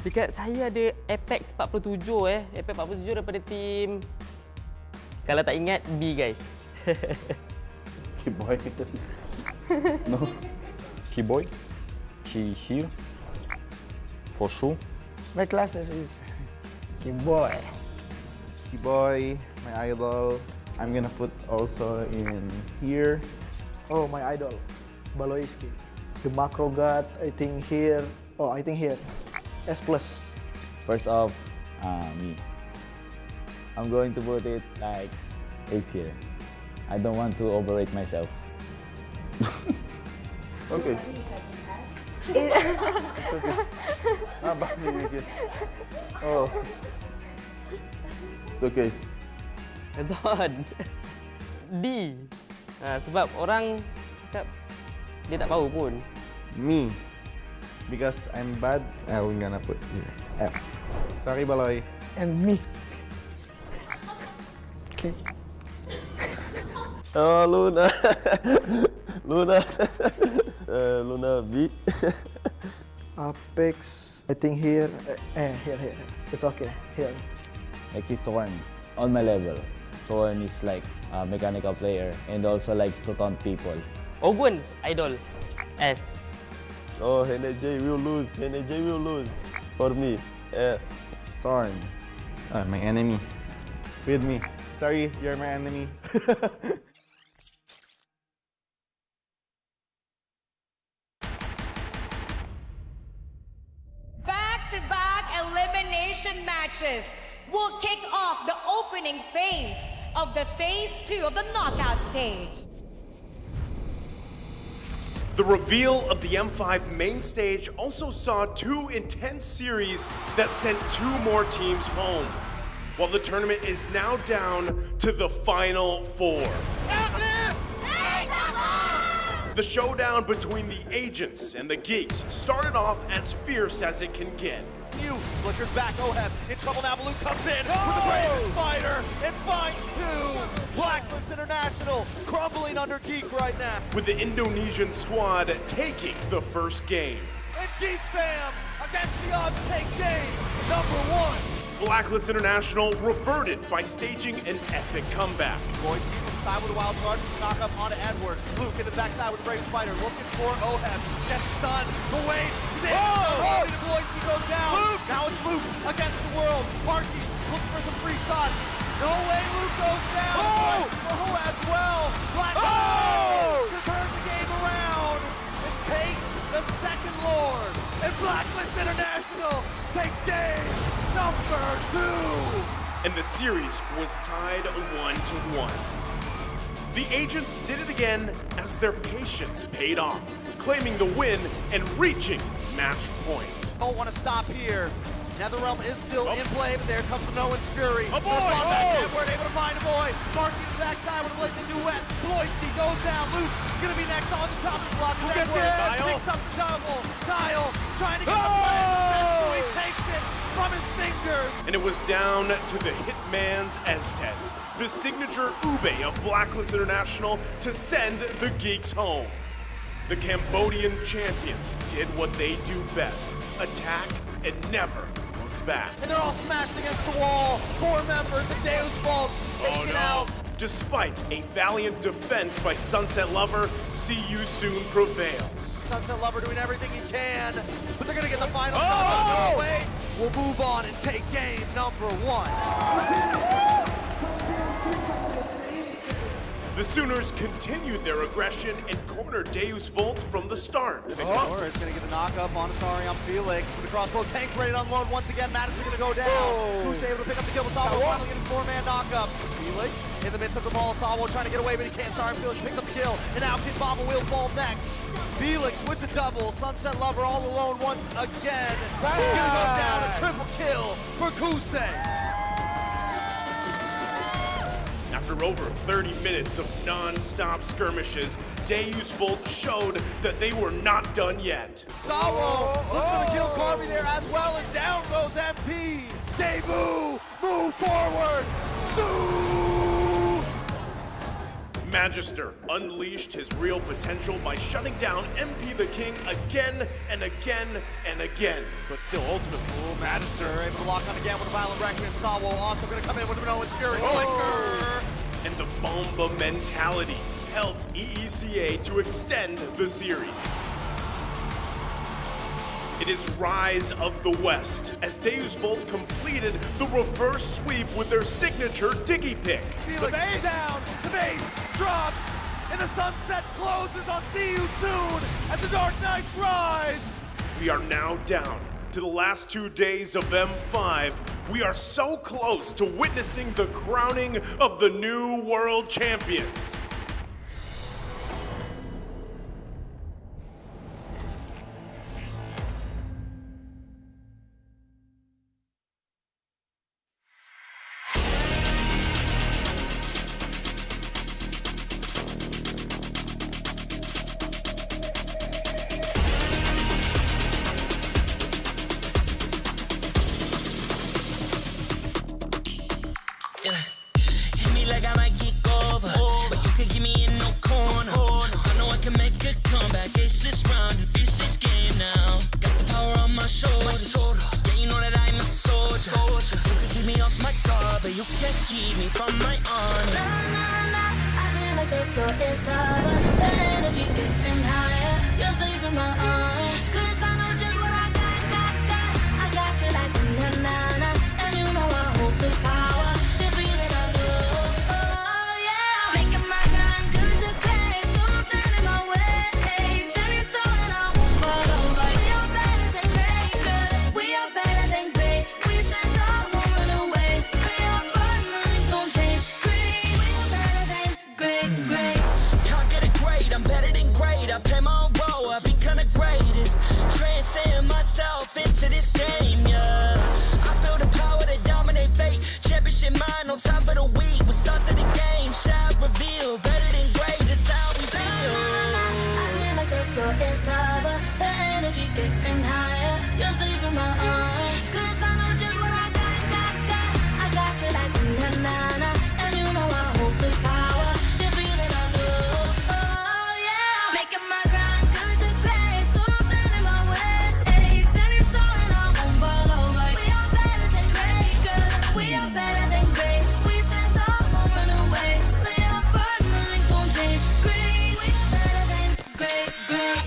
Dekat saya ada Apex 47 Apex 47 daripada tim, kalau tak ingat, B guys.
Keyboy. No. Keyboy. She here. For sure.
My classes is Keyboy.
Keyboy, my idol. I'm gonna put also in here.
Oh, my idol, Baloiski. The macro god, I think here. Oh, I think here. S+.
First off, me. I'm going to put it like 8 here. I don't want to overrate myself.
Okay. It's okay. Oh. It's okay.
Betul. D. Sebab orang cakap dia tak tahu pun.
Me. Because I'm bad, I'm gonna put F. Sorry, Baloy.
And me. Okay.
Oh, Luna. Luna. Luna B.
Apex, I think here. Here. It's okay. Here.
Next is Thorn, on my level. Thorn is like a mechanical player and also likes to taunt people.
Ogun, idol. F.
Oh, NJ will lose. NJ will lose. For me, F.
Sorry. My enemy. With me. Sorry, you're my enemy.
Back-to-back elimination matches will kick off the opening phase of the Phase 2 of the knockout stage.
The reveal of the M5 main stage also saw 2 intense series that sent 2 more teams home, while the tournament is now down to the final 4. The showdown between the agents and the geeks started off as fierce as it can get.
Flickers back, Oheb in trouble now. Baloo comes in with the bravest fighter and finds 2. Blacklist International crumbling under Geek right now.
With the Indonesian squad taking the first game.
And Geek Fam against the odds take game number 1.
Blacklist International reverted by staging an epic comeback.
Boys keep inside with a wild charge, knock up onto Edward. Luke into the backside with the bravest fighter, looking for Oheb. Gets a stun, the wave, Bloisky goes down. Luke. Now it's Luke against the world. Marky looking for some free shots. No way, Luke goes down. Oh, as well. Black to turn the game around and take the second Lord. And Blacklist International takes game number 2.
And the series was tied 1-1. The agents did it again as their patience paid off, claiming the win and reaching match point.
Don't want to stop here. Netherrealm is still in play, but there comes the Nolan's Fury.
A boy!
Edward able to find a boy. Marky to the backside with a blazing duet. Bloisky goes down. Luke is going to be next on the top of the block. Who gets it? Picks up the double. Niall trying to get the play in the set, so he takes it from his fingers.
And it was down to the Hitman's Estes, the signature ube of Blacklist International, to send the geeks home. The Cambodian champions did what they do best, attack and never look back.
And they're all smashed against the wall. 4 members of Deus Vault taken out.
Despite a valiant defense by Sunset Lover, See You Soon prevails.
Sunset Lover doing everything he can, but they're gonna get the final shot. No way. We'll move on and take game number 1.
The Sooners continued their aggression and cornered Deus Volt from the start.
Is going to get the knock-up on Asari on Felix. With the crossbow, Tank's ready to unload once again. Madison going to go down. Who's able to pick up the kill? Sawo finally getting 4-man knock-up. Felix in the midst of the ball. Sawo trying to get away, but he can't. Sorry, Felix picks up the kill. And now Kid Baba will fall next. Felix with the double. Sunset Lover all alone once again. He's going to go down. A triple kill for Kusei.
After over 30 minutes of non-stop skirmishes, Deus Volt showed that they were not done yet.
Sawo looks for the kill Carvey there as well, and down goes MP. Debu, move forward.
Magister unleashed his real potential by shutting down MP the King again and again and again.
But still, ultimate pool. Magister able to lock on again with a violent Requiem. Sawo also going to come in with Minoan's Fury.
And the Bomba mentality helped EECA to extend the series. It is Rise of the West as Deus Volt completed the reverse sweep with their signature Diggy Pick.
The base down, the base drops, and the sunset closes on See You Soon as the Dark Knights rise.
We are now down to the last 2 days of M5. We are so close to witnessing the crowning of the new world champions.
Hit me like I might get over, but you can get me in no corner. I know I can make a comeback. Ace this round and finish this game now. Got the power on my shoulders. Yeah, you know that I'm a soldier. You can keep me off my guard, but you can't keep me from my honor. I feel like they're so inside, the energy's your mind on top of the week. What's up to the game? Shot reveal. Better than great, that's how we feel. I feel like the floor is lava. The energy's getting higher. You're saving my arms. Cause I know just what I got. I got you like na-na-na. And you know I hold the power. This feeling I feel. Oh yeah. Making my grind good to great. So don't stand in my way. Standing tall and I won't fall over. We are better than great, girl. We are better than great. We stand tall, won't run away. Lay our firm, nothing gon' change. Great, we are better than great, great.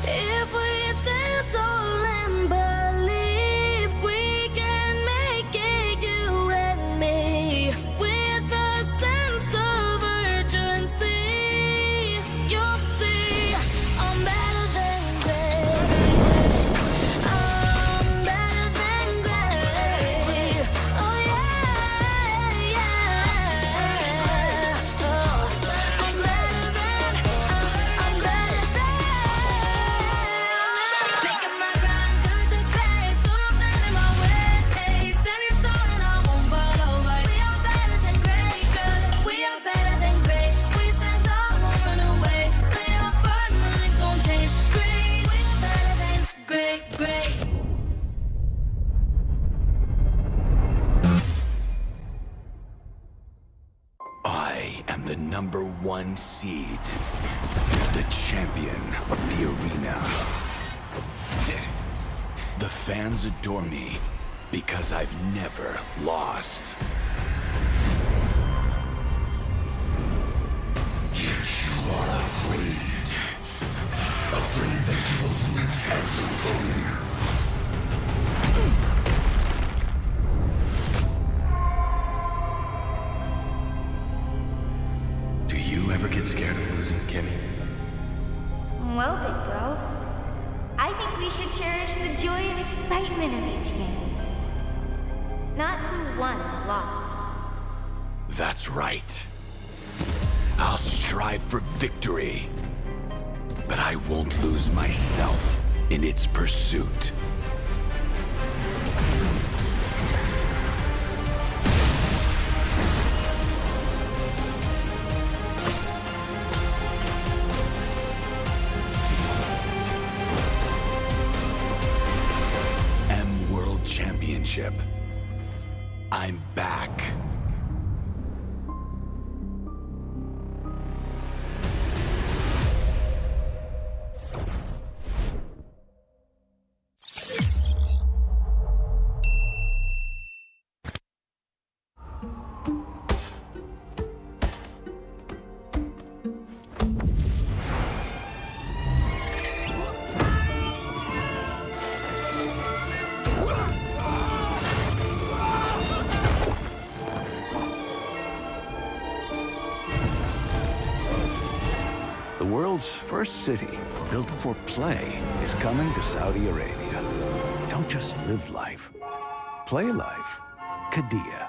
If we stand tall and believe, we can make it, you and me. With a sense of urgency, you'll see I'm better than great. I'm better than great. Oh yeah, yeah. Oh, I'm better than. Making my grind good to great, so don't stand in my way. Standing tall and I won't fall over. We are better than great, girl. We are better than great. We stand tall, won't run away. Lay our firm, nothing gon' change. Great, we are better than great, great.
I am the #1 seed, the champion of the arena. The fans adore me because I've never lost. Yet you are afraid that you will lose everything. Do you ever get scared of losing, Kimmy?
Well, big bro, I think we should cherish the joy and excitement of each game. Not who won or lost.
That's right. I'll strive for victory, but I won't lose myself in its pursuit. World Championship. I'm back.
The world's first city, built for play, is coming to Saudi Arabia. Don't just live life. Play life. Qiddiya.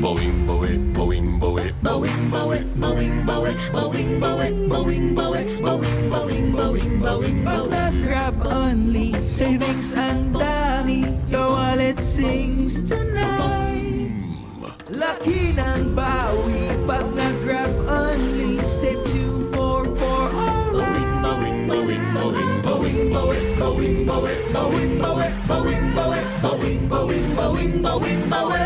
Boing, boing, boing.
bawing, bawi, bawing, bawi, bawing, bawi, bawing, bawi, bawing, bawi, bawing, bawing, bawing, bawing, bawi. Grab only, savings ang dami, your wallet sings tonight. Laki ng bawi, pag nag-grab only, save 244 alright. Bawing, bawing, bawing, bawing, bawi, bawing, bawi, bawing, bawi, bawing, bawi, bawing, bawing, bawing, bawing, bawi.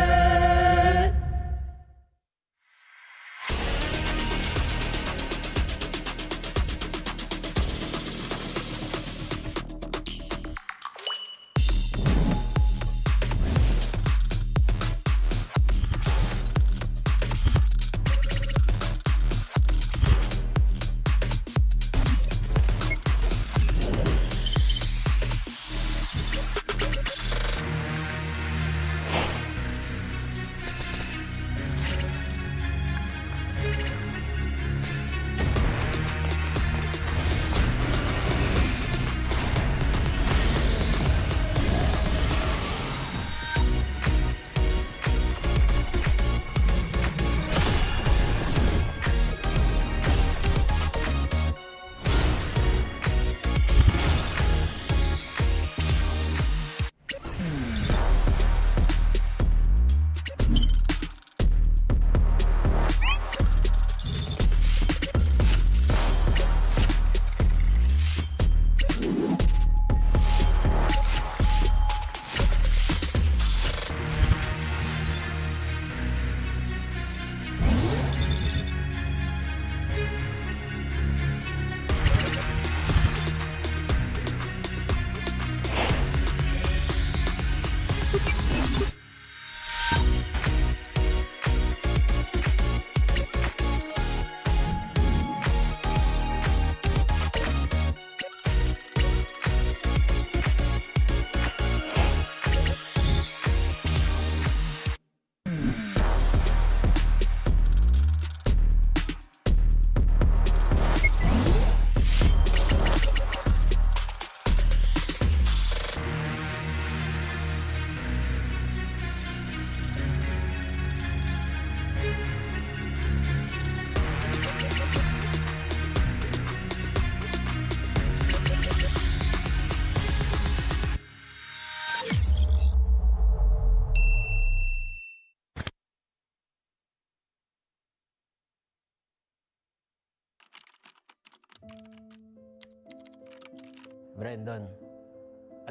Brandon,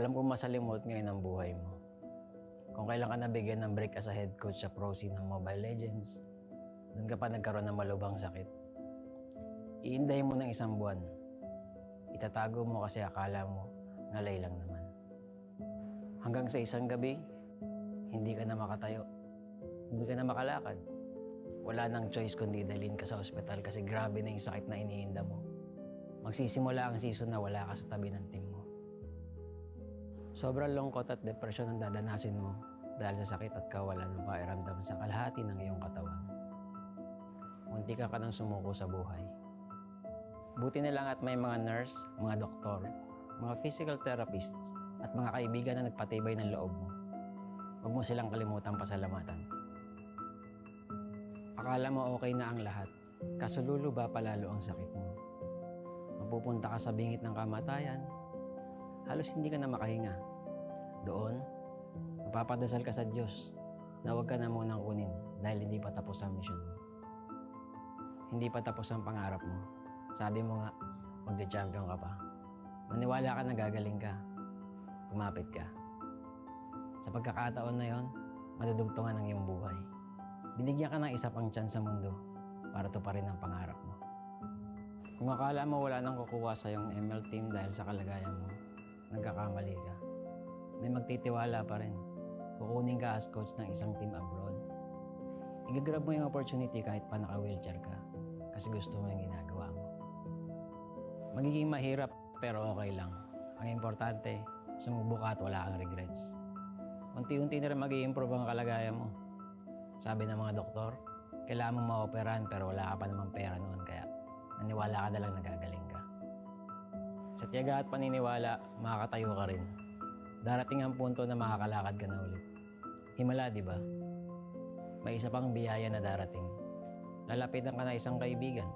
alam ko masalimuot ngayon ang buhay mo. Kung kailan ka nabigyan ng break as a head coach sa pro scene ng Mobile Legends, doon ka pa nagkaroon ng malubhang sakit. Iindahin mo ng 1 buwan. Itatago mo kasi akala mo ngalay lang naman. Hanggang sa isang gabi, hindi ka na makatayo. Hindi ka na makalakad. Wala nang choice kundi dalhin ka sa ospital kasi grabe na yung sakit na iniinda mo. Magsisimula ang season na wala ka sa tabi ng team mo. Sobrang lungkot at depression ang dadanasin mo dahil sa sakit at kawalan ng pakiramdam sa kalahati ng iyong katawan. Munti ka nang sumuko sa buhay. Buti na lang at may mga nurse, mga doktor, mga physical therapists, at mga kaibigan na nagpatibay ng loob mo. Huwag mo silang kalimutang pasalamatan. Akala mo okay na ang lahat, kaso luluba palalo ang sakit mo. Mapupunta ka sa bingit ng kamatayan, halos hindi ka na makahinga. Doon, mapapadasal ka sa Diyos na huwag ka na munang kunin dahil hindi pa tapos ang mission mo. Hindi pa tapos ang pangarap mo. Sabi mo nga, magja-champion ka pa. Maniwala ka na gagaling ka. Kumapit ka. Sa pagkakataon na yon, madudugtungan ang iyong buhay. Binigyan ka ng isa pang chance sa mundo para tuparin ang pangarap mo. Kung akala mo wala nang kukuha sa iyong ML team dahil sa kalagayan mo, nagkakamali ka. May magtitiwala pa rin. Kukunin ka as coach ng isang team abroad. Igagrab mo yung opportunity kahit pa naka-wheelchair ka kasi gusto mo yung ginagawa mo. Magiging mahirap pero okay lang. Ang importante, sumubok ka at wala kang regrets. Unti-unti na rin mag-i-improve ang kalagayan mo. Sabi ng mga doktor, kailangan mong ma-operahan pero wala ka pa namang pera noon kaya naniwala ka na lang nagagaling ka. Sa tiyaga at paniniwala, makakatayo ka rin. Darating ang punto na makakalakad ka na ulit. Himala, di ba? May isa pang biyaya na darating. lalapitan ka na isang kaibigan,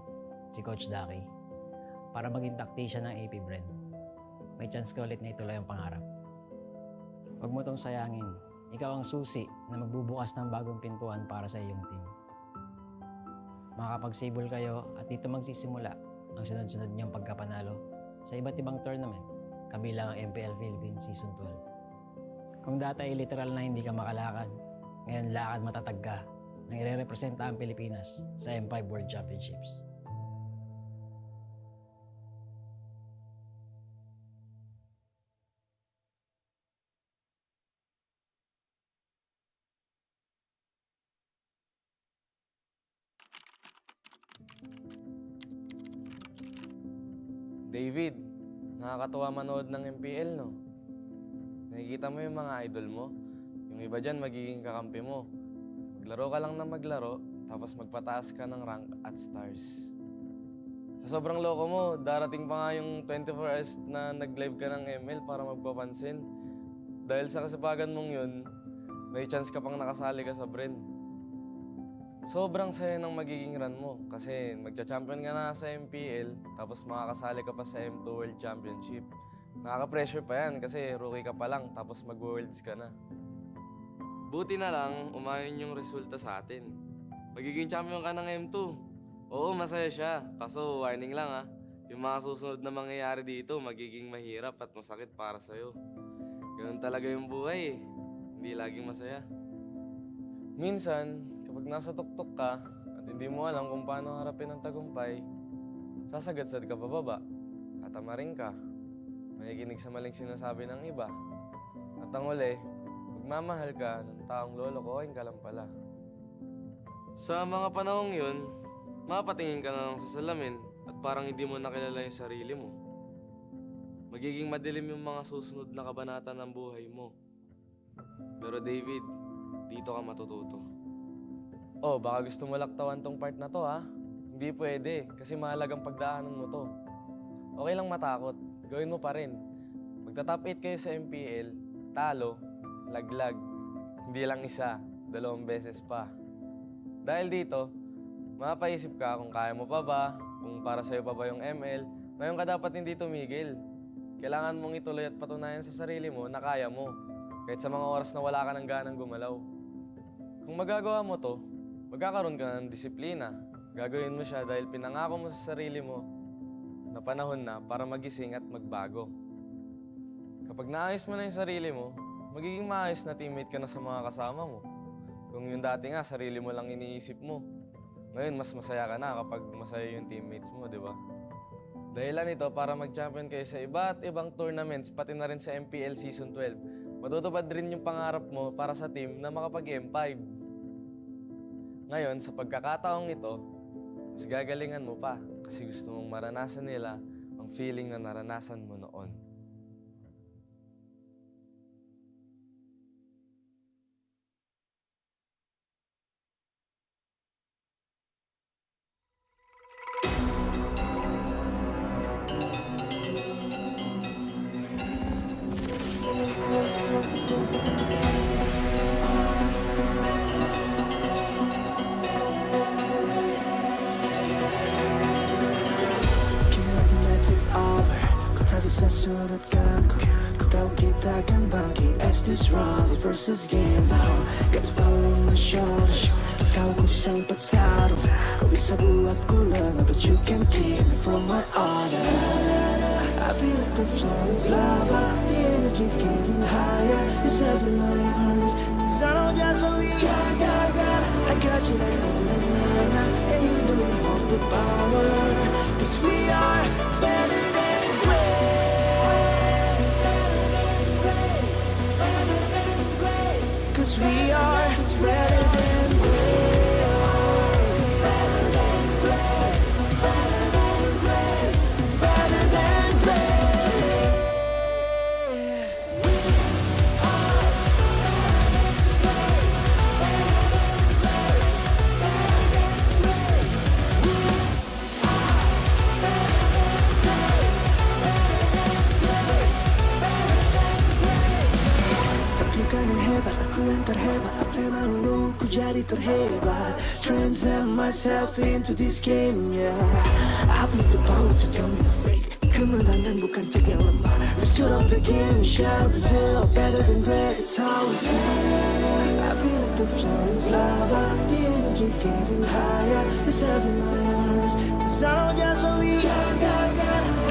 si Coach Daki, para maging tactician ng AP Brand. May chance ka ulit na ituloy ang pangarap. Huwag mo itong sayangin. Ikaw ang susi na magbubukas ng bagong pintuan para sa iyong team. Makakapagsibol kayo at dito magsisimula ang sunod-sunod niyong pagkapanalo sa iba't ibang tournament, kabilang ang MPL Philippines Season 12. Kung dati ay literal na hindi ka makalakad, ngayon lakad matatag ka nang ire-representa ang Pilipinas sa M5 World Championships.
David, nakakatuwa manood ng MPL, no? Nakikita mo yung mga idol mo. Yung iba dyan, magiging kakampi mo. Maglaro ka lang na maglaro, tapos magpataas ka ng rank at stars. Sa sobrang loko mo, darating pa nga yung 24 hours na nag-live ka ng ML para magpapansin. Dahil sa kasipagan mong yun, may chance ka pang nakasali ka sa Bren. Sobrang saya ng magiging run mo kasi magcha-champion ka na sa MPL tapos makakasali ka pa sa M2 World Championship. Nakaka-pressure pa yan kasi rookie ka pa lang tapos mag-worlds ka na. Buti na lang, umayon yung resulta sa atin. Magiging champion ka ng M2. Oo, masaya siya. Kaso warning lang ha, yung mga susunod na mangyayari dito magiging mahirap at masakit para sa'yo. Ganun talaga yung buhay eh. Hindi laging masaya. Minsan, kapag nasa tuktok ka at hindi mo alam kung paano harapin ang tagumpay, sasagadsad ka pababa, tatamarin ka, makikinig sa maling sinasabi ng iba. At ang uli, magmamahal ka ng taong lolokohin ka lang pala. Sa mga panahong yun, mapatingin ka na lang sa salamin at parang hindi mo nakilala yung sarili mo. Magiging madilim yung mga susunod na kabanata ng buhay mo. Pero David, dito ka matututo. Oh, baka gusto mo laktawan tong part na to ha? Hindi pwede, kasi mahalagang pagdaanan mo to. Okay lang matakot, gawin mo pa rin. Magta-top 8 kayo sa MPL, talo, laglag. Hindi lang isa, 2 beses pa. Dahil dito, mapaisip ka kung kaya mo pa ba, kung para sa'yo pa ba yung ML. Ngayon ka dapat hindi tumigil. Kailangan mong ituloy at patunayan sa sarili mo na kaya mo, kahit sa mga oras na wala ka ng ganang gumalaw. Kung magagawa mo to, magkakaroon ka ng disiplina. Gagawin mo siya dahil pinangako mo sa sarili mo na panahon na para magising at magbago. Kapag naayos mo na yung sarili mo, magiging maayos na teammate ka na sa mga kasama mo. Kung yung dati nga, sarili mo lang iniisip mo. Ngayon, mas masaya ka na kapag masaya yung teammates mo, di ba? Dahilan ito para mag-champion kayo sa iba't ibang tournaments, pati na rin sa MPL Season 12. Matutupad rin yung pangarap mo para sa team na makapag-M5. Ngayon, sa pagkakataong ito, mas gagalingan mo pa kasi gusto mong maranasan nila ang feeling na naranasan mo noon.
Surut kamku Ku tahu kita akan bangkit as this rival versus game now. Got the power on my shoulders. Tahu ku sang petarung. Kau bisa buatku lengah, but you can keep me from my honor. I feel like the flow is lava. The energy's getting higher. You're serving my arms. Cause I know just what we got. I got you like na-na-na-na. And you know we hold the power. Cause we are better than great. Cause we are better than great. Better than great. Better than great. Better than great. We are ka na hebat, aku yang terhebat. Apa yang lu ku jadi terhebat. Transcend myself into this game, yeah. I have the power to turn me afraid. kemenangan bukan trik yang lemah. The shoot of the game, we shall reveal. Better than great, it's how we feel. I feel like the flow is lava. The energy's getting higher. It's having my arms. Cause I know just what we got.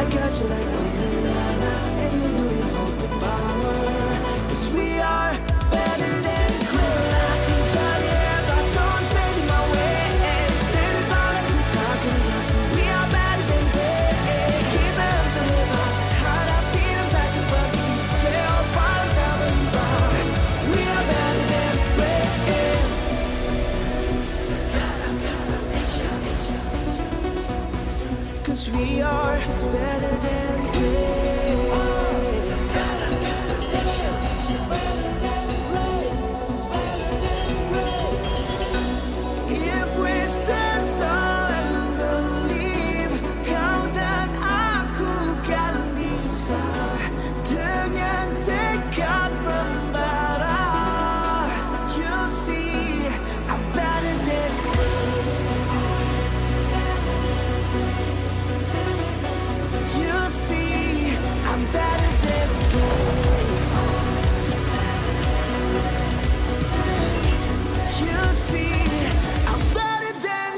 I got you like a banana. And you know you hold the power. Cause we are better than great. I can tell you, but don't stand in my way. Stand in front of me, talking. We are better than great. Cause we are better than great. If we stand tall and believe, kau dan aku kan bisa. Dengan tekad membara, you'll see I'm better than you'll see I'm better than you'll see I'm better than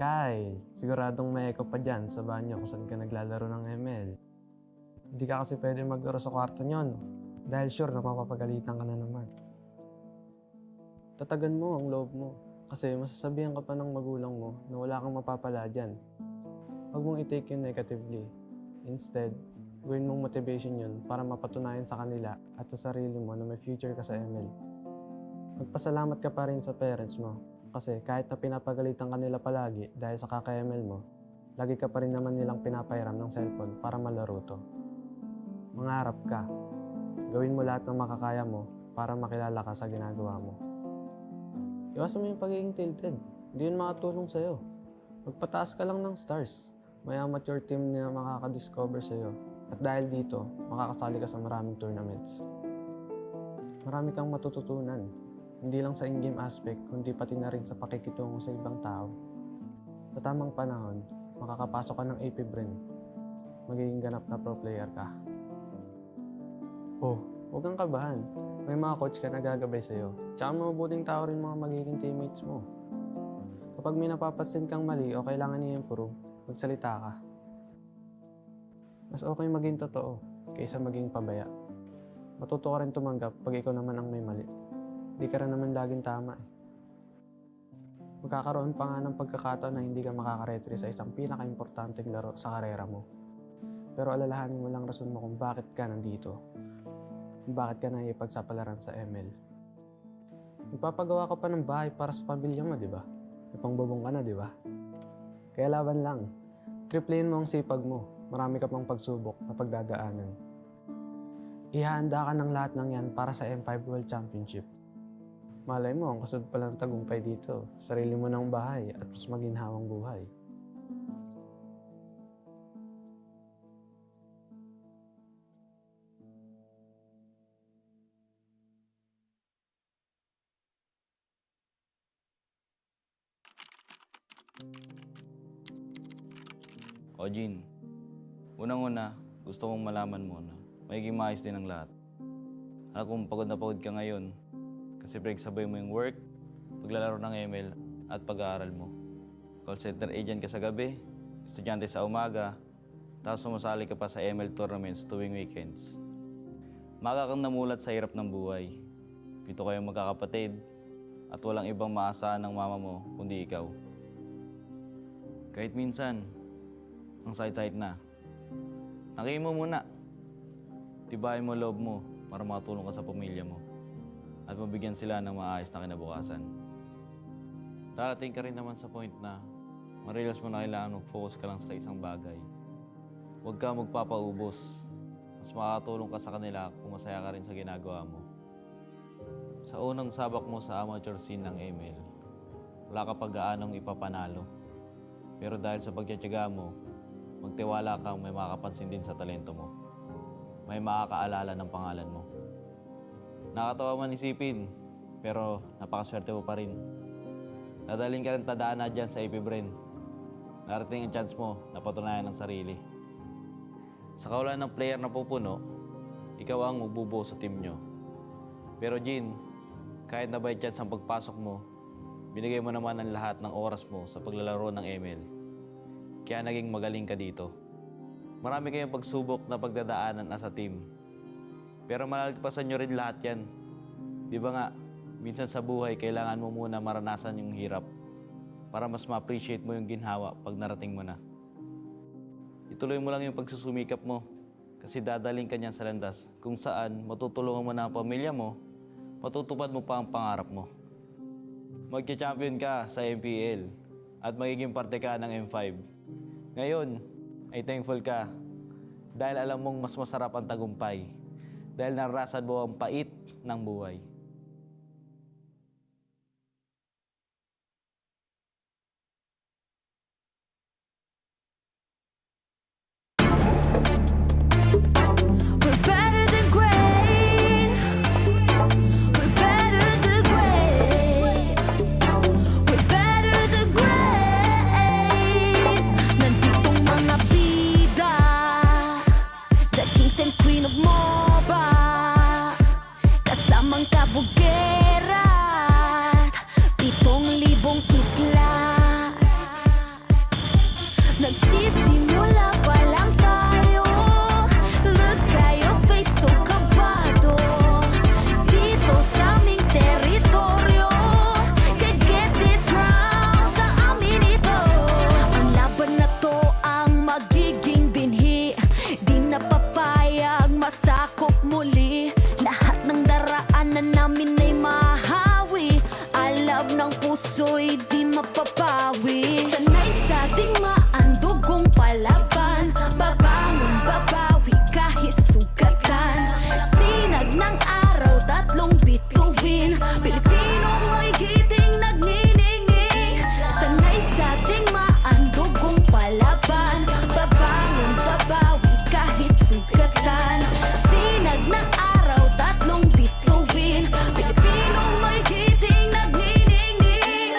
Kai, siguradong may echo pa dyan sa banyo kung saan ka naglalaro ng ML. Hindi ka kasi pwede maglaro sa kwarto nyon dahil sure na mapapagalitan ka na naman. Tatagan mo ang loob mo kasi masasabihan ka pa ng magulang mo na wala kang mapapala dyan. Huwag mong i-take yun negatively. Instead, gawin mong motivation yun para mapatunayan sa kanila at sa sarili mo na may future ka sa ML. Magpasalamat ka pa rin sa parents mo. Kasi kahit na pinapagalitan ka nila palagi dahil sa kaka-ML mo, lagi ka pa rin naman nilang pinapahiram ng cellphone para malaro to. Mangarap ka. Gawin mo lahat ng makakaya mo para makilala ka sa ginagawa mo. Iwasan mo yung pagiging tilted. Hindi yun makatulong sa'yo. Magpataas ka lang ng stars. May amateur team na makakadiscover sa'yo. At dahil dito, makakasali ka sa maraming tournaments. Marami kang matututunan. Hindi lang sa in-game aspect, kundi pati na rin sa pakikitungo sa ibang tao. Sa tamang panahon, makakapasok ka ng AP Brain. Magiging ganap na pro player ka. Oh, huwag kang kabahan. May mga coach ka na gagabay sa'yo. Tsaka mabubuting tao rin mga magiging teammates mo. Kapag may napapansin kang mali o kailangan i-improve, magsalita ka. Mas okay maging totoo kaysa maging pabaya. Matuto ka rin tumanggap pag ikaw naman ang may mali. Hindi ka rin naman laging tama eh. Magkakaroon pa nga ng pagkakataon na hindi ka makakaretry sa isang pinaka-importanteng laro sa karera mo. Pero alalahanin mo lang rason mo kung bakit ka nandito. Kung bakit ka naipagsapalaran sa ML. Magpapagawa ka pa ng bahay para sa pamilya mo, di ba? May pangbubong ka na, di ba? Kaya laban lang. Triplein mo ang sipag mo. Marami ka pang pagsubok na pagdadaanan. Ihahanda ka ng lahat ng yan para sa M5 World Championship. Malay mo, ang kasunod pala ng tagumpay dito, sarili mo ng bahay at mas maginhawang buhay.
Ojin, unang-una, gusto kong malaman mo na magiging maayos din ang lahat. Alam kong pagod na pagod ka ngayon kasi pinagsabay mo yung work, paglalaro ng ML at pag-aaral mo. Call center agent ka sa gabi, estudyante sa umaga, tapos sumasali ka pa sa ML tournaments tuwing weekends. Maga kang namulat sa hirap ng buhay. 7 kayong magkakapatid at walang ibang maasahan ng mama mo kundi ikaw. Kahit minsan, ang sakit-sakit na. Takihin mo muna. Tibayin mo loob mo para makatulong ka sa pamilya mo at mabigyan sila ng maayos na kinabukasan. Darating ka rin naman sa point na ma-realize mo na kailangan mag-focus ka lang sa isang bagay. Huwag ka magpapaubos. Mas makakatulong ka sa kanila kung masaya ka rin sa ginagawa mo. Sa unang sabak mo sa amateur scene ng ML, wala ka pag-aanong ipapanalo. Pero dahil sa pagtitiyaga mo, magtiwala kang may makakapansin din sa talento mo. May makakaalala ng pangalan mo. Nakatawa man isipin, pero napakaswerte mo pa rin. Dadaling ka rin tadaan na dyan sa AP Brain. Narating ang chance mo na patunayan ng sarili. Sa kawalan ng player na pupuno, ikaw ang magbubuo sa team nyo. Pero Jin, kahit na by chance ang pagpasok mo, binigay mo naman ang lahat ng oras mo sa paglalaro ng ML. Kaya naging magaling ka dito. Marami kayong pagsubok na pagdadaanan as a team. Pero malalagpasan nyo rin lahat yan. Di ba nga, minsan sa buhay kailangan mo muna maranasan yung hirap para mas ma-appreciate mo yung ginhawa pag narating mo na. Ituloy mo lang yung pagsusumikap mo kasi dadaling ka niyan sa landas kung saan matutulungan mo na ang pamilya mo, matutupad mo pa ang pangarap mo. Magka-champion ka sa MPL at magiging parte ka ng M5. Ngayon, ay thankful ka dahil alam mong mas masarap ang tagumpay dahil naranasan mo ang pait ng buhay.
We're better than great. We're better than great. We're better than great. Nanditong mga bida, the kings and queen of MOBA, kasamang kabugera at 7,000 isla. Nagsisimula pa lang tayo. Look at your face, so kabado. Dito sa aming teritoryo, can get this ground sa amin ito. Ang laban na to ang magiging binhi. Di na papayag masakop muli. Lahat ng daraanan namin ay mahawi. Alab ng puso'y di mapapawi. Sanay sa digmaan, dugong palaban. Babangon, babawi kahit sugatan. Sinag ng araw, 3 bituin. Pilipinong may giting nagniningning. Sanay sa digmaan, dugong palaban. Babangon, babawi kahit sugatan. Sinag ng araw, 3 bituin. Pilipinong may giting nagniningning.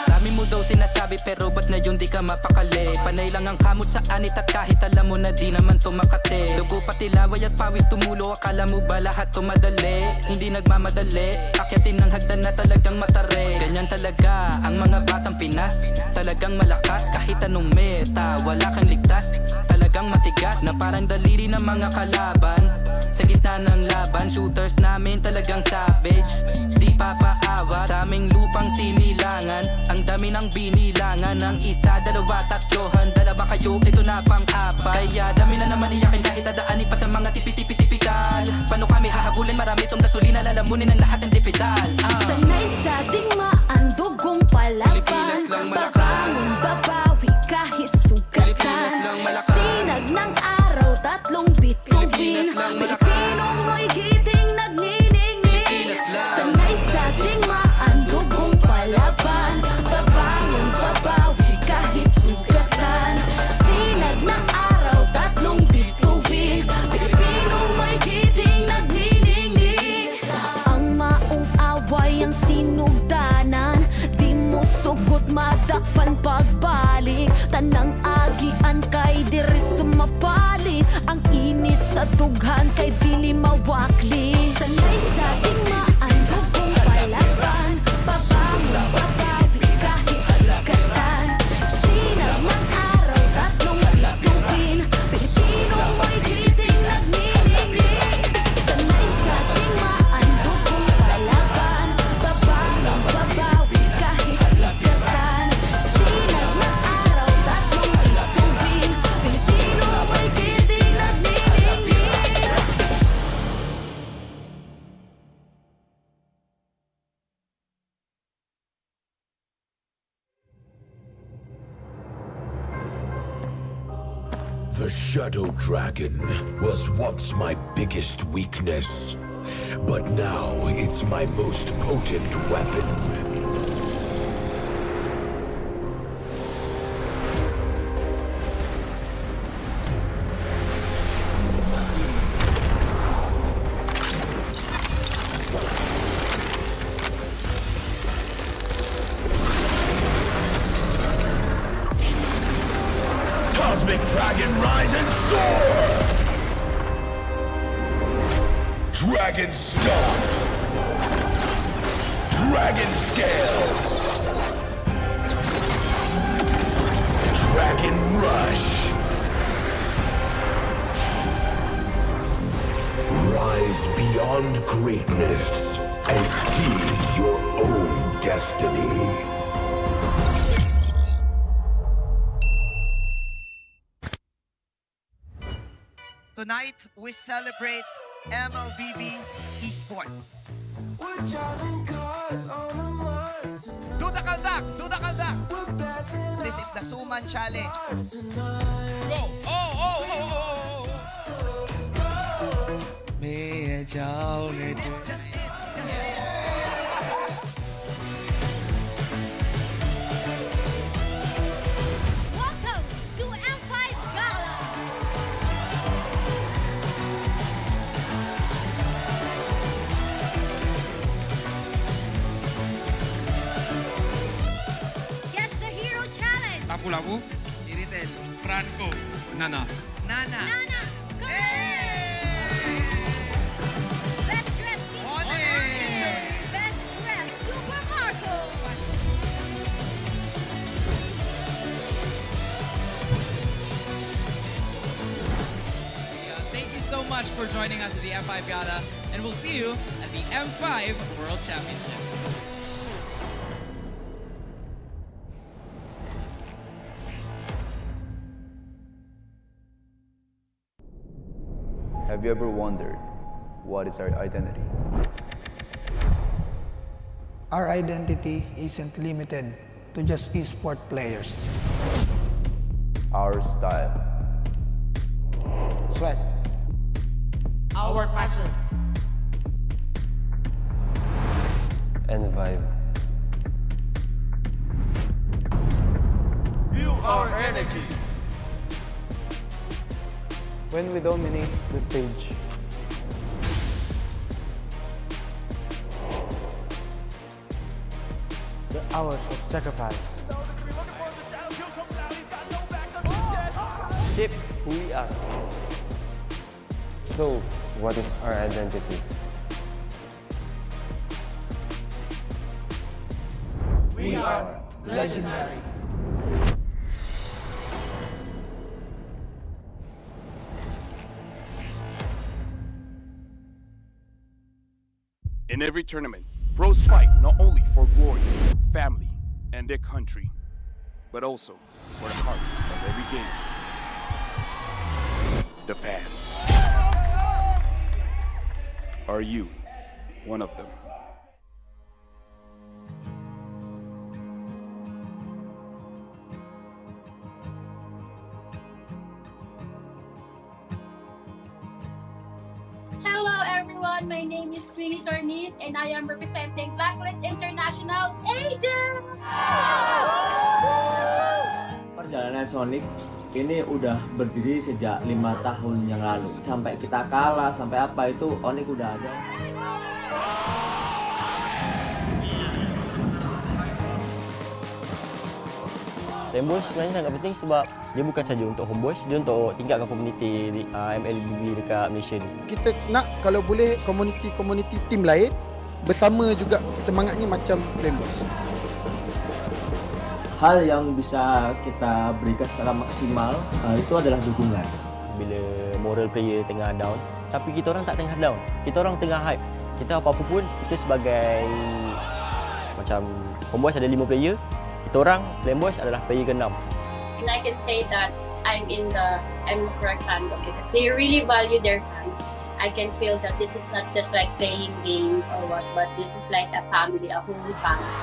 Dami mo daw sinasabi pero ba't ngayon di ka mapakali? Panay lang ang kamot sa anit at kahit alam mo na di naman to makate. Dugo pati laway at pawis tumulo, akala mo ba lahat to madali? Hindi nagmamadali, akyatin ng hagdan na talagang matare. Ganyan talaga ang mga batang Pinas, talagang malakas kahit anong meta. Wala kang ligtas, talagang matigas na parang daliri ng mga kalaban. Sa gitna ng laban, shooters namin talagang savage. Di papaawat sa aming lupang sinilangan. Ang dami ng binilangan ng 1, 2, 3, handa ba kayo? Ito na pang-apat. Kaya dami na naman iyakin kahit dadaanin pa sa mga tipi-tipi-tipikal. Paano kami hahabulin? Marami tong gasolina, lalamunin ang lahat ng dipidal.
Sanay sa digmaan, dugong palaban. Babangon, babawi kahit sugatan. Sinag ng araw, 3 bituin. Pilipinong may giting nagniningning. Sanay sa digmaan, dugong palaban. Babangon, babawi kahit sugatan. Sinag ng araw, 3 bituin. Pilipinong may giting nagniningning. Ang maong away ang sinugdanan. Di mo sugot madakpan pagbalik. Tanang agian kay diretso mapalit. Ang init sa dughan kay dili mawakli. Sanay sa digmaan, dugong palaban. Babangon, babawi kahit sugatan. Sinag ng araw, 3 bituin.
Shadow Dragon was once my biggest weakness, but now it's my most potent weapon. Cosmic Dragon, rise and soar! Dragon Stomp! Dragon Scales! Dragon Rush! Rise beyond greatness and seize your own destiny.
Tonight, we celebrate MLBB Esport. Do the kaldak! Do the kaldak! This is the Suman Challenge. Go! Oh! That's just it.
Welcome to M5 Gala! Guess the Hero Challenge!
Lapu-lapu, Iritel, Franco, Nana.
Nana!
Best Dressed Team Marco! Best Dressed Super Marco!
Thank you so much for joining us at the M5 Gala, and we'll see you at the M5 World Championship.
Have you ever wondered what is our identity?
Our identity isn't limited to just esport players.
Our style.
Sweat.
Our passion.
And vibe.
Feel our energy.
When we dominate the stage, the hours of sacrifice, shape who we are.
So, what is our identity?
We are legendary.
In every tournament, pros fight not only for glory, family, and their country, but also for the heart of every game. The fans. Are you one of them?
Hello everyone, my name is Queenie Tornis and I am representing Blacklist International Agent!
Perjalanan Sonic ini udah berdiri sejak 5 tahun yang lalu. Sampai kita kalah, sampai apa itu Onyx udah ada.
Homeboys sebenarnya sangat penting sebab dia bukan saja untuk homeboys, dia untuk tingkatkan komuniti MLBB dekat Malaysia ni.
Kita nak kalau boleh komuniti tim lain bersama juga semangatnya macam Flame Boys.
Hal yang bisa kita berikan secara maksimal itu adalah dukungan.
Bila moral player tengah down, tapi kita orang tak tengah down. Kita orang tengah hype. Kita apa-apa pun, kita sebagai macam homeboys ada 5 player, kita orang Flame Boys adalah player ke-6.
And I can say that I'm the correct fandom because they really value their fans. I can feel that this is not just like playing games or what, but this is like a family, a whole family.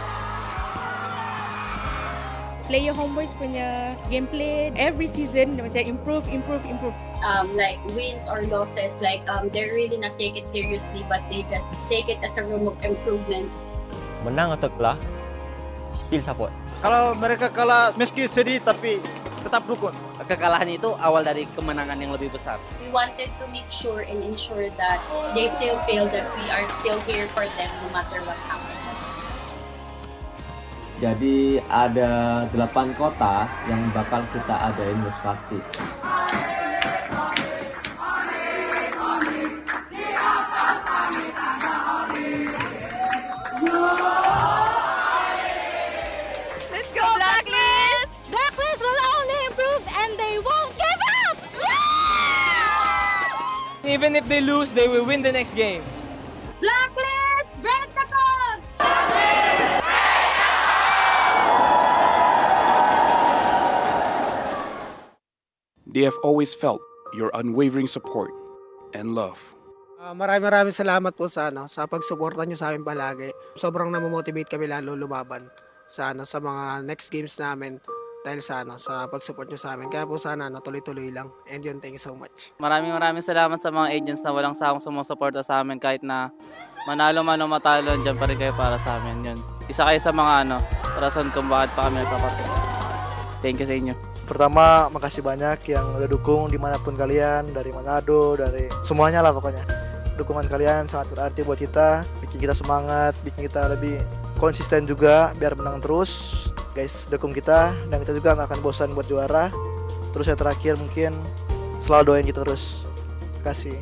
player homeboys punya gameplay every season macam improve.
Like wins or losses, like they're really not take it seriously, but they just take it as a room of improvements.
Menang atau kalah, still support.
Kalau mereka kalah, meski sedih tapi tetap dukung.
Kekalahan itu awal dari kemenangan yang lebih besar.
We wanted to make sure and ensure that they still feel that we are still here for them no matter what happens.
Jadi ada 8 kota yang bakal kita adain House Party.
Let's go, Blacklist! Blacklist will only improve and they won't give up!
Even if they lose, they will win the next game.
Blacklist, break the code!
They have always felt your unwavering support and love.
Maraming salamat po sa pagsuporta niyo sa amin palagi. Sobrang namomotivate kami lalo lumaban sa mga next games namin dahil sa pag-support niyo sa amin. Kaya po sana tuloy-tuloy lang. And yun, thank you so much.
Maraming salamat sa mga agents na walang sawang sumusuporta sa amin kahit na manalo man o matalo, dyan pa rin kayo para sa amin. Yun. Isa kayo sa mga rason kung bakit pa kami nagpapatuloy. Thank you sa inyo.
Pertama, makasih banyak yang udah dukung dimanapun kalian, dari Manado, dari semuanya lah pokoknya. Dukungan kalian sangat berarti buat kita, bikin kita semangat, bikin kita lebih konsisten juga biar menang terus. Guys, dukung kita dan kita juga nggak akan bosan buat juara. Terus yang terakhir mungkin selalu doain kita terus. Terima kasih.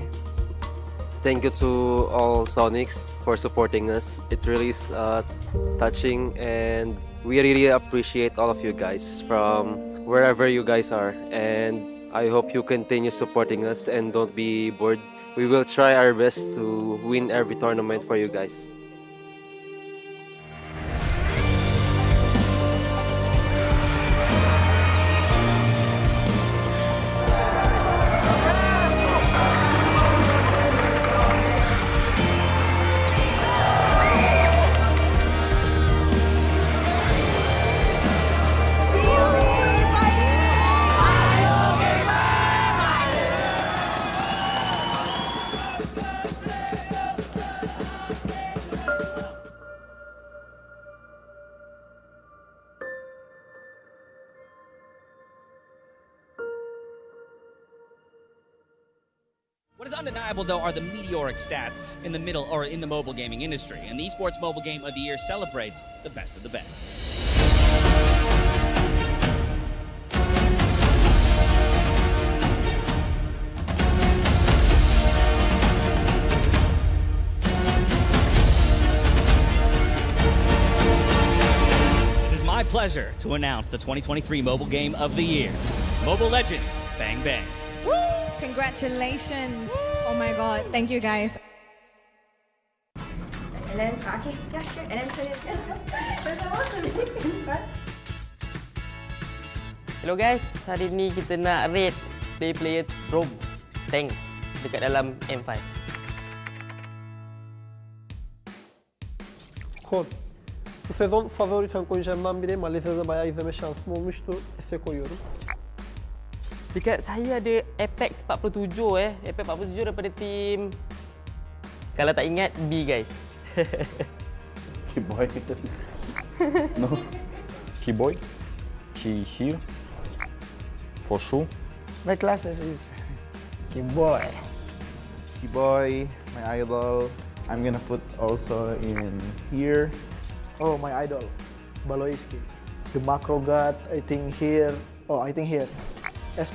Thank you to all Sonics for supporting us. It really is touching, and we really appreciate all of you guys from wherever you guys are, and I hope you continue supporting us and don't be bored. We will try our best to win every tournament for you guys.
What is undeniable, though, are the meteoric stats in the middle or in the mobile gaming industry, and the Esports Mobile Game of the Year celebrates the best of the best. It is my pleasure to announce the 2023 Mobile Game of the Year, Mobile Legends Bang Bang.
Congratulations. Oh my god, thank you guys.
And then, okay, yeah, sure. And then,
Hello guys, hari ni kita nak rate player drone tank dekat dalam M5.
Kod. Bu sezon favori tank oyuncularımdan biri. Malezya'da bayağı izleme şansım olmuştu. S'e koyuyorum.
Dekat saya ada Apex 47 Apex 47 daripada tim, kalau tak ingat, B guys.
Keyboy. No. Keyboy. She here. For sure.
My classes is Keyboy.
Keyboy, my idol. I'm gonna put also in here.
Oh, my idol, Baloiski. The macro god, I think here. Oh, I think here. S+.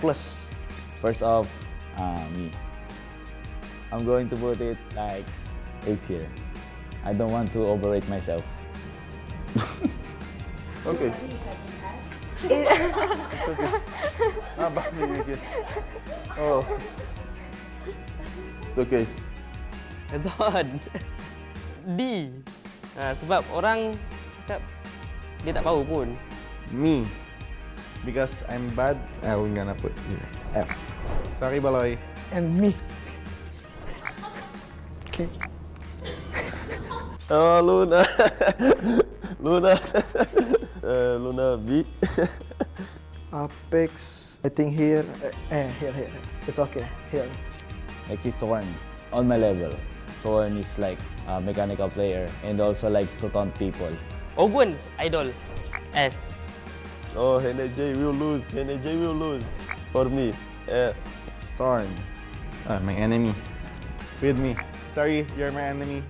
First off, me. I'm going to put it like 8 here. I don't want to overrate myself.
Okay. Okay. Oh. It's okay.
Method D. Sebab orang cakap dia tak tahu pun.
Me. Because I'm bad, I'm gonna put F. Sorry, Baloy.
And me. Okay.
Oh, Luna. Luna.
Luna B.
Apex, I think here. Here. It's okay. Here.
Like si Sorn, on my level. Sorn is like a mechanical player and also likes to taunt people.
Ogun, idol. S.
Oh, NJ will lose. NJ will lose. For me, F.
Sorn. My enemy. With me. Sorry, you're my enemy.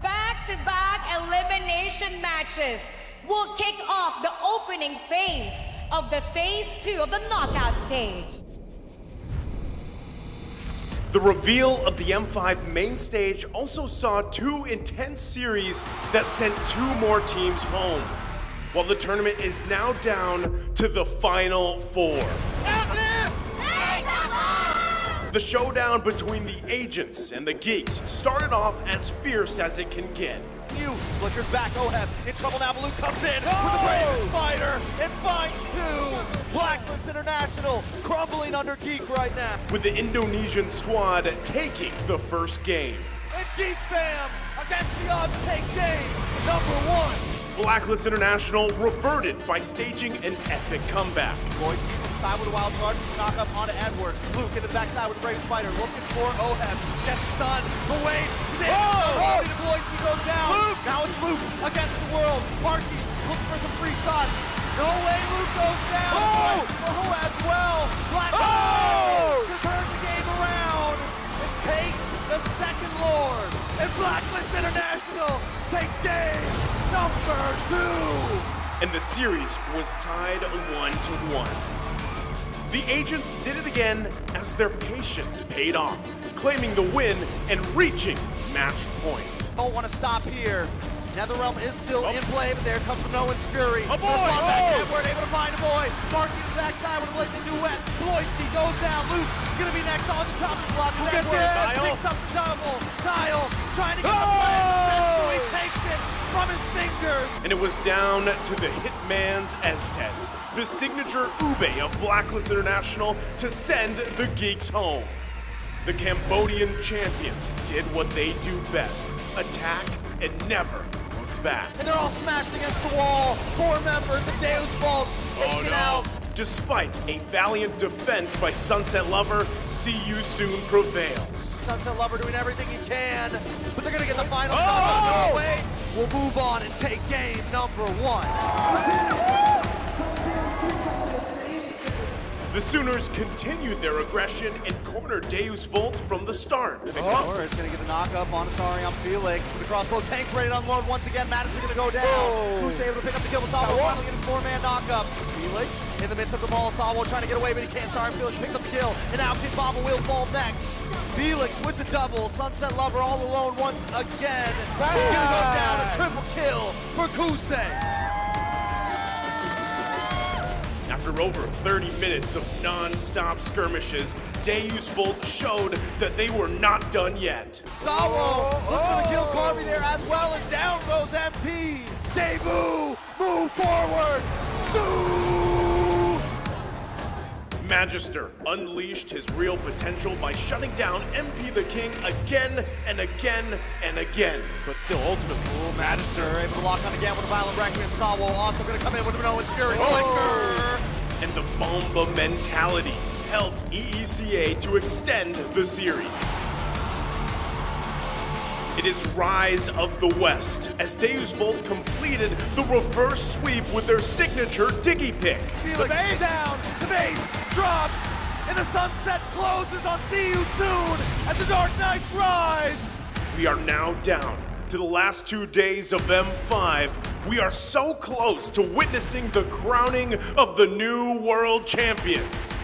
Back-to-back elimination matches will kick off the opening phase of the Phase 2 of the knockout stage.
The reveal of the M5 main stage also saw two intense series that sent two more teams home, while the tournament is now down to the final four. The showdown between the agents and the geeks started off as fierce as it can get.
New flickers back. Oheb in trouble now. Blue comes in with the bravest fighter and finds two. Blacklist International crumbling under Geek right now.
With the Indonesian squad taking the first game.
And Geek Fam against the odds take game number one.
Blacklist International reverted by staging an epic comeback.
Boys from the side with a wild charge, knock up onto Edward. Luke into the backside with the bravest fighter, looking for Oheb. Gets a stun, the wait, oh! Bloisky goes down. Luke! Now it's Luke against the world. Markey looking for some free shots. No way, Luke goes down. Oh! Who as well. Black to turn the game around and take the second Lord. And Blacklist International takes game number 2.
And the series was tied 1-1. The agents did it again as their patience paid off, claiming the win and reaching match point.
Don't want to stop here. Netherrealm is still in play, but there comes the Nolan's Fury.
A boy!
Edward able to find a boy. Marking to the backside with a blazing duet. Bloisky goes down. Luke is going to be next on the chopping block. As Edward picks up the double. Kyle trying to get the play. So he takes it from his fingers.
And it was down to the Hitman's Estes, the signature Ube of Blacklist International, to send the geeks home. The Cambodian champions did what they do best, attack and never look back.
And they're all smashed against the wall. 4 members of Deus Vault taken out.
Despite a valiant defense by Sunset Lover, See You Soon prevails.
Sunset Lover doing everything he can, but they're gonna get the final shot. No way. We'll move on and take game number 1.
The Sooners continued their aggression and cornered Deus Volt from the start.
Power is going to get the knock-up on Asari on Felix. With the crossbow, tanks ready to unload once again. Madison going to go down. Who's able to pick up the kill with Salvo, finally getting 4-man knock-up. Felix in the midst of the ball. Salvo trying to get away, but he can't. Sorry, Felix picks up the kill. And now Kid Baba will fall next. Felix with the double. Sunset Lover all alone once again. Going to go down. A triple kill for Kusei.
After over 30 minutes of non-stop skirmishes, Deus Volt showed that they were not done yet.
Salvo looks for the kill. Carby there as well, and down goes MP. Debu, move forward.
Magister unleashed his real potential by shutting down MP the King again and again and again.
But still, ultimate rule. Magister able to lock on again with a violent Requiem. Salvo also going to come in with a Nolan's Fury.
And the Bomba mentality helped EECA to extend the series. It is Rise of the West as Deus Volt completed the reverse sweep with their signature Diggy Pick.
Felix down, the base drops, and the sunset closes on See You Soon as the Dark Knights rise.
We are now down to the last 2 days of M5. We are so close to witnessing the crowning of the new world champions.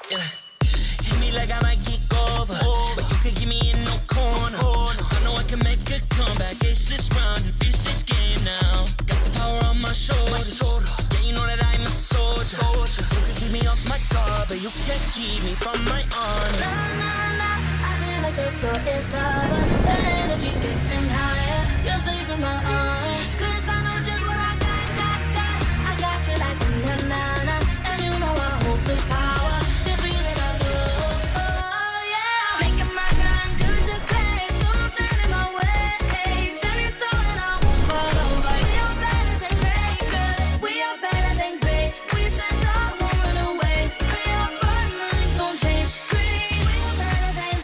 Hit me like I might get over, but you could give me in no corner. I know I can make a comeback. ace this round and finish this game now. Got the power on my shoulders. Yeah, you know that I'm a soldier. You can keep me off my guard, but you can't keep me from my honor.
Nah, nah, nah, I feel like the floor is over. The energy's getting higher. You're saving my arms. 'Cause I know just what I got. I got you like na na na. And you know I hold the power. This feeling I love. Oh yeah. Making my grind good to great. So don't stand in my way. Standing tall and I won't fall over. We are better than great, good. We are better than great. We stand tall, won't run away. We are fun, nothing gon' change. Great. We are better than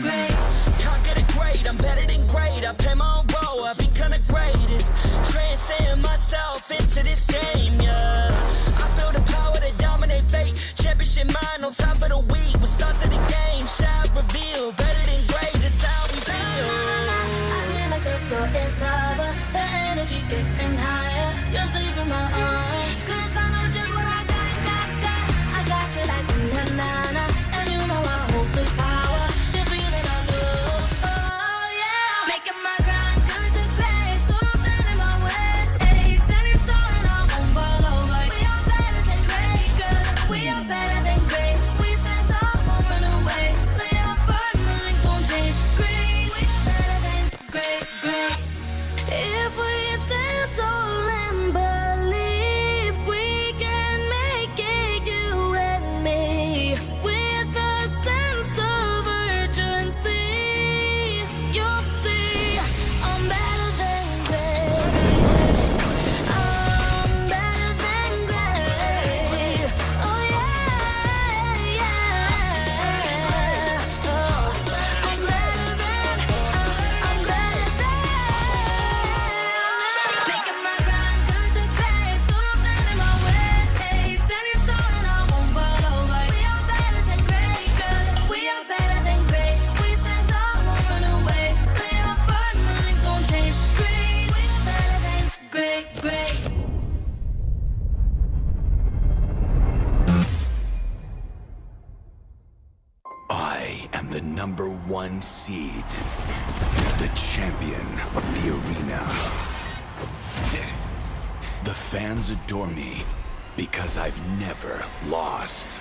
great.
Can't get it great, I'm better than great. I play my own role, I become the greatest. Transcend myself into this game, yeah. I build a power to dominate fate. Championship mind, no time for the weak. We start to the game, shout, reveal. Better than great, that's how we feel.
I feel like the floor is over. The energy's getting higher. You're saving my arms. 'Cause I know just what I got. I got you like na na na. And you know I hold the power. This feeling I love. Oh yeah. Making my grind good to great. So don't stand in my way. Standing tall and I won't fall over. We are better than great, good. We are better than great. We stand tall, won't run away. We are fun, nothing gon' change. Great. We are better than great. If we stand tall and believe we can make it, you and me, with a sense of urgency, you'll see I'm better than great. I'm better than great. Oh yeah, yeah. Oh, I'm better than. Making my grind good to great. So don't stand in my way. Standing tall and I won't fall over. We are better than great, good. We are better than great. We stand tall, won't run away. We are fun, nothing gon' change. Great. We are better than great.
I am the #1 seed, the champion of the arena. The fans adore me because I've never lost.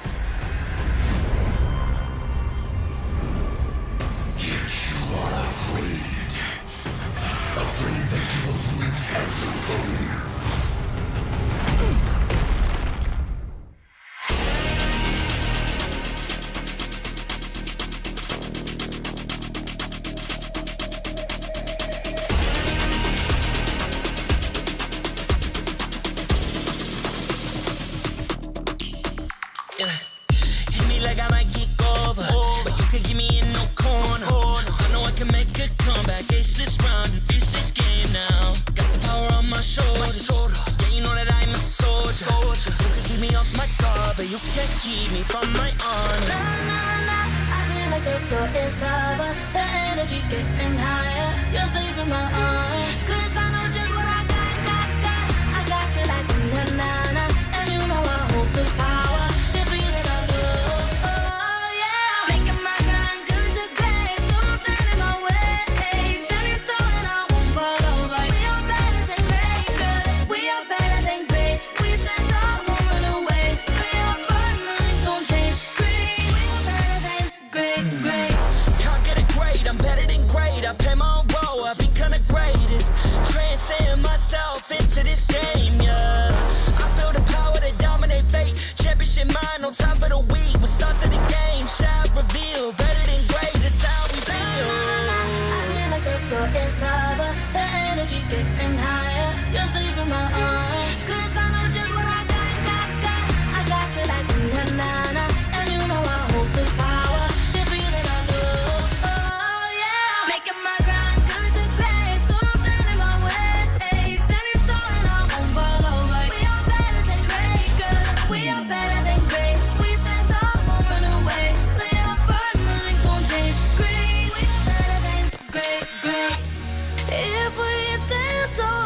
Yet you are afraid that you will lose everything.
Hit me like I might get over, but you could give me in no corner. I know I can make a comeback, ace this round and finish this game now. Got the power on my shoulders. Yeah, you know that I'm a soldier. You can keep me off my guard, but you can't keep me from my honor.
Nah, nah, nah. I feel like the floor is over. The energy's getting higher. You're saving my arms. 'Cause I know just what I got. I got you like na na na. And you know I hold the power. This feeling I love. Oh yeah. Making my grind good to great. So don't stand in my way. Standing tall and I won't fall over. We are better than great, good. We are better than great. We stand tall, won't run away. We are fun, nothing gon' change. Great. We are better than great.
Can't get it great, I'm better than great. I play my own role, I become the greatest. Transcend myself into this game, yeah. I build a power to dominate fate. Championship mind, no time for the weak. We start to the game, shout, reveal. Better than great, that's how we feel.
I feel like the floor is over. The energy's getting higher. You're saving my arms. 'Cause I know just what I got. I got you like na na na. And you know I hold the power. This feeling I love. Oh yeah. Making my grind good to great. So don't stand in my way. Standing tall and I won't fall over. We are better than great, good. We are better than great. We stand tall, won't run away. We are fun, nothing gon' change. Great. We are better than great. If we stand tall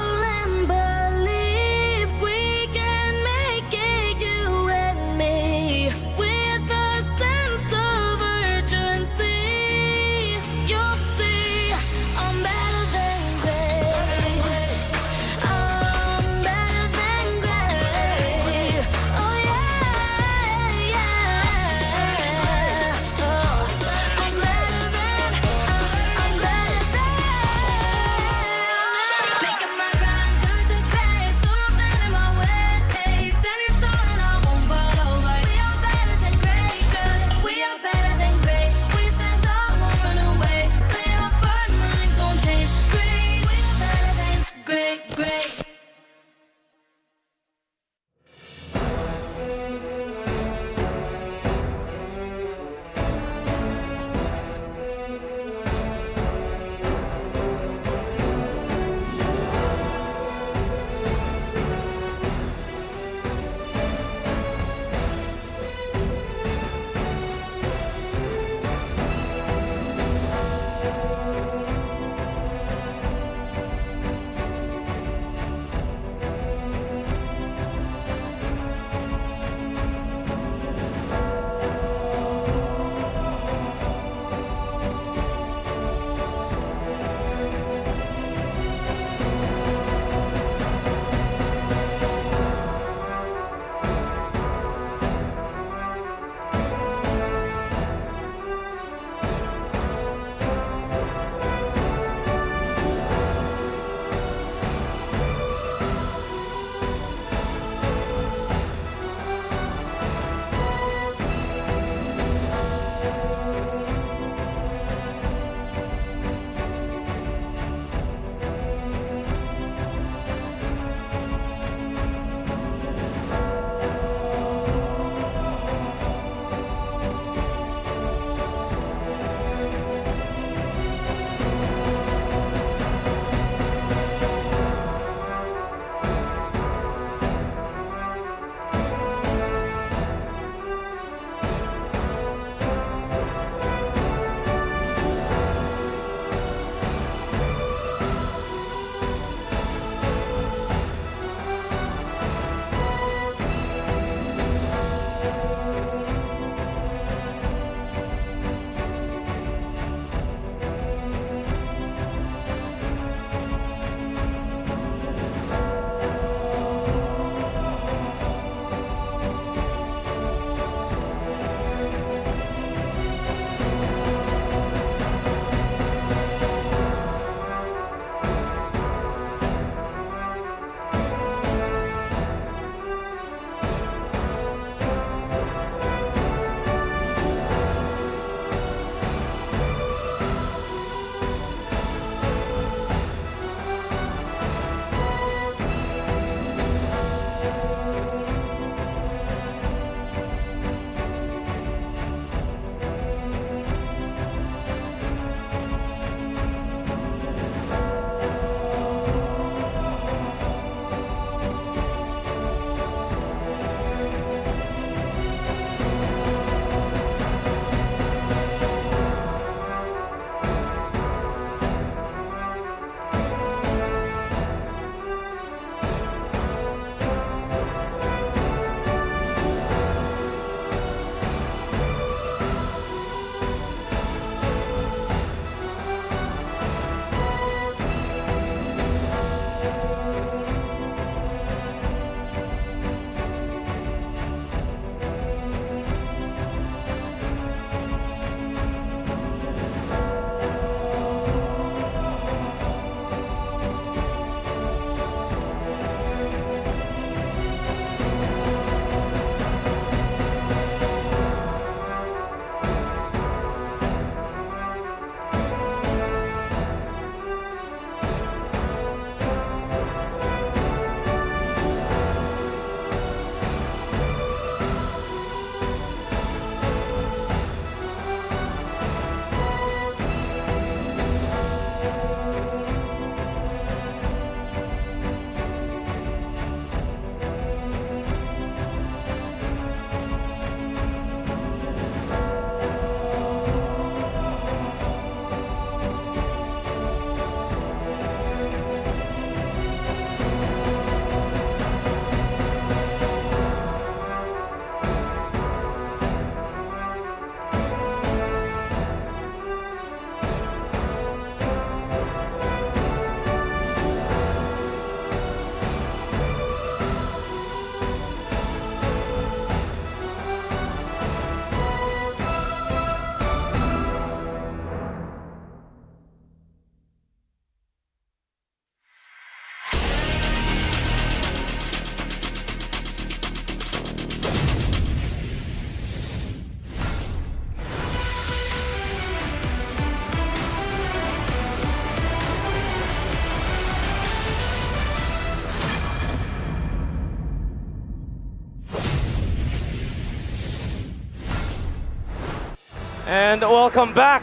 And welcome back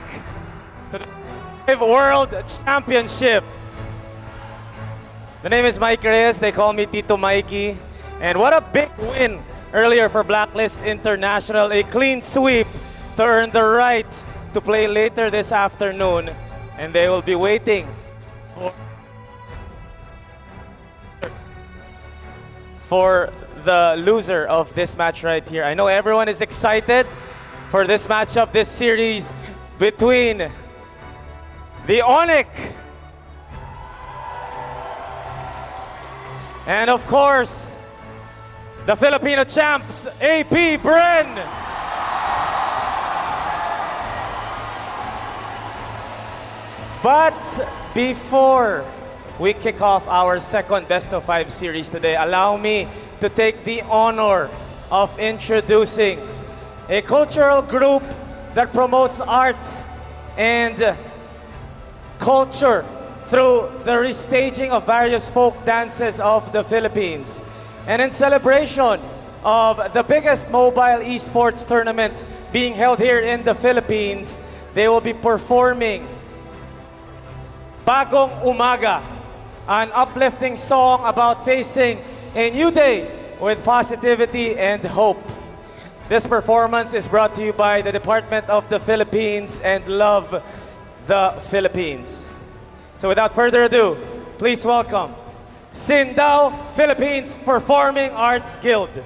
to the World Championship. The name is Mike Reyes. They call me Tito Mikey. And what a big win earlier for Blacklist International. A clean sweep to earn the right to play later this afternoon. And they will be waiting for the loser of this match right here. I know everyone is excited for this matchup, this series between the Onyx and of course the Filipino champs, AP Bren. But before we kick off our second best of 5 series today, allow me to take the honor of introducing a cultural group that promotes art and culture through the restaging of various folk dances of the Philippines. And in celebration of the biggest mobile esports tournament being held here in the Philippines, they will be performing Bagong Umaga, an uplifting song about facing a new day with positivity and hope. This performance is brought to you by the Department of the Philippines and Love the Philippines. So without further ado, please welcome Sindao Philippines Performing Arts Guild.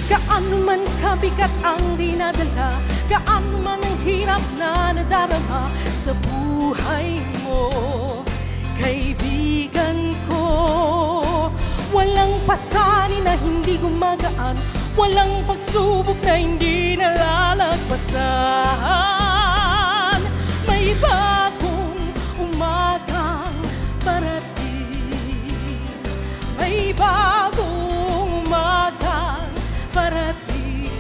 Gaano man kabigat ang dinadala, gaano man ang hirap na nadarama sa buhay mo, kaibigan ko. Walang pasanin na hindi gumagaan, walang pagsubok na hindi nalalagpasan. May bagong umagang parating, may bagong umagang parating,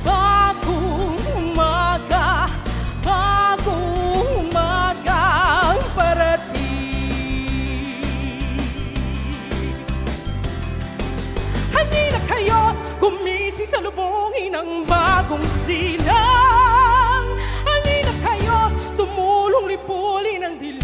bagong umaga, bagong umagang parating. Halina kayo't gumising sa lubungin ng bagong silang. Halina kayo't tumulong lipulin ang dilim.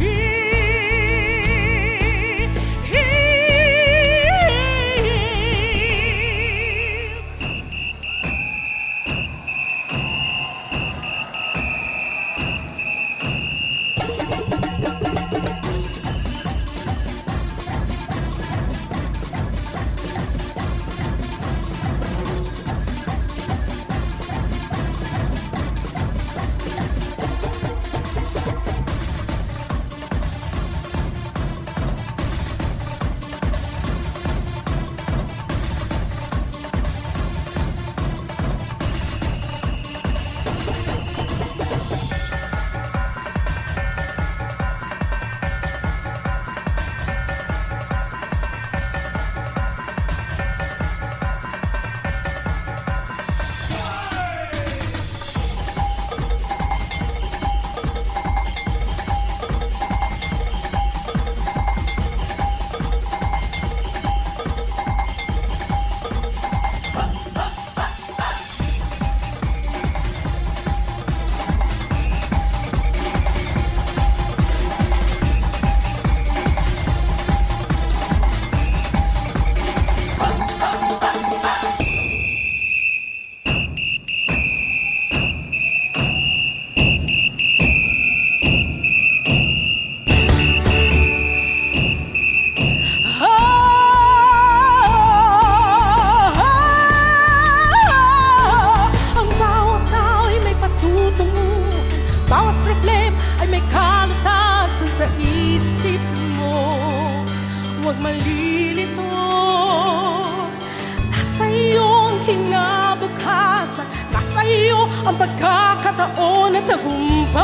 ang pagkakataon na tagumpay.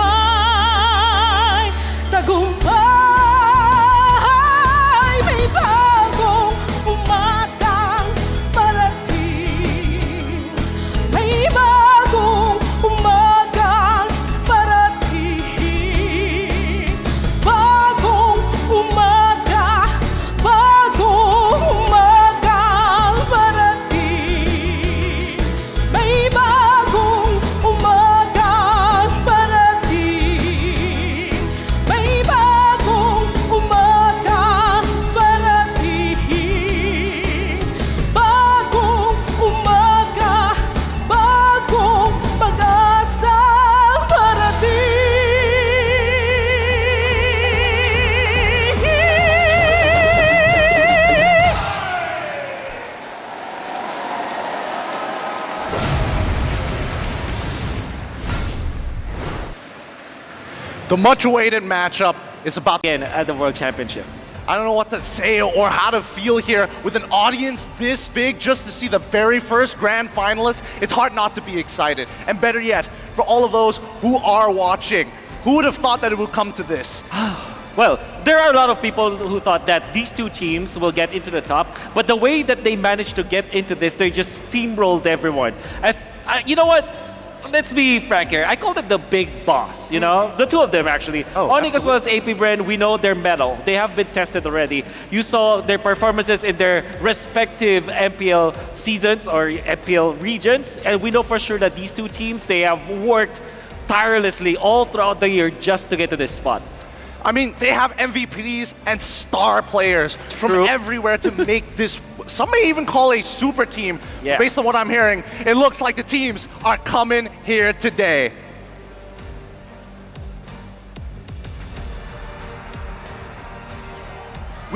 Tagumpay, may bagong umatang parating. May bagong umagang parating. Bagong umaga, bagong umagang parating. May bagong umagang parating. May bagong umagang parating. Bagong umaga, bagong pag-asa parating.
The much-awaited matchup is about
again at the World Championship.
I don't know what to say or how to feel here with an audience this big just to see the very first grand finalists. It's hard not to be excited. And better yet, for all of those who are watching, who would have thought that it would come to this?
Well, there are a lot of people who thought that these two teams will get into the top, but the way that they managed to get into this, they just steamrolled everyone. You know what? Let's be frank here. I call them the big boss, you know? The two of them, actually. Onyx as well as AP Bren, we know their mettle. They have been tested already. You saw their performances in their respective MPL seasons or MPL regions, and we know for sure that these two teams, they have worked tirelessly all throughout the year just to get to this spot.
I mean, they have MVPs and star players from everywhere to make this, some may even call a super team.
Yeah.
Based on what I'm hearing, it looks like the teams are coming here today.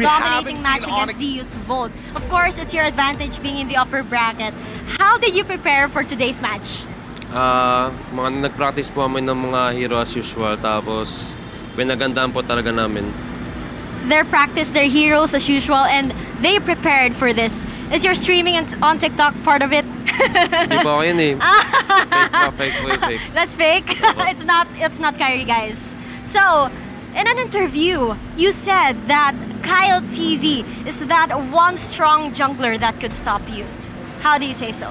Dominating match against DU's Volt. Of course, it's your advantage being in the upper bracket. How did you prepare for today's match?
Mga nag-practice po kami ng mga hero as usual, tapos pinagandaan po talaga namin.
Their practice, their heroes as usual, and they prepared for this. Is your streaming on TikTok part of it?
Hindi po ako yun eh. Fake.
That's fake? It's not Kyrie, guys. So, in an interview, you said that Kyle TZ is that one strong jungler that could stop you. How do you say so?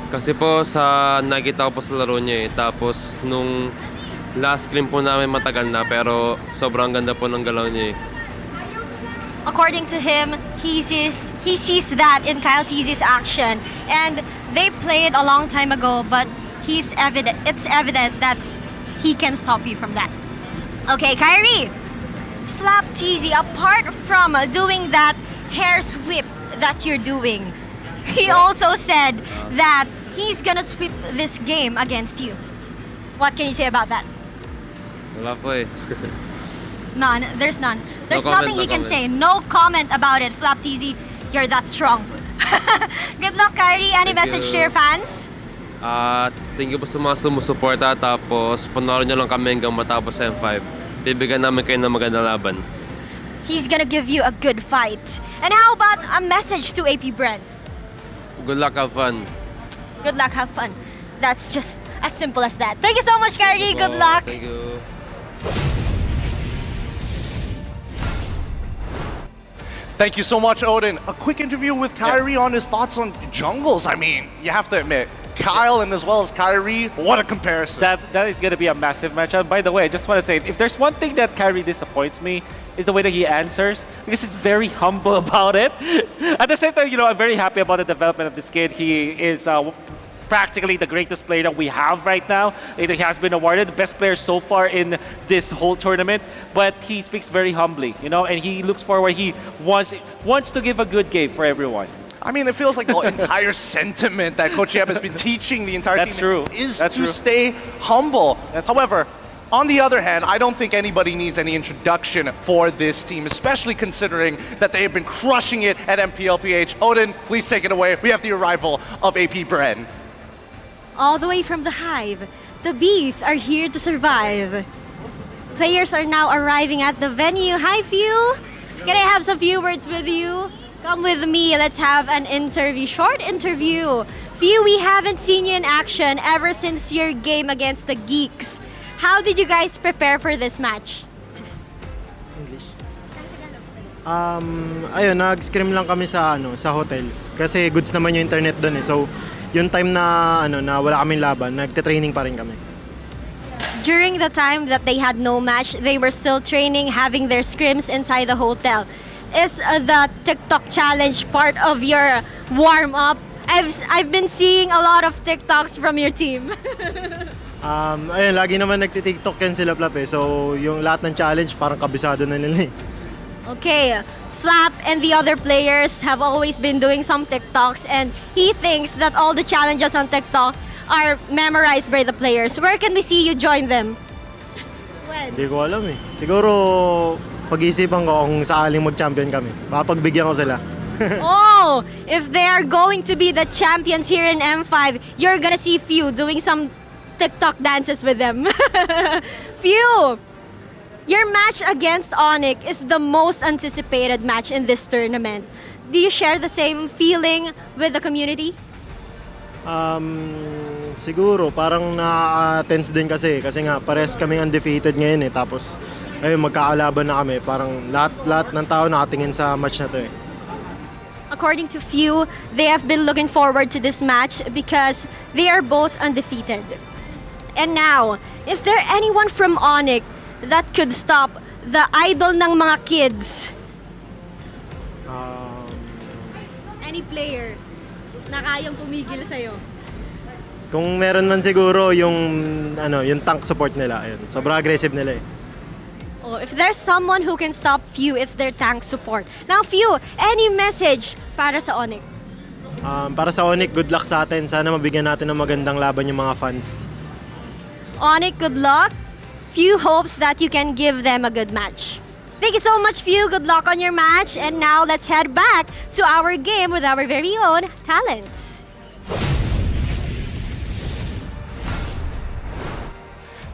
Kasi po nakita ko po sa laro niya eh. Tapos nung last scrim po namin matagal na, pero sobrang ganda po ng galaw niya eh.
According to him, he sees that in Kyle TZ's action, and they played a long time ago, but it's evident that he can stop you from that. Okay, Kyrie, Flap TZ, apart from doing that hair sweep that you're doing, he also said that he's gonna sweep this game against you. What can you say about that?
Wala po eh.
None. There's none. There's
No
nothing
comment,
he can
no
say. No comment about it. Flap TZ, you're that strong. Good luck, Kyrie. Any
Thank
message
you.
to your fans?
Thank you po sa mga sumusuporta, tapos panoorin nyo lang kami hanggang matapos sa M5. Bibigyan namin kayo ng magandang laban.
He's gonna give you a good fight. And how about a message to AP Bren?
Good luck, have fun.
Good luck, have fun. That's just as simple as that. Thank you so much, Kyrie. Good luck.
Thank you.
Thank you so much, Odin. A quick interview with Kyrie on his thoughts on jungles. I mean, you have to admit, Kyle and as well as Kyrie, what a comparison.
That is going to be a massive matchup. By the way, I just want to say, if there's one thing that Kyrie disappoints me, is the way that he answers, because he's very humble about it. At the same time, you know, I'm very happy about the development of this kid. He is practically the greatest player that we have right now. He has been awarded the best player so far in this whole tournament, but he speaks very humbly, you know, and he looks forward. He wants to give a good game for everyone.
I mean, it feels like the entire sentiment that Coach Yep has been teaching the entire team is to stay humble. However, on the other hand, I don't think anybody needs any introduction for this team, especially considering that they have been crushing it at MPLPH. Odin, please take it away. We have the arrival of AP Bren.
All the way from the Hive, the bees are here to survive. Players are now arriving at the venue. Hi, Few. Can I have some few words with you? Come with me. Let's have an interview, short interview. Few, we haven't seen you in action ever since your game against the Geeks. How did you guys prepare for this match?
Ayun, nag-scrim lang kami sa hotel kasi goods naman yung internet doon eh. So, yung time na na wala kaming laban, nagte-training pa rin kami.
During the time that they had no match, they were still training, having their scrims inside the hotel. Is the TikTok challenge part of your warm-up? I've been seeing a lot of TikToks from your team.
Ayun, lagi naman nagti-TikTok yan sila Flap eh. So, yung lahat ng challenge parang kabisado na nila eh.
Okay, Flap and the other players have always been doing some TikToks, and he thinks that all the challenges on TikTok are memorized by the players. Where can we see you join them? When?
Hindi ko alam eh. Siguro pag-iisipan ko kung sakaling mag-champion kami. Papagbigyan ko sila.
Oh, if they are going to be the champions here in M5, you're gonna see Few doing some TikTok dances with them. Few, your match against Onyx is the most anticipated match in this tournament. Do you share the same feeling with the community?
Siguro parang na-tense din kasi nga pares kaming undefeated ngayon eh. Tapos ayun, magkakalaban na kami. Parang lahat ng tao nakatingin sa match na to eh.
According to Few, they have been looking forward to this match because they are both undefeated. And now, is there anyone from Onyx that could stop the idol ng mga kids? Any player na kayang pumigil sa'yo?
Kung meron man siguro yung tank support nila. Ayun, sobrang aggressive nila eh.
Oh, if there's someone who can stop Few, it's their tank support. Now, Few, any message para sa Onyx?
Para sa Onyx, good luck sa atin. Sana mabigyan natin ng magandang laban yung mga fans.
Onyx, good luck. Few hopes that you can give them a good match. Thank you so much, Few. Good luck on your match. And now let's head back to our game with our very own talents.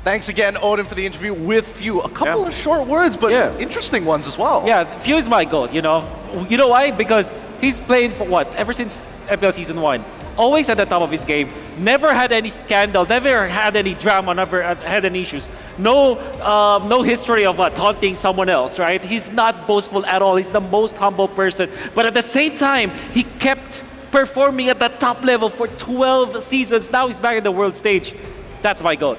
Thanks again, Odin, for the interview with Few. A couple of short words, but interesting ones as well.
Yeah, Few is my GOAT, you know. You know why? Because he's played for what? Ever since MPL Season 1. Always at the top of his game. Never had any scandal, never had any drama, never had any issues. No history of taunting someone else, right? He's not boastful at all. He's the most humble person. But at the same time, he kept performing at the top level for 12 seasons. Now he's back in the world stage. That's my GOAT.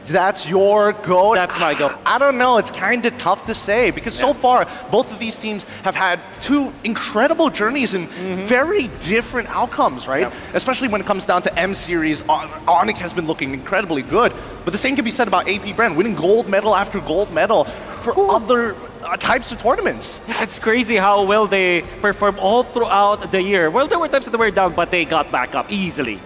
That's your GOAT?
That's my GOAT.
I don't know. It's kind of tough to say because so far, both of these teams have had two incredible journeys and very different outcomes, right? Especially when it comes down to M Series, Onyx has been looking incredibly good. But the same can be said about AP Brand, winning gold medal after gold medal for other types of tournaments.
Yeah, it's crazy how well they perform all throughout the year. Well, there were times that they were down, but they got back up easily.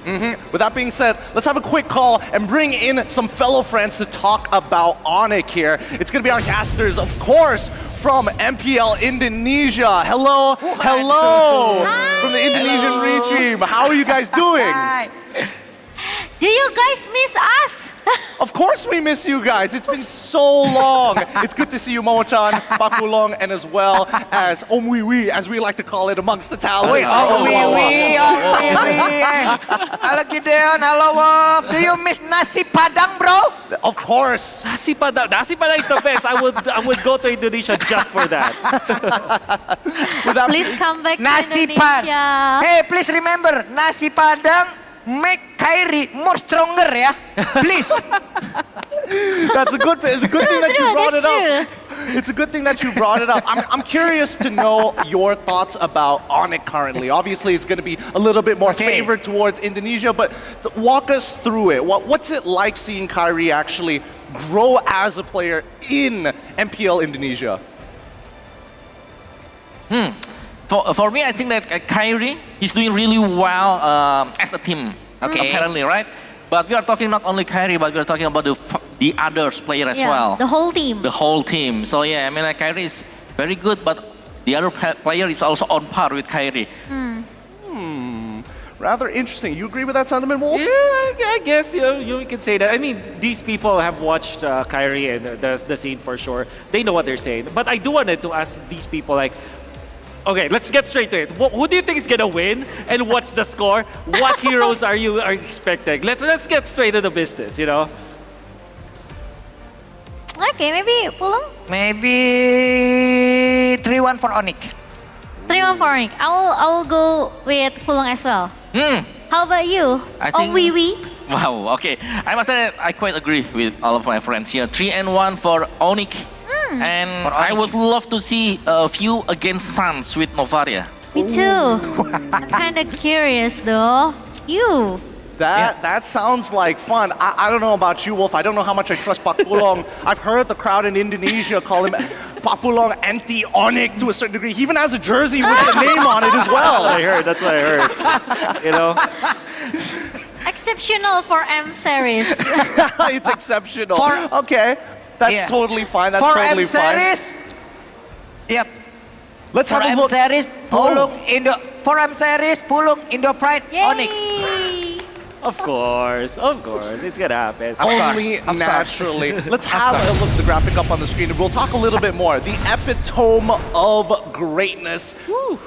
With that being said, let's have a quick call and bring in some fellow friends to talk about Onyx here. It's going to be our casters, of course, from MPL Indonesia. Hello, hello, from the Indonesian Restream. How are you guys doing?
Do you guys miss us?
Of course we miss you guys. It's been so long. It's good to see you, Momo-chan, Pakulong, and as well as Omwiwi, as we like to call it amongst the talents.
Wait, Omwiwi. Hello, Gideon. Hello, do you miss nasi padang, bro?
Of course.
Nasi padang is the best. I would go to Indonesia just for that.
Please come back
Nasi
to Indonesia.
Hey, please remember, nasi padang make Kyrie more stronger, yeah? Please.
That's a good thing. It's a good thing that you brought it up. It's a good thing that you brought it up. I'm curious to know your thoughts about Onyx currently. Obviously, it's going to be a little bit more favored towards Indonesia, but walk us through it. What's it like seeing Kyrie actually grow as a player in MPL Indonesia?
For me, I think that Kyrie is doing really well as a team, apparently, right? But we are talking not only Kyrie, but we are talking about the others player as well.
The whole team.
The whole team. So yeah, I mean, like, Kyrie is very good, but the other player is also on par with Kyrie.
Rather interesting. You agree with that sentiment, Wolf?
Yeah, I guess you can say that. I mean, these people have watched Kyrie and the scene for sure. They know what they're saying. But I do wanted to ask these people, like, Okay, let's get straight to it. Who do you think is gonna win, and what's the score? What heroes are you expecting? Let's get straight to the business. You know.
Okay, maybe Pulong?
Maybe 3-1 for Onyx.
3-1 for Onyx. I'll go with Pulong as well. How about you?
I think-
Wee Wee?
Wow, okay. I must say I quite agree with all of my friends here. 3-1 for Onyx. And I would love to see a few against Suns with Novaria.
Me too. I'm kind of curious though. You?
That sounds like fun. I don't know about you, Wolf. I don't know how much I trust Pakpulong. I've heard the crowd in Indonesia call him Pakpulong anti-Onyx to a certain degree. He even has a jersey with the name on it as well.
That's what I heard. You know.
Exceptional for M series.
It's exceptional. Okay, that's totally fine. That's
for
totally
M
fine.
series, yep.
Let's
for
have a
M
look.
series, Pulong for M series, Pulong Indo Pride, Onyx.
Of course, it's gonna happen.
Only naturally. Let's have a look at the graphic up on the screen and we'll talk a little bit more. The epitome of greatness.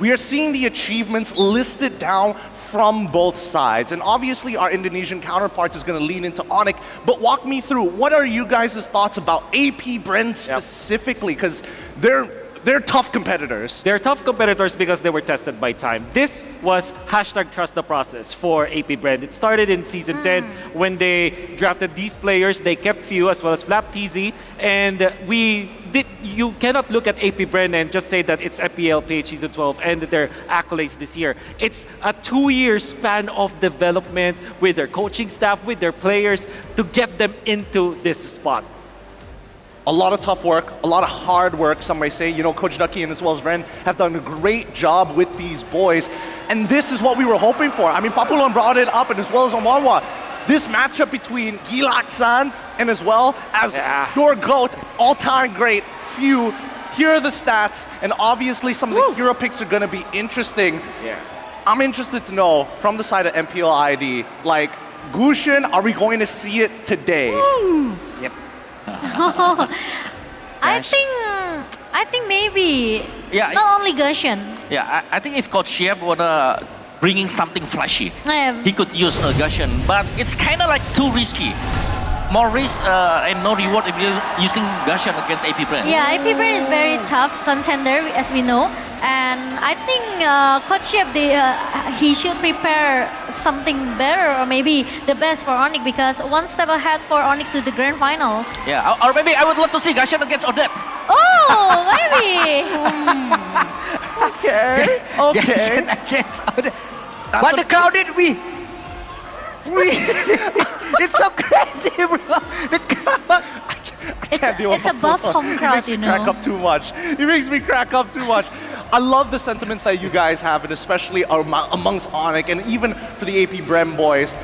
We are seeing the achievements listed down from both sides. And obviously our Indonesian counterparts is going to lean into Onyx. But walk me through, what are you guys' thoughts about AP Bren specifically? Because they're tough competitors.
They're tough competitors because they were tested by time. This was #Trust the Process for AP Bren. It started in Season 10 when they drafted these players. They kept few as well as Flap TZ. And you cannot look at AP Bren and just say that it's FPL PH Season 12 and their accolades this year. It's a 2-year span of development with their coaching staff, with their players to get them into this spot.
A lot of tough work, a lot of hard work, some may say. You know, Coach Ducky and as well as Ren have done a great job with these boys. And this is what we were hoping for. I mean, Papulon brought it up, and as well as Omanwa. This matchup between Gilak Sans and as well as your GOAT, all-time great, Few. Here are the stats, and obviously some of the hero picks are going to be interesting.
Yeah.
I'm interested to know, from the side of MPL ID, like, Gushin, are we going to see it today?
Yep.
I think maybe not only Gushin.
Yeah, I think if Coach Shiep wanna bringing something flashy, he could use a Gushin, but it's kind of like too risky. More risk and no reward if you're using Gushin against AP Bren.
Yeah, AP Bren is very tough contender, as we know. And I think Coach Shiep, he should prepare something better or maybe the best for Onyx, because one step ahead for Onyx to the grand finals.
Yeah, or maybe I would love to see Gushin against Odette.
Oh, maybe.
Okay.
Gushin against Odette. What the crowd did we? It's so crazy, bro. The crowd.
It's a buff home crowd, you know.
Crack up too much. He makes me crack up too much. I love the sentiments that you guys have, and especially amongst Onyx, and even for the AP Bren boys.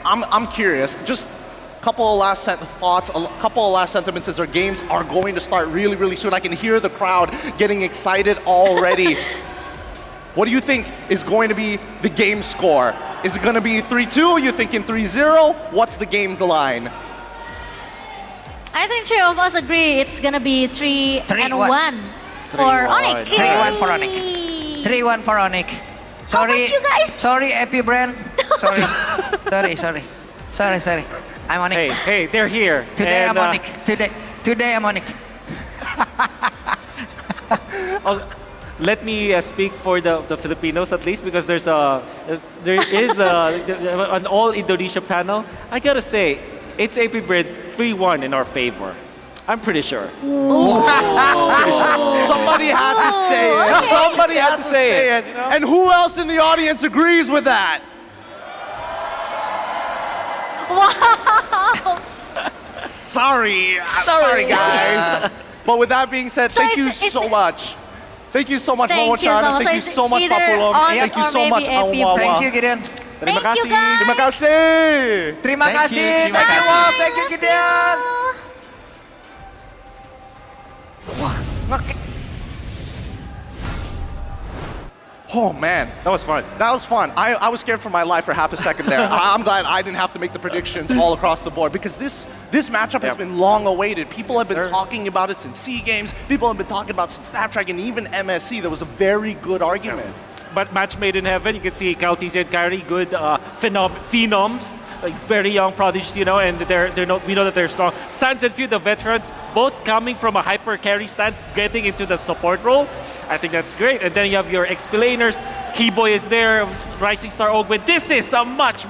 I'm curious. Just a couple of last thoughts, a couple of last sentiments as our games are going to start really, really soon. I can hear the crowd getting excited already. What do you think is going to be the game score? Is it going to be 3-2? You thinking 3-0? What's the game line?
I think three of us agree it's gonna be 3-1 for Onyx.
3-1 for Onyx. 3-1 for Onyx. Sorry,
you guys?
Sorry, AP Bren. Sorry. I'm Onyx.
Hey, they're here.
Today
and,
I'm Onyx. Today I'm Onyx.
Let me speak for the Filipinos at least, because there is an all Indonesia panel. I gotta say, it's AP Bren 3-1 in our favor. I'm pretty sure.
Somebody had to say it. Somebody had to say it. And who else in the audience agrees with that?
Wow.
Sorry guys. But with that being said, thank you so much. Thank you so much, Momo-chan. Thank you so much, Papulong. Thank you so much, Awawa.
Thank you, Gideon.
Terima kasih.
Terima kasih. Thank you, Wolf. Thank you, Gideon. Wah,
Oh man,
That was fun.
that was fun. I was scared for my life for half a second there. I'm glad I didn't have to make the predictions all across the board because this matchup has been long awaited. People have been talking about it since SEA Games. People have been talking about it since Snapdragon, even MSC. There was a very good argument.
But match made in heaven. You can see Kaltese and Kyrie, good phenoms, like very young prodigies, you know, and we know that they're strong. Sans and Few, the veterans, both coming from a hyper carry stance, getting into the support role. I think that's great. And then you have your explainers. Keyboy is there, Rising Star Ogwen. This is a match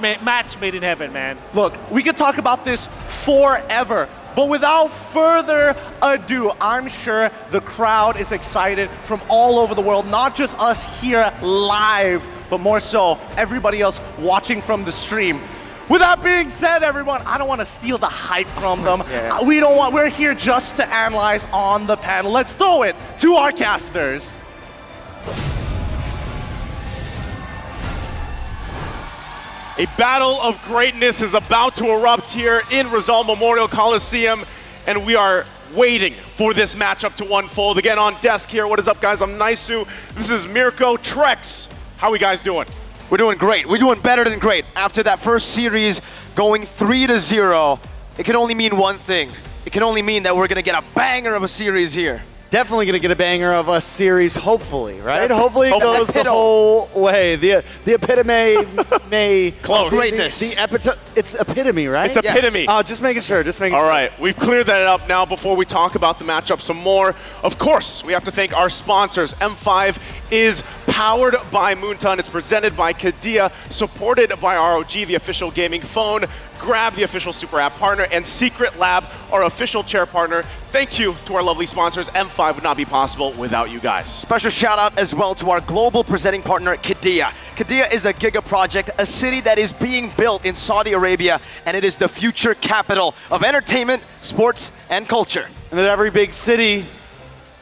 made in heaven, man.
Look, we could talk about this forever. But without further ado, I'm sure the crowd is excited from all over the world, not just us here live, but more so everybody else watching from the stream. With that being said, everyone, I don't want to steal the hype from them.
yeah.
We're here just to analyze on the panel. Let's throw it to our casters.
A battle of greatness is about to erupt here in Rizal Memorial Coliseum, and we are waiting for this matchup to unfold. Again, on desk here, what is up, guys? I'm Naisu. This is Mirko. Trex, how are we guys doing?
We're doing great. We're doing better than great. After that first series going 3-0, it can only mean one thing. It can only mean that we're going to get a banger of a series here.
Definitely going to get a banger of a series, hopefully, right? Hopefully it goes the whole way. The epitome may...
Close.
Greatness.
It's epitome, right?
It's epitome.
Oh, just making sure,
All right, we've cleared that up now. Before we talk about the matchup some more, of course, we have to thank our sponsors. M5 is powered by Moonton. It's presented by Kadia, supported by ROG, the official gaming phone. Grab, the official Super App partner, and Secret Lab, our official chair partner. Thank you to our lovely sponsors. M5 would not be possible without you guys.
Special shout out as well to our global presenting partner, Qiddiya. Qiddiya is a giga project, a city that is being built in Saudi Arabia, and it is the future capital of entertainment, sports, and culture.
And that every big city,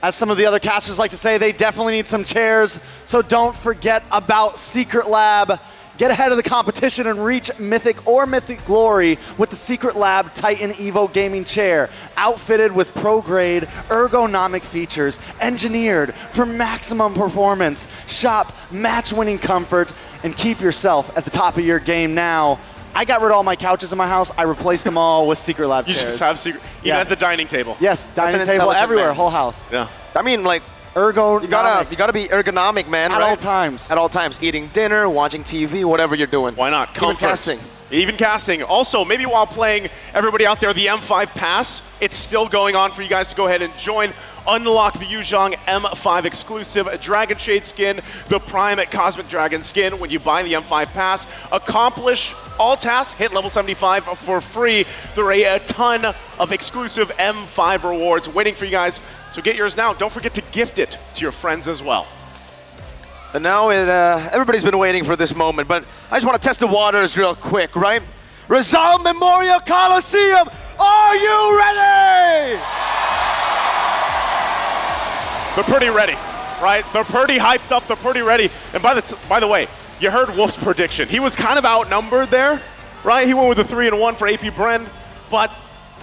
as some of the other casters like to say, they definitely need some chairs. So don't forget about Secret Lab. Get ahead of the competition and reach mythic or mythic glory with the Secret Lab Titan Evo gaming chair, outfitted with pro-grade ergonomic features, engineered for maximum performance. Shop match-winning comfort and keep yourself at the top of your game now. I got rid of all my couches in my house. I replaced them all with Secret Lab chairs.
You just have Secret, even at the dining table.
Yes, dining table everywhere, whole house.
Yeah.
I mean, like, you gotta be ergonomic, man.
At all times.
At all times. Eating dinner, watching TV, whatever you're doing.
Why not?
Even
Comfort.
casting.
Even casting. Also, maybe while playing, everybody out there, the M5 Pass, it's still going on for you guys to go ahead and join. Unlock the Yuzhong M5 exclusive Dragon Shade skin, the Prime Cosmic Dragon skin when you buy the M5 Pass. Accomplish all tasks, hit level 75 for free. There are a ton of exclusive M5 rewards waiting for you guys, so get yours now. Don't forget to gift it to your friends as well.
And now everybody's been waiting for this moment, but I just want to test the waters real quick, right? Rizal Memorial Coliseum, are you ready?
They're pretty ready, right? They're pretty hyped up, they're pretty ready. And by the way, you heard Wolf's prediction. He was kind of outnumbered there, right? He went with a 3-1 for AP Bren, but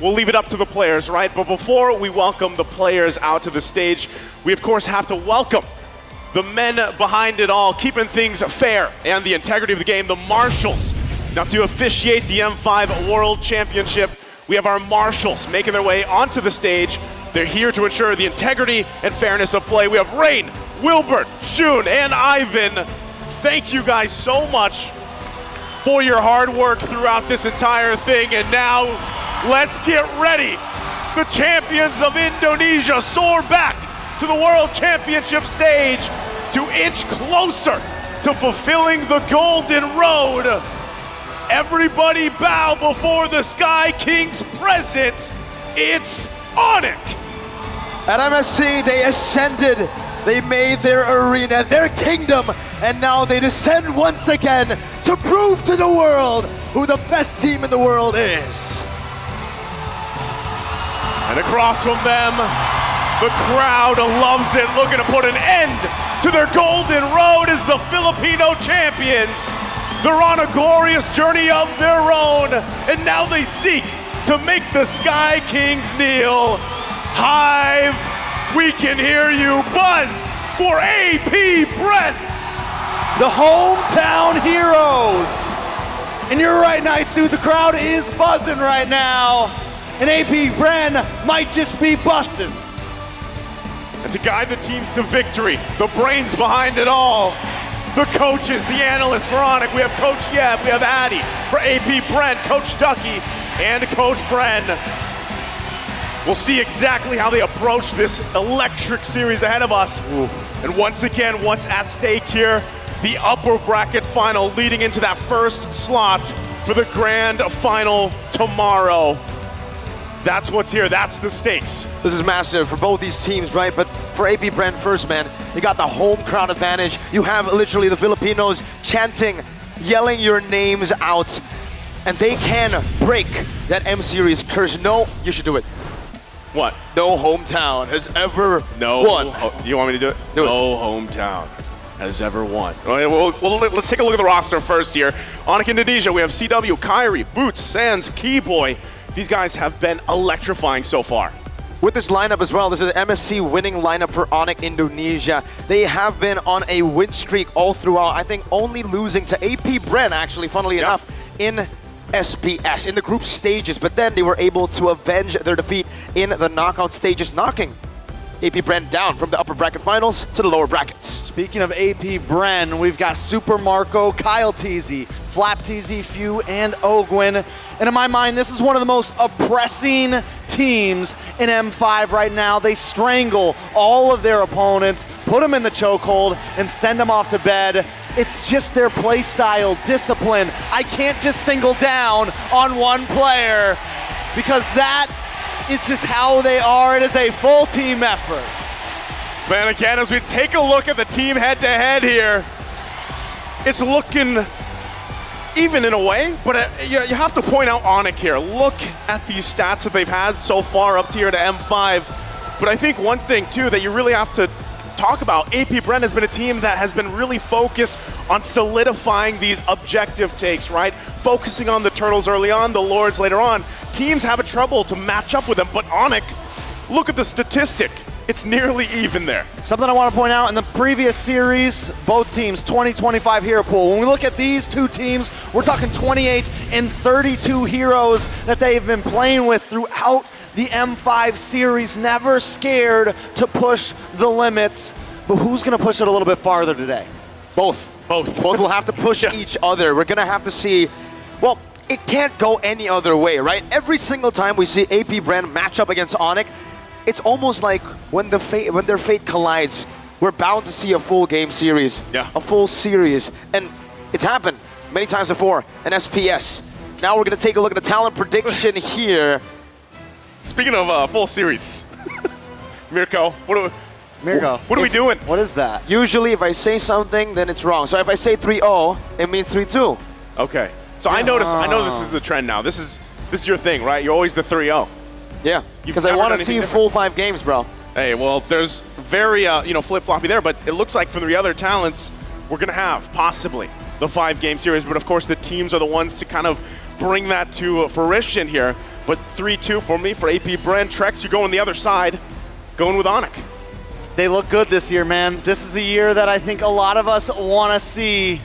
we'll leave it up to the players, right? But before we welcome the players out to the stage, we of course have to welcome the men behind it all, keeping things fair and the integrity of the game, the Marshals. Now to officiate the M5 World Championship, we have our Marshals making their way onto the stage. They're here to ensure the integrity and fairness of play. We have Rain, Wilbert, Shun, and Ivan. Thank you guys so much for your hard work throughout this entire thing. And now, let's get ready. The champions of Indonesia soar back to the World Championship stage to inch closer to fulfilling the Golden Road. Everybody bow before the Sky King's presence. It's Onyx.
At MSC, they ascended. They made their arena, their kingdom, and now they descend once again to prove to the world who the best team in the world is.
And across from them, the crowd loves it, looking to put an end to their Golden Road as the Filipino champions. They're on a glorious journey of their own, and now they seek to make the Sky Kings kneel. Hive, we can hear you. Buzz for AP Brent.
the hometown heroes. And you're right, Nice Suit, the crowd is buzzing right now. And AP Bren might just be busted.
And to guide the teams to victory, the brains behind it all, the coaches, the analysts for Onic, we have Coach Yeb, we have Addy, for AP Bren, Coach Ducky, and Coach Bren. We'll see exactly how they approach this electric series ahead of us. Ooh. And once again, what's at stake here, the upper bracket final leading into that first slot for the grand final tomorrow. That's what's here, that's the stakes.
This is massive for both these teams, right? But for AP Bren first, man, you got the home crowd advantage. You have literally the Filipinos chanting, yelling your names out, and they can break that M-Series curse. No, you should do it.
What?
No hometown has ever won.
You want me to do it?
Do
no hometown has ever won. Well, let's take a look at the roster first here. Onic Indonesia, we have CW, Kyrie, Boots, Sands, Keyboy. These guys have been electrifying so far.
With this lineup as well, this is an MSC winning lineup for Onic Indonesia. They have been on a win streak all throughout, I think only losing to AP Bren, actually, funnily enough, in SPS, in the group stages, but then they were able to avenge their defeat in the knockout stages, knocking AP Bren down from the upper bracket finals to the lower brackets.
Speaking of AP Bren, we've got Super Marco, Kyle Teasy, Flap Teasy, Few, and Ogwin. And in my mind, this is one of the most oppressing teams in M5 right now. They strangle all of their opponents, put them in the chokehold, and send them off to bed. It's just their play style, discipline. I can't just single down on one player because that is just how they are. It is a full team effort.
Man, again, as we take a look at the team head-to-head here, it's looking even in a way, but you have to point out Onic here. Look at these stats that they've had so far up tier to M5. But I think one thing, too, that you really have to talk about, AP Bren has been a team that has been really focused on solidifying these objective takes, right? Focusing on the Turtles early on, the Lords later on. Teams have a trouble to match up with them, but Onic, look at the statistic. It's nearly even there.
Something I want to point out, in the previous series, both teams, 20-25 hero pool. When we look at these two teams, we're talking 28 and 32 heroes that they've been playing with throughout the M5 series, never scared to push the limits. But who's going to push it a little bit farther today?
Both will have to push each other. We're going to have to see, well, it can't go any other way, right? Every single time we see AP Bren match up against Onic, it's almost like when their fate collides, we're bound to see a full game series, a full series. And it's happened many times before in SPS. Now we're going to take a look at the talent prediction here.
Speaking of full series, Mirko, what are we doing?
What is that?
Usually if I say something, then it's wrong. So if I say 3-0, it means 3-2.
Okay. So I know this is the trend now. This is your thing, right? You're always the 3-0.
Yeah, because I want to see full 5 games, bro.
Hey, well, there's very flip-floppy there, but it looks like from the other talents, we're going to have possibly the 5-game series. But of course, the teams are the ones to kind of bring that to fruition here. But 3-2 for me, for AP Bren. Trex, you're going the other side, going with Onic.
They look good this year, man. This is a year that I think a lot of us want to see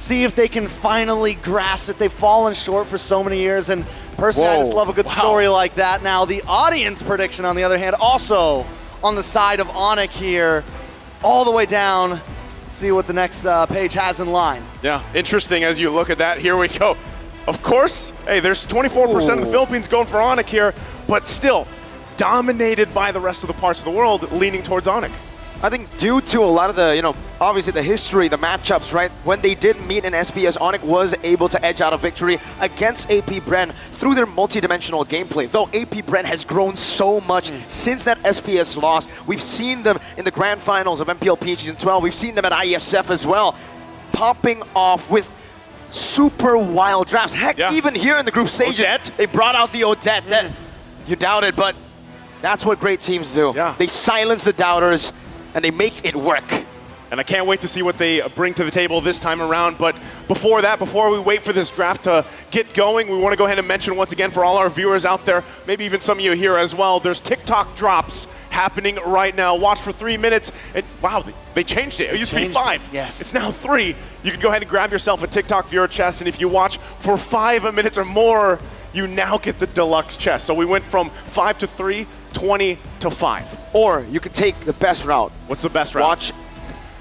if they can finally grasp it. They've fallen short for so many years, and personally, I just love a good story like that. Now, the audience prediction, on the other hand, also on the side of Onic here, all the way down. Let's see what the next page has in line.
Yeah, interesting as you look at that. Here we go. Of course, hey, there's 24% of the Philippines going for Onic here, but still dominated by the rest of the parts of the world, leaning towards Onic.
I think due to a lot of the, obviously the history, the matchups, right? When they did meet in SPS, Onic was able to edge out a victory against AP Bren through their multi-dimensional gameplay. Though AP Bren has grown so much since that SPS loss. We've seen them in the grand finals of MPLP Season 12. We've seen them at ISF as well, popping off with super wild drafts. Heck, even here in the group stages,
Odette?
They brought out the Odette. That you doubted, but that's what great teams do. They silence the doubters, and they make it work.
And I can't wait to see what they bring to the table this time around. But before that, before we wait for this draft to get going, we want to go ahead and mention once again for all our viewers out there, maybe even some of you here as well, there's TikTok drops happening right now. Watch for 3 minutes. And wow, they changed it. It used to be 5.
Yes.
It's now 3. You can go ahead and grab yourself a TikTok viewer chest, and if you watch for 5 minutes or more, you now get the deluxe chest. So we went from 5 to 3, 20 to 5.
Or you could take the best route.
What's the best route?
Watch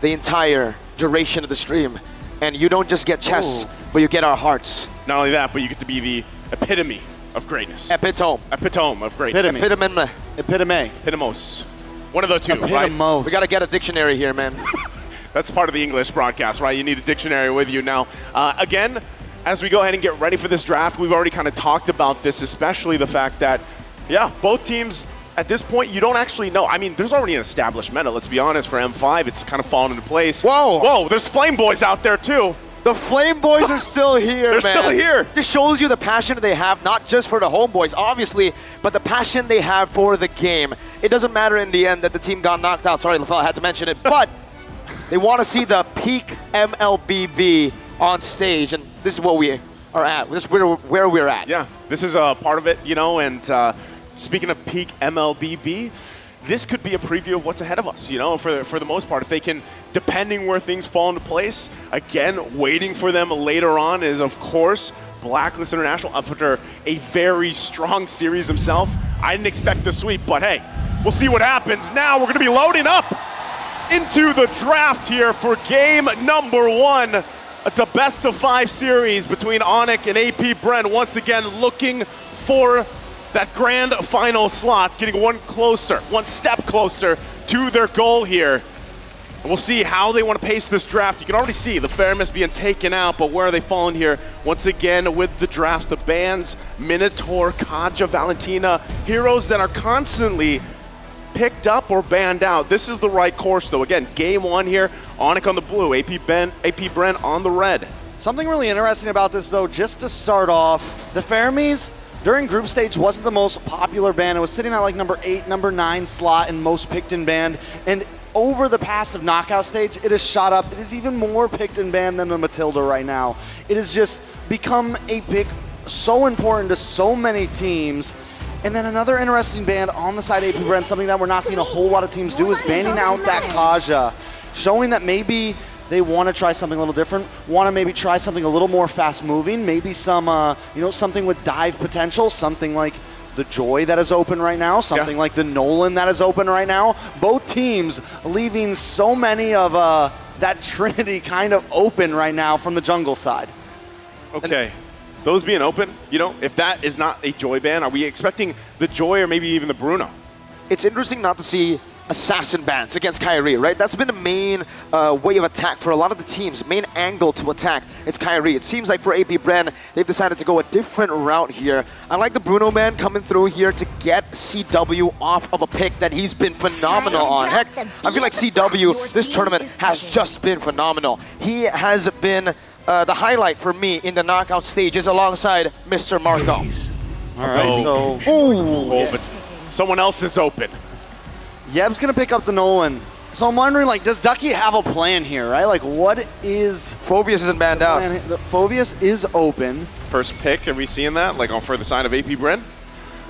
the entire duration of the stream, and you don't just get chests, but you get our hearts.
Not only that, but you get to be the epitome of greatness.
Epitome.
Epitome of greatness.
Epitome.
Epitome.
Epitomos. One of the two, right?
Epitomos.
We got to get a dictionary here, man.
That's part of the English broadcast, right? You need a dictionary with you now. Again, as we go ahead and get ready for this draft, we've already kind of talked about this, especially the fact that, yeah, both teams, at this point, you don't actually know. I mean, there's already an established meta, let's be honest, for M5. It's kind of fallen into place.
Whoa!
Whoa, there's Flame Boys out there, too.
The Flame Boys are still here,
They're still here.
This shows you the passion they have, not just for the homeboys, obviously, but the passion they have for the game. It doesn't matter in the end that the team got knocked out. Sorry, LaFell, I had to mention it. But they want to see the peak MLBB on stage, and this is what we are at. This is where we're at.
Yeah, this is a part of it, you know, and speaking of peak MLBB, this could be a preview of what's ahead of us, you know, for the most part. If they can, depending where things fall into place, again, waiting for them later on is, of course, Blacklist International after a very strong series himself. I didn't expect a sweep, but hey, we'll see what happens. Now we're going to be loading up into the draft here for game number 1. It's a best-of-5 series between Onyx and AP Bren, once again looking for that grand final slot, getting one step closer to their goal here. And we'll see how they want to pace this draft. You can already see the Fairness being taken out, but where are they falling here? Once again with the draft, the bans, Minotaur, Kaja, Valentina, heroes that are constantly picked up or banned out. This is the right course though. Again, game 1 here, Onyx on the blue, AP Bren on the red.
Something really interesting about this though, just to start off, the Fermis during group stage wasn't the most popular band. It was sitting at like number 8, number 9 slot in most picked in band. And over the past of knockout stage, it has shot up. It is even more picked in band than the Matilda right now. It has just become a pick so important to so many teams. And then another interesting band on the side of AP Bren, something that we're not seeing a whole lot of teams do, is banning out that Kaja, showing that maybe they want to try something a little different, want to maybe try something a little more fast-moving, maybe some, something with dive potential, something like the Joy that is open right now, something like the Nolan that is open right now. Both teams leaving so many of that Trinity kind of open right now from the jungle side.
Okay. Those being open, you know, if that is not a Joy ban, are we expecting the Joy or maybe even the Bruno?
It's interesting not to see assassin bans against Kyrie, right? That's been the main way of attack for a lot of the teams, main angle to attack. It's Kyrie. It seems like for AP Bren, they've decided to go a different route here. I like the Bruno man coming through here to get CW off of a pick that he's been phenomenal on. Heck, I feel like CW, this tournament has just been phenomenal. He has been the highlight for me in the knockout stages alongside Mr. Marco.
All right, so
open. Someone else is open.
Yeb's gonna pick up the Nolan. So I'm wondering, like, does Ducky have a plan here, right? Like, what is...
Phobius isn't banned out.
Phobius is open.
First pick, are we seeing that? Like, on for the side of AP Bren?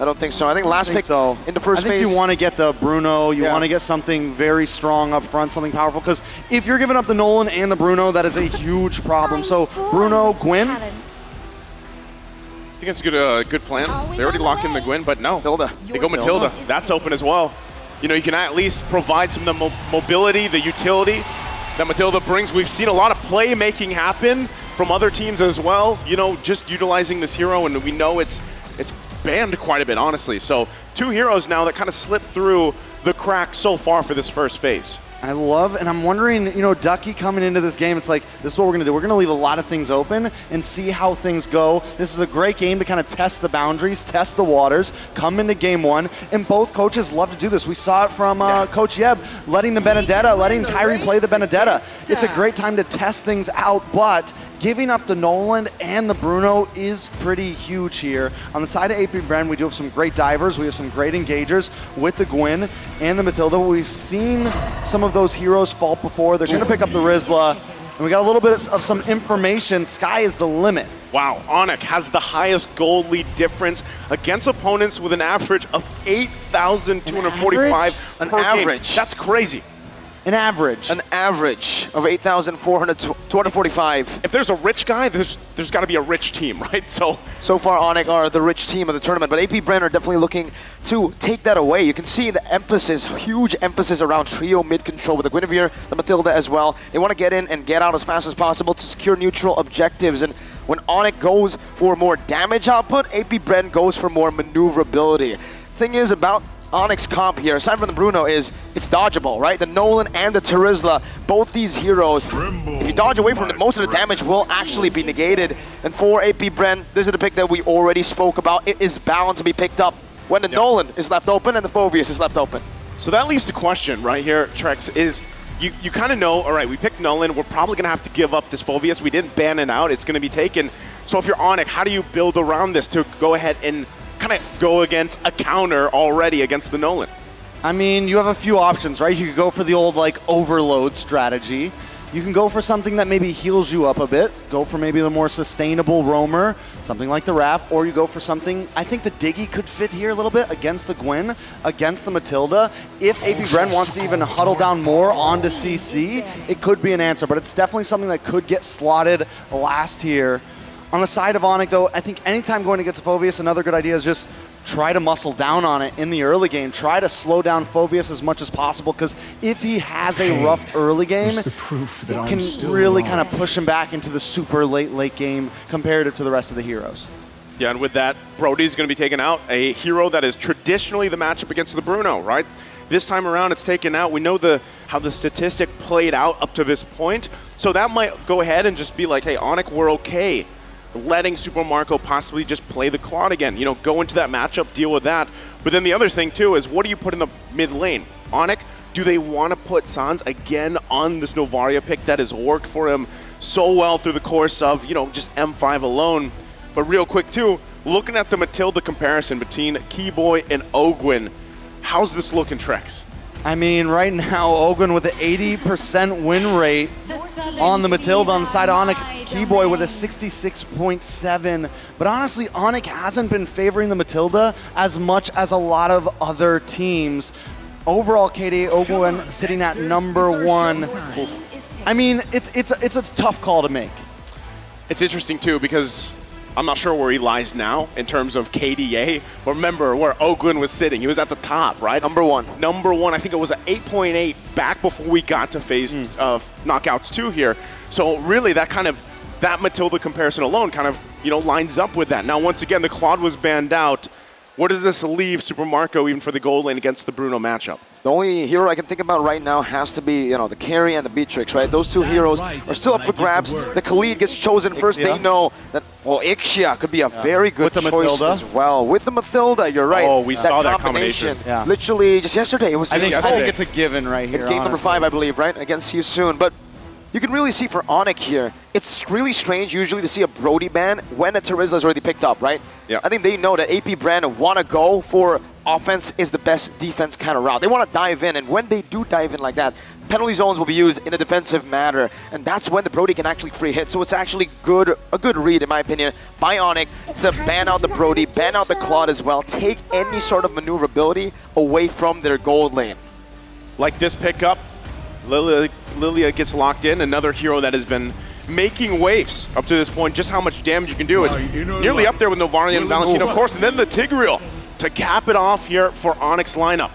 I don't think so. I think last pick in the first phase.
I think you want to get the Bruno. You want to get something very strong up front, something powerful. Because if you're giving up the Nolan and the Bruno, that is a huge problem. So Bruno, Gwyn.
I think that's a good plan. They already locked in the Gwyn, but no.
Matilda.
They go Matilda. That's open as well. You know, you can at least provide some of the mobility, the utility that Matilda brings. We've seen a lot of playmaking happen from other teams as well. You know, just utilizing this hero, and we know it's banned quite a bit, honestly. So 2 heroes now that kind of slipped through the cracks so far for this first phase.
I love, and I'm wondering, you know, Ducky coming into this game, it's like, this is what we're going to do. We're going to leave a lot of things open and see how things go. This is a great game to kind of test the boundaries, test the waters, come into game 1, and both coaches love to do this. We saw it from Coach Yeb, letting the Benedetta, letting Kyrie play the Benedetta. It's a great time to test things out, but giving up the Nolan and the Bruno is pretty huge here. On the side of AP Bren, we do have some great divers. We have some great engagers with the Gwyn and the Matilda. We've seen some of those heroes fall before. They're going to pick up the Rizla. And we got a little bit of some information. Sky is the limit.
Wow, Onyx has the highest gold lead difference against opponents with an average of 8,245
An
per game.
average?
That's crazy.
An average.
An average of 8,245.
If there's a rich guy, there's got to be a rich team, right? So
far, Onyx are the rich team of the tournament, but AP Bren are definitely looking to take that away. You can see the emphasis, huge emphasis around trio mid control with the Guinevere, the Matilda as well. They want to get in and get out as fast as possible to secure neutral objectives. And when Onyx goes for more damage output, AP Bren goes for more maneuverability. Thing is about Onyx comp here, aside from the Bruno, is it's dodgeable, right? The Nolan and the Terizla, both these heroes, if you dodge away from them, most of the damage will actually be negated. And for AP Bren, this is the pick that we already spoke about. It is bound to be picked up when the Nolan is left open and the Phoveus is left open.
So that leaves the question right here, Trex, is you kind of know, all right, we picked Nolan, we're probably going to have to give up this Phoveus. We didn't ban it out, it's going to be taken. So if you're Onyx, how do you build around this to go ahead and kind of go against a counter already against the Nolan?
I mean, you have a few options, right? You could go for the old, like, overload strategy. You can go for something that maybe heals you up a bit. Go for maybe the more sustainable roamer, something like the Raph, or you go for something, I think the Diggy could fit here a little bit against the Gwyn, against the Matilda. If AP Bren wants to even huddle down more onto CC, it could be an answer, but it's definitely something that could get slotted last here. On the side of Onyx, though, I think anytime going against a Phoveus, another good idea is just try to muscle down on it in the early game. Try to slow down Phoveus as much as possible, because if he has a rough early game, it can really kind of push him back into the super late game comparative to the rest of the heroes.
Yeah, and with that, Brody's going to be taken out, a hero that is traditionally the matchup against the Bruno, right? This time around, it's taken out. We know how the statistic played out up to this point, so that might go ahead and just be like, hey, Onyx, we're okay letting Super Marco possibly just play the Claude again. You know, go into that matchup, deal with that. But then the other thing, too, is what do you put in the mid lane? Onyx, do they want to put Sans again on this Novaria pick that has worked for him so well through the course of, you know, just M5 alone? But real quick, too, looking at the Matilda comparison between Keyboy and Ogwyn, how's this looking, Trex?
I mean, right now, Ogwyn with an 80% win rate on the Matilda on the side of Onyx. Keyboy with a 66.7. But honestly, Onyx hasn't been favoring the Matilda as much as a lot of other teams. Overall, KD, Ogwyn sitting at #1. I mean, it's a tough call to make.
It's interesting, too, because I'm not sure where he lies now in terms of KDA. But remember where Ogwyn was sitting. He was at the top, right?
#1.
#1. I think it was an 8.8 back before we got to phase of knockouts 2 here. So really that Matilda comparison alone kind of, you know, lines up with that. Now, once again, the Claude was banned out. What does this leave Super Marco even for the gold lane against the Bruno matchup?
The only hero I can think about right now has to be, you know, the carry and the Beatrix, right? Those two heroes are still up for grabs. The Khalid gets chosen first. They know that, well, Ixia could be a very good choice
Matilda
as well. With the Matilda, you're right.
Oh, we saw that combination.
Yeah.
Literally just yesterday. It was
I think it's a given right here,
Game number 5, I believe, right? Against you soon. But you can really see for Onyx here, it's really strange usually to see a Brody ban when a Terizla is already picked up, right?
Yeah.
I think they know that AP Bren want to go for offense is the best defense kind of route. They want to dive in, and when they do dive in like that, penalty zones will be used in a defensive manner, and that's when the Brody can actually free hit. So it's actually a good read, in my opinion, by Onyx to ban out the Brody, ban out the Claude as well, take any sort of maneuverability away from their gold lane.
Like this pickup, Lilia gets locked in, another hero that has been making waves up to this point. Just how much damage you can do. It's nearly up there with Novaria and Valentina, of course, and then the Tigreal to cap it off here for Onyx lineup.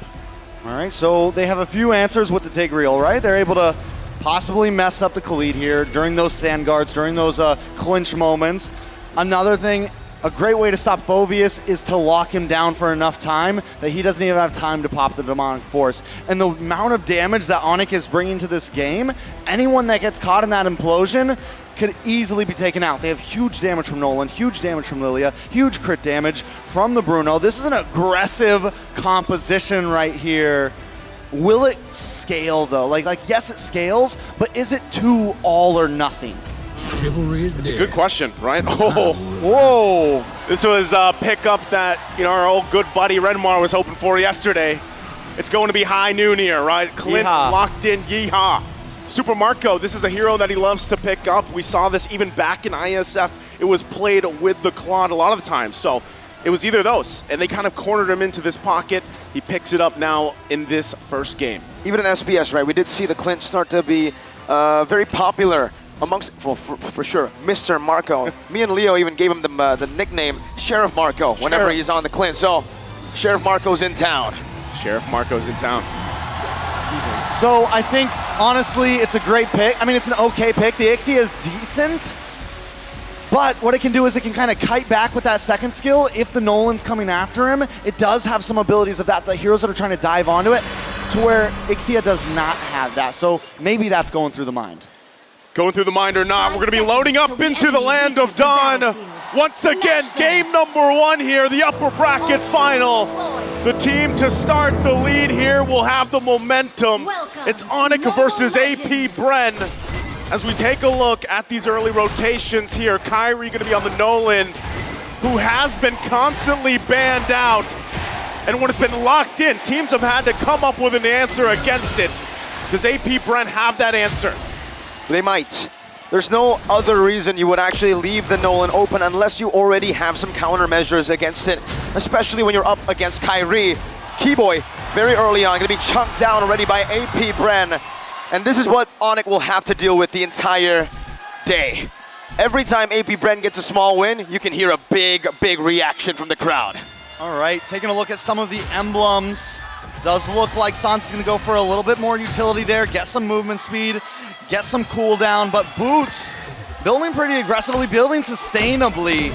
All right, so they have a few answers with the Tigreal, right? They're able to possibly mess up the Khalid here during those sand guards, during those clinch moments. Another thing, a great way to stop Phoveus is to lock him down for enough time that he doesn't even have time to pop the Demonic Force. And the amount of damage that Onyx is bringing to this game, anyone that gets caught in that implosion could easily be taken out. They have huge damage from Nolan, huge damage from Lilia, huge crit damage from the Bruno. This is an aggressive composition right here. Will it scale though? Like yes, it scales, but is it too all or nothing?
It's a good question, right? Oh, whoa! This was a pickup that our old good buddy Renmar was hoping for yesterday. It's going to be high noon here, right? Clint
Yeehaw.
locked in, yeehaw. Super Marco, this is a hero that he loves to pick up. We saw this even back in ISF. It was played with the Claude a lot of the time. So it was either those, and they kind of cornered him into this pocket. He picks it up now in this first game.
Even in SBS, right, we did see the Clint start to be very popular amongst, well, for sure, Mr. Marco. Me and Leo even gave him the nickname Sheriff Marco whenever he's on the Clint. So Sheriff Marco's in town.
Sheriff Marco's in town.
So I think, honestly, it's a great pick. I mean, it's an okay pick. The Ixie is decent, but what it can do is it can kind of kite back with that second skill. If the Nolan's coming after him, it does have some abilities of that, the heroes that are trying to dive onto it, to where Ixia does not have that. So maybe that's going through the mind.
Going through the mind or not, we're going to be loading up into the land of Dawn. Once again, game number 1 here, the upper bracket final. The team to start the lead here will have the momentum. It's Onyx versus AP Bren. As we take a look at these early rotations here, Kyrie going to be on the Nolan, who has been constantly banned out. And when it's been locked in, teams have had to come up with an answer against it. Does AP Bren have that answer?
They might. There's no other reason you would actually leave the Nolan open unless you already have some countermeasures against it, especially when you're up against Kyrie. Keyboy, very early on, gonna be chunked down already by AP Bren. And this is what Onyx will have to deal with the entire day. Every time AP Bren gets a small win, you can hear a big, big reaction from the crowd.
All right, taking a look at some of the emblems. Does look like Sans is gonna go for a little bit more utility there, get some movement speed, get some cooldown, but Boots building pretty aggressively, building sustainably,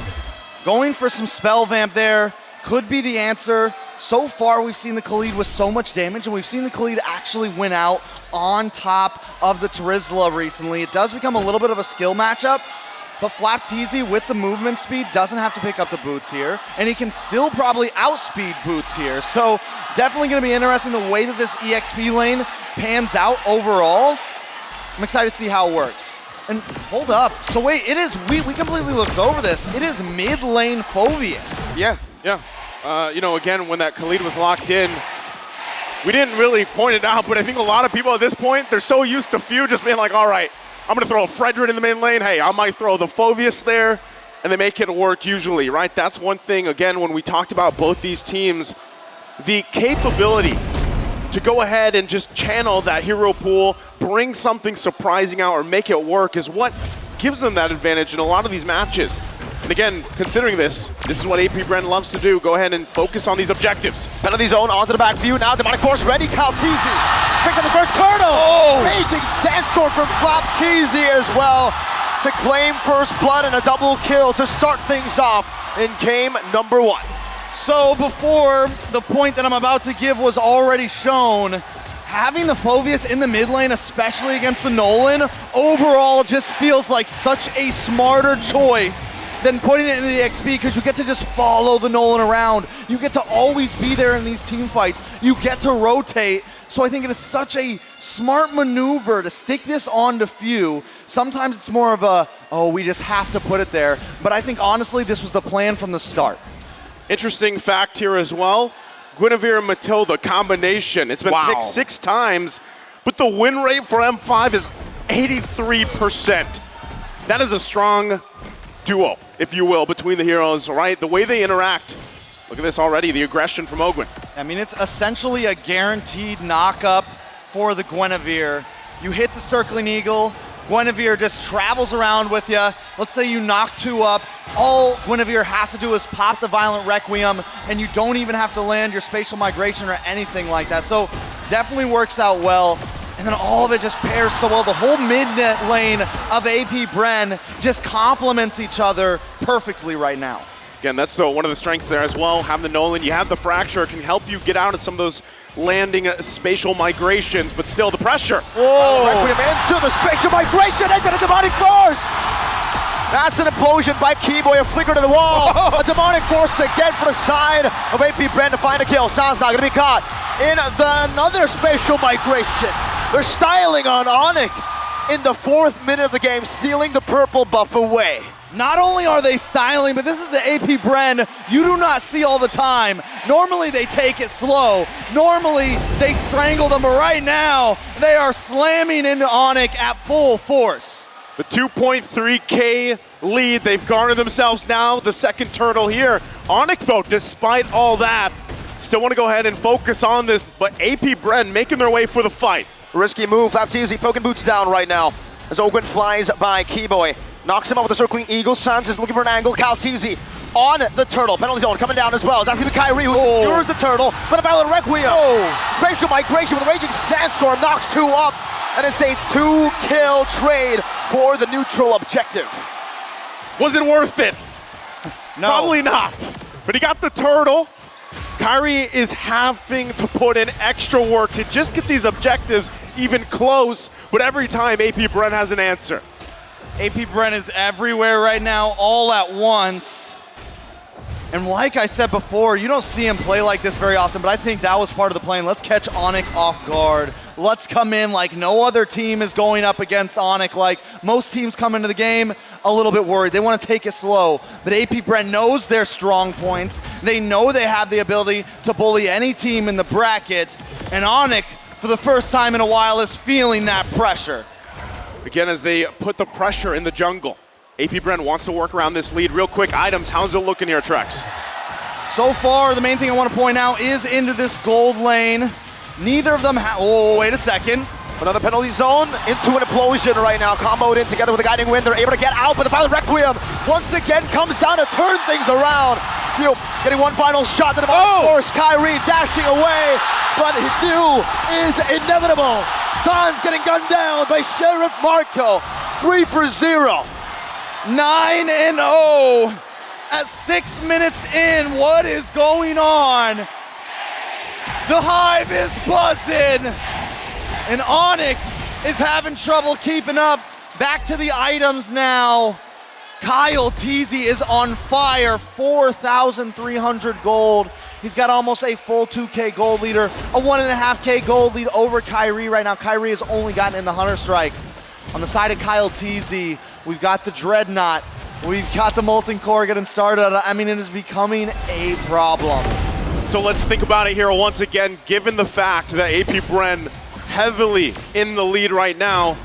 going for some spell vamp there, could be the answer. So far, we've seen the Khalid with so much damage, and we've seen the Khalid actually win out on top of the Terizla recently. It does become a little bit of a skill matchup, but Flapteezy with the movement speed doesn't have to pick up the Boots here, and he can still probably outspeed Boots here. So definitely gonna be interesting the way that this EXP lane pans out overall. I'm excited to see how it works. And hold up, so wait, it is, we completely looked over this. It is mid lane Phoveus.
Yeah. Again, when that Khalid was locked in, we didn't really point it out, but I think a lot of people at this point, they're so used to Few just being like, all right, I'm gonna throw a Fredrin in the main lane. Hey, I might throw the Phoveus there, and they make it work usually, right? That's one thing, again, when we talked about both these teams, the capability to go ahead and just channel that hero pool, bring something surprising out or make it work is what gives them that advantage in a lot of these matches. And again, considering this is what AP Bren loves to do. Go ahead and focus on these objectives.
Penalty zone onto the back view. Now Demonic Force ready. Kalteezy picks up the first turtle. Oh! Amazing sandstorm from Flapteezy as well to claim first blood and a double kill to start things off in game number 1.
So before the point that I'm about to give was already shown, having the Phoveus in the mid lane, especially against the Nolan, overall just feels like such a smarter choice than putting it into the XP, because you get to just follow the Nolan around. You get to always be there in these team fights. You get to rotate. So I think it is such a smart maneuver to stick this on to Few. Sometimes it's more of a, oh, we just have to put it there. But I think honestly, this was the plan from the start.
Interesting fact here as well, Guinevere and Matilda combination. It's been picked 6 times, but the win rate for M5 is 83%. That is a strong duo, if you will, between the heroes, right? The way they interact. Look at this already, the aggression from Ogwin.
I mean, it's essentially a guaranteed knock-up for the Guinevere. You hit the Circling Eagle, Guinevere just travels around with you. Let's say you knock 2 up. All Guinevere has to do is pop the Violent Requiem, and you don't even have to land your Spatial Migration or anything like that. So definitely works out well. And then all of it just pairs so well. The whole mid-net lane of AP Bren just complements each other perfectly right now.
Again, that's one of the strengths there as well. Having the Nolan, you have the Fracture, it can help you get out of some of those landing spatial migrations, but still the pressure.
Whoa! Requiem into the Spatial Migration, into the Demonic Force! That's an implosion by Keyboy, a flicker to the wall. A Demonic Force again for the side of AP Bren to find a kill. San's not gonna be caught in another Spatial Migration. They're styling on Onyx in the 4th minute of the game, stealing the purple buff away.
Not only are they styling, but this is the AP Bren you do not see all the time. Normally they take it slow. Normally they strangle them, but right now they are slamming into Onyx at full force.
The 2.3K lead, they've garnered themselves now the second turtle here. Onyx, though, despite all that, still want to go ahead and focus on this, but AP Bren making their way for the fight.
Risky move, Flapteezy poking boots down right now as Ogwen flies by Keyboy. Knocks him out with a circling eagle. Sans is looking for an angle. Calteezy on the turtle. Penalty zone coming down as well. That's going to be Kyrie who secures the turtle. But a Violent Requiem. Spatial migration with a Raging Sandstorm. Knocks 2 up. And it's a 2-kill trade for the neutral objective.
Was it worth it?
No.
Probably not. But he got the turtle. Kyrie is having to put in extra work to just get these objectives even close. But every time AP Bren has an answer.
AP Bren is everywhere right now, all at once. And like I said before, you don't see him play like this very often, but I think that was part of the plan. Let's catch Onyx off guard. Let's come in like no other team is going up against Onyx. Like most teams come into the game a little bit worried. They want to take it slow. But AP Bren knows their strong points. They know they have the ability to bully any team in the bracket. And Onyx, for the first time in a while, is feeling that pressure.
Again, as they put the pressure in the jungle. AP Bren wants to work around this lead real quick. Items, how's it looking here, Trex?
So far, the main thing I want to point out is into this gold lane. Neither of them oh, wait a second.
Another penalty zone into an implosion right now. Comboed in together with a guiding wind. They're able to get out, but the Violent Requiem once again comes down to turn things around. Theo getting one final shot to the bottom. Of course, Kyrie dashing away, but Theo is inevitable. Sans getting gunned down by Sheriff Marco. 3-0.
9-0 at 6 minutes in. What is going on? The Hive is buzzing, and Onyx is having trouble keeping up. Back to the items now. Kyle Teasy is on fire, 4,300 gold. He's got almost a full 2K gold leader, a 1.5K gold lead over Kyrie right now. Kyrie has only gotten in the Hunter Strike. On the side of Kyle Teasy, we've got the Dreadnought. We've got the Molten Core getting started. I mean, it is becoming a problem.
So let's think about it here once again. Given the fact that AP Bren heavily in the lead right now,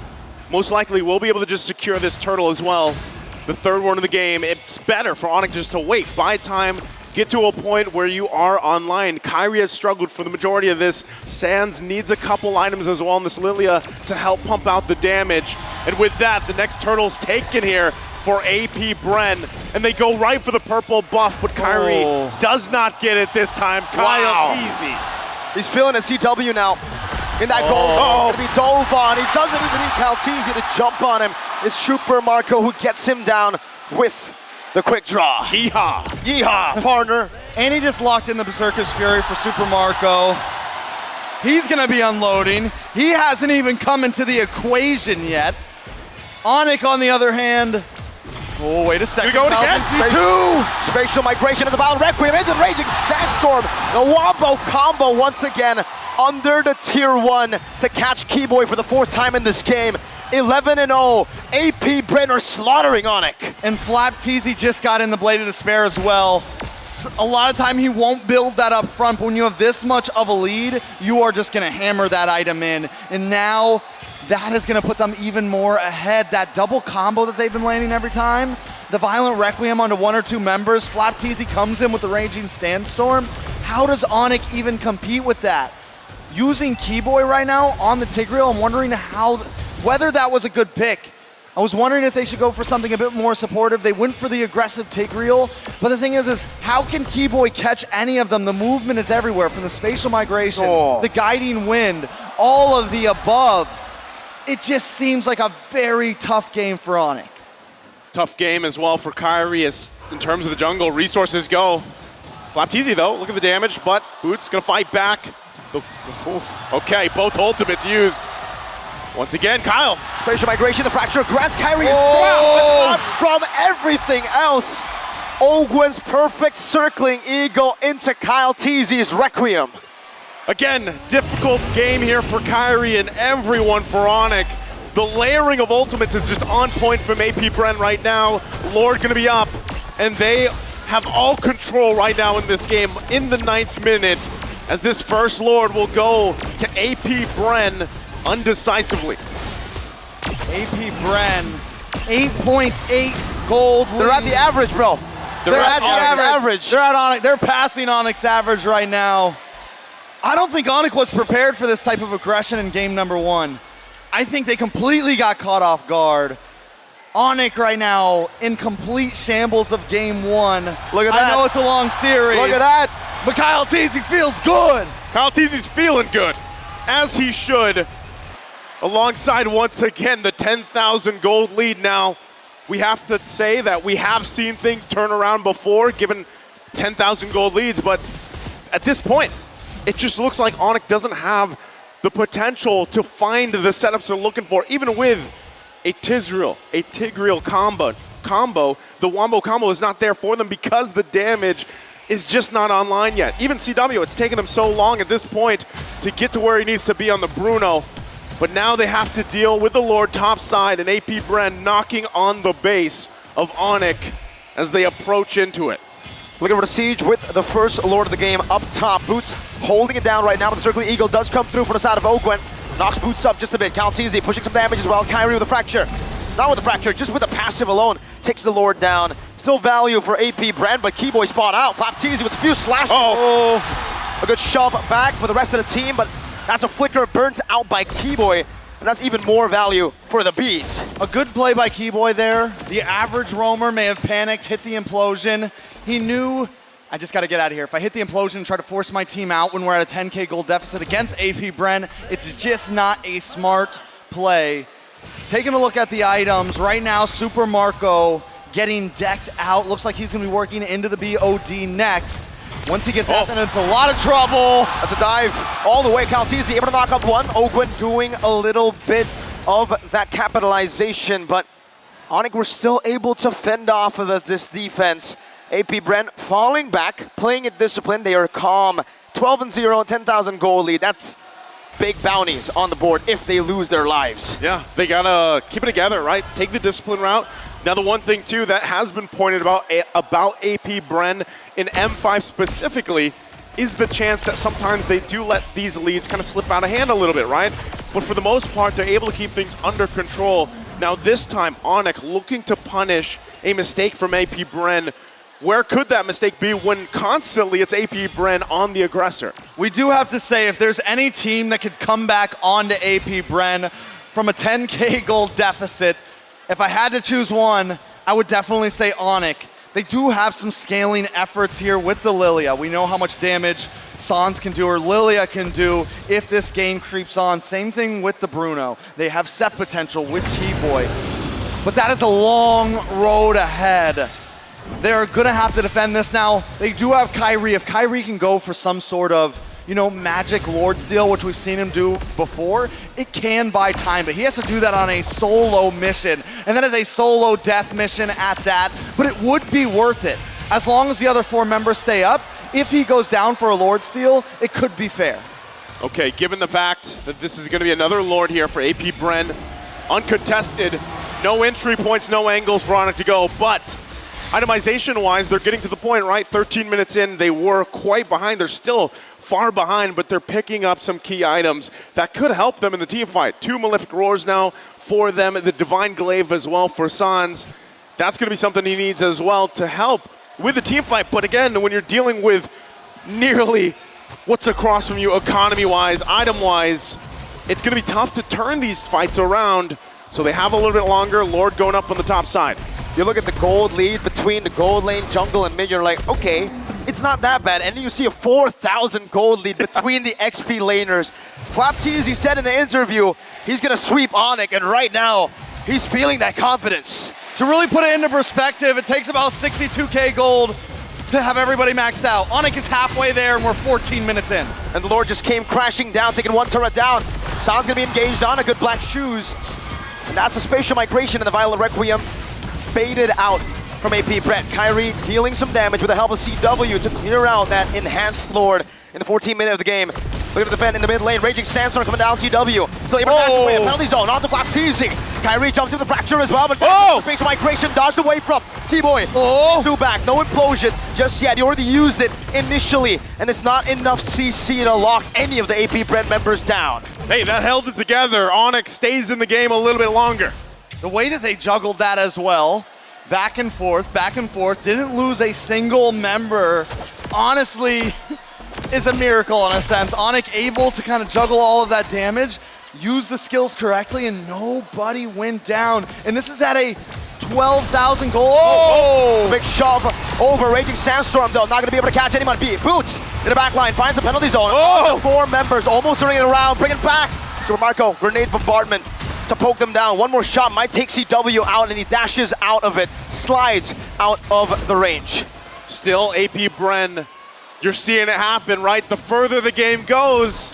most likely we'll be able to just secure this turtle as well. The third one of the game, it's better for Onyx just to wait, buy time, get to a point where you are online. Kyrie has struggled for the majority of this. Sans needs a couple items as well in this Lilia to help pump out the damage. And with that, the next turtle's taken here for AP Bren, and they go right for the purple buff, but Kyrie does not get it this time. Kyle Teasy.
He's feeling a CW now. In that goal, gonna be dove on. He doesn't even need Calteezy to jump on him. It's Trooper Marco who gets him down with the quick draw.
Yeehaw.
Yeehaw, partner.
And he just locked in the Berserker's Fury for Super Marco. He's gonna be unloading. He hasn't even come into the equation yet. Onyx, on the other hand, oh, wait a second.
Going again,
C2! Spatial migration of the Violent Requiem into the Raging Sandstorm. The Wombo combo once again under the tier 1 to catch Keyboy for the 4th time in this game. 11-0. AP Bren are slaughtering Onyx.
And Flapteezy just got in the Blade of Despair as well. A lot of time he won't build that up front, but when you have this much of a lead, you are just gonna hammer that item in. And now that is gonna put them even more ahead. That double combo that they've been landing every time, the Violent Requiem onto 1 or 2 members, Flapteezy comes in with the Raging Sandstorm. How does Onyx even compete with that? Using Keyboy right now on the Tigreal, I'm wondering whether that was a good pick. I was wondering if they should go for something a bit more supportive. They went for the aggressive Tigreal, but the thing is how can Keyboy catch any of them? The movement is everywhere, from the spatial migration, the guiding wind, all of the above. It just seems like a very tough game for Onyx.
Tough game as well for Kyrie as in terms of the jungle. Resources go. Flapteezy though, look at the damage, but Boots gonna fight back. Okay, both ultimates used. Once again, Kyle.
Spatial migration, the fracture of grass. Kyrie is trapped from everything else. Ogwen's perfect circling eagle into Kyle Teasy's Requiem.
Again, difficult game here for Kyrie and everyone for Onyx. The layering of ultimates is just on point from AP Bren right now. Lord gonna be up, and they have all control right now in this game in the 9th minute, as this first Lord will go to AP Bren undecisively.
AP Bren, 8.8 gold lead.
They're at the average, bro.
They're at the average. They're at Onyx. They're passing Onyx average right now. I don't think Onyx was prepared for this type of aggression in game number 1. I think they completely got caught off guard. Onyx right now in complete shambles of game 1.
Look at that.
I know it's a long series.
Look at that.
But Kyle Teasy feels good.
Kyle Teasy's feeling good, as he should. Alongside, once again, the 10,000 gold lead now. We have to say that we have seen things turn around before, given 10,000 gold leads, but at this point, it just looks like Onyx doesn't have the potential to find the setups they're looking for, even with a Tigreal combo. The Wombo combo is not there for them because the damage is just not online yet. Even CW, it's taken him so long at this point to get to where he needs to be on the Bruno. But now they have to deal with the Lord topside and AP Bren knocking on the base of Onyx as they approach into it.
Looking for the Siege with the first Lord of the game up top. Boots holding it down right now, but the Circling Eagle does come through from the side of Ogwen. Knocks Boots up just a bit. Calteezy pushing some damage as well. Kyrie with a fracture. Not with the fracture, just with the passive alone. Takes the Lord down. Still value for AP Bren, but Keyboy spot out. Flapteezy with a few slashes. Oh, a good shove back for the rest of the team, but that's a flicker burnt out by Keyboy, and that's even more value for the Bees.
A good play by Keyboy there. The average roamer may have panicked, hit the implosion. He knew, I just got to get out of here. If I hit the implosion and try to force my team out when we're at a 10K gold deficit against AP Bren, it's just not a smart play. Taking a look at the items, right now Super Marco getting decked out. Looks like he's going to be working into the BOD next. Once he gets out, then it's a lot of trouble.
That's a dive all the way. Calteezy able to knock up one. Ogwen doing a little bit of that capitalization, but Onyx were still able to fend off of this defense. AP Bren falling back, playing it disciplined. They are calm. 12-0, 10,000 gold lead. That's big bounties on the board if they lose their lives.
Yeah, they gotta keep it together, right? Take the discipline route. Now, the one thing, too, that has been pointed about AP Bren in M5 specifically is the chance that sometimes they do let these leads kind of slip out of hand a little bit, right? But for the most part, they're able to keep things under control. Now, this time, Onyx looking to punish a mistake from AP Bren. Where could that mistake be when constantly it's AP Bren on the aggressor?
We do have to say, if there's any team that could come back onto AP Bren from a 10K gold deficit, if I had to choose one, I would definitely say Onyx. They do have some scaling efforts here with the Lilia. We know how much damage Sans can do or Lilia can do if this game creeps on. Same thing with the Bruno. They have set potential with Keyboy. But that is a long road ahead. They're gonna have to defend this now. They do have Kyrie. If Kyrie can go for some sort of, magic Lord steal, which we've seen him do before, it can buy time, but he has to do that on a solo mission. And that is a solo death mission at that, but it would be worth it. As long as the other 4 members stay up, if he goes down for a Lord steal, it could be fair.
Okay, given the fact that this is gonna be another Lord here for AP Bren, uncontested, no entry points, no angles for Onyx to go, but itemization-wise, they're getting to the point, right? 13 minutes in, they were quite behind. They're still far behind, but they're picking up some key items that could help them in the team fight. 2 Malefic Roars now for them, the Divine Glaive as well for Sans. That's going to be something he needs as well to help with the team fight. But again, when you're dealing with nearly what's across from you economy-wise, item-wise, it's going to be tough to turn these fights around. So they have a little bit longer. Lord going up on the top side.
You look at the gold lead between the gold lane, jungle, and mid, you're like, okay, it's not that bad. And then you see a 4,000 gold lead between the XP laners. Flapteezy said in the interview, he's gonna sweep Onyx, and right now, he's feeling that confidence.
To really put it into perspective, it takes about 62K gold to have everybody maxed out. Onyx is halfway there, and we're 14 minutes in.
And the Lord just came crashing down, taking 1 turret down. San's gonna be engaged on a good black shoes. And that's a spatial migration in the Violet Requiem. Baited out from AP Bren. Kyrie dealing some damage with the help of CW to clear out that enhanced Lord in the 14th minute of the game.
Looking to defend in the mid lane. Raging Sandstorm coming down. CW still able to dash away. Penalty zone onto Flap teasing. Kyrie jumps into the fracture as well, but space migration dodged away from T-Boy. Two back, no implosion just yet. He already used it initially, and it's not enough CC to lock any of the AP Brent members down.
Hey, that held it together. Onyx stays in the game a little bit longer.
The way that they juggled that as well, back and forth, didn't lose a single member, honestly, is a miracle in a sense. Onyx able to kind of juggle all of that damage, use the skills correctly, and nobody went down. And this is at a 12,000 goal.
Big shove over. Raging Sandstorm, though, not going to be able to catch anyone. Boots in the back line, finds the penalty zone. Four members, almost turning it around, bring it back. Super Marco, grenade bombardment to poke them down. One more shot might take CW out, and he dashes out of it, slides out of the range.
Still, AP Bren, you're seeing it happen, right? The further the game goes,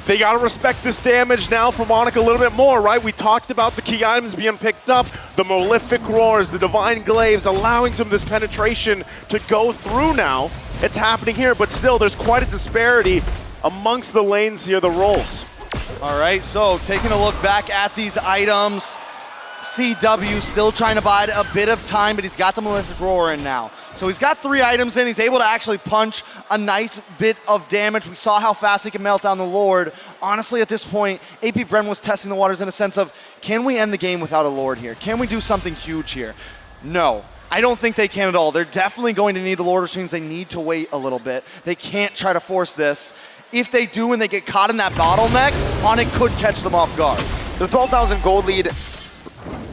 they gotta respect this damage now from Onyx a little bit more, right? We talked about the key items being picked up, the Malefic Roars, the Divine Glaives, allowing some of this penetration to go through now. It's happening here, but still, there's quite a disparity amongst the lanes here, the roles.
All right, so taking a look back at these items, CW still trying to bide a bit of time, but he's got the Malefic Roar in now. So he's got 3 items in, he's able to actually punch a nice bit of damage. We saw how fast he can melt down the Lord. Honestly, at this point, AP Bren was testing the waters in a sense of, can we end the game without a Lord here? Can we do something huge here? No. I don't think they can at all. They're definitely going to need the Lord Machines. They need to wait a little bit. They can't try to force this. If they do and they get caught in that bottleneck, Onyx could catch them off guard.
The 12,000 gold lead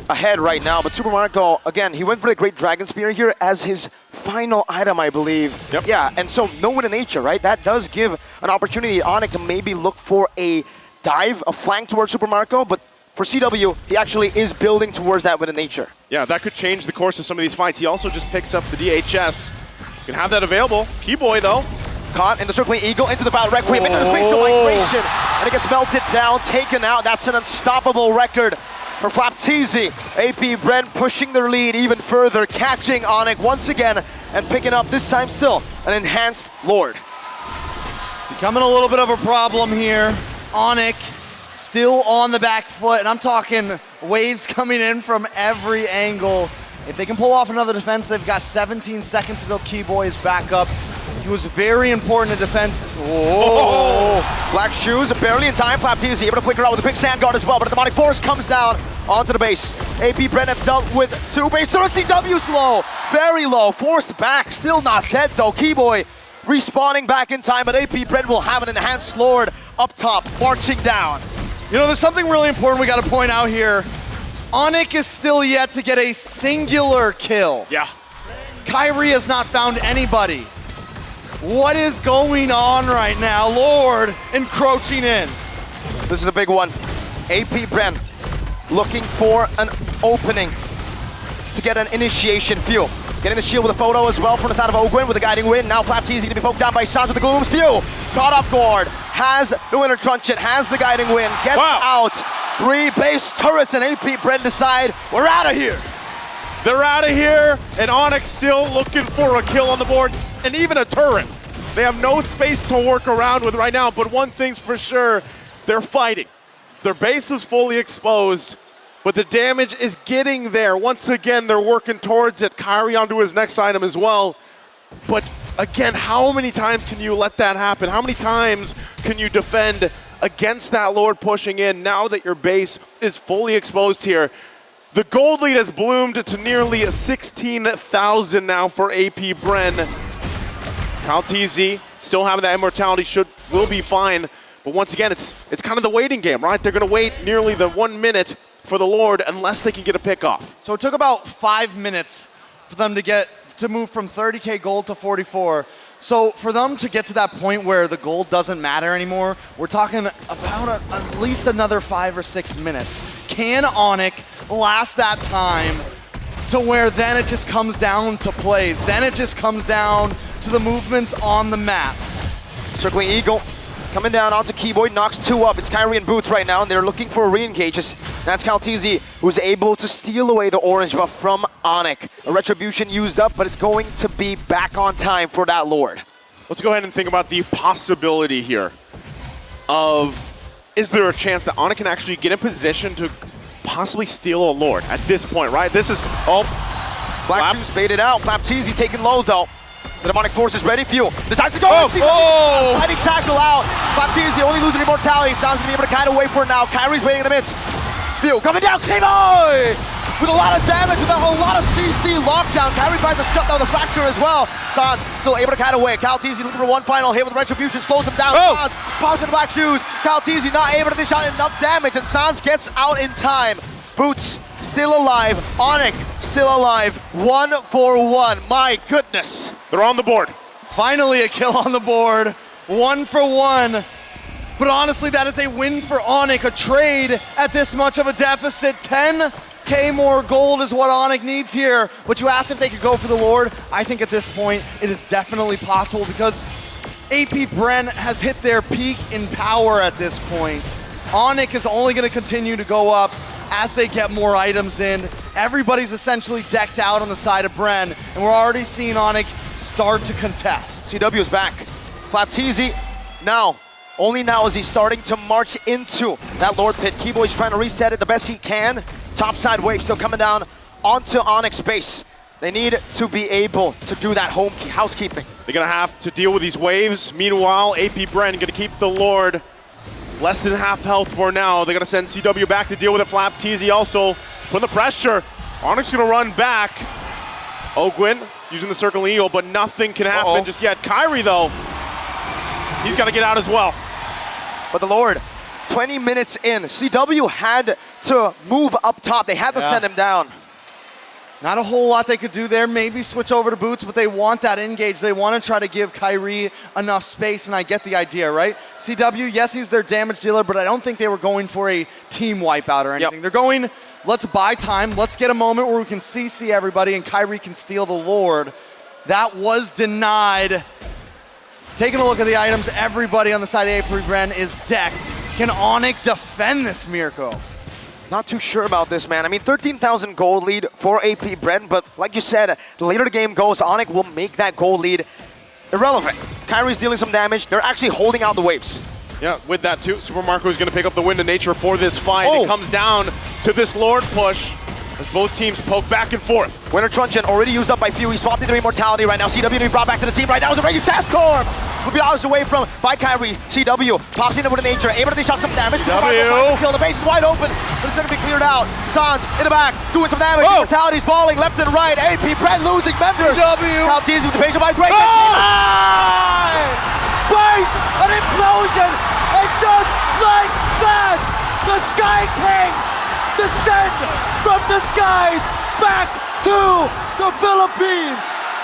ahead right now, but Super Marco, again, he went for the Great Dragon Spear here as his final item, I believe.
Yep.
Yeah, and so no win in nature, right? That does give an opportunity to Onyx to maybe look for a dive, a flank towards Super Marco, but for CW, he actually is building towards that win in nature.
Yeah, that could change the course of some of these fights. He also just picks up the DHS. Can have that available. Keyboy, though.
Caught in the circling eagle into the Val Requiem, into the space of migration, and it gets melted down, taken out. That's an unstoppable record for Flapteezy. AP Bren pushing their lead even further, catching Onyx once again, and picking up, this time still, an enhanced Lord.
Becoming a little bit of a problem here. Onyx still on the back foot, and I'm talking waves coming in from every angle. If they can pull off another defense, they've got 17 seconds until Keyboy is back up. He was very important in defense.
Black Shoes barely in time. Flapteezy able to flicker out with a big sand guard as well, but the demonic force comes down onto the base. AP Bren have dealt with 2 base. CW's low, very low, forced back, still not dead though. Keyboy respawning back in time, but AP Bren will have an enhanced Lord up top, marching down.
You know, there's something really important we got to point out here. Onyx is still yet to get a singular kill.
Yeah.
Kyrie has not found anybody. What is going on right now? Lord encroaching in.
This is a big one. AP Bren looking for an opening to get an initiation fuel. Getting the shield with a photo as well from the side of Ogwin with a guiding wind. Now Flapteezy to be poked down by Sans with the Gloom's Few. Caught off guard. Has the Winter Truncheon. Has the guiding wind. Gets out. 3 base turrets and AP Bren decide we're out of here.
They're out of here, and Onyx still looking for a kill on the board, and even a turret. They have no space to work around with right now, but one thing's for sure, they're fighting. Their base is fully exposed, but the damage is getting there. Once again, they're working towards it. Kyrie onto his next item as well. But again, how many times can you let that happen? How many times can you defend against that Lord pushing in now that your base is fully exposed here? The gold lead has bloomed to nearly 16,000 now for AP Bren. Flapteezy still having that immortality, will be fine. But once again, it's kind of the waiting game, right? They're going to wait nearly the 1 minute for the Lord unless they can get a pick off.
So it took about 5 minutes for them to move from 30K gold to 44. So for them to get to that point where the gold doesn't matter anymore, we're talking about at least another 5 or 6 minutes. Can Onyx last that time to where then it just comes down to plays? Then it just comes down to the movements on the map.
Circling Eagle coming down onto Keyboy, knocks 2 up. It's Kyrie and Boots right now, and they're looking for a re-engage. That's Flapteezy, who's able to steal away the orange buff from Onyx. A retribution used up, but it's going to be back on time for that Lord.
Let's go ahead and think about the possibility here. of, is there a chance that Onyx can actually get in position to possibly steal a Lord at this point, right? This is,
Black Shoes baited out. Flapteezy taken low though. The demonic force is ready. Fuel decides to go. Fighting tackle out. Flapteezy only losing immortality. Sounds gonna be able to kite away for it now. Kyrie's waiting in the midst. Fuel coming down. K-Boy! With a lot of damage, with a lot of CC lockdown. Kyrie tries to shut down the fracture as well. Sans still able to kite away. Kalteezy looking for one final hit with Retribution, slows him down. Sans pops in the Black Shoes. Kalteezy not able to dish out enough damage, and Sans gets out in time. Boots still alive. Onyx still alive. 1 for 1. My goodness.
They're on the board.
Finally a kill on the board. 1 for 1. But honestly, that is a win for Onyx. A trade at this much of a deficit. 10K more gold is what Onyx needs here. But you asked if they could go for the Lord. I think at this point, it is definitely possible because AP Bren has hit their peak in power at this point. Onyx is only going to continue to go up as they get more items in. Everybody's essentially decked out on the side of Bren, and we're already seeing Onyx start to contest.
CW is back. Flapteezy now. Only now is he starting to march into that Lord Pit. Keyboy's trying to reset it the best he can. Topside wave still coming down onto Onyx base. They need to be able to do that housekeeping.
They're gonna have to deal with these waves. Meanwhile, AP Bren gonna keep the Lord less than half health for now. They're gonna send CW back to deal with it. Flapteezy also putting the pressure. Onyx gonna run back. Ogwin using the Circle Eagle, but nothing can happen just yet. Kyrie though, he's gotta get out as well.
But the Lord, 20 minutes in, CW had to move up top. They had to send him down.
Not a whole lot they could do there. Maybe switch over to Boots, but they want that engage. They want to try to give Kyrie enough space, and I get the idea, right? CW, yes, he's their damage dealer, but I don't think they were going for a team wipeout or anything. They're going, let's buy time. Let's get a moment where we can CC everybody and Kyrie can steal the Lord. That was denied. Taking a look at the items, everybody on the side of AP Bren is decked. Can Onyx defend this Mirko?
Not too sure about this, man. I mean, 13,000 gold lead for AP Bren, but like you said, the later the game goes, Onyx will make that gold lead irrelevant. Kyrie's dealing some damage. They're actually holding out the waves.
Yeah, with that too, Super Marco is going to pick up the Wind of Nature for this fight. It comes down to this Lord push as both teams poke back and forth.
Winter Truncheon already used up by few. He swapped into Immortality right now. CW being brought back to the team right now. Is a regular Sastorm. Will be hours away from by Kyrie. CW pops into Winter Nature, able to shot some damage. Kill. The base is wide open, but it's going to be cleared out. Sans in the back, doing some damage. Immortality's falling left and right. AP Bren losing members. Kalteezy with the patient by break. Face an implosion, and just like that, the Sky Kings descend from the skies back to the Philippines.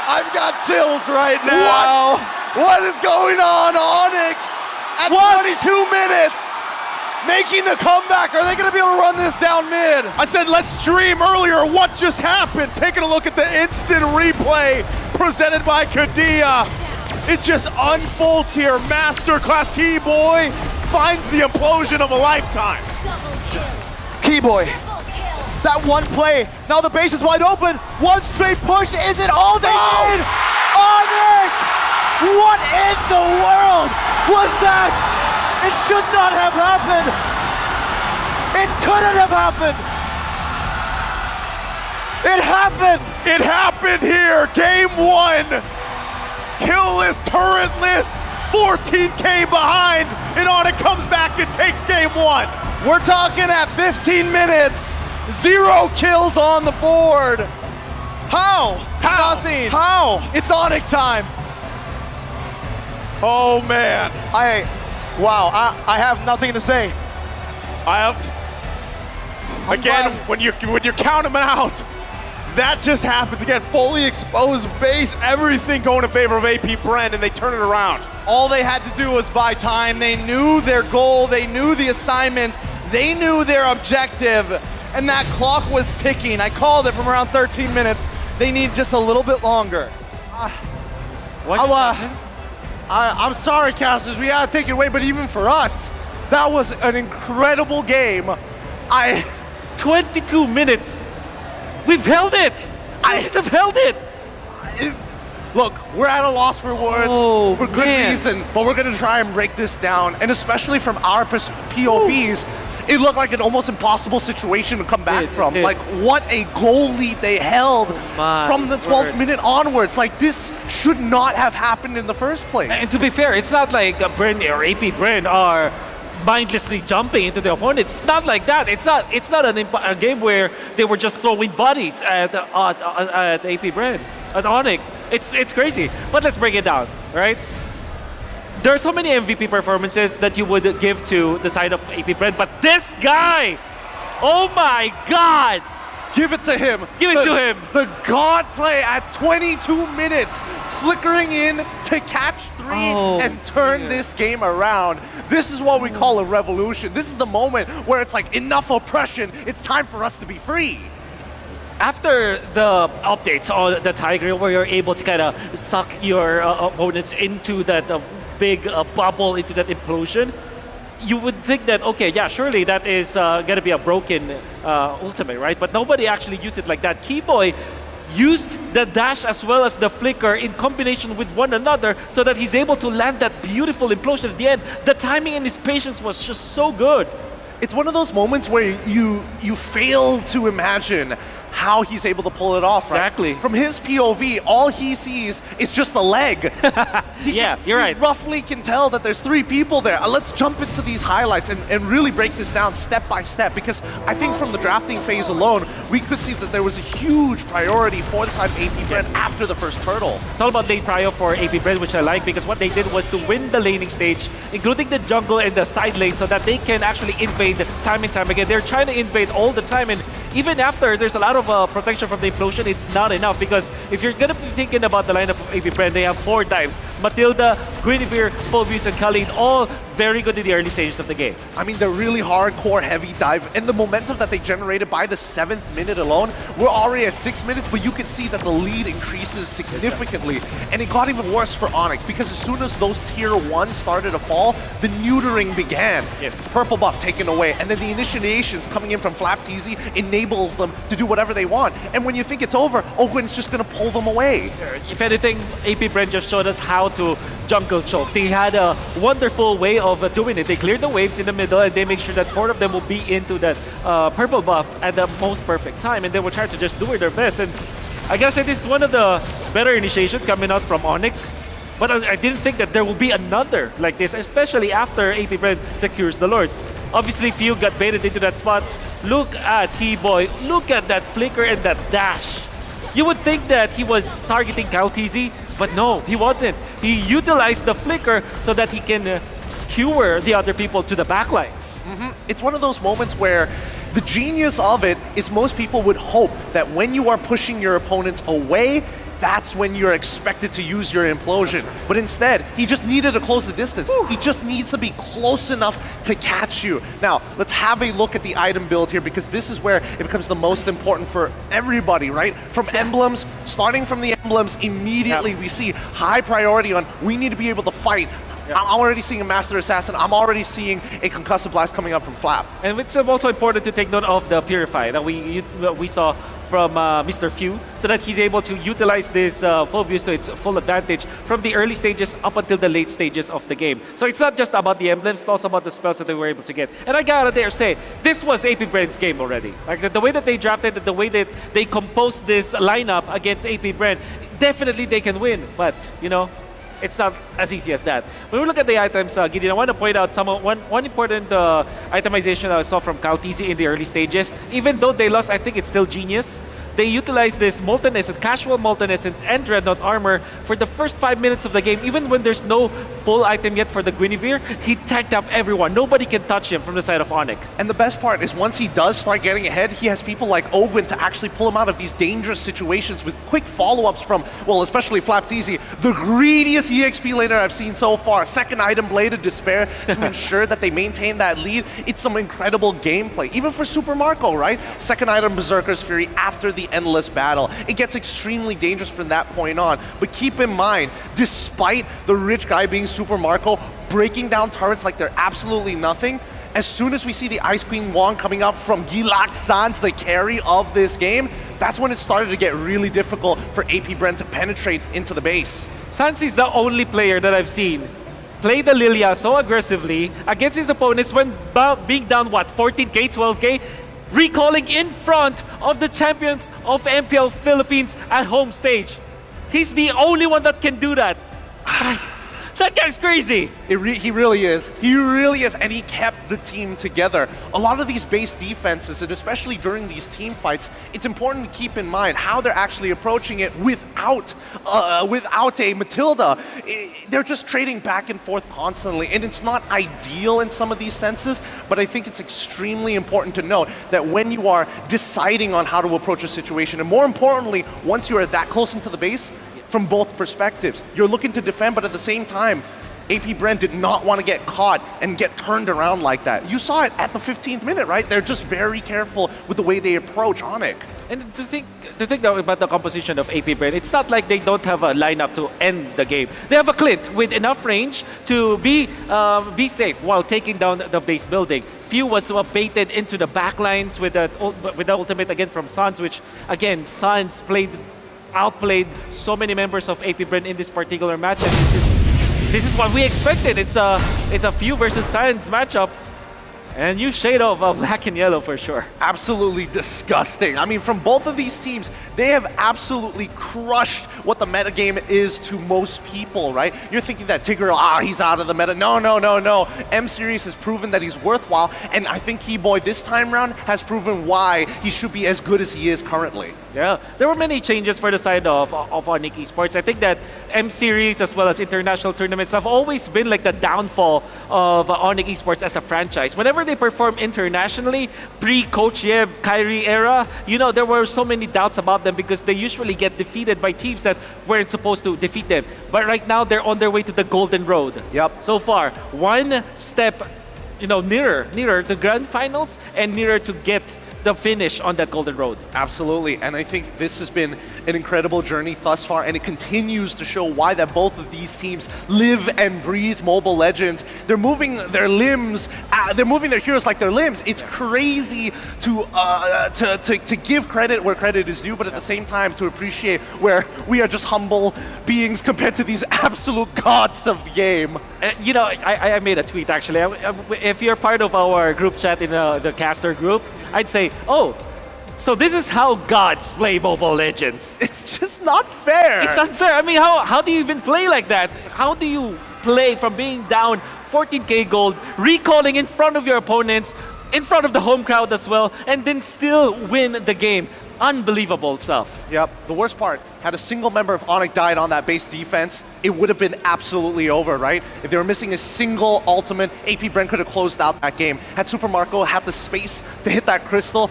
I've got chills right now. What is going on? Onyx at 22 minutes making the comeback. Are they going to be able to run this down mid?
I said let's dream earlier. What just happened? Taking a look at the instant replay presented by Kadia. It just unfolds here. Masterclass. Keyboy finds the implosion of a lifetime.
Keyboy, that one play. Now the base is wide open. One straight push. Is it all they need? Onyx! What in the world was that? It should not have happened. It couldn't have happened. It happened.
It happened here. Game 1. Killless, turretless, 14K behind, and Onyx comes back and takes game 1.
We're talking at 15 minutes. 0 kills on the board. How? Nothing.
How?
It's Onyx time.
Oh man.
I have nothing to say.
Again, when you count them out, that just happens again. Fully exposed base, everything going in favor of AP Bren, and they turn it around.
All they had to do was buy time. They knew their goal. They knew the assignment. They knew their objective, and that clock was ticking. I called it from around 13 minutes. They need just a little bit longer.
I'm sorry, casters. We had to take it away, but even for us, that was an incredible game.
22 minutes. We've held it. I have held it.
look, we're at a loss for words for good
man.
reason, but we're going to try and break this down. And especially from our POVs, it looked like an almost impossible situation to come back from. Like, what a goal lead they held from the 12th minute onwards. Like, this should not have happened in the first place.
And to be fair, it's not like Bren or AP Bren are mindlessly jumping into the opponent. It's not like that. It's not a game where they were just throwing bodies at AP Bren, at Onyx. It's crazy. But let's break it down, right? There are so many MVP performances that you would give to the side of AP Bren, but this guy, oh my God!
Give it to him.
Give it to him.
The God play at 22 minutes, flickering in to catch 3 and turn this game around. This is what we call a revolution. This is the moment where it's like, enough oppression. It's time for us to be free.
After the updates on the Tiger, where you're able to kind of suck your opponents into that big bubble, into that implosion, you would think that, okay, yeah, surely that is going to be a broken ultimate, right? But nobody actually used it like that. Keyboy used the dash as well as the flicker in combination with one another so that he's able to land that beautiful implosion at the end. The timing and his patience was just so good.
It's one of those moments where you fail to imagine how he's able to pull it off.
Exactly.
Right? From his POV, all he sees is just a leg.
Yeah, you're right.
He roughly can tell that there's 3 people there. Let's jump into these highlights and really break this down step by step, because I think from the drafting phase alone, we could see that there was a huge priority for the side of AP Bren after the first turtle.
It's all about lane prio for AP Bren, which I like, because what they did was to win the laning stage, including the jungle and the side lane, so that they can actually invade time and time again. They're trying to invade all the time, and even after there's a lot of protection from the implosion, it's not enough, because if you're gonna be thinking about the lineup of AP Bren, they have 4 dives. Matilda, Guinevere, Phoebus, and Khalid, all very good in the early stages of the game.
I mean, they're really hardcore heavy dive, and the momentum that they generated by the 7th minute alone, we're already at 6 minutes, but you can see that the lead increases significantly. And it got even worse for Onyx, because as soon as those tier 1s started to fall, the neutering began.
Yes.
Purple buff taken away, and then the initiations coming in from FlapTZ enables them to do whatever they want. And when you think it's over, Ogwen's just going to pull them away.
If anything, AP Bren just showed us how to jungle choke. They had a wonderful way of doing it. They cleared the waves in the middle, and they make sure that 4 of them will be into that purple buff at the most perfect time, and they will try to just do their best. And I gotta say, this is one of the better initiations coming out from Onyx. But I didn't think that there will be another like this, especially after AP Bren secures the Lord. Obviously, Few got baited into that spot. Look at Keyboy. Look at that flicker and that dash. You would think that he was targeting Kaltizi, but no, he wasn't. He utilized the flicker so that he can skewer the other people to the backlines.
It's one of those moments where the genius of it is most people would hope that when you are pushing your opponents away, that's when you're expected to use your implosion. But instead, he just needed to close the distance. He just needs to be close enough to catch you. Now, let's have a look at the item build here, because this is where it becomes the most important for everybody, right? From emblems, starting from the emblems, immediately we see high priority on we need to be able to fight. I'm already seeing a Master Assassin. I'm already seeing a Concussive Blast coming up from Flap.
And it's also important to take note of the Purify that we saw from Mr. Few, so that he's able to utilize this full views to its full advantage from the early stages up until the late stages of the game. So it's not just about the emblems, it's also about the spells that they were able to get. And I gotta dare say, this was AP Bren's game already. Like the way that they drafted it, the way that they composed this lineup against AP Bren, definitely they can win. But, you know, it's not as easy as that. When we look at the items, Gideon, I want to point out one important itemization I saw from Kaltizi in the early stages. Even though they lost, I think it's still genius. They utilized this Molten Essence, Casual Molten Essence, and Dreadnought Armor for the first 5 minutes of the game. Even when there's no full item yet for the Guinevere, he tanked up everyone. Nobody can touch him from the side of Onyx.
And the best part is once he does start getting ahead, he has people like Ogwen to actually pull him out of these dangerous situations with quick follow-ups from, well, especially FlapTZ, the greediest EXP laner I've seen so far. Second item, Blade of Despair, to ensure that they maintain that lead. It's some incredible gameplay, even for Super Marco, right? Second item, Berserker's Fury, after the endless battle. It gets extremely dangerous from that point on. But keep in mind, despite the rich guy being Super Marco, breaking down turrets like they're absolutely nothing, as soon as we see the Ice Queen Wong coming up from Gilak Sans, the carry of this game, that's when it started to get really difficult for AP Bren to penetrate into the base.
Sans is the only player that I've seen play the Lilia so aggressively against his opponents when being down, 14k, 12k, recalling in front of the champions of MPL Philippines at home stage. He's the only one that can do that. That guy's crazy.
He really is. He really is, and he kept the team together. A lot of these base defenses, and especially during these team fights, it's important to keep in mind how they're actually approaching it without a Matilda. They're just trading back and forth constantly, and it's not ideal in some of these senses, but I think it's extremely important to note that when you are deciding on how to approach a situation, and more importantly, once you are that close into the base, from both perspectives, you're looking to defend, but at the same time, AP Bren did not want to get caught and get turned around like that. You saw it at the 15th minute, right? They're just very careful with the way they approach Onic.
And to think about the composition of AP Bren, it's not like they don't have a lineup to end the game. They have a Clint with enough range to be safe while taking down the base building. Few was baited into the backlines with the ultimate again from Sans, which again, Sans outplayed so many members of AP Bren in this particular match, and this is what we expected. It's a Few versus Sans matchup, and you shade of black and yellow for sure.
Absolutely disgusting. I mean, from both of these teams, they have absolutely crushed what the metagame is to most people, right? You're thinking that Tigreal, he's out of the meta. No. M-Series has proven that he's worthwhile, and I think Keyboy this time around has proven why he should be as good as he is currently.
Yeah, there were many changes for the side of Onic Esports. I think that M-Series as well as international tournaments have always been like the downfall of Onic Esports as a franchise. Whenever they perform internationally, pre-Coach Yeb, Kyrie era, there were so many doubts about them because they usually get defeated by teams that weren't supposed to defeat them. But right now, they're on their way to the golden road.
Yep.
So far, one step, nearer the grand finals and nearer to get the finish on that golden road.
Absolutely, and I think this has been an incredible journey thus far, and it continues to show why that both of these teams live and breathe Mobile Legends. They're moving their limbs, they're moving their heroes like their limbs. It's crazy to give credit where credit is due, but at the same time to appreciate where we are just humble beings compared to these absolute gods of the game.
I made a tweet actually. If you're part of our group chat in the caster group, I'd say, so this is how gods play Mobile Legends.
It's just not fair.
It's unfair. I mean, how do you even play like that? How do you play from being down 14k gold, recalling in front of your opponents, in front of the home crowd as well, and then still win the game? Unbelievable stuff.
Yep. The worst part, had a single member of Onic died on that base defense, it would have been absolutely over, right? If they were missing a single ultimate, AP Bren could have closed out that game. Had Super Marco had the space to hit that crystal,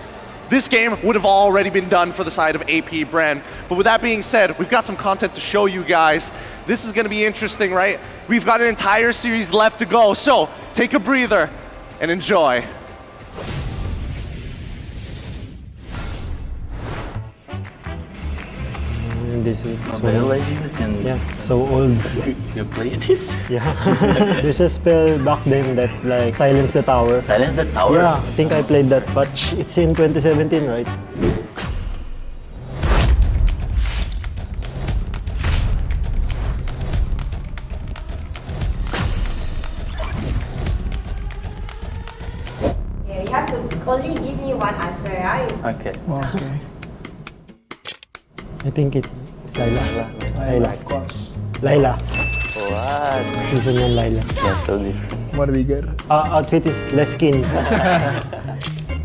this game would have already been done for the side of AP Bren. But with that being said, we've got some content to show you guys. This is going to be interesting, right? We've got an entire series left to go, so take a breather and enjoy.
This week.
Mobile Legends and
so old.
You play this?
Yeah. There's a spell back then that like silence the tower.
Silence the tower?
Yeah, I think I played that, but it's in 2017, right?
Yeah, you have to only give me one answer, right?
Okay.
Okay. I think it's Layla.
Of course.
Layla.
What?
Season 1 Layla.
That's so different.
What do we get? Outfit is less skin.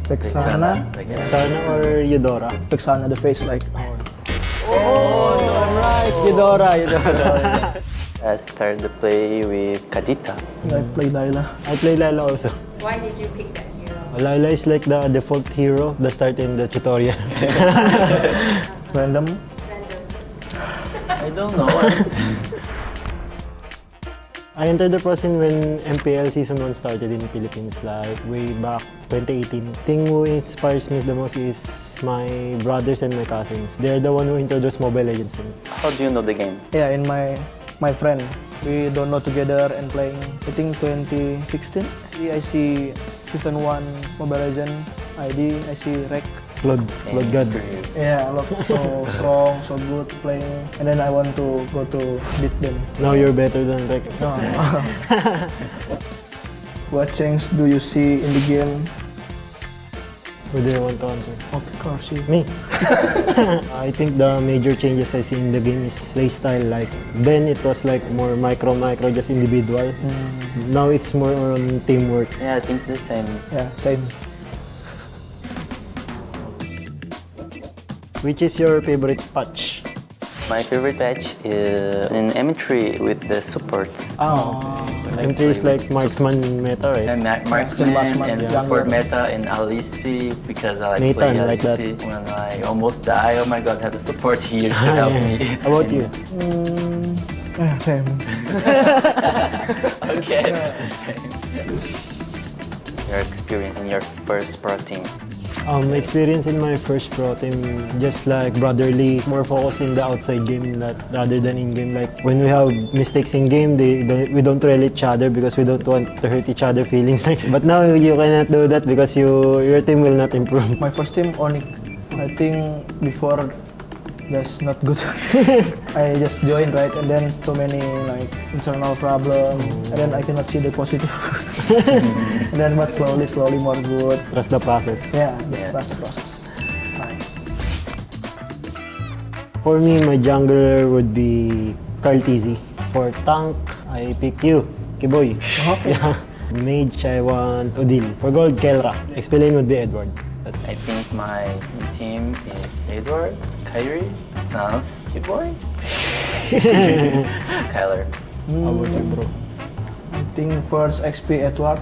Texana?
Texana or Eudora?
Texana, the face like.
Oh, alright. Eudora.
I started to play with Kadita.
I play Layla.
I play Layla also.
Why did you pick that hero?
Layla is like the default hero that start in the tutorial.
Random?
I don't know.
I entered the pro scene when MPL Season 1 started in the Philippines, like way back 2018. The thing who inspires me the most is my brothers and my cousins. They're the one who introduced Mobile Legends to me.
How do you know the game?
Yeah, in my friend. We don't know together and playing, I think 2016. I see Season 1 Mobile Legends ID, I see Rek.
Blood God.
Yeah, so strong, so good playing. And then I want to go to beat them.
Now you're better than Rek.
No. What change do you see in the game?
Who do you want to answer?
Of course, you.
Me. I think the major changes I see in the game is playstyle. Like then it was like more micro, just individual. Now it's more on teamwork.
Yeah, I think the same.
Yeah, same.
Which is your favorite patch?
My favorite patch is in M3 with the supports.
M3 is like marksman meta, right?
And marksman and support meta in Alici because I like
Nathan,
playing
like that.
Alici. When I almost die, oh my god, have a support here to help me.
How about you?
Yeah, same.
Okay. Your experience in your first pro team.
Experience in my first pro team, just like brotherly, more focus in the outside game rather than in game. Like when we have mistakes in game, we don't trail each other because we don't want to hurt each other feelings. But now you cannot do that because your team will not improve.
My first team, Onyx. I think before that's not good. I just joined, right, and then so many like internal problems, and then I cannot see the positive. And then but slowly more good.
Trust the process.
Yeah, just trust the process. Nice.
For me, my jungler would be Carl TZ. For tank, I pick you, Kiboy.
Okay.
Yeah. Mage, I want Odil. For gold, Kelra. Explain would be Edward.
I think my team is Edward, Kyrie, Sans, Kiboy, Kyler.
How about you, bro?
I think first XP Edward,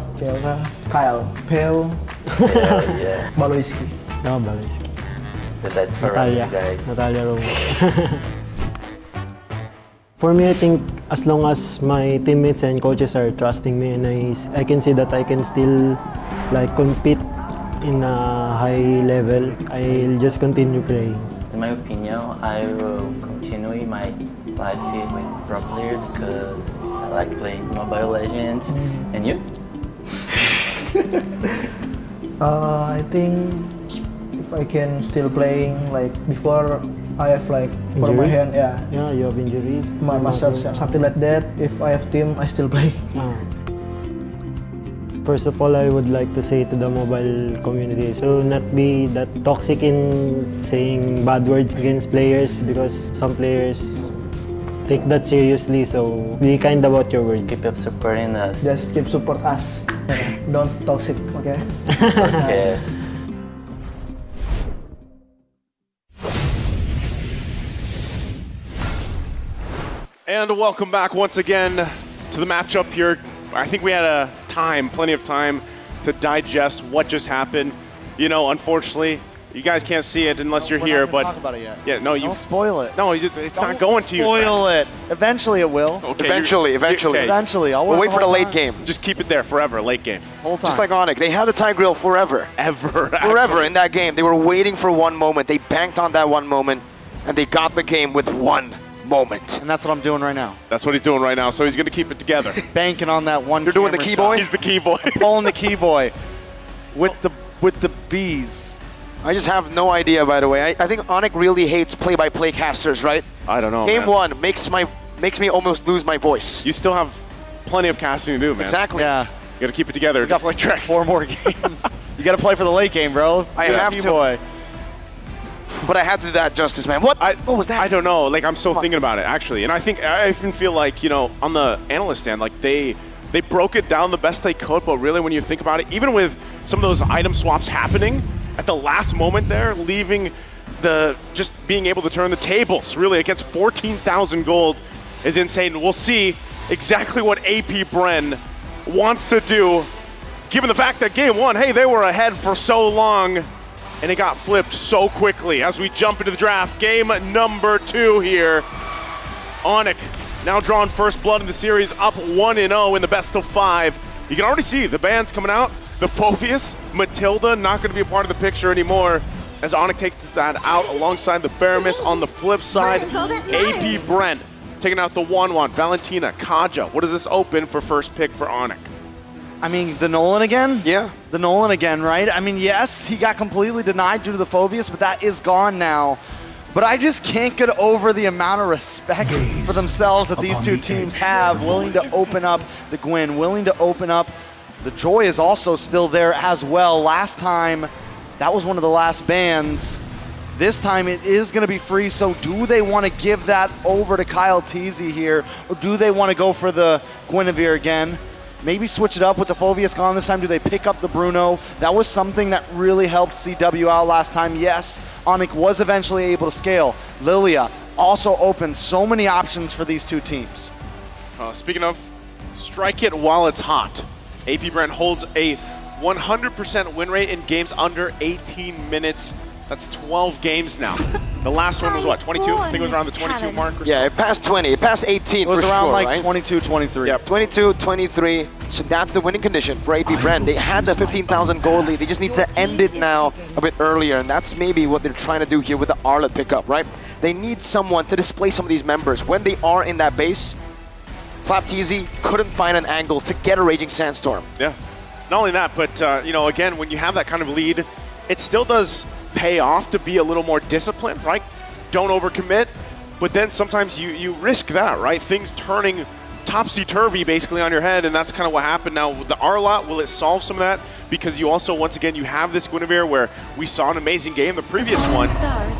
Kyle, Pale,
Yeah.
Baloiski.
No, Baliski.
The best for
Natalia.
us, guys.
Natalia Romo. For me, I think as long as my teammates and coaches are trusting me and I can see that I can still like compete in a high level, I'll just continue playing.
In my opinion, I will continue my life with pro player because I like playing Mobile Legends. And you?
I think if I can still playing like before, I have like for my
Injury?
hand, yeah.
Yeah, you have injury.
My muscles, something like that. If I have team, I still play.
First of all, I would like to say to the mobile community, so not be that toxic in saying bad words against players because some players take that seriously, so be kind about your words.
Keep up supporting us.
Just keep support us. Don't toxic, okay?
Okay.
And welcome back once again to the matchup here. I think we had plenty of time to digest what just happened. You know, unfortunately, you guys can't see it unless you're here, but
talk about it yet.
yeah, no, you
Don't spoil it.
No, it's not going to you.
Spoil it. Eventually it will.
Okay,
Eventually.
okay.
Eventually. I'll
We'll
work
wait for the
whole
late
time.
game.
Just keep it there forever, late game.
Whole time.
Just like Onyx, they had a tie grill forever.
Forever
In that game. They were waiting for one moment. They banked on that one moment, and they got the game with one moment.
And that's what I'm doing right now.
That's what he's doing right now, so he's going to keep it together.
Banking on that one.
You're doing the
camera
key
shot.
boy?
He's the key boy.
Pulling the key boy with the bees.
I just have no idea, by the way. I think Onyx really hates play-by-play casters, right?
I don't know,
Game
man.
one makes me almost lose my voice.
You still have plenty of casting to do, man.
Exactly.
Yeah.
You got to keep it together,
We got
just like Trex.
4 more games. You got to play for the late game, bro.
I
You're the
have
key
to.
boy.
But I had to do that justice, man. What was that?
I don't know. Like, I'm still thinking about it, actually. And I even feel like, you know, on the analyst stand, like, they broke it down the best they could, but really, when you think about it, even with some of those item swaps happening at the last moment there, leaving just being able to turn the tables, really, against 14,000 gold is insane. We'll see exactly what AP Bren wants to do, given the fact that game one, hey, they were ahead for so long, and it got flipped so quickly as we jump into the draft. Game number 2 here. Onyx now drawing first blood in the series, up 1-0 in the best of 5. You can already see the bands coming out. The Phobius, Matilda, not going to be a part of the picture anymore as Onyx takes that out alongside the Faramis. On the flip side, AP Brent taking out the 1-1. Valentina, Kaja, what does this open for first pick for Onyx?
I mean, the Nolan again?
Yeah.
The Nolan again, right? I mean, yes, he got completely denied due to the Phobius, but that is gone now. But I just can't get over the amount of respect for themselves that these two teams have, willing to open up the Gwyn, willing to open up. The Joy is also still there as well. Last time, that was one of the last bans. This time it is going to be free, so do they want to give that over to Kyle Teasy here, or do they want to go for the Guinevere again? Maybe switch it up with the Phobius gone this time. Do they pick up the Bruno? That was something that really helped CW out last time. Yes, Onyx was eventually able to scale. Lilia also opened so many options for these two teams.
Speaking of, strike it while it's hot. AP Brand holds a 100% win rate in games under 18 minutes. That's 12 games now. The last one was what, 22? I think it was around the 22 mark or so.
Yeah, it passed 20. It passed 18
It was
for
around
sure,
like
right?
22, 23.
Yeah, 22, 23. So that's the winning condition for AP Brand. They had the 15,000 gold lead. They just need to end it now a bit earlier, and that's maybe what they're trying to do here with the Arlet pickup, right? They need someone to display some of these members. When they are in that base, FlapTZ couldn't find an angle to get a Raging Sandstorm.
Yeah. Not only that, but you know, again, when you have that kind of lead, it still does pay off to be a little more disciplined, right? Don't overcommit, but then sometimes you risk that, right? Things turning topsy-turvy basically on your head, and that's kind of what happened now with the Arlot. Will it solve some of that? Because you also, once again, you have this Guinevere where we saw an amazing game the previous one.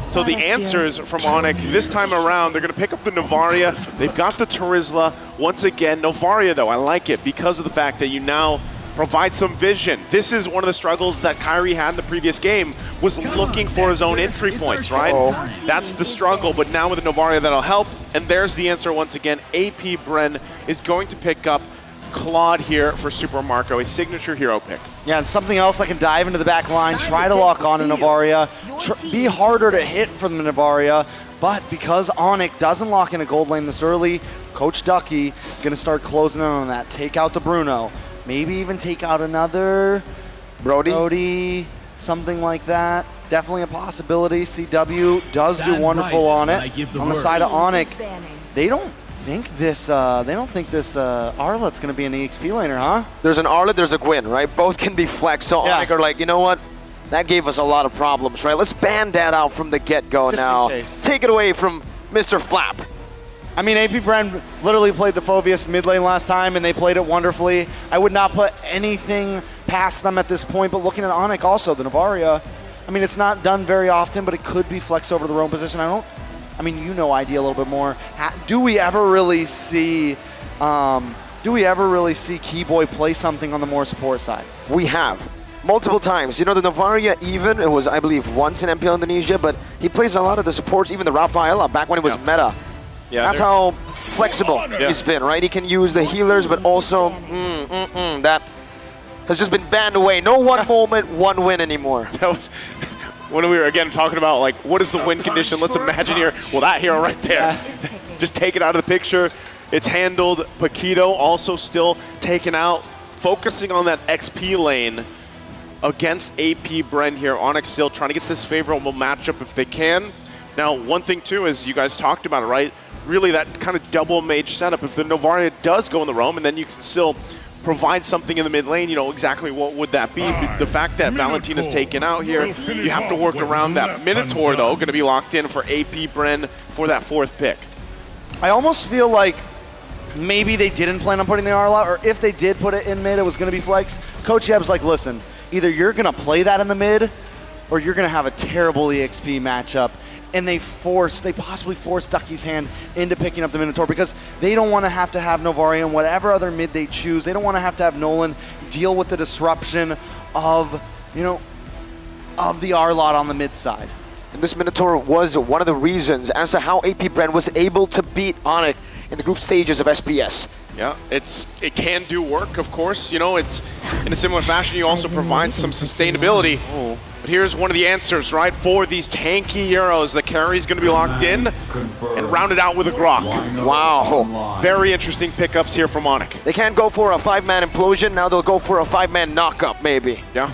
So the answers from Onyx this time around, they're going to pick up the Novaria. They've got the Terizla. Once again, Novaria, though, I like it because of the fact that you now provide some vision. This is one of the struggles that Kyrie had in the previous game, was looking for his own entry points, right? That's the struggle, but now with the Novaria, that'll help. And there's the answer once again. AP Bren is going to pick up Claude here for Super Marco, a signature hero pick.
Yeah, and something else that can dive into the back line, try to lock on a Novaria, be harder to hit for the Novaria, but because Onyx doesn't lock in a gold lane this early, Coach Ducky gonna start closing in on that. Take out the Bruno, maybe even take out another Brody, something like that. Definitely a possibility. CW does do wonderful on it. On the side of Onyx, they don't think this Arlet's going to be an EXP laner, huh?
There's an Arlet, there's a Gwyn, right? Both can be flexed. So Onyx are like, you know what? That gave us a lot of problems, right? Let's ban that out from the get-go now. Take it away from Mr. Flap.
I mean, AP Brand literally played the Phobius mid lane last time, and they played it wonderfully. I would not put anything past them at this point, but looking at Onyx also, the Novaria, I mean, it's not done very often, but it could be flexed over to the roam position. I mean, you know ID a little bit more. Do we ever really see Keyboy play something on the more support side?
We have. Multiple times. You know, the Novaria even, it was, I believe, once in MPL Indonesia, but he plays a lot of the supports, even the Rafaela, back when it was meta.
Yeah,
that's how flexible he's been, right? He can use the healers, but also, that has just been banned away. No one moment, one win anymore.
That was when we were, again, talking about, like, what is the win condition? Let's imagine here, well, that hero right there. Just take it out of the picture. It's handled. Paquito also still taken out, focusing on that XP lane against AP Bren here. Onyx still trying to get this favorable matchup if they can. Now, one thing, too, is you guys talked about it, right? Really that kind of double mage setup. If the Novaria does go in the roam and then you can still provide something in the mid lane, you know, exactly what would that be? The fact that Valentina's taken out here, you have to work around that. Minotaur, though, going to be locked in for AP Bren for that fourth pick.
I almost feel like maybe they didn't plan on putting the Arlot, or if they did put it in mid, it was going to be flex. Coach Yeb's like, listen, either you're going to play that in the mid, or you're going to have a terrible EXP matchup. And they possibly force Ducky's hand into picking up the Minotaur because they don't want to have Novaria and whatever other mid they choose. They don't want to have Nolan deal with the disruption of, of the Arlot on the mid side.
And this Minotaur was one of the reasons as to how AP Brand was able to beat Onyx in the group stages of SPS.
Yeah, it can do work, of course. You know, it's in a similar fashion, you also provide some sustainability. But here's one of the answers, right? For these tanky heroes, the carry's going to be locked in and rounded out with a Grok.
Wow.
Very interesting pickups here from Onyx.
They can't go for a 5-man implosion. Now they'll go for a 5-man knockup, maybe.
Yeah.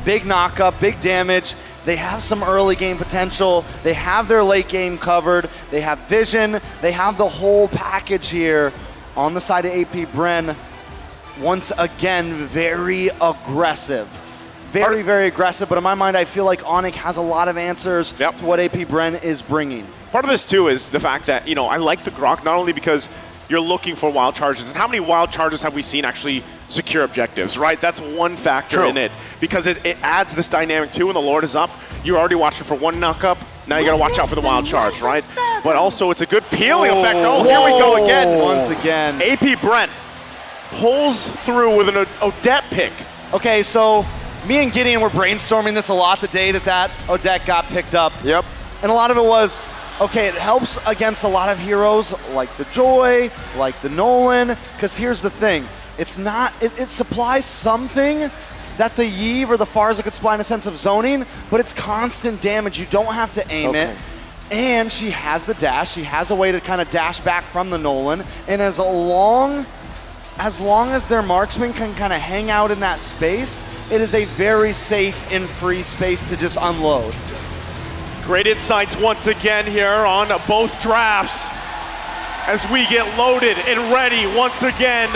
Big knockup, big damage. They have some early game potential. They have their late game covered. They have vision. They have the whole package here on the side of AP Bren. once again, very aggressive. Very, very aggressive, but in my mind, I feel like Onyx has a lot of answers to what AP Bren is bringing.
Part of this, too, is the fact that, I like the Grok not only because you're looking for wild charges, and how many wild charges have we seen actually secure objectives, right? That's one factor in it, because it adds this dynamic, too. When the Lord is up, you're already watching for one knock-up. Now you got to watch out for the wild charge, right? But also, it's a good peeling effect. Oh, here we go again.
Once again.
AP Brent pulls through with an Odette pick.
Okay, so me and Gideon were brainstorming this a lot the day that Odette got picked up.
Yep.
And a lot of it was, okay, it helps against a lot of heroes like the Joy, like the Nolan, because here's the thing. It's not, it supplies something that the Yve or the Farza could supply in a sense of zoning, but it's constant damage. You don't have to aim it. And she has the dash. She has a way to kind of dash back from the Nolan. And as long as their marksman can kind of hang out in that space, it is a very safe and free space to just unload.
Great insights once again here on both drafts as we get loaded and ready once again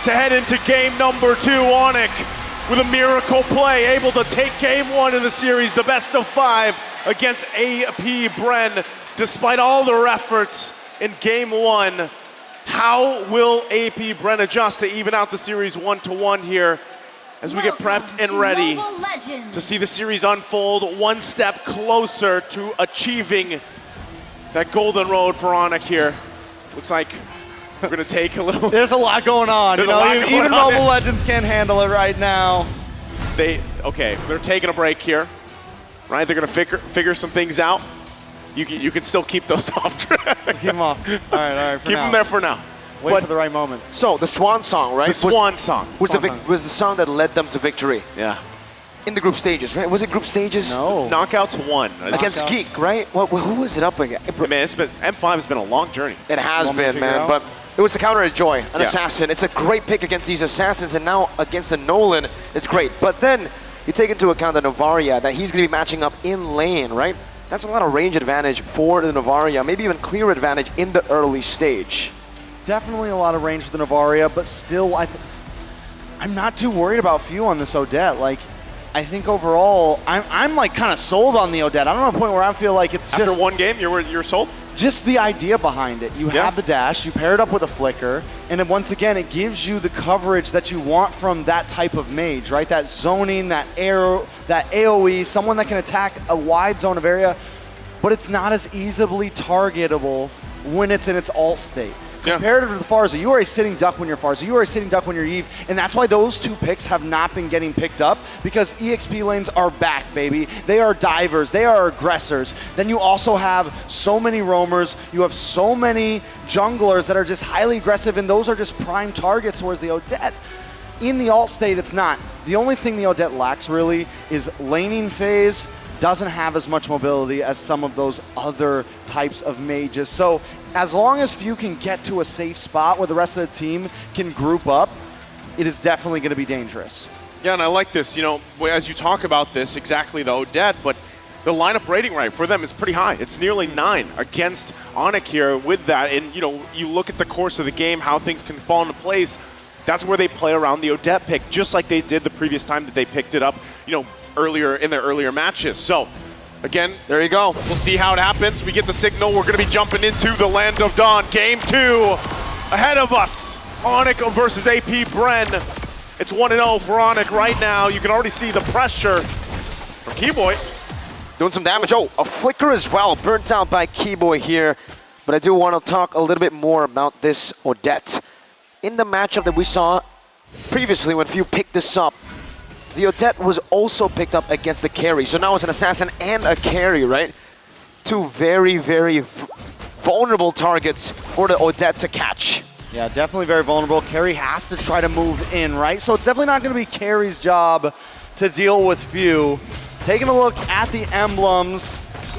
to head into game number 2. Onyx with a miracle play, able to take game 1 in the series, the best of 5 against AP Bren. Despite all their efforts in game 1, how will AP Bren adjust to even out the series 1-1 here as we get prepped and ready to see the series unfold one step closer to achieving that golden road for Onyx here? Looks like we're going to take a little...
There's a lot going on. Even Mobile Legends can't handle it right now.
They're taking a break here, right? They're going to figure some things out. You can still keep those off track.
Keep them off. All right,
keep them there for now.
Wait for the right moment.
So, the Swan Song, right?
The Swan Song.
Was the song that led them to victory.
Yeah.
In the group stages, right? Was it group stages?
No.
Knockouts 1.
Against Geek, right? Who was it up against?
Man, M5 has been a long journey.
It has been, man. But it was the counter to Joy, an assassin. It's a great pick against these assassins, and now against the Nolan, it's great. But then you take into account the Novaria, that he's going to be matching up in lane, right? That's a lot of range advantage for the Novaria, maybe even clear advantage in the early stage.
Definitely a lot of range for the Novaria, but still, I'm not too worried about Few on this Odette. Like, I think overall, I'm like kind of sold on the Odette. I'm at a point where I feel like it's
After one game, you're sold?
Just the idea behind it. You have the dash, you pair it up with a flicker, and then once again, it gives you the coverage that you want from that type of mage, right? That zoning, that arrow, that AoE, someone that can attack a wide zone of area, but it's not as easily targetable when it's in its alt state. Comparative to the Farza, you are a sitting duck when you're Farza, you are a sitting duck when you're Yve, and that's why those two picks have not been getting picked up, because EXP lanes are back, baby. They are divers, they are aggressors. Then you also have so many roamers, you have so many junglers that are just highly aggressive, and those are just prime targets, whereas the Odette, in the alt state, it's not. The only thing the Odette lacks, really, is laning phase, doesn't have as much mobility as some of those other types of mages. So as long as Few can get to a safe spot where the rest of the team can group up, it is definitely going to be dangerous.
Yeah, and I like this, as you talk about this, exactly the Odette, but the lineup rating right for them is pretty high. It's nearly 9 against Onyx here with that. And, you look at the course of the game, how things can fall into place. That's where they play around the Odette pick, just like they did the previous time that they picked it up, earlier in their earlier matches. So, again,
there you go.
We'll see how it happens. We get the signal. We're going to be jumping into the Land of Dawn. Game 2 ahead of us. Onyx versus AP Bren. It's 1-0 for Onyx right now. You can already see the pressure from Keyboy.
Doing some damage. Oh, a flicker as well. Burnt out by Keyboy here. But I do want to talk a little bit more about this Odette. In the matchup that we saw previously when Few picked this up, the Odette was also picked up against the carry. So now it's an assassin and a carry, right? Two very, very vulnerable targets for the Odette to catch.
Yeah, definitely very vulnerable. Carry has to try to move in, right? So it's definitely not going to be Carry's job to deal with Few. Taking a look at the emblems,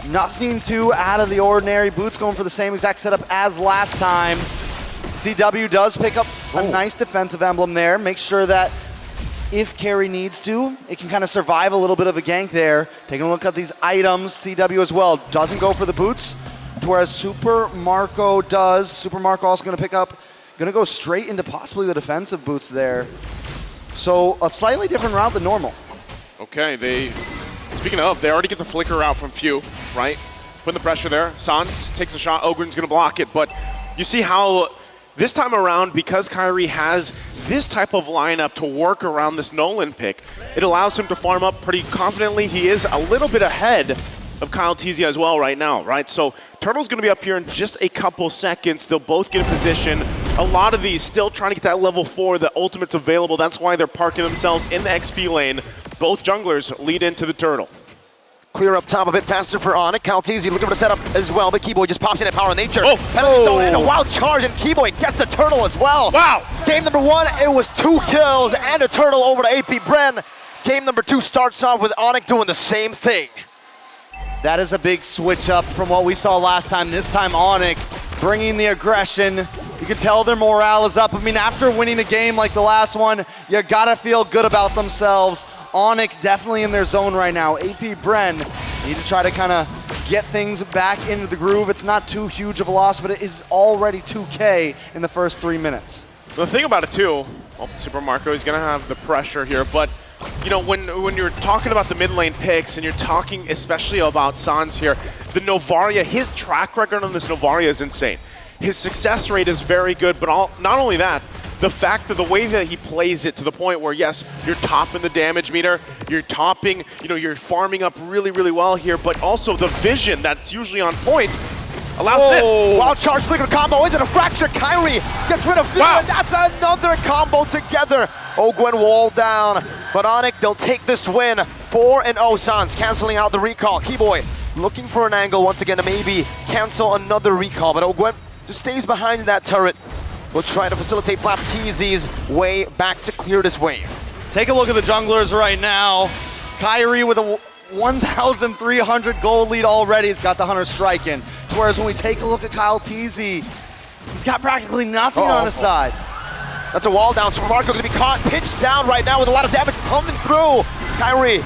nothing too out of the ordinary. Boots going for the same exact setup as last time. CW does pick up a nice defensive emblem there. Make sure that if Carry needs to, it can kind of survive a little bit of a gank there. Taking a look at these items, CW as well doesn't go for the boots, whereas Super Marco does. Super Marco also going to pick up Gonna go straight into possibly the defensive boots there. So a slightly different route than normal.
Okay, speaking of, they already get the flicker out from Few, right? Putting the pressure there. Sans takes a shot, Ogren's gonna block it, but you see how this time around, because Kyrie has this type of lineup to work around this Nolan pick, it allows him to farm up pretty confidently. He is a little bit ahead of Kyle Tizia as well right now, right? So Turtle's gonna be up here in just a couple seconds. They'll both get in position. A lot of these still trying to get that level 4, the ultimate's available. That's why they're parking themselves in the XP lane. Both junglers lead into the Turtle.
Clear up top a bit faster for Onyx. Caltesi looking for the setup as well, but Keyboy just pops in at Power of Nature. And a wild charge, and Keyboy gets the Turtle as well.
Wow!
Game number 1, it was 2 kills and a Turtle over to AP Bren. Game number 2 starts off with Onyx doing the same thing.
That is a big switch up from what we saw last time. This time Onyx bringing the aggression. You can tell their morale is up. I mean, after winning a game like the last one, you gotta feel good about themselves. Onyx definitely in their zone right now. AP Bren need to try to kind of get things back into the groove. It's not too huge of a loss, but it is already 2K in the first 3 minutes.
The thing about it too, well, Super Marco is gonna have the pressure here, but you know, when you're talking about the mid lane picks and you're talking especially about Sans here, the Novaria, his track record on this Novaria is insane. His success rate is very good, but not only that, the fact that the way that he plays it to the point where, yes, you're topping the damage meter, you're topping, you know, you're farming up really, really well here, but also the vision that's usually on point allows this.
Wild charge flicker combo into the fracture. Kyrie gets rid of Few, and that's another combo together. Ogwen wall down, but Onyx, they'll take this win. 4-0 Sans, canceling out the recall. Keyboy looking for an angle once again to maybe cancel another recall, but Ogwen just stays behind that turret. We'll try to facilitate Flap TZ's way back to clear this wave.
Take a look at the junglers right now. Kyrie with a 1,300 gold lead already. He's got the Hunter strike in. Whereas when we take a look at Kyle TZ, he's got practically nothing on his side.
That's a wall down. Super Marco gonna be caught, pinched down right now with a lot of damage coming through. Kyrie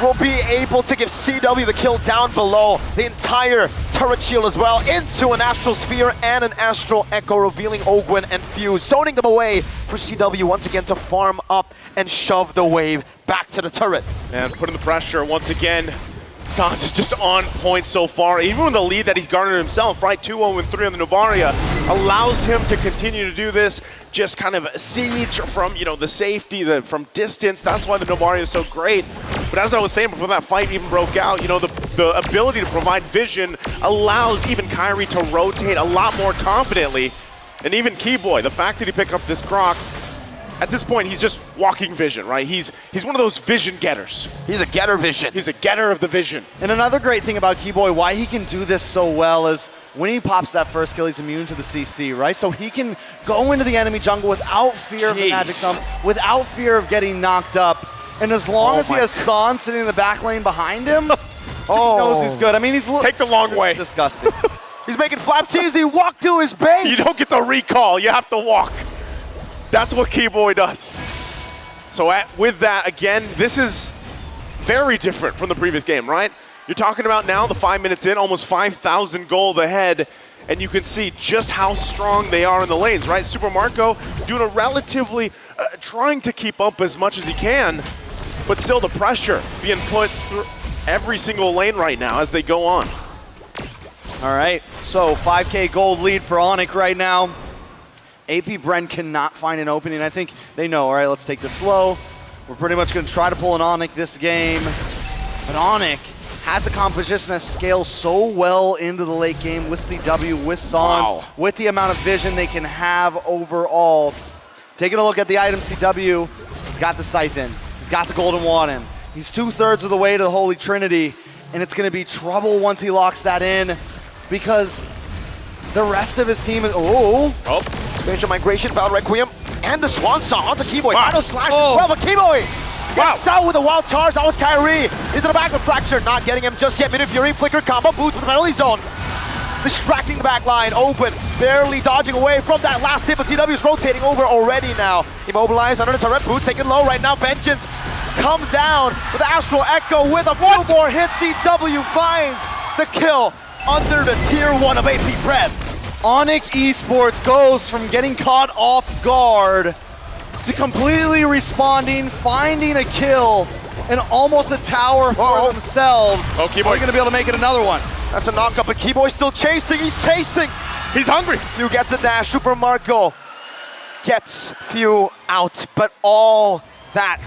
will be able to give CW the kill down below. The entire turret shield as well into an Astral Sphere and an Astral Echo, revealing Ogwen and Fuse, zoning them away for CW once again to farm up and shove the wave back to the turret.
And putting the pressure once again. Sans is just on point so far, even with the lead that he's garnered himself, right? 2-0-3 on the Novaria allows him to continue to do this, just kind of siege from, you know, the safety, from distance. That's why the Novaria is so great. But as I was saying before that fight even broke out, you know, the ability to provide vision allows even Kyrie to rotate a lot more confidently. And even Keyboy, the fact that he picked up this Croc, at this point, he's just walking vision, right? He's one of those vision getters.
He's a getter vision.
He's a getter of the vision.
And another great thing about Keyboy, why he can do this so well is when he pops that first kill, he's immune to the CC, right? So he can go into the enemy jungle without fear of the magic sum, without fear of getting knocked up. And as long as he has Sans sitting in the back lane behind him, he knows he's good. I mean, he's
take the long way.
Disgusting.
He's making Flap TZ walk to his base.
You don't get the recall. You have to walk. That's what Keyboy does. So with that, again, this is very different from the previous game, right? You're talking about now the 5 minutes in, almost 5,000 gold ahead, and you can see just how strong they are in the lanes, right? Super Marco doing a relatively, trying to keep up as much as he can, but still the pressure being put through every single lane right now as they go on.
All right, so 5K gold lead for Onyx right now. AP Bren cannot find an opening. I think they know, all right, let's take this slow. We're pretty much going to try to pull an Onyx this game. But Onyx has a composition that scales so well into the late game with CW, with Sans, with the amount of vision they can have overall. Taking a look at the item, CW, he's got the Scythe in. He's got the Golden Wand in. He's 2/3 of the way to the Holy Trinity, and it's going to be trouble once he locks that in because the rest of his team is,
Expansion Migration, Val Requiem, and the Swan Song onto Keyboy. Final slash as well, but Keyboy gets out with a wild charge. That was Kyrie into the back of Fracture, not getting him just yet. Minute Fury, Flicker combo, boots with the penalty zone. Distracting the back line, open, barely dodging away from that last hit, but CW's rotating over already now. Immobilized under the turret, boots taken low right now. Vengeance come down with the Astral Echo with a few more hits. CW finds the kill under the tier 1 of AP Bren.
Onyx Esports goes from getting caught off guard to completely responding, finding a kill, and almost a tower for themselves.
Oh, Keyboy.
Are going to be able to make it another one?
That's a knockup, but Keyboy still chasing. He's chasing.
He's hungry.
Few gets a dash. Super Marco gets Few out, but all that,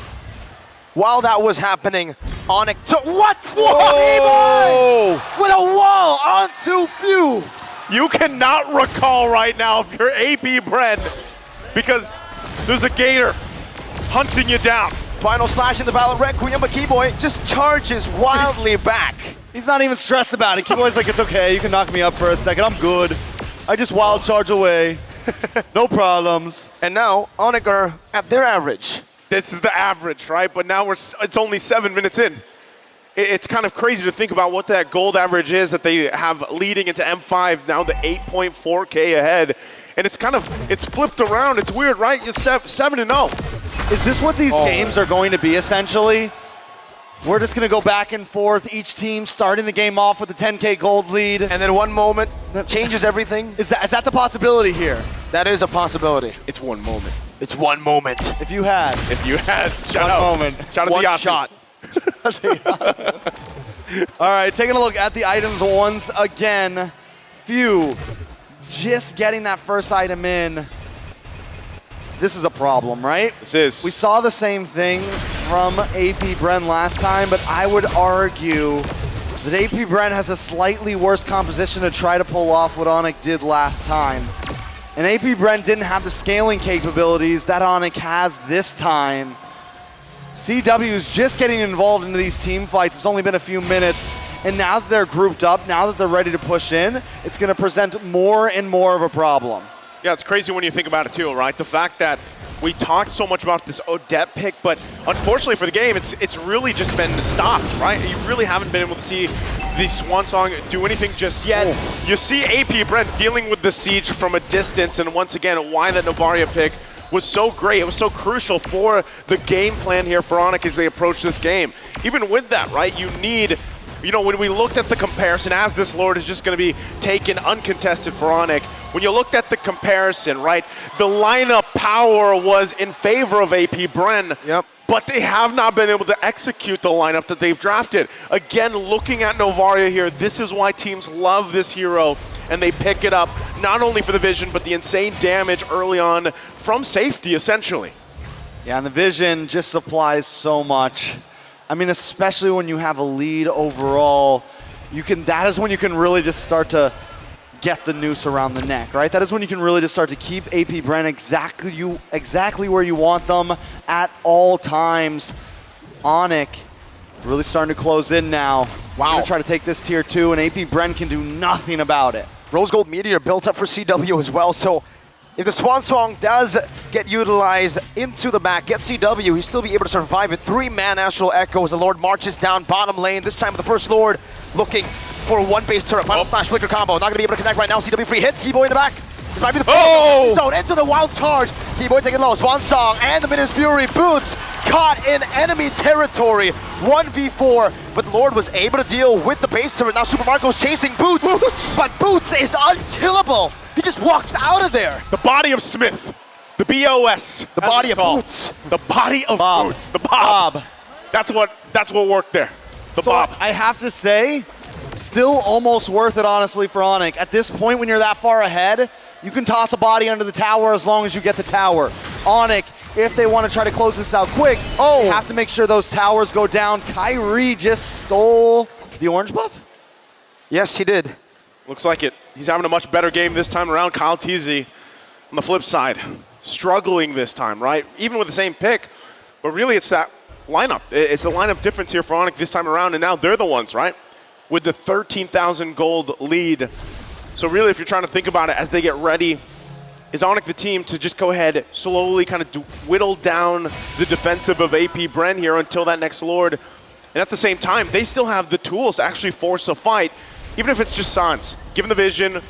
while that was happening, Onyx took what?
Whoa!
Keyboy with a wall onto Few.
You cannot recall right now if you're AP Bren because there's a gator hunting you down.
Final slash in the Valor Requiem, but Keyboy just charges wildly back.
He's not even stressed about it. Keyboy's like, it's okay, you can knock me up for a second, I'm good. I just wild charge away. No problems.
And now, Onyx are at their average.
This is the average, right? But now it's only 7 minutes in. It's kind of crazy to think about what that gold average is that they have leading into M5, now the 8.4K ahead. And it's flipped around. It's weird, right? You're 7-0.
Is this what these games are going to be, essentially? We're just going to go back and forth, each team starting the game off with a 10K gold lead.
And then one moment that changes everything.
Is that the possibility here?
That is a possibility.
It's one moment.
It's one moment.
If you had.
Shout out.
Moment.
Shout out
One
to Yasu.
shot.
All right, taking a look at the items once again. Few just getting that first item in. This is a problem, right?
This is.
We saw the same thing from AP Bren last time, but I would argue that AP Bren has a slightly worse composition to try to pull off what Onyx did last time. And AP Bren didn't have the scaling capabilities that Onyx has this time. CW is just getting involved into these team fights. It's only been a few minutes. And now that they're grouped up, now that they're ready to push in, it's going to present more and more of a problem.
Yeah, it's crazy when you think about it too, right? The fact that we talked so much about this Odette pick, but unfortunately for the game, it's really just been stopped, right? You really haven't been able to see the Swan Song do anything just yet. You see AP Brent dealing with the siege from a distance, and once again, why that Novaria pick was so great. It was so crucial for the game plan here for Onyx as they approach this game. Even with that, right, you need, when we looked at the comparison, as this Lord is just going to be taken uncontested for Onyx, when you looked at the comparison, right, the lineup power was in favor of AP Bren.
Yep.
But they have not been able to execute the lineup that they've drafted. Again, looking at Novaria here, this is why teams love this hero, and they pick it up, not only for the vision, but the insane damage early on from safety, essentially.
Yeah, and the vision just supplies so much. I mean, especially when you have a lead overall, that is when you can really just start to get the noose around the neck, right? That is when you can really just start to keep AP Bren exactly where you want them at all times. Onyx really starting to close in now.
Wow.
Gonna try to take this tier 2, and AP Bren can do nothing about it.
Rose Gold Meteor built up for CW as well, so if the Swan Song does get utilized into the back, get CW, he'll still be able to survive it. 3-man Astral Echo as the Lord marches down bottom lane. This time with the first Lord looking for one base turret. Final Smash Flicker combo. Not going to be able to connect right now. CW free hits. Keyboy in the back. This might be the zone into the wild charge. Keyboy taking low. Swan Song and the Minions Fury. Boots caught in enemy territory. 1v4. But Lord was able to deal with the base turret. Now Super Marco's chasing Boots. But Boots is unkillable. He just walks out of there.
The body of Smith. The BOS.
The body of Boots.
The body of Boots. The Bob. That's what worked there. The Bob.
I have to say, still almost worth it, honestly, for Onyx. At this point, when you're that far ahead, you can toss a body under the tower as long as you get the tower. Onyx, if they want to try to close this out quick, they have to make sure those towers go down. Kyrie just stole the orange buff?
Yes, he did.
Looks like it. He's having a much better game this time around. Kyle Teasy, on the flip side, struggling this time, right? Even with the same pick, but really it's that lineup. It's the lineup difference here for Onyx this time around, and now they're the ones, right? With the 13,000 gold lead. So really, if you're trying to think about it as they get ready, is Onyx the team to just go ahead, slowly kind of whittle down the defensive of AP Bren here until that next Lord. And at the same time, they still have the tools to actually force a fight, even if it's just Sans. Given the vision,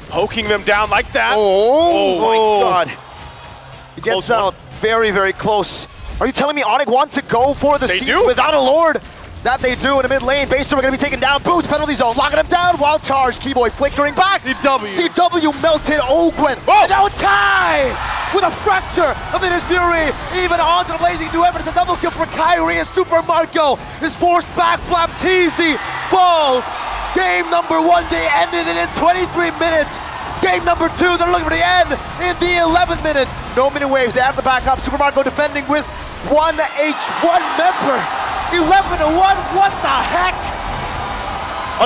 poking them down like that.
Oh my God. He gets out very, very close. Are you telling me Onyx want to go for the siege without a Lord? That they do in the mid lane. Baser are going to be taken down. Boots, penalty zone, locking him down. Wild charge, Keyboy flickering back. CW melted Ogwen. And now it's Kai with a fracture of Innis Fury. Even onto the blazing new evidence. A double kill for Kyrie and Super Marco is forced back. Flap Teasy falls. Game number 1, they ended it in 23 minutes. Game number 2, they're looking for the end in the 11th minute. No mini waves, they have to back up. Super Marco defending with 1 H1 member. 11-1, what the heck?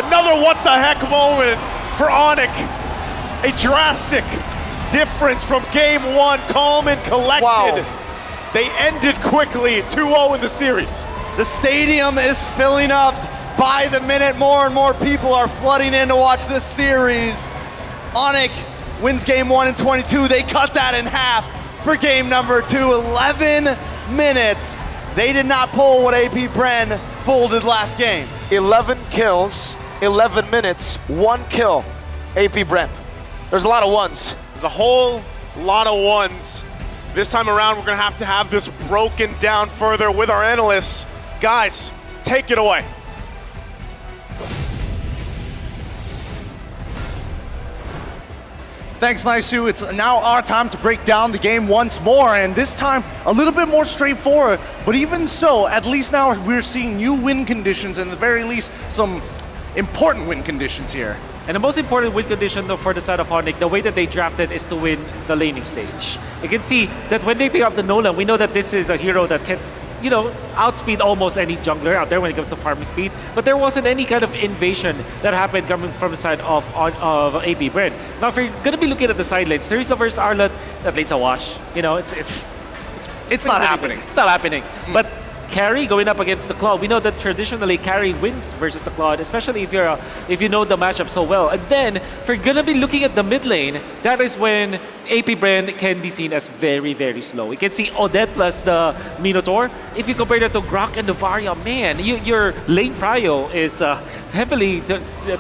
Another what the heck moment for Onyx. A drastic difference from game 1, calm and collected.
Wow.
They ended quickly, 2-0 in the series.
The stadium is filling up by the minute. More and more people are flooding in to watch this series. Onyx wins game 1 in 22. They cut that in half for game number 2, 11 minutes. They did not pull what AP Bren folded last game.
11 kills, 11 minutes, 1 kill. AP Bren. There's a lot of ones.
There's a whole lot of ones. This time around, we're going to have this broken down further with our analysts. Guys, take it away.
Thanks, Naisu. It's now our time to break down the game once more, and this time a little bit more straightforward. But even so, at least now we're seeing new win conditions, and at the very least, some important win conditions here.
And the most important win condition though, for the side of Onyx, the way that they drafted is to win the laning stage. You can see that when they pick up the Nolan, we know that this is a hero that can, you know, outspeed almost any jungler out there when it comes to farming speed. But there wasn't any kind of invasion that happened coming from the side of AP Bren. Now, if you're gonna be looking at the side lanes, Teresa versus Arlott, that lane's a wash. You know, it's
not happening.
It's not happening. But Carry going up against the Claw, we know that traditionally Carry wins versus the Claw, especially if you know the matchup so well. And then, if you're gonna be looking at the mid lane, that is when AP Bren can be seen as very, very slow. You can see Odette plus the Minotaur. If you compare that to Grok and the Varya, man, your lane prio is heavily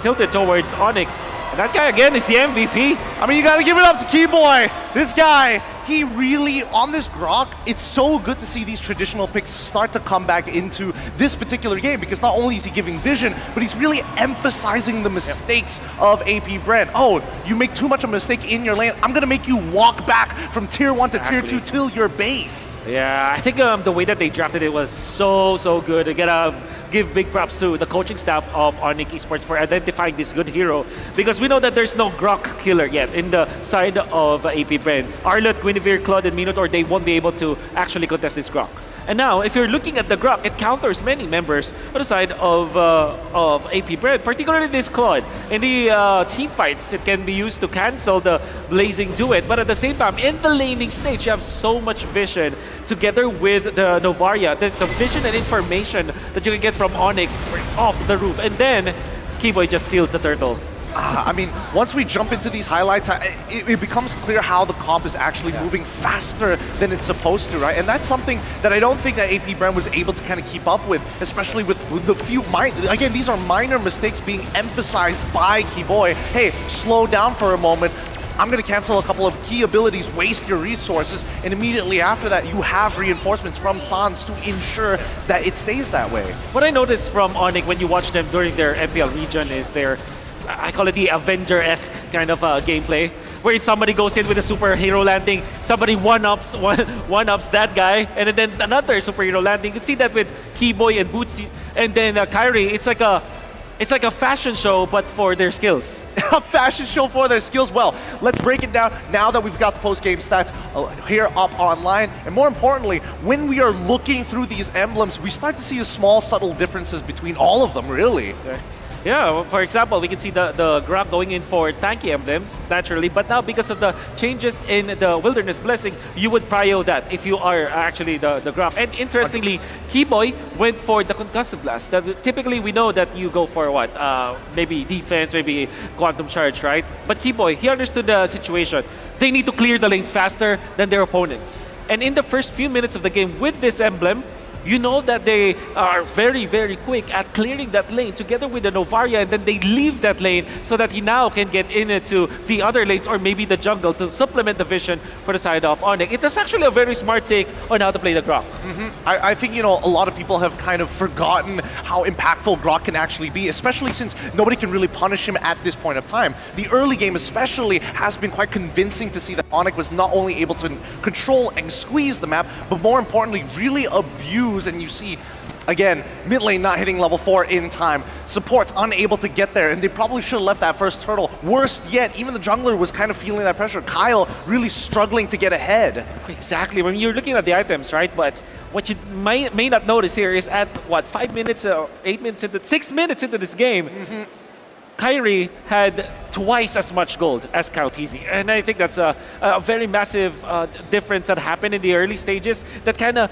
tilted towards Onyx. And that guy, again, is the MVP.
I mean, you gotta give it up to Keyboy. This guy, he really, on this Grok, it's so good to see these traditional picks start to come back into this particular game, because not only is he giving vision, but he's really emphasizing the mistakes of AP Bren. Oh, you make too much of a mistake in your lane, I'm gonna make you walk back from tier 1 to tier 2 till your base.
Yeah, I think the way that they drafted it was so good. You gotta give big props to the coaching staff of Onyx Esports for identifying this good hero, because we know that there's no Grok killer yet in the side of AP Bren. Arlott, Guinevere, Claude, and Minotaur, they won't be able to actually contest this Grok. And now, if you're looking at the Grok, it counters many members on the side of AP Bren, particularly this Claude. In the team fights, it can be used to cancel the Blazing Duet, but at the same time, in the laning stage, you have so much vision together with the Novaria. The vision and information that you can get from Onyx off the roof. And then, Keyboy just steals the turtle.
I mean, once we jump into these highlights, it becomes clear how the comp is actually moving faster than it's supposed to, right? And that's something that I don't think that AP Bren was able to kind of keep up with, especially with the few again, these are minor mistakes being emphasized by Keyboy. Hey, slow down for a moment. I'm going to cancel a couple of key abilities, waste your resources, and immediately after that, you have reinforcements from Sans to ensure that it stays that way.
What I noticed from Onyx when you watch them during their MPL region is I call it the Avenger-esque kind of gameplay, where somebody goes in with a superhero landing, somebody one-ups that guy, and then another superhero landing. You can see that with Keyboy and Boots, and then Kyrie. It's like a fashion show, but for their skills.
A fashion show for their skills. Well, let's break it down now that we've got the post-game stats here up online. And more importantly, when we are looking through these emblems, we start to see the small, subtle differences between all of them, really.
Okay. Yeah, for example, we can see the Grok going in for tanky emblems, naturally, but now because of the changes in the Wilderness Blessing, you would prio that if you are actually the Grok. And interestingly, Keyboy went for the Concussive Blast. Typically, we know that you go for what? Maybe defense, maybe Quantum Charge, right? But Keyboy, he understood the situation. They need to clear the lanes faster than their opponents. And in the first few minutes of the game with this emblem, you know that they are very, very quick at clearing that lane together with the Novaria, and then they leave that lane so that he now can get into the other lanes or maybe the jungle to supplement the vision for the side of Onyx. It is actually a very smart take on how to play the Grok.
I think, a lot of people have kind of forgotten how impactful Grok can actually be, especially since nobody can really punish him at this point of time. The early game especially has been quite convincing to see that Onyx was not only able to control and squeeze the map, but more importantly, really abuse, and you see, again, mid lane not hitting level 4 in time. Support's unable to get there, and they probably should have left that first turtle. Worst yet, even the jungler was kind of feeling that pressure. Kyle really struggling to get ahead.
Exactly. When you're looking at the items, right? But what you may not notice here is at, 5 minutes or 8 minutes into, 6 minutes into this game, Kyrie had twice as much gold as Kaltizi. And I think that's a very massive difference that happened in the early stages that kind of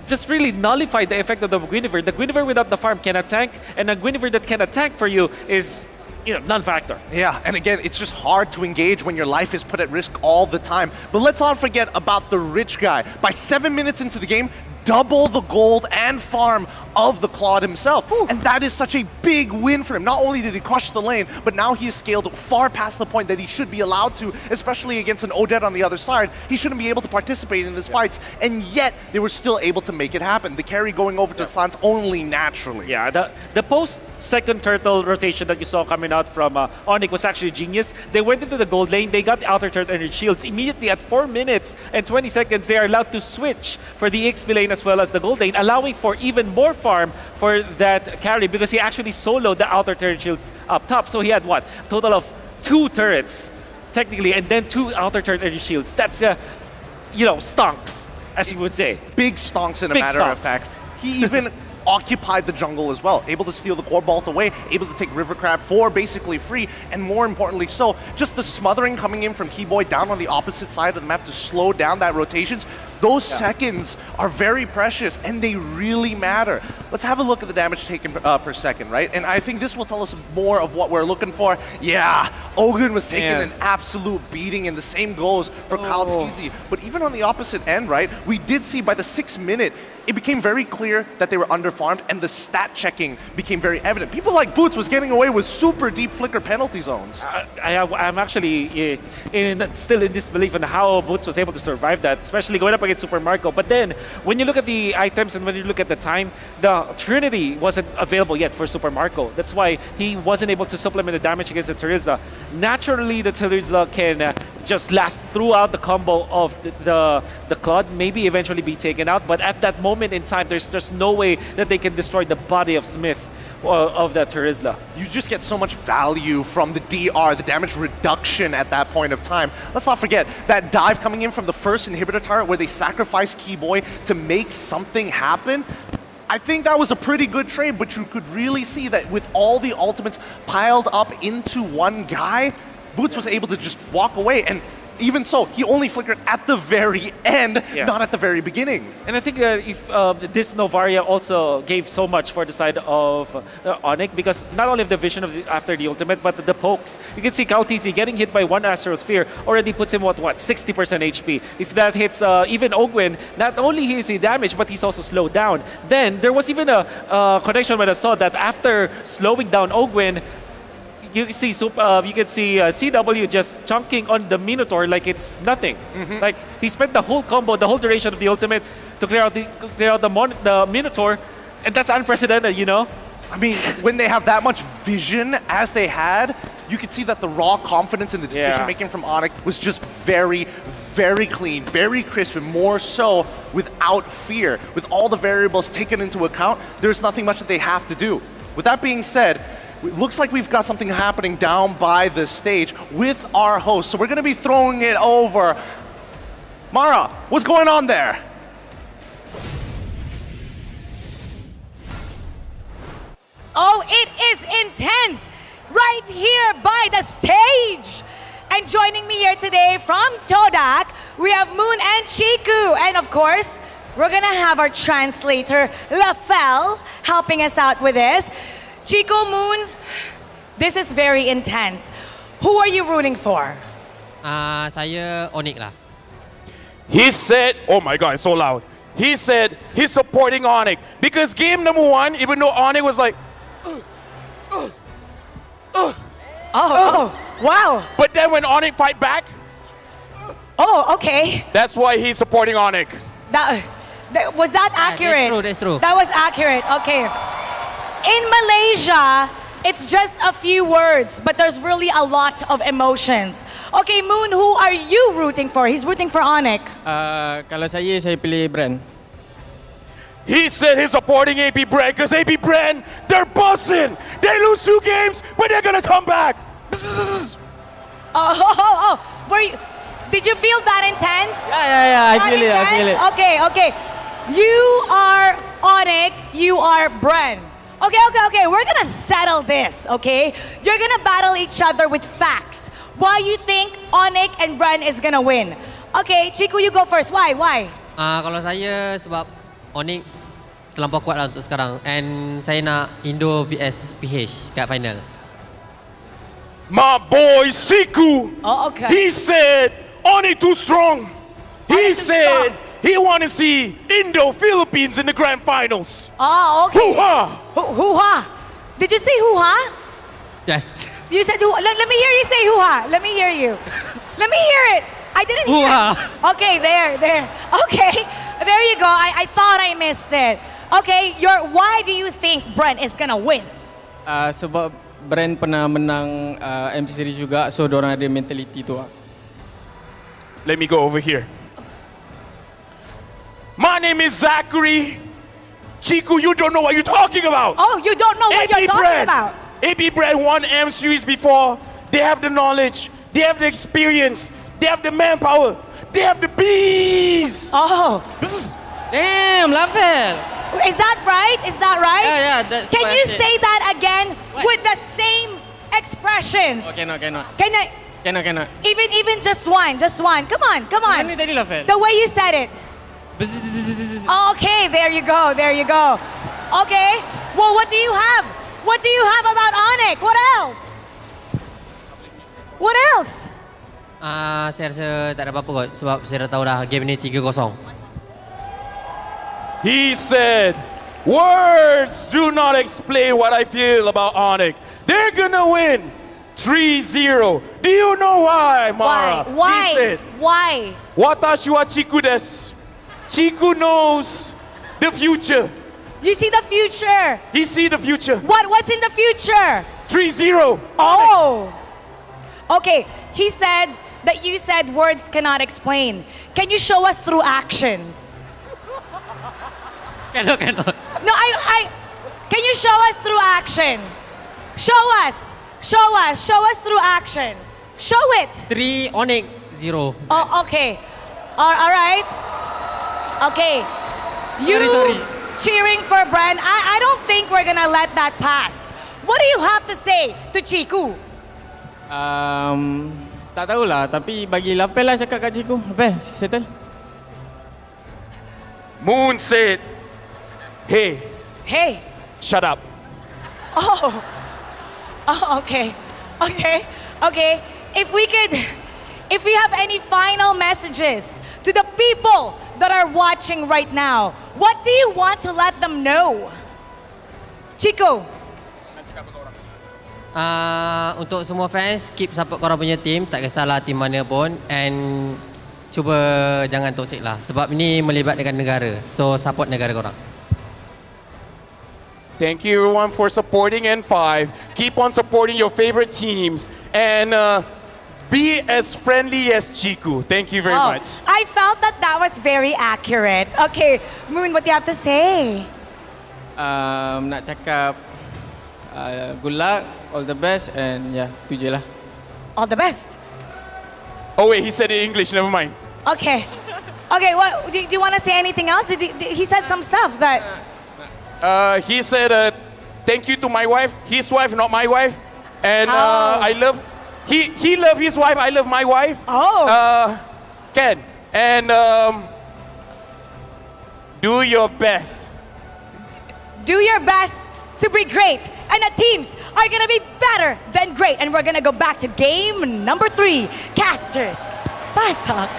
just really nullified the effect of the Guinevere. The Guinevere without the farm cannot tank, and a Guinevere that cannot tank for you is non-factor.
Yeah, and again, it's just hard to engage when your life is put at risk all the time. But let's not forget about the rich guy. By 7 minutes into the game, double the gold and farm of the Claude himself. And that is such a big win for him. Not only did he crush the lane, but now he has scaled far past the point that he should be allowed to, especially against an Odette on the other side. He shouldn't be able to participate in these fights, and yet they were still able to make it happen. The carry going over to Sans only naturally.
Yeah, the post-second turtle rotation that you saw coming out from Onyx was actually genius. They went into the gold lane, they got the outer turret and shields. Immediately at 4 minutes and 20 seconds, they are allowed to switch for the XP lane as well as the gold lane, allowing for even more farm for that carry because he actually soloed the outer turret shields up top. So he had a total of 2 turrets technically, and then 2 outer turret shields. That's stonks, as you would say.
Big stonks in a matter of fact. He even occupied the jungle as well, able to steal the core vault away, able to take River Crab for basically free, and more importantly so, just the smothering coming in from Keyboy down on the opposite side of the map to slow down that rotations. Those seconds are very precious, and they really matter. Let's have a look at the damage taken per second, right? And I think this will tell us more of what we're looking for. Yeah, Ogun was taking an absolute beating, and the same goes for Kaltizi. But even on the opposite end, right, we did see by the 6th minute, it became very clear that they were underfarmed, and the stat checking became very evident. People like Boots was getting away with super deep flicker penalty zones.
I'm actually still in disbelief on how Boots was able to survive that, especially going up against Super Marco. But then, when you look at the items and when you look at the time, the Trinity wasn't available yet for Super Marco. That's why he wasn't able to supplement the damage against the Terizla. Naturally, the Terizla can just last throughout the combo of the Claude, maybe eventually be taken out. But at that moment in time, there's just no way that they can destroy the body of Smith of that Terizla.
You just get so much value from the DR, the damage reduction at that point of time. Let's not forget that dive coming in from the first inhibitor turret where they sacrificed Keyboy to make something happen. I think that was a pretty good trade, but you could really see that with all the ultimates piled up into one guy, Boots was able to just walk away, and even so, he only flickered at the very end, not at the very beginning.
And I think if this Novaria also gave so much for the side of Onyx, because not only of the vision of after the ultimate, but the pokes. You can see Kaltizi getting hit by one Astral Sphere already puts him at 60% HP. If that hits even Ogwin, not only is he damaged, but he's also slowed down. Then there was even a connection when I saw that after slowing down Ogwin, you can see CW just chunking on the Minotaur like it's nothing. Like he spent the whole combo, the whole duration of the ultimate to clear out the Minotaur, and that's unprecedented,
I mean, when they have that much vision as they had, you could see that the raw confidence in the decision making from Onyx was just very, very clean, very crisp, and more so without fear. With all the variables taken into account, there's nothing much that they have to do. With that being said, it looks like we've got something happening down by the stage with our host. So we're going to be throwing it over. Mara, what's going on there?
Oh, it is intense right here by the stage. And joining me here today from Todak, we have Moon and Chiku. And of course, we're going to have our translator, Lafel, helping us out with this. Chico, Moon, this is very intense. Who are you rooting for?
Saya Onyx lah.
He said, oh my god, it's so loud.
he said he's supporting Onyx. Because game number 1, even though Onyx was like,
wow.
But then when Onyx fight back,
Okay.
that's why he's supporting Onyx.
Was that accurate?
That's true.
That was accurate. Okay. In Malaysia, it's just a few words, but there's really a lot of emotions. Okay, Moon, who are you rooting for? He's rooting for Onyx.
Kalau saya pilih Brand.
He said he's supporting AP Brand because AP Brand, they're buzzing. They lose 2 games, but they're gonna come back.
Were you, did you feel that intense?
Yeah, I
That
feel it, I
intense?
feel it.
Okay. You are Onyx, you are Bren. Okay, we're gonna settle this, okay? You're gonna battle each other with facts. Why you think Onyx and Bren is gonna win? Okay, Chiku, you go first. Why?
Kalau saya sebab Onyx terlampau kuat lah untuk sekarang. And saya nak Indo vs PH kat final.
My boy Siku,
okay.
He said Onyx too strong. He said he want to see Indo-Philippines in the grand finals.
Oh, okay.
Hoo-ha!
Hoo-ha! Did you say hoo-ha?
Yes.
You said hoo-ha. Let me hear you say hoo-ha. Let me hear you. Let me hear it. I didn't hear it. Okay, there. Okay, there you go. I thought I missed it. Okay, why do you think Brent is gonna win?
Sebab Brand pernah menang MC Series juga, so dorang ada mentality tu.
Let me go over here. My name is Zachary. Chiku, you don't know what you're talking about.
Oh, you don't know what you're talking about.
AP Brand won M Series before. They have the knowledge. They have the experience. They have the manpower. They have the bees.
Oh.
Damn, Lafel.
Is that right?
Yeah, that's
Can
what
you
I said.
say that again with the same expressions?
Oh, cannot.
Can I?
Cannot.
Even just one. Come on.
Kan ni tadi Lafel.
The way you said it. Okay, there you go. Okay. Well, what do you have? What do you have about Onyx? What else?
Saya rasa tak ada apa-apa kot sebab saya dah tahu dah game ni 3-0.
He said, words do not explain what I feel about Onyx. They're gonna win 3-0. Do you know why, Mara?
Why?
He said,
Why?
Watashi wa Chiku desu. Chiku knows the future.
You see the future.
He see the future.
What's in the future?
3-0.
Oh. Okay, he said that you said words cannot explain. Can you show us through actions?
Cannot.
No, can you show us through action? Show us through action. Show it.
3 Onyx 0.
Oh, okay. All right. Okay. You
Sorry.
cheering for Bren. I don't think we're gonna let that pass. What do you have to say to Chiku?
Tak tahulah, tapi bagi Lapel lah cakap kat Ciku. Lapel, settle.
Moon said, hey, shut up.
Oh, okay. If we have any final messages to the people that are watching right now, what do you want to let them know? Chico.
Untuk semua fans, keep support korang punya team, tak kisahlah team mana pun, and cuba jangan toxic lah sebab ini melibatkan negara. So support negara korang.
Thank you everyone for supporting N5. Keep on supporting your favorite teams and be as friendly as Chiku. Thank you very much.
I felt that was very accurate. Okay, Moon, what do you have to say?
Nak cakap good luck, all the best, and yeah, tu je lah.
All the best.
Oh wait, he said it in English, never mind.
Okay. What do you want to say anything else? He said some stuff that...
He said, thank you to my wife, his wife, not my wife. And I love, he love his wife, I love my wife. Ken. And do your best.
Do your best to be great. And the teams are going to be better than great. And we're going to go back to game number 3. Casters. Pasok.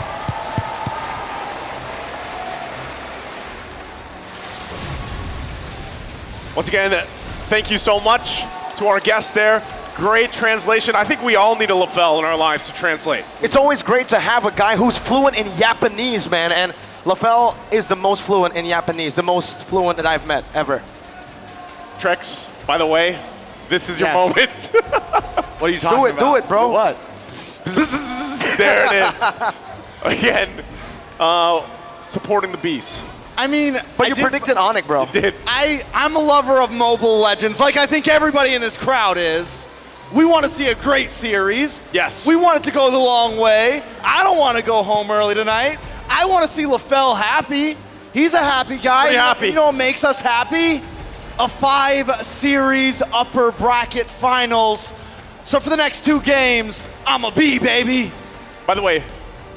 Once again, thank you so much to our guest there. Great translation. I think we all need a LaFell in our lives to translate.
It's always great to have a guy who's fluent in Japanese, man, and LaFell is the most fluent in Japanese, the most fluent that I've met ever.
Trex, by the way, this is your
Yes.
moment.
What are you talking about?
Do it, bro.
What?
There it is. Again, supporting the beast.
I mean,
But you predicted Onyx, bro.
You did.
I'm a lover of Mobile Legends, like I think everybody in this crowd is. We want to see a great series.
Yes.
We want it to go the long way. I don't want to go home early tonight. I want to see LaFell happy. He's a happy guy.
Pretty happy.
You know what makes us happy? A 5-series upper bracket finals. So for the next 2 games, I'm a B, baby.
By the way,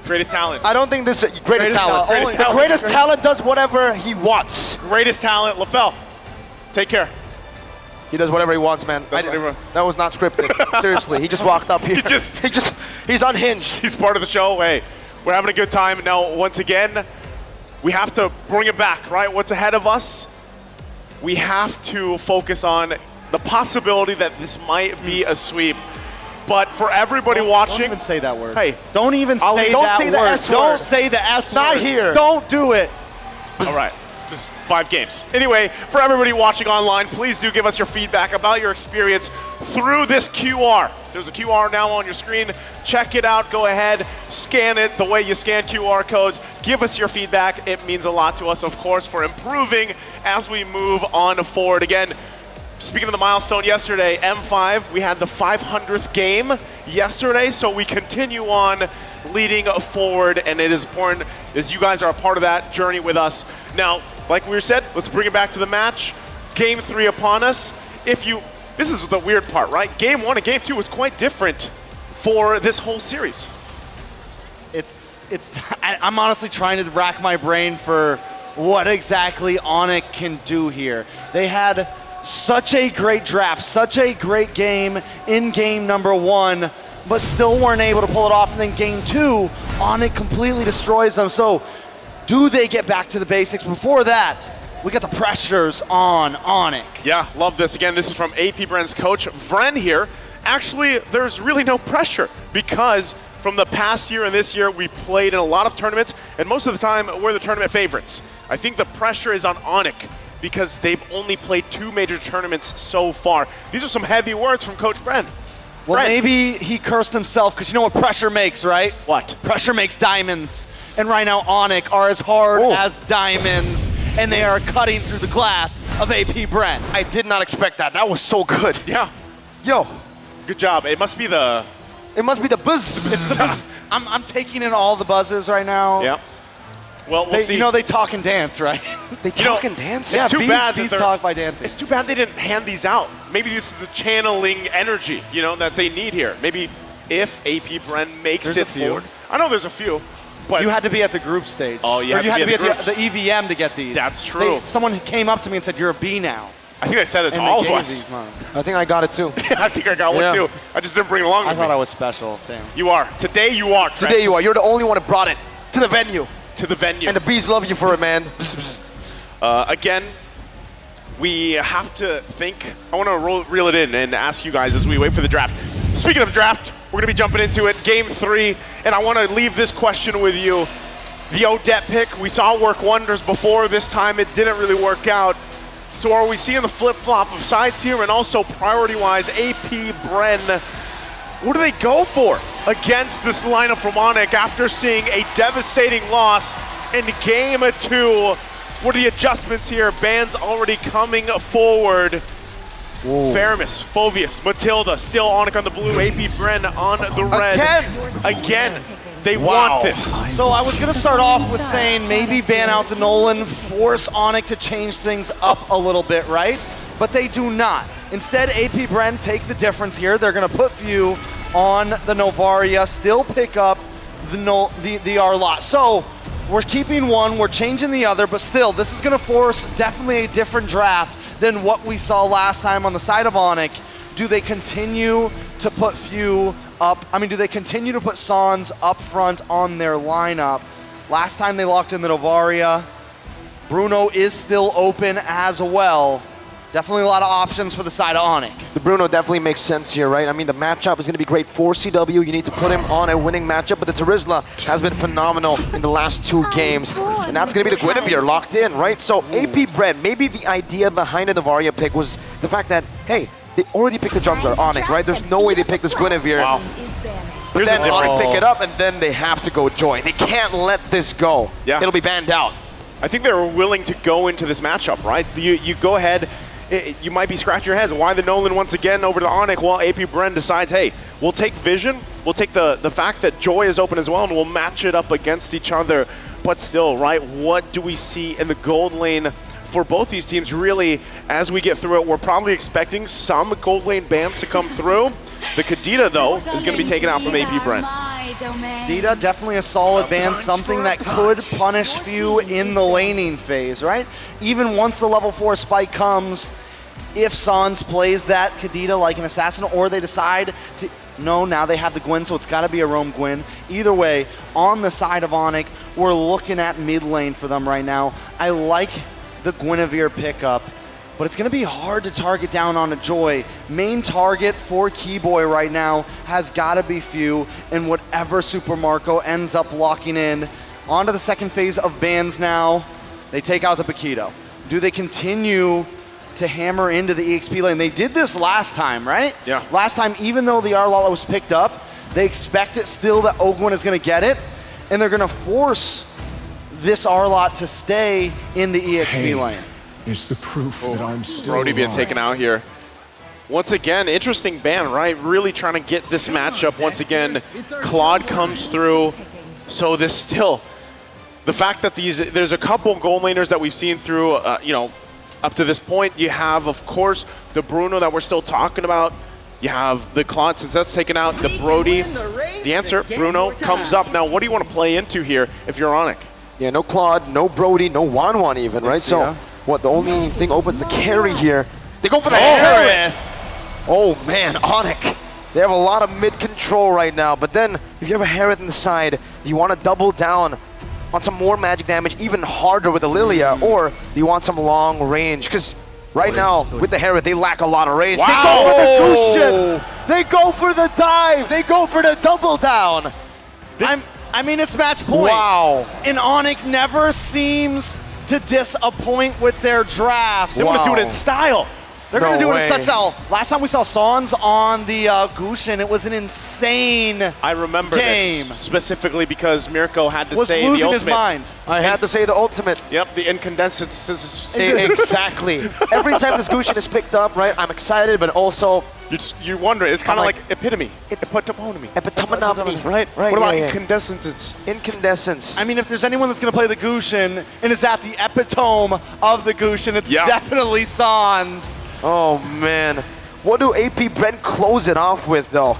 greatest talent.
I don't think this is greatest talent.
Greatest
The
talent.
greatest talent does whatever he wants.
Greatest talent, LaFell. Take care.
He does whatever he wants, man. That was not scripted. Seriously, he just walked up here. He's unhinged.
He's part of the show. Hey, we're having a good time. Now, once again, we have to bring it back, right? What's ahead of us? We have to focus on the possibility that this might be a sweep. But for everybody watching,
Don't even say that word.
Hey,
don't even
Ali,
say
don't
that
say the
word.
S word.
Don't say the S word.
Not here.
Don't do it.
all right, just 5 games. Anyway, for everybody watching online, please do give us your feedback about your experience through this QR. There's a QR now on your screen. Check it out. Go ahead, scan it the way you scan QR codes. Give us your feedback. It means a lot to us, of course, for improving as we move on forward. Again, speaking of the milestone yesterday, M5, we had the 500th game yesterday, so we continue on leading forward, and it is important as you guys are a part of that journey with us. Now, like we said, let's bring it back to the match. Game 3 upon us. This is the weird part, right? Game 1 and Game 2 was quite different for this whole series.
I'm honestly trying to rack my brain for what exactly Onyx can do here. They had such a great draft, such a great game in game number 1, but still weren't able to pull it off. And then game 2, Onyx completely destroys them. So do they get back to the basics? Before that, we got the pressures on Onyx.
Yeah, love this. Again, this is from AP Bren's coach, Vren here. Actually, there's really no pressure because from the past year and this year, we've played in a lot of tournaments, and most of the time, we're the tournament favorites. I think the pressure is on Onyx because they've only played 2 major tournaments so far. These are some heavy words from Coach Bren.
Well, maybe he cursed himself because you know what pressure makes, right?
What?
Pressure makes diamonds. And right now, Onyx are as hard as diamonds, and they are cutting through the glass of AP Bren.
I did not expect that. That was so good.
Yeah.
Yo.
Good job. It must be the
buzz.
It's the buzz. I'm taking in all the buzzes right now.
Yeah. Well, we'll see.
You know they talk and dance, right?
They talk and dance?
Yeah,
It's too bad that
bees
they're-
talk by dancing.
It's too bad they didn't hand these out. Maybe this is the channeling energy, that they need here. Maybe if AP Bren makes
There's
it
a few.
forward. I know there's a few, but
You had to be at the group stage.
Oh, you
Or
had
you
to
had to
be
be
at
at
the
the EVM to get these.
That's true.
Someone came up to me and said, "You're a B now."
I think I said it to
And they
all of
gave
us.
these, man.
I think I got it too.
I think I got
Yeah.
one too. I just didn't bring it along
I
with
thought
me.
I was special. Damn.
You are. Today you are. Trex.
Today you are. You're the only one that brought it to the venue.
To the venue.
And the bees love you for it, man.
Again, we have to think. I want to reel it in and ask you guys as we wait for the draft. Speaking of draft, we're going to be jumping into it. Game 3, and I want to leave this question with you. The Odette pick, we saw it work wonders before. This time it didn't really work out. So are we seeing the flip-flop of sides here? And also priority-wise, AP Bren, what do they go for against this lineup from Onyx after seeing a devastating loss in game 2? What are the adjustments here? Bands already coming forward. Faramis, Fovius, Matilda, still Onyx on the blue, AP Bren on the red. Again. They want this.
So I was going to start off with saying maybe ban out the Nolan, force Onyx to change things up a little bit, right? But they do not. Instead, AP Bren take the difference here. They're going to put Few on the Novaria, still pick up the Arlot. So we're keeping one, we're changing the other, but still, this is going to force definitely a different draft than what we saw last time on the side of Onyx. Do they continue to put Few up? Do they continue to put Sans up front on their lineup? Last time they locked in the Novaria. Bruno is still open as well. Definitely a lot of options for the side of Onyx.
The Bruno definitely makes sense here, right? I mean, the matchup is going to be great for CW. You need to put him on a winning matchup, but the Terizla has been phenomenal in the last 2 games. And that's going to be the Guinevere locked in, right? So AP Brent, maybe the idea behind the Varia pick was the fact that, hey, they already picked the jungler, Onyx, right? There's no way they picked this Guinevere.
Wow.
But then Onyx pick it up, and then they have to go Joy. They can't let this go.
Yeah.
It'll be banned out.
I think they were willing to go into this matchup, right? You go ahead, you might be scratching your heads. Why the Nolan once again over to Onyx while AP Bren decides, hey, we'll take Vision, we'll take the fact that Joy is open as well, and we'll match it up against each other. But still, right, what do we see in the gold lane for both these teams? Really, as we get through it, we're probably expecting some gold lane bans to come through. The Kadita, though, is going to be taken out from AP Brent.
Kadita, definitely a solid ban, something that could punish few in the laning phase, right? Even once the level 4 spike comes, if Sans plays that Kadita like an assassin, or they decide to, no, now they have the Gwen, so it's got to be a roam Gwen. Either way, on the side of Onyx, we're looking at mid lane for them right now. I like the Guinevere pickup, but it's going to be hard to target down on a Joy. Main target for Keyboy right now has got to be few, and whatever Super Marco ends up locking in. Onto the second phase of bans now. They take out the Paquito. Do they continue to hammer into the EXP lane? They did this last time, right?
Yeah.
Last time, even though the Arlala was picked up, they expect it still that Ogwin is going to get it, and they're going to force this Arlot to stay in the EXP lane.
Is the proof that I'm still
Brody being
alive.
taken out here. Once again, interesting ban, right? Really trying to get this matchup. Once again, Claude comes through. So this still, the fact that there's a couple gold laners that we've seen through, you know, up to this point. You have, of course, the Bruno that we're still talking about. You have the Claude, since that's taken out, the Brody. The answer, Bruno, comes up. Now, what do you want to play into here if you're Onyx?
Yeah, no Claude, no Brody, no Wanwan even, right? So, what, the only thing opens the carry here. They go for the Herod! Oh man, Onyx. They have a lot of mid control right now, but then if you have a Herod on the side, do you want to double down on some more magic damage, even harder with the Lilia, or do you want some long range? Because right now, with the Herod, they lack a lot of range.
Wow. They go for the Gushin! They go for the dive! They go for the double down! I mean, it's match point.
Wow.
And Onyx never seems to disappoint with their drafts.
They want to do it in style.
They're going to do it in such style. Last time we saw Sans on the Gushin, it was an insane
I remember
game.
This specifically because Mirko had to
Was
say the
losing
ultimate.
his mind.
I had to say the ultimate.
Yep, the incandescent.
Exactly. Every time this Gushin is picked up, right, I'm excited, but also
you're wondering. It's kind of like epitome. It's epitome.
Epitome.
Right.
Right.
What about
yeah.
incandescence?
Incandescence.
I mean, if there's anyone that's going to play the Gushin and is at the epitome of the Gushin, it's definitely Sans.
Oh man. What do AP Brent close it off with though?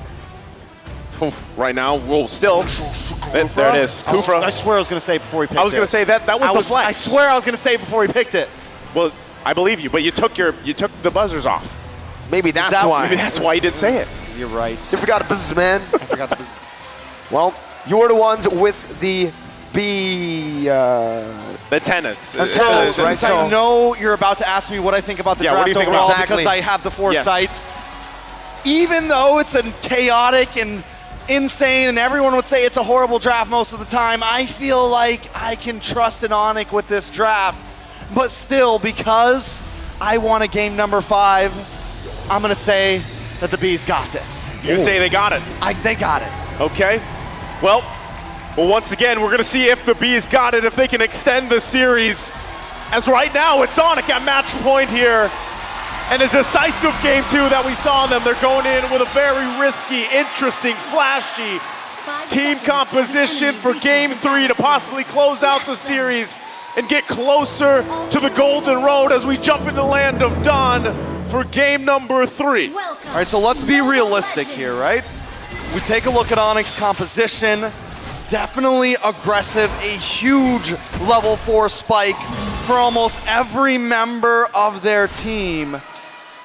Right now, we'll still. There it is. Kufra.
I swear I was going to say before he picked it.
I was going to say that was the flex.
I swear I was going to say before he picked it.
Well, I believe you, but you took the buzzers off.
Maybe that's why.
Maybe that's why you didn't say it.
You're right.
You forgot the business, man.
I forgot the business.
Well, you're the ones with the
the tennis.
Since I know you're about to ask me what I think about the draft overall because I have the foresight. Even though it's a chaotic and insane and everyone would say it's a horrible draft most of the time, I feel like I can trust an Onyx with this draft. But still, because I want a game number 5, I'm going to say that the Bees got this.
You say they got it?
They got it.
Okay. Well, once again, we're going to see if the Bees got it, if they can extend the series. As right now, it's Onyx at match point here. And a decisive game, too, that we saw them. They're going in with a very risky, interesting, flashy team composition for game 3 to possibly close out the series and get closer to the Golden Road as we jump into the land of Dawn for game number 3.
All right, so let's be realistic here, right? We take a look at Onyx composition. Definitely aggressive, a huge level 4 spike for almost every member of their team.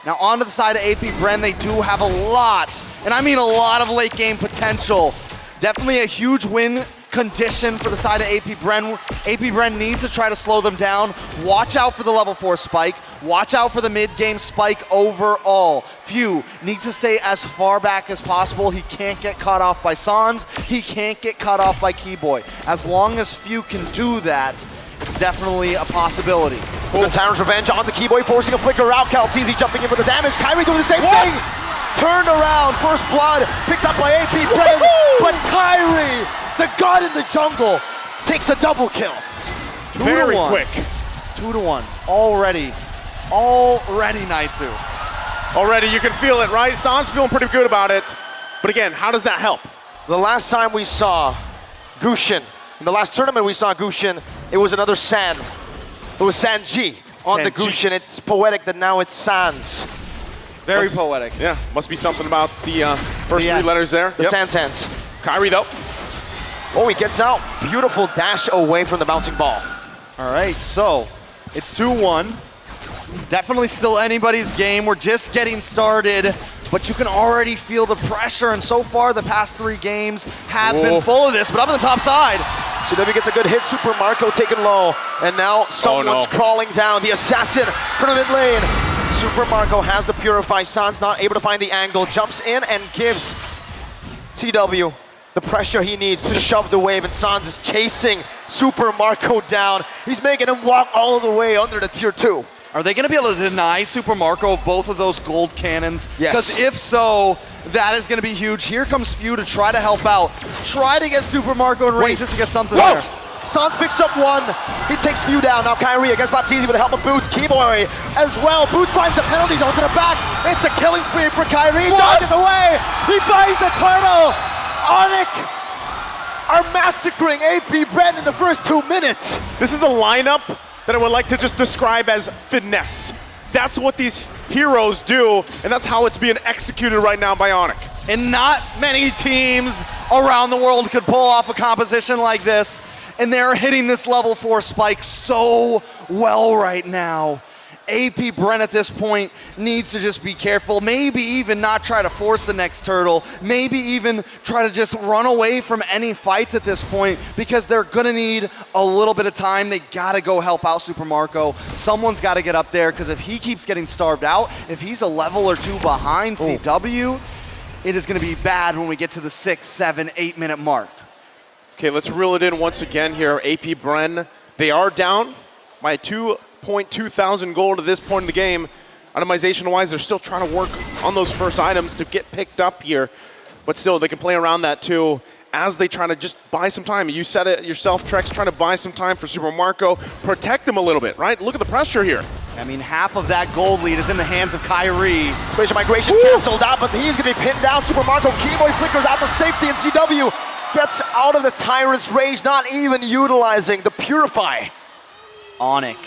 Now onto the side of AP Bren, they do have a lot, and I mean a lot of late game potential. Definitely a huge win
condition for the side of AP Bren. AP Bren needs to try to slow them down. Watch out for the level 4 spike. Watch out for the mid-game spike overall. Few needs to stay as far back as possible. He can't get caught off by Sans. He can't get caught off by Keyboy. As long as Few can do that, it's definitely a possibility. The Tyrant's Revenge on the Keyboy, forcing a flicker out. Calteezy jumping in for the damage. Kyrie doing the same thing. Turned around, first blood, picked up by AP Bren, but Kyrie, the god in the jungle, takes a double kill.
Very quick.
2-1. Already Naisu.
Already, you can feel it, right? Sans feeling pretty good about it. But again, how does that help?
The last time we saw Gushin, in the last tournament we saw Gushin, it was another San. It was Sanji on the Gushin. It's poetic that now it's Sans. Very poetic.
Yeah, must be something about the first three letters there.
The Sans.
Kyrie, though.
Oh, he gets out. Beautiful dash away from the bouncing ball. All right, so it's 2-1. Definitely still anybody's game. We're just getting started, but you can already feel the pressure, and so far the past 3 games have been full of this, but up on the top side. CW gets a good hit, Super Marco taken low, and now someone's crawling down. The assassin from the mid lane. Super Marco has the Purify. Sans not able to find the angle, jumps in and gives CW the pressure he needs to shove the wave, and Sans is chasing Super Marco down. He's making him walk all the way under the tier 2.
Are they going to be able to deny Super Marco both of those gold cannons?
Yes.
Because if so, that is going to be huge. Here comes Few to try to help out. Try to get Super Marco in range just to get something there.
Sans picks up 1. He takes Few down. Now Kyrie against Baptiste with the help of Boots. Keyboy as well. Boots finds the penalties onto the back. It's a killing spree for Kyrie. Dodges away. He buys the turtle. Onyx are massacring AP Bren in the first 2 minutes.
This is a lineup that I would like to just describe as finesse. That's what these heroes do, and that's how it's being executed right now by Onyx.
And not many teams around the world could pull off a composition like this, and they're hitting this level 4 spike so well right now. AP Bren at this point needs to just be careful, maybe even not try to force the next turtle, maybe even try to just run away from any fights at this point, because they're gonna need a little bit of time. They gotta go help out Super Marco. Someone's gotta get up there, because if he keeps getting starved out, if he's a level or 2 behind CW, it is gonna be bad when we get to the 6, 7, 8 minute mark.
Okay, let's reel it in once again here. AP Bren, they are down by 2.2 thousand gold at this point in the game. Itemization-wise, they're still trying to work on those first items to get picked up here, but still, they can play around that too as they try to just buy some time. You said it yourself, Trex, trying to buy some time for Super Marco, protect him a little bit, right? Look at the pressure here.
I mean, half of that gold lead is in the hands of Kyrie.
Spatial migration canceled out, but he's gonna be pinned down. Super Marco, Keyboy flickers out to safety, and CW gets out of the Tyrant's rage, not even utilizing the Purify.
Onyx.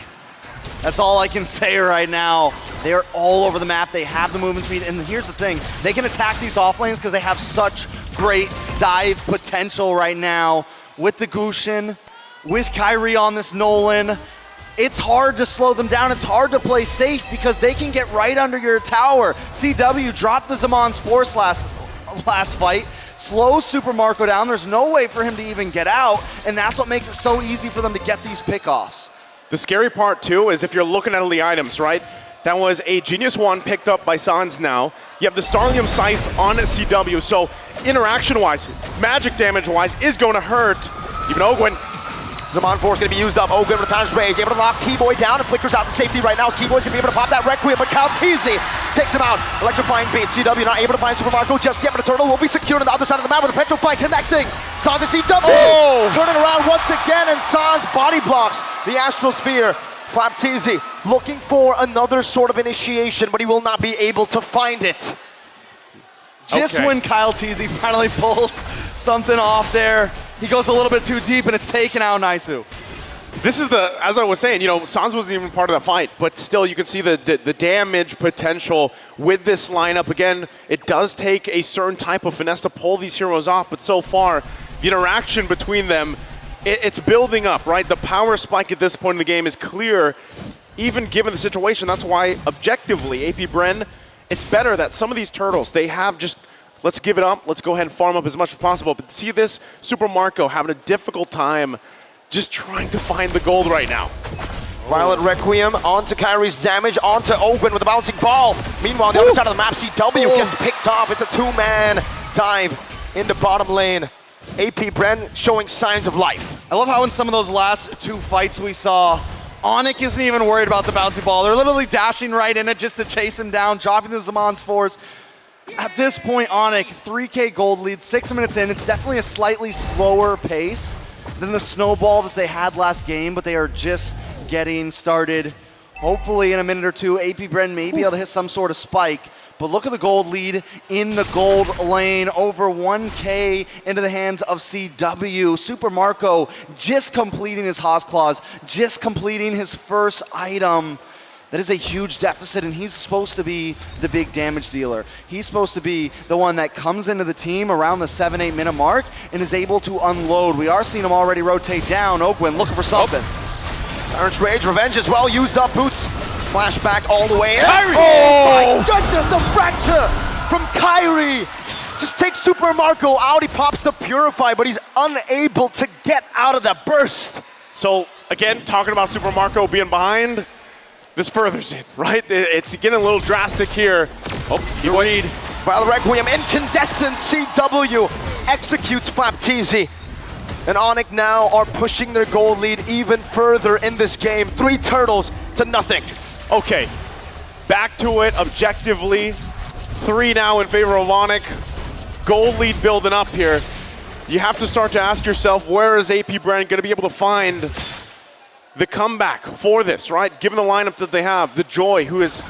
That's all I can say right now. They are all over the map. They have the movement speed. And here's the thing. They can attack these off lanes because they have such great dive potential right now. With the Gushin, with Kyrie on this Nolan, it's hard to slow them down. It's hard to play safe because they can get right under your tower. CW dropped the Zaman's Force last fight. Slows Super Marco down. There's no way for him to even get out. And that's what makes it so easy for them to get these pickoffs.
The scary part, too, is if you're looking at all the items, right? That was a Genius Wand picked up by Sans now. You have the Starlium Scythe on CW, so interaction-wise, magic damage-wise, is going to hurt. Even Ogwin.
Zaman Force going to be used up. Ogwin with the time's rage, able to knock Keyboy down and flickers out to safety right now. Keyboy's going to be able to pop that Requiem, but Calteezy takes him out. Electrifying beat. CW not able to find Super Marco just yet, but the turtle will be secured on the other side of the map with a Petrify connecting. Sans and CW turning around once again, and Sans body blocks the Astral Sphere. Flapteezy looking for another sort of initiation, but he will not be able to find it.
Just when Calteezy finally pulls something off there, he goes a little bit too deep and it's taken out Naisu.
This is the, as I was saying, you know, Sans wasn't even part of the fight, but still you can see the damage potential with this lineup. Again, it does take a certain type of finesse to pull these heroes off, but so far, the interaction between them, it's building up, right? The power spike at this point in the game is clear, even given the situation. That's why, objectively, AP Bren, it's better that some of these turtles, they have just let's give it up. Let's go ahead and farm up as much as possible. But see this, Super Marco having a difficult time just trying to find the gold right now.
Violet Requiem onto Kyrie's damage, onto Ogun with a bouncing ball. Meanwhile, on the other side of the map, CW gets picked off. It's a two-man dive in the bottom lane. AP Bren showing signs of life.
I love how in some of those last two fights we saw, Onyx isn't even worried about the bouncing ball. They're literally dashing right in it just to chase him down, dropping the Zaman's force. At this point, Onyx, 3K gold lead, 6 minutes in. It's definitely a slightly slower pace than the snowball that they had last game, but they are just getting started. Hopefully in a minute or two, AP Bren may be able to hit some sort of spike. But look at the gold lead in the gold lane, over 1K into the hands of CW. Super Marco just completing his Haas Claws, just completing his first item. That is a huge deficit, and he's supposed to be the big damage dealer. He's supposed to be the one that comes into the team around the 7-8 minute mark and is able to unload. We are seeing him already rotate down. Oakland looking for something.
Tyrant's Rage, Revenge as well, used up Boots. Flashback all the way in.
Kyrie!
Oh my goodness, the fracture from Kyrie. Just takes Super Marco out, he pops the Purify, but he's unable to get out of that burst.
So again, talking about Super Marco being behind, this furthers it, right? It's getting a little drastic here. Oh, he lead.
Violet Requiem, Incandescent, CW executes Flapteezy. And Onyx now are pushing their gold lead even further in this game. 3 turtles to nothing.
Okay, back to it objectively. 3 now in favor of Onyx. Gold lead building up here. You have to start to ask yourself, where is AP Bren going to be able to find the comeback for this, right? Given the lineup that they have, the Joy, who has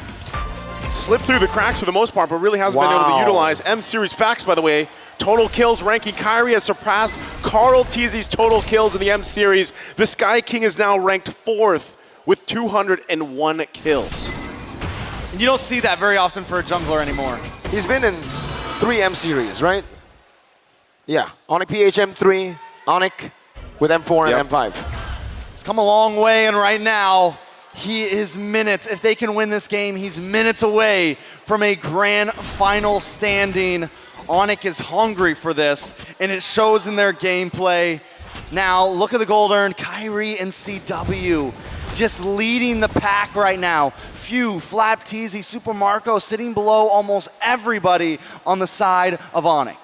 slipped through the cracks for the most part, but really hasn't been able to utilize. M-Series Facts, by the way, total kills ranking. Kyrie has surpassed Carl Teasy's total kills in the M-Series. The Sky King is now ranked 4th with 201 kills.
And you don't see that very often for a jungler anymore.
He's been in 3 M-Series, right? Yeah, Onyx PH M3, Onyx with M4 and M5.
He's come a long way, and right now, he is minutes. If they can win this game, he's minutes away from a grand final standing. Onyx is hungry for this, and it shows in their gameplay. Now, look at the gold earned. Kyrie and CW just leading the pack right now. Few, Flapteezy, Super Marco sitting below almost everybody on the side of Onyx.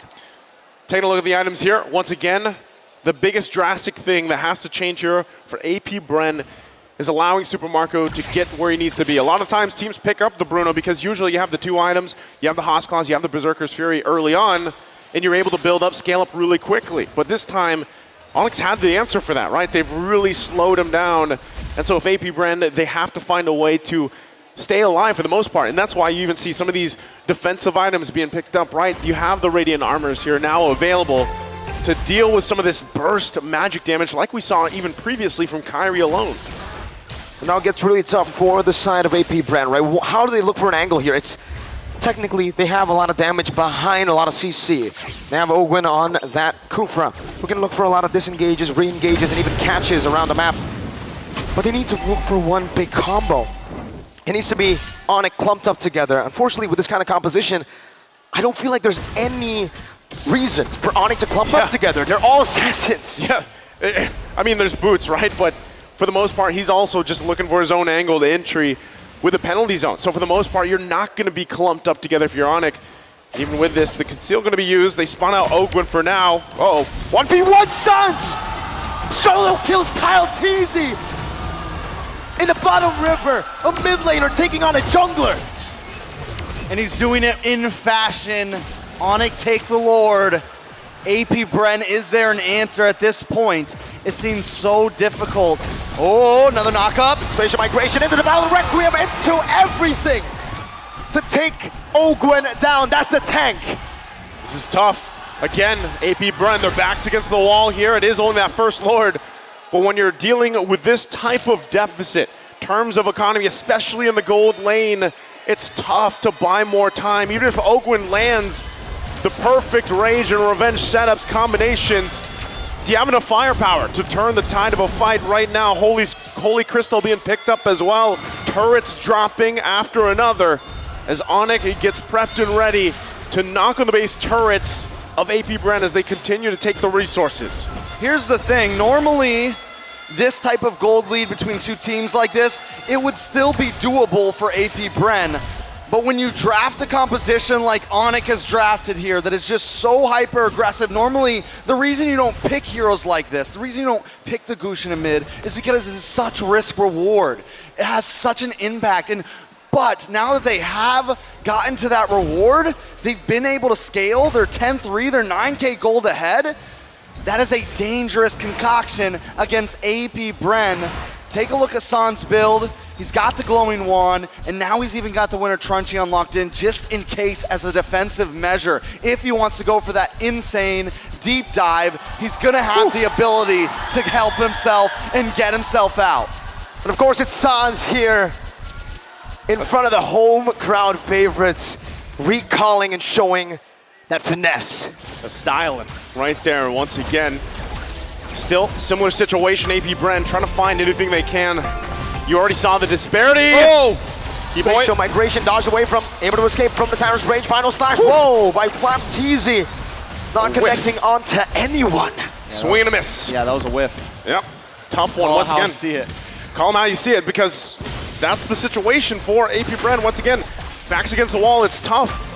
Taking a look at the items here. Once again, the biggest drastic thing that has to change here for AP Bren is allowing Super Marco to get where he needs to be. A lot of times teams pick up the Bruno because usually you have the 2 items, you have the Haas Claws, you have the Berserker's Fury early on, and you're able to build up, scale up really quickly. But this time, Onyx had the answer for that, right? They've really slowed him down. And so if AP Bren, they have to find a way to stay alive for the most part. And that's why you even see some of these defensive items being picked up, right? You have the Radiant Armors here now available to deal with some of this burst magic damage like we saw even previously from Kyrie alone.
And now it gets really tough for the side of AP Bren, right? How do they look for an angle here? It's technically, they have a lot of damage behind a lot of CC. They have Ogwin on that Kufra, who can look for a lot of disengages, re-engages, and even catches around the map. But they need to look for one big combo. It needs to be Onyx clumped up together. Unfortunately, with this kind of composition, I don't feel like there's any reason for Onyx to clump up together. They're all assassins.
Yeah, I mean, there's Boots, right? But for the most part, he's also just looking for his own angle to entry with a penalty zone. So for the most part, you're not going to be clumped up together if you're Onyx. Even with this, the conceal going to be used. They spawn out Ogwin for now. Uh-oh.
1v1 Suns! Solo kills Kyle Teasy! In the bottom river, a mid laner taking on a jungler.
And he's doing it in fashion. Onyx take the Lord. AP Bren, is there an answer at this point? It seems so difficult. Oh, another knock-up.
Spatial migration into the Battle Requiem, into everything to take Ogwin down. That's the tank.
This is tough. Again, AP Bren, their backs against the wall here. It is only that first Lord. But when you're dealing with this type of deficit, terms of economy, especially in the gold lane, it's tough to buy more time. Even if Ogwin lands the perfect rage and revenge setups combinations, do you have enough firepower to turn the tide of a fight right now? Holy Crystal being picked up as well. Turrets dropping after another as Onyx gets prepped and ready to knock on the base turrets of AP Bren as they continue to take the resources.
Here's the thing, normally this type of gold lead between two teams like this, it would still be doable for AP Bren. But when you draft a composition like Onyx has drafted here that is just so hyper aggressive, normally the reason you don't pick heroes like this, the reason you don't pick the Gusion in mid is because it is such risk reward. It has such an impact. But now that they have gotten to that reward, they've been able to scale. They're 10-3, they're 9K gold ahead. That is a dangerous concoction against AP Bren. Take a look at San's build. He's got the glowing wand, and now he's even got the Winter Truncheon unlocked in just in case as a defensive measure. If he wants to go for that insane deep dive, he's gonna have the ability to help himself and get himself out.
And of course it's Sans here in front of the home crowd favorites, recalling and showing that finesse.
The styling right there once again. Still similar situation, AP Bren trying to find anything they can. You already saw the disparity.
Oh! Spatial migration dodged away from, able to escape from the Tyrant's range. Final slash, whoa, by Flapteezy. Not connecting onto anyone.
Swing and a miss.
Yeah, that was a whiff.
Yep, tough one once again.
See it.
Call him how you see it, because that's the situation for AP Bren. Once again, backs against the wall, it's tough.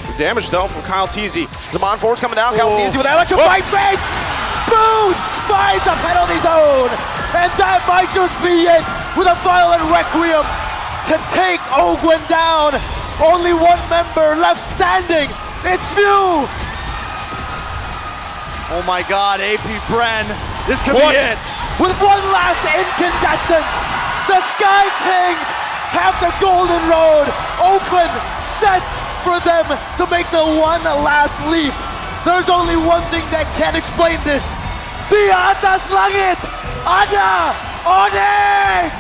The damage though from Kyle Teasy.
Zaman Force coming down, Kyle Teasy with electrified fates! Boots finds a penalty zone! And that might just be it with a violent requiem to take Ogwen down. Only one member left standing. It's Few.
Oh my God, AP Bren, this could be it.
With one last incandescence, the Sky Kings have the golden road open, set for them to make the one last leap. There's only one thing that can explain this. Di atas langit, ada Onyx!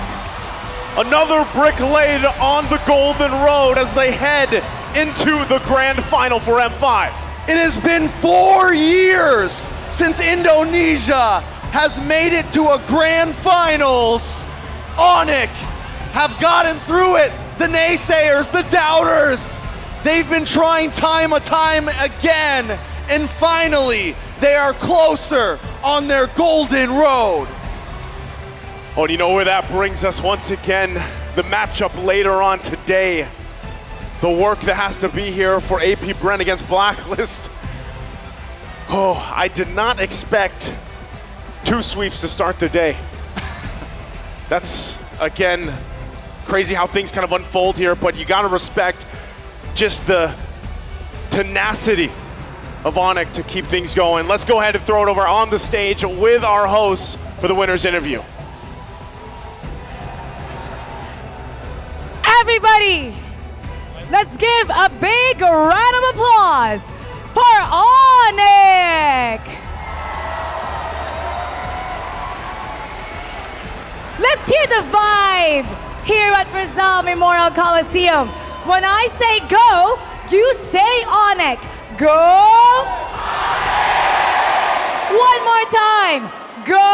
Another brick laid on the golden road as they head into the grand final for M5.
It has been 4 years since Indonesia has made it to a grand finals. Onyx have gotten through it. The naysayers, the doubters, they've been trying time and time again, and finally they are closer on their golden road.
Oh, and you know where that brings us once again? The matchup later on today. The work that has to be here for AP Bren against Blacklist. Oh, I did not expect 2 sweeps to start the day. That's, again, crazy how things kind of unfold here, but you gotta respect just the tenacity of Onyx to keep things going. Let's go ahead and throw it over on the stage with our hosts for the winner's interview.
Everybody, let's give a big round of applause for Onyx. Let's hear the vibe here at Rizal Memorial Coliseum. When I say go, you say Onyx. Go. One more time. Go.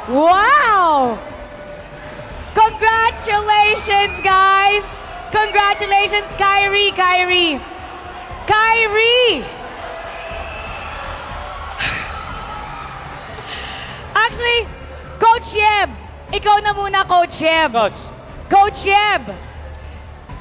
Wow. Congratulations, guys. Congratulations, Kyrie. Actually, Coach Yeb, ikaw na muna, Coach Yeb. Coach Yeb,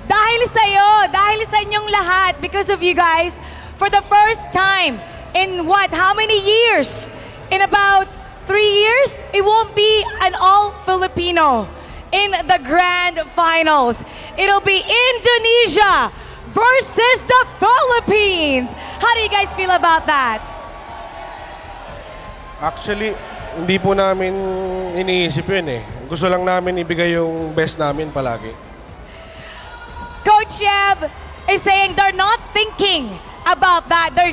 dahil sa inyong lahat, because of you guys, for the first time in how many years? In about 3 years, it won't be an all-Filipino in the grand finals. It'll be Indonesia versus the Philippines. How do you guys feel about that?
Actually, hindi po namin iniisip yun eh. Gusto lang namin ibigay yung best namin palagi.
Coach Yeb is saying they're not thinking about that. They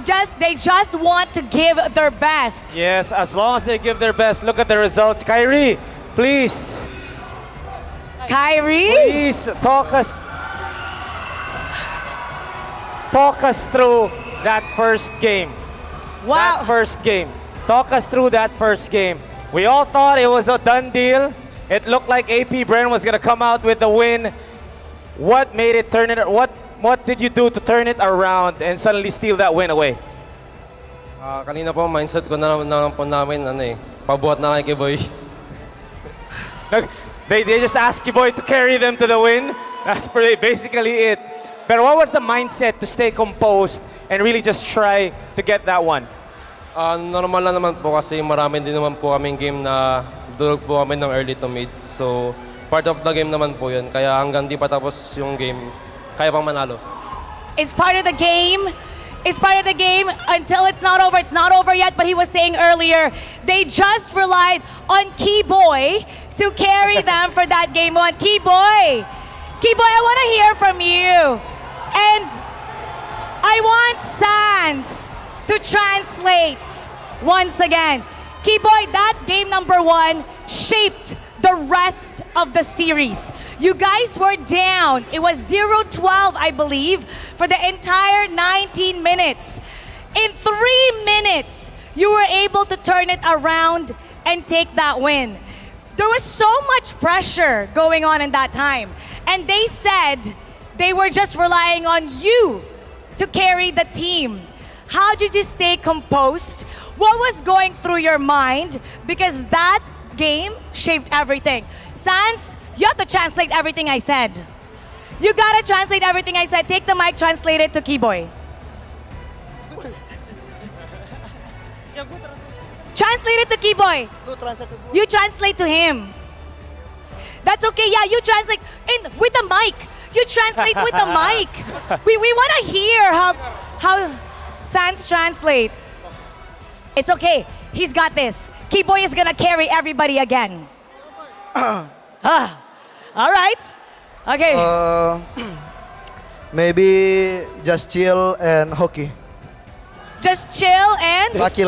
just want to give their best.
Yes, as long as they give their best. Look at the results. Kyrie, please.
Kyrie?
Please talk us through that first game.
Wow.
That first game. Talk us through that first game. We all thought it was a done deal. It looked like AP Bren was gonna come out with the win. What made it turn it? What did you do to turn it around and suddenly steal that win away?
Kanina po, mindset ko na naman po namin, pabuhat na lang kay Boy.
They just asked Kiboy to carry them to the win. That's basically it. But what was the mindset to stay composed and really just try to get that one?
Normal lang naman po kasi marami din naman po kaming game na durog po kami ng early to mid. So, part of the game naman po yun. Kaya hanggang di pa tapos yung game, kaya pang manalo.
It's part of the game. It's part of the game until it's not over. It's not over yet, but he was saying earlier, they just relied on Keyboy to carry them for that game one. Keyboy, I want to hear from you. And I want Sans to translate once again. Keyboy, that game number one shaped the rest of the series. You guys were down. It was 0-12, I believe, for the entire 19 minutes. In 3 minutes, you were able to turn it around and take that win. There was so much pressure going on in that time. And they said they were just relying on you to carry the team. How did you stay composed? What was going through your mind? Because that game shaped everything. Sans, you have to translate everything I said. You gotta translate everything I said. Take the mic, translate it to Keyboy. Translate it to Keyboy. You translate to him. That's okay. Yeah, you translate with the mic. You translate with the mic. We want to hear how Sans translates. It's okay. He's got this. Keyboy is gonna carry everybody again. All right. Okay.
Maybe just chill and hockey.
Just chill and
Lucky.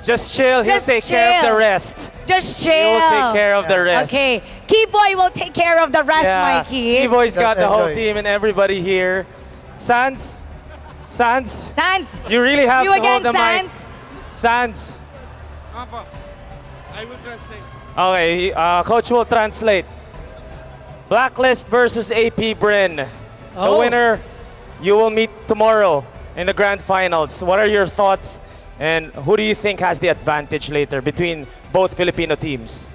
Just chill. He'll
Just
take care of
chill.
the rest.
Just chill.
He will take care of the rest.
Okay. Keyboy will take care of the rest, Mikey.
Keyboy's got the whole
enjoy.
team and everybody here. Sans. You really have
You
to
again,
hold the mic.
Sans.
Sans.
I will translate.
Okay, coach will translate. Blacklist versus AP Bren. The
Oh.
winner, you will meet tomorrow in the grand finals. What are your thoughts, and who do you think has the advantage later between both Filipino teams?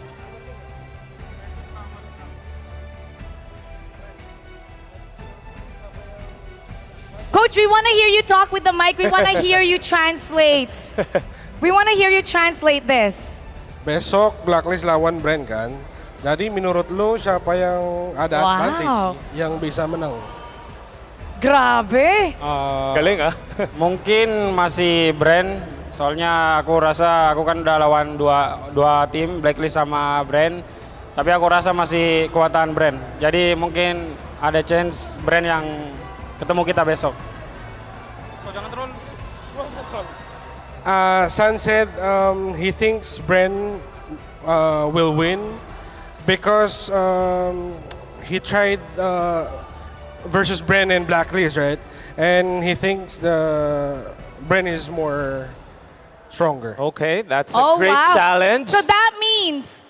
Coach, we want to hear you talk with the mic. We want to hear you translate. We want to hear you translate this.
Besok, Blacklist lawan Bren kan. Jadi menurut lo siapa yang ada
Wow.
advantage yang bisa menang?
Grabe.
Galing ah.
Mungkin masih Bren. Soalnya aku rasa aku kan udah lawan dua tim, Blacklist sama Bren. Tapi aku rasa masih kekuatan Bren. Jadi mungkin ada chance Bren yang ketemu kita besok.
San said he thinks Bren will win because he tried versus Bren and Blacklist, right? And he thinks Bren is more stronger.
Okay, that's a great challenge.
So that means,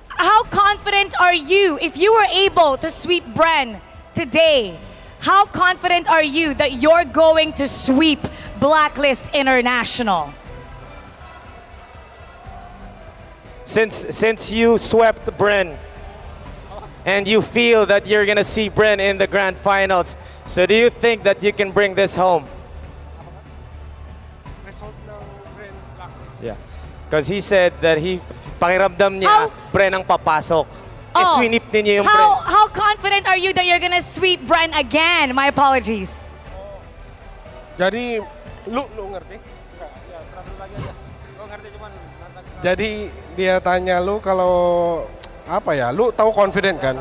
how confident are you if you were able to sweep Bren today? How confident are you that you're going to sweep Blacklist International?
Since you swept Bren and you feel that you're gonna see Bren in the grand finals, so do you think that you can bring this home? Yeah, because he said that pakiramdam niya Bren ang papasok. Swinip ninyo yung Bren.
How confident are you that you're gonna sweep Bren again? My apologies.
Jadi lu ngerti? Jadi dia tanya lu kalau apa ya? Lu tahu confident kan?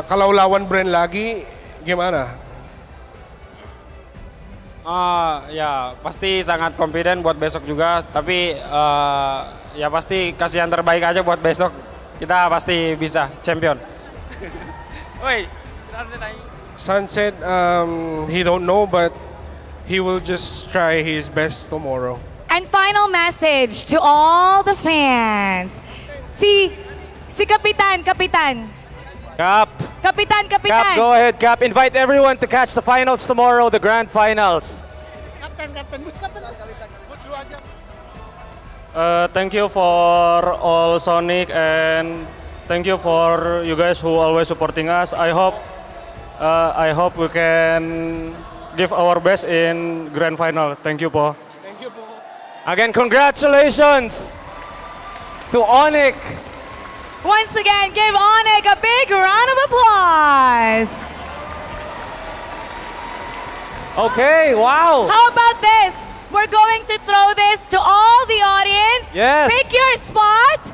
Kalau lawan Bren lagi gimana?
Ya pasti sangat confident buat besok juga. Tapi ya pasti kasih yang terbaik aja buat besok. Kita pasti bisa champion.
Wait.
San said he don't know but he will just try his best tomorrow.
And final message to all the fans. See Si Kapitan, Kapitan.
Cap.
Kapitan, Kapitan.
Cap, go ahead, Cap. Invite everyone to catch the finals tomorrow, the grand finals.
Thank you for all Sonic and thank you for you guys who always supporting us. I hope we can give our best in grand final. Thank you, Po.
Again, congratulations to Onyx.
Once again, give Onyx a big round of applause.
Okay, wow.
How about this? We're going to throw this to all the audience.
Yes.
Pick your spot.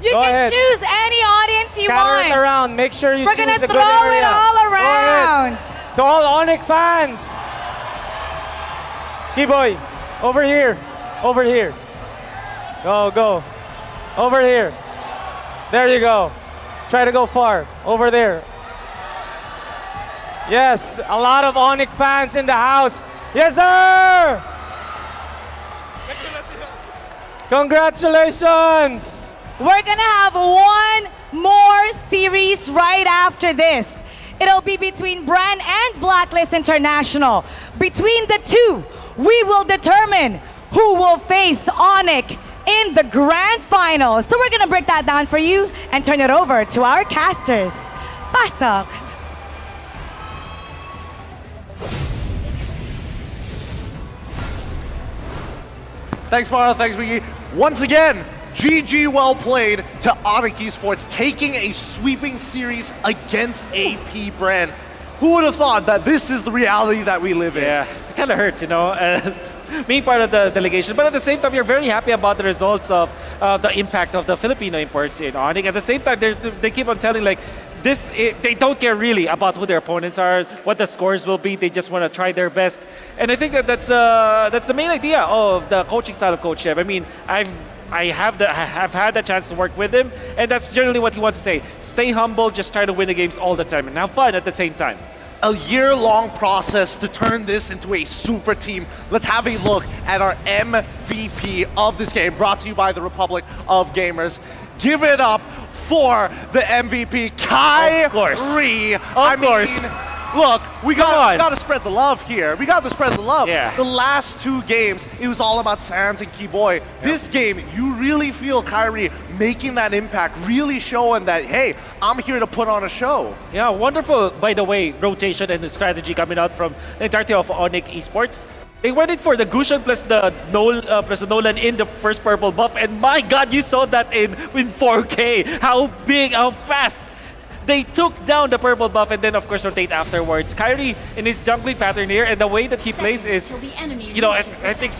You
Go
can
ahead.
choose any audience you
Scatter
want.
it around. Make sure you
We're
choose
gonna
a good
throw
area.
it all
Go ahead.
around.
To all Onyx fans. Keyboy, over here. Over here. Go, go. Over here. There you go. Try to go far. Over there. Yes, a lot of Onyx fans in the house. Yes, sir! Congratulations!
We're gonna have one more series right after this. It'll be between Brand and Blacklist International. Between the two, we will determine who will face Onyx in the grand final. So we're gonna break that down for you and turn it over to our casters. Pasok.
Thanks, Mara. Thanks, Miggy. Once again, GG well played to Onyx Esports, taking a sweeping series against AP Brand. Who would have thought that this is the reality that we live in?
Yeah, it kind of hurts, you know, being part of the delegation. But at the same time, you're very happy about the results of the impact of the Filipino imports in Onyx. At the same time, they keep on telling, like, they don't care really about who their opponents are, what the scores will be. They just want to try their best. And I think that's the main idea of the coaching style of Coach Chev. I mean, I have had the chance to work with him, and that's generally what he wants to say. Stay humble, just try to win the games all the time, and have fun at the same time.
A year-long process to turn this into a super team. Let's have a look at our MVP of this game, brought to you by the Republic of Gamers. Give it up for the MVP, Kyrie.
Of course.
Of course. Look, we got to spread the love here. We got to spread the love.
Yeah.
The last two games, it was all about Sans and Keyboy. This game, you really feel Kyrie making that impact, really showing that, hey, I'm here to put on a show.
Yeah, wonderful, by the way, rotation and the strategy coming out from the entirety of Onyx Esports. They went in for the Gushan plus the Nolan in the first purple buff, and my God, you saw that in 4K. How big, how fast they took down the purple buff and then, of course, rotate afterwards. Kyrie in his jungling pattern here, and the way that he plays is, you know, I think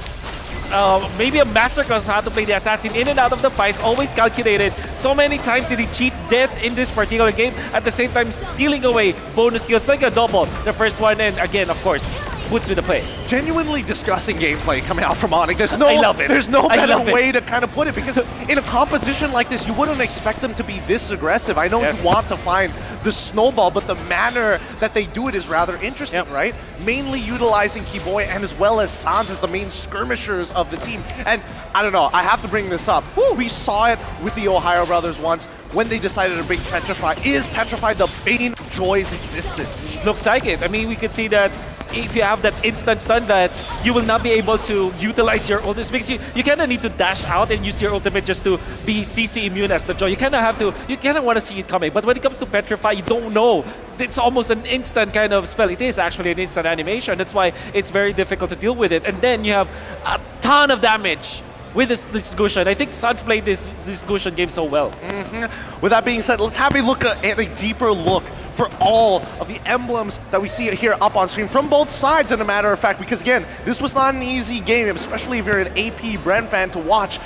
maybe a masterclass on how to play the assassin in and out of the fights, always calculated. So many times did he cheat death in this particular game, at the same time stealing away bonus kills like a double. The first one, and again, of course, put through the play.
Genuinely disgusting gameplay coming out from Onyx. I
love it.
There's no
I
better
love it.
way to kind of put it, because in a composition like this, you wouldn't expect them to be this aggressive. I know
Yes.
you want to find the snowball, but the manner that they do it is rather interesting, right? Mainly utilizing Keyboy and as well as Sans as the main skirmishers of the team. And I don't know, I have to bring this up. We saw it with the Ohio brothers once when they decided to bring Petrify. Is Petrify the bane of Joy's existence?
Looks like it. I mean, we could see that if you have that instant stun, that you will not be able to utilize your ultimate, because you kind of need to dash out and use your ultimate just to be CC immune as the Joy. You kind of want to see it coming. But when it comes to Petrify, you don't know. It's almost an instant kind of spell. It is actually an instant animation. That's why it's very difficult to deal with it. And then you have a ton of damage with this Gushan. I think Suns played this Gushan game so well.
With that being said, let's have a look at a deeper look for all of the emblems that we see here up on screen from both sides, as a matter of fact, because again, this was not an easy game, especially if you're an AP Brand fan to watch.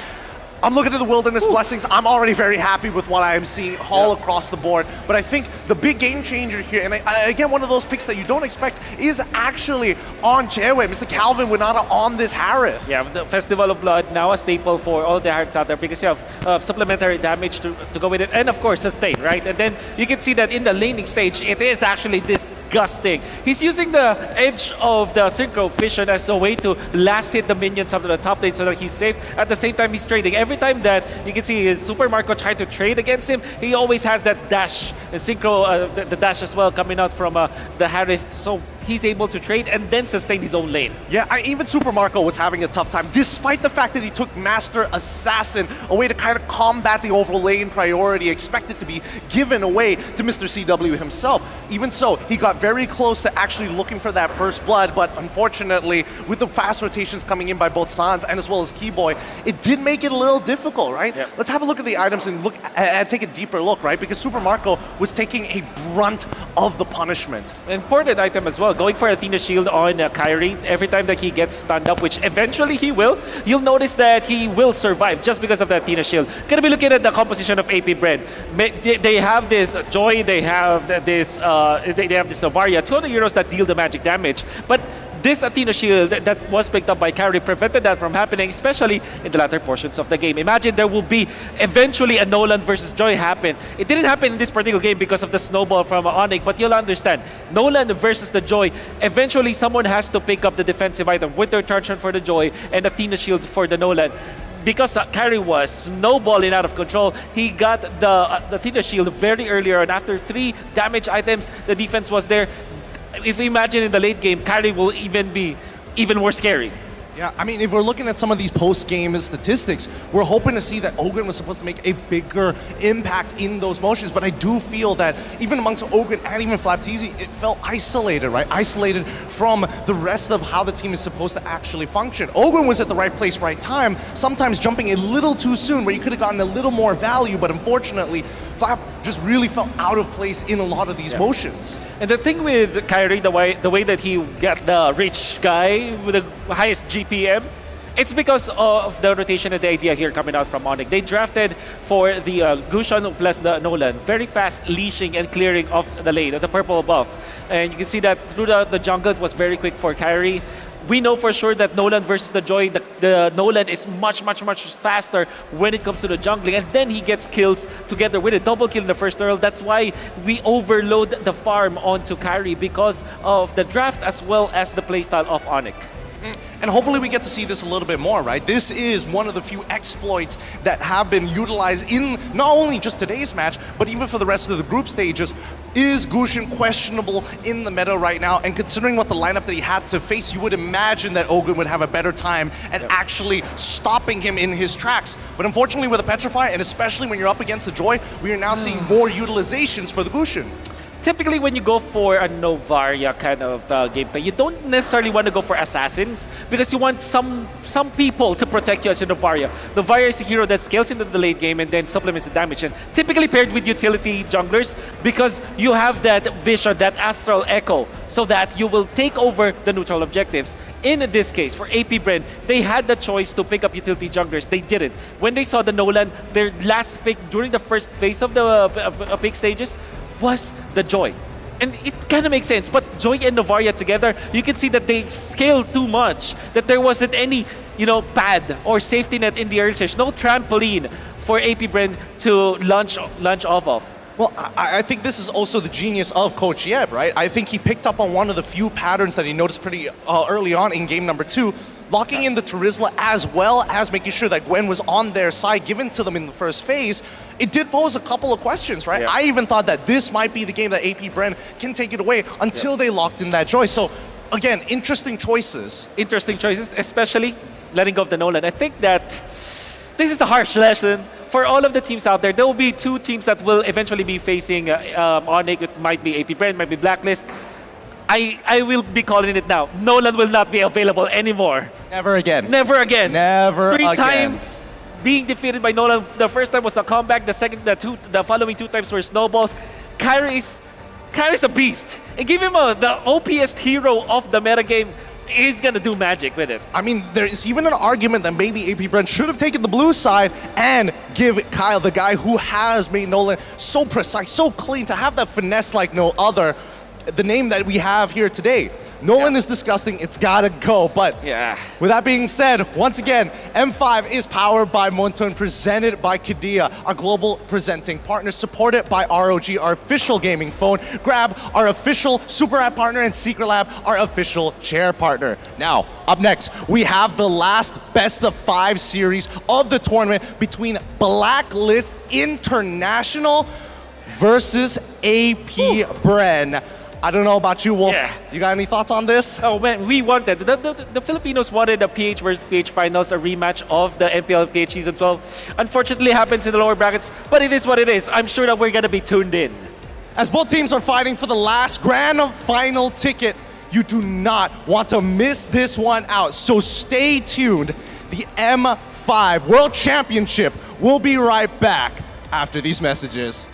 I'm looking at the Wilderness Blessings. I'm already very happy with what I am seeing all across the board. But I think the big game changer here, and again, one of those picks that you don't expect, is actually on Jaewei. Mr. Calvin Winata on this Harith.
Yeah, the Festival of Blood, now a staple for all the Hariths out there, because you have supplementary damage to go with it. And of course, sustain, right? And then you can see that in the laning stage, it is actually disgusting. He's using the edge of the Synchro Vision as a way to last hit the minions up to the top lane so that he's safe. At the same time, he's trading. Every every time that you can see his Super Marco trying to trade against him, he always has that dash, the synchro, the dash as well coming out from the Harith. So he's able to trade and then sustain his own lane.
Yeah, even Super Marco was having a tough time, despite the fact that he took Master Assassin, a way to kind of combat the overall lane priority expected to be given away to Mr. CW himself. Even so, he got very close to actually looking for that first blood, but unfortunately, with the fast rotations coming in by both Sans and as well as Keyboy, it did make it a little difficult, right?
Yep.
Let's have a look at the items and look and take a deeper look, right? Because Super Marco was taking a brunt of the punishment.
Important item as well, going for Athena Shield on Kyrie. Every time that he gets stunned up, which eventually he will, you'll notice that he will survive just because of the Athena Shield. Gonna be looking at the composition of AP Bren. They have this Joy, they have this Novaria, 200 euros that deal the magic damage, but this Athena Shield that was picked up by Kyrie prevented that from happening, especially in the latter portions of the game. Imagine there will be eventually a Nolan versus Joy happen. It didn't happen in this particular game because of the snowball from Onyx, but you'll understand. Nolan versus the Joy, eventually someone has to pick up the defensive item. Winter Truncheon for the Joy and Athena Shield for the Nolan. Because Kyrie was snowballing out of control, he got the Athena Shield very early on. After 3 damage items, the defense was there. If we imagine in the late game, Kyrie will even be even more scary.
Yeah, I mean, if we're looking at some of these post-game statistics, we're hoping to see that Ogren was supposed to make a bigger impact in those motions, but I do feel that even amongst Ogren and even Flapteezy, it felt isolated, right? Isolated from the rest of how the team is supposed to actually function. Ogren was at the right place, right time, sometimes jumping a little too soon where you could have gotten a little more value, but unfortunately, Flap just really felt out of place in a lot of these motions.
And the thing with Kyrie, the way that he got the rich guy with the highest GPM, it's because of the rotation and the idea here coming out from Onyx. They drafted for the Gushon plus the Nolan. Very fast leashing and clearing of the lane, of the purple buff. And you can see that through the jungle, it was very quick for Kyrie. We know for sure that Nolan versus the Joy, the Nolan is much faster when it comes to the jungling, and then he gets kills together with a double kill in the first turtle. That's why we overload the farm onto Kyrie because of the draft as well as the playstyle of Onyx.
And hopefully we get to see this a little bit more, right? This is one of the few exploits that have been utilized in not only just today's match, but even for the rest of the group stages. Is Gusion questionable in the meta right now? And considering what the lineup that he had to face, you would imagine that Ogren would have a better time at actually stopping him in his tracks. But unfortunately with a Petrify, and especially when you're up against the Joy, we are now seeing more utilizations for the Gusion.
Typically, when you go for a Novaria kind of gameplay, you don't necessarily want to go for assassins because you want some people to protect you as a Novaria. Novaria is a hero that scales into the late game and then supplements the damage. And typically paired with utility junglers because you have that vision, that astral echo, so that you will take over the neutral objectives. In this case, for AP Bren, they had the choice to pick up utility junglers. They didn't. When they saw the Nolan, their last pick during the first phase of the pick stages was the Joy. And it kind of makes sense, but Joy and Novaria together, you can see that they scale too much, that there wasn't any, pad or safety net in the early stage, no trampoline for AP Bren to launch off of.
Well, I think this is also the genius of Coach Yeb, right? I think he picked up on one of the few patterns that he noticed pretty early on in game number 2, locking in the Terizla as well as making sure that Gwen was on their side, given to them in the first phase. It did pose a couple of questions, right?
Yeah.
I even thought that this might be the game that AP Bren can take it away until they locked in that Joy. So, again, interesting choices.
Interesting choices, especially letting go of the Nolan. I think that this is a harsh lesson for all of the teams out there. There will be 2 teams that will eventually be facing Onyx. It might be AP Bren, might be Blacklist. I will be calling it now. Nolan will not be available anymore.
Never again.
Never again.
Never
3
again.
times being defeated by Nolan. The first time was a comeback. The following 2 times were snowballs. Kyrie's a beast. And give him the OPest hero of the metagame. He's gonna do magic with it.
I mean, there's even an argument that maybe AP Bren should have taken the blue side and give Kyle, the guy who has made Nolan so precise, so clean, to have that finesse like no other, the name that we have here today. Nolan is disgusting. It's gotta go. But with that being said, once again, M5 is powered by Monton, presented by Kidia, our global presenting partner, supported by ROG, our official gaming phone, Grab, our official Super App partner, and Secret Lab, our official chair partner. Now, up next, we have the last best of 5 series of the tournament between Blacklist International versus AP Bren. I don't know about you, Wolf. You got any thoughts on this?
Oh man, we wanted, the Filipinos wanted a PH versus PH finals, a rematch of the MPL PH Season 12. Unfortunately, happens in the lower brackets, but it is what it is. I'm sure that we're gonna be tuned in.
As both teams are fighting for the last grand final ticket, you do not want to miss this one out. So stay tuned. The M5 World Championship will be right back after these messages.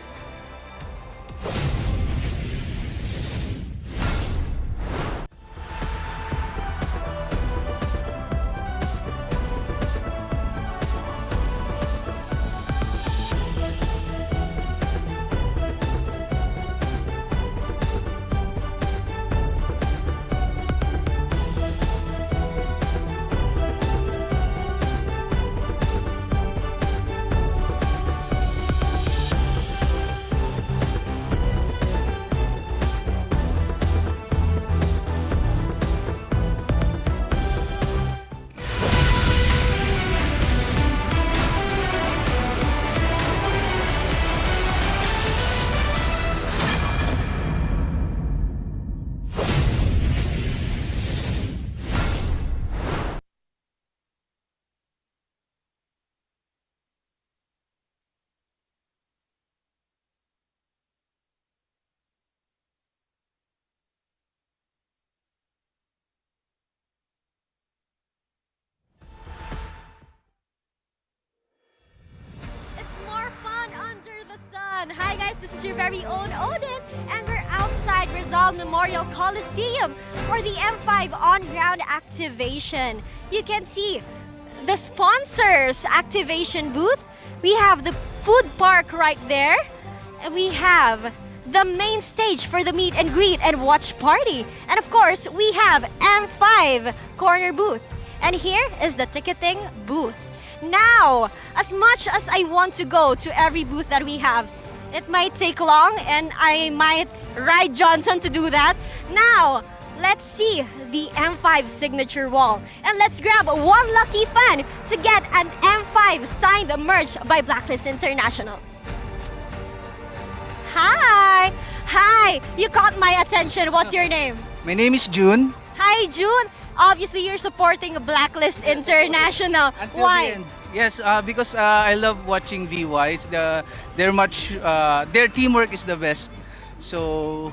Hi guys, this is your very own Odin, and we're outside Rizal Memorial Coliseum for the M5 on-ground activation. You can see the sponsors activation booth. We have the food park right there, and we have the main stage for the meet and greet and watch party. And of course, we have M5 corner booth. And here is the ticketing booth. Now, as much as I want to go to every booth that we have, it might take long and I might ride Johnson to do that. Now, let's see the M5 signature wall. And let's grab one lucky fan to get an M5 signed merch by Blacklist International. Hi! Hi! You caught my attention. What's your name?
My name is June.
Hi, June. Obviously, you're supporting Blacklist International. Why?
Yes, because I love watching VYs. Their teamwork is the best. So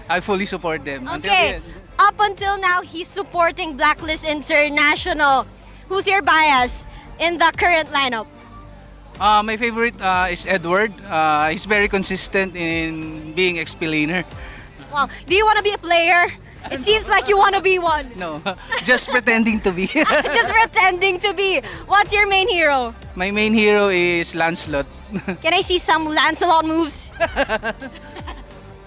I fully support them.
Okay. Up until now, he's supporting Blacklist International. Who's your bias in the current lineup?
My favorite is Edward. He's very consistent in being explainer.
Wow. Do you want to be a player? It seems like you want to be one.
No, just pretending to be.
Just pretending to be. What's your main hero?
My main hero is Lancelot.
Can I see some Lancelot moves?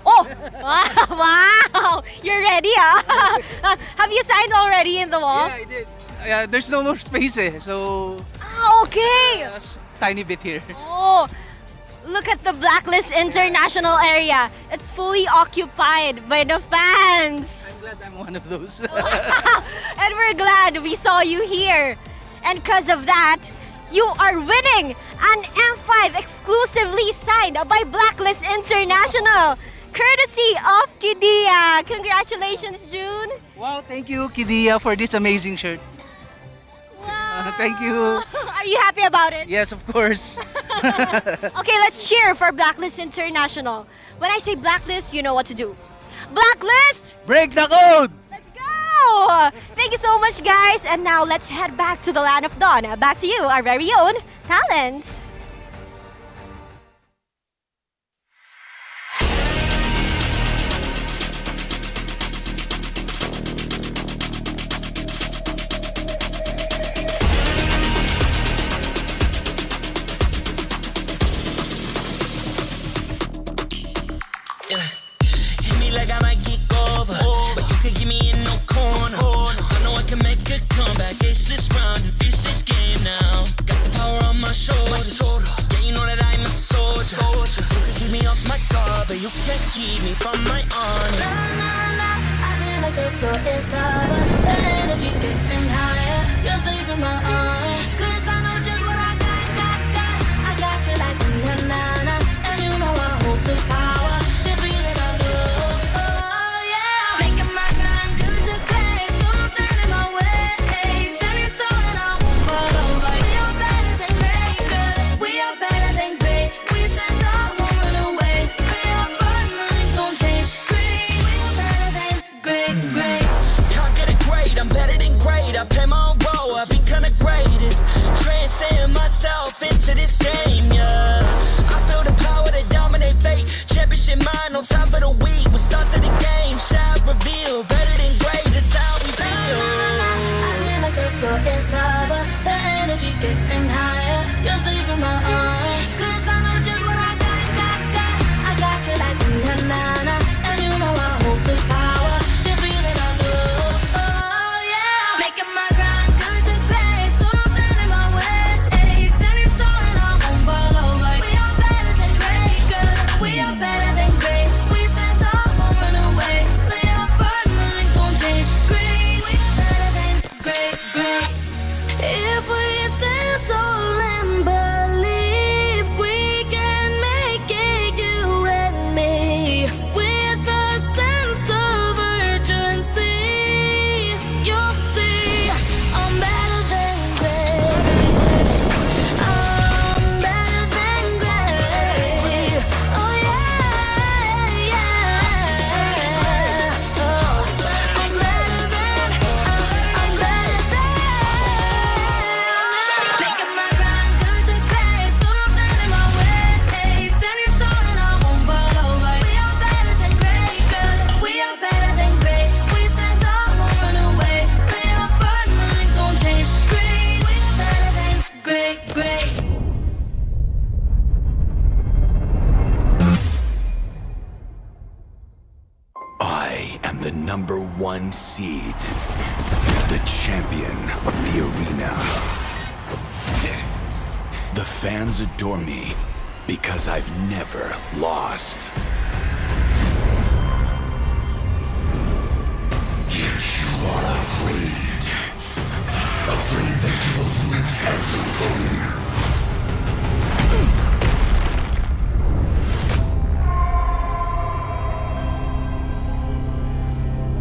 Oh! Wow! You're ready, huh? Have you signed already in the wall?
Yeah, I did. There's no more space, so...
Okay!
Tiny bit here.
Oh! Look at the Blacklist International area. It's fully occupied by the fans.
I'm glad I'm one of those.
And we're glad we saw you here. And because of that, you are winning an M5 exclusively signed by Blacklist International, courtesy of Kidia. Congratulations, June.
Wow, thank you, Kidia, for this amazing shirt.
Wow.
Thank you.
Are you happy about it?
Yes, of course.
Okay, let's cheer for Blacklist International. When I say Blacklist, you know what to do. Blacklist!
Break the code!
Let's go! Thank you so much, guys. And now let's head back to the Land of Dawn. Back to you, our very own Talents.
Hit me like I might kick over, but you could give me an
keep me from my honor. Nah, nah, nah, I feel like the floor is lava. The energy's getting higher. You're saving my arms. 'Cause I know just what I got. I got you like na-na-na. And you know I hold the power. This feeling I love. Oh, yeah. Making my grind good to great. So don't stand in my way. Standing tall and I won't fall over. We are better than great, girl. We are better than great. We stand tall, won't run away. We are burning, nothing gon' change. Great, we are better than great. Can't get it great, I'm better than great. I play my own role, I've become the greatest. Transcend myself into this game, yeah. I build a power to dominate fate. Championship mind, no time for the weak. We start to the game, shout, reveal. Better than great, that's how we feel. I feel like the floor is lava. The energy's getting higher. You're saving my arms. 'Cause I know just what I got. I got you like na-na-na. And you know I hold the power. This feeling I love. Oh, yeah. Making my grind good to great. So don't stand in my way. Standing tall and I won't fall over. We are better than great, girl. We are better than great. We stand tall, won't run away. We are burning, nothing gon' change. Great, we are better than great. If we stand tall and believe we can make it, you and me, with a sense of urgency, you'll see I'm better than great. I'm better than great. Oh yeah, yeah. Oh, I'm better than. Making my grind good to great. So don't stand in my way. Standing tall and I won't fall over. We are better than great, girl. We are better than great. We stand tall, won't run away. We are burning, nothing gon' change. Great, we are better than great.
I am the #1 seed, the champion of the arena. The fans adore me because I've never lost. Yet you are afraid that you will lose everything.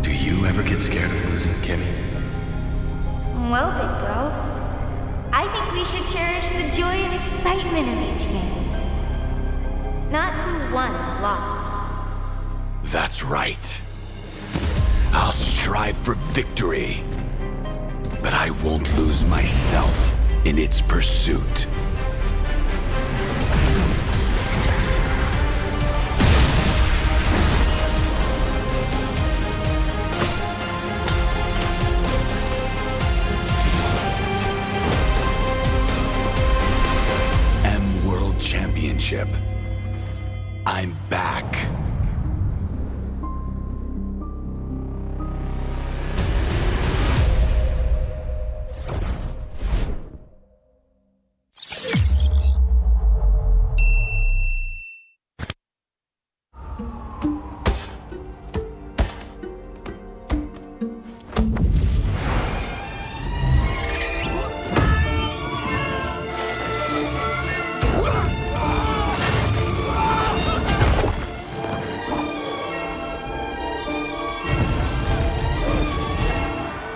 Do you ever get scared of losing, Kimmy?
Well, big bro, I think we should cherish the joy and excitement of each game. Not who won or lost.
That's right. I'll strive for victory, but I won't lose myself in its pursuit. World Championship. I'm back.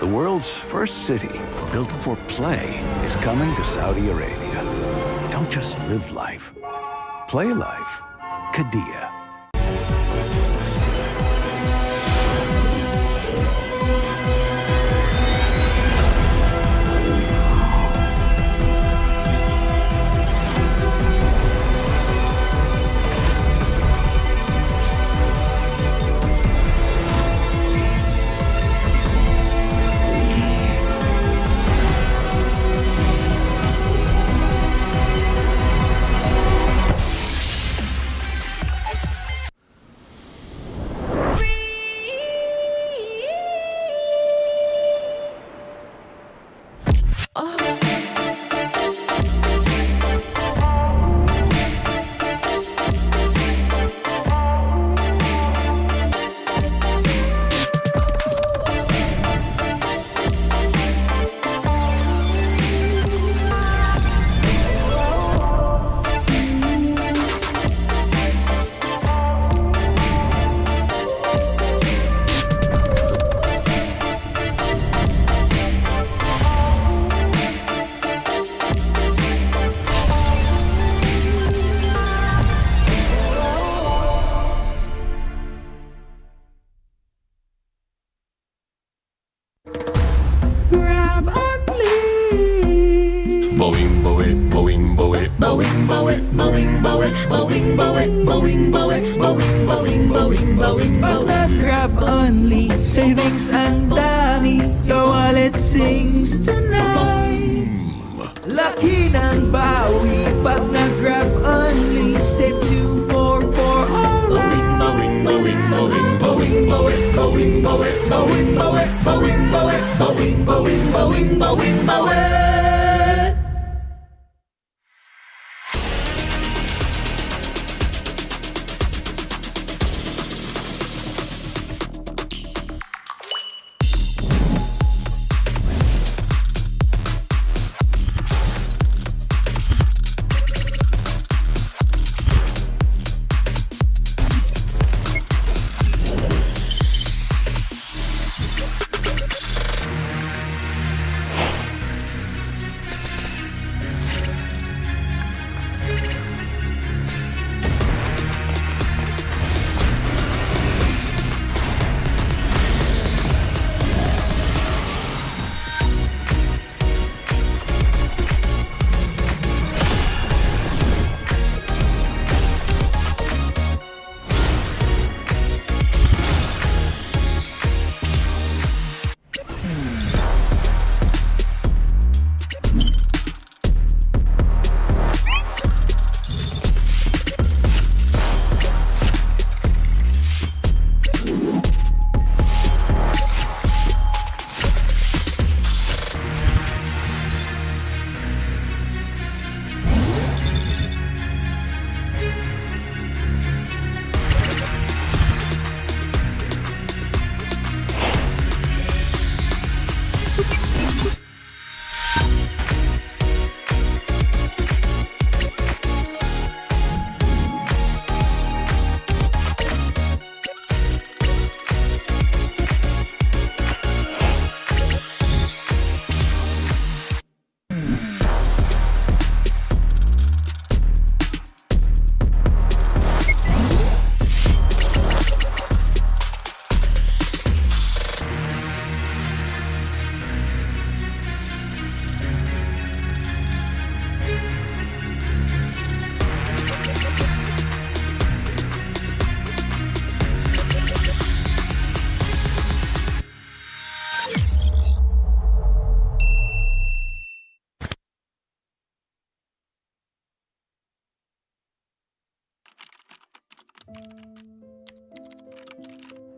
The world's first city, built for play, is coming to Saudi Arabia. Don't just live life. Play life. Qiddiya.
Grab only, savings ang dami, your wallet sings tonight. Laki ng bawi, pag nag-grab only, save 2 for alright.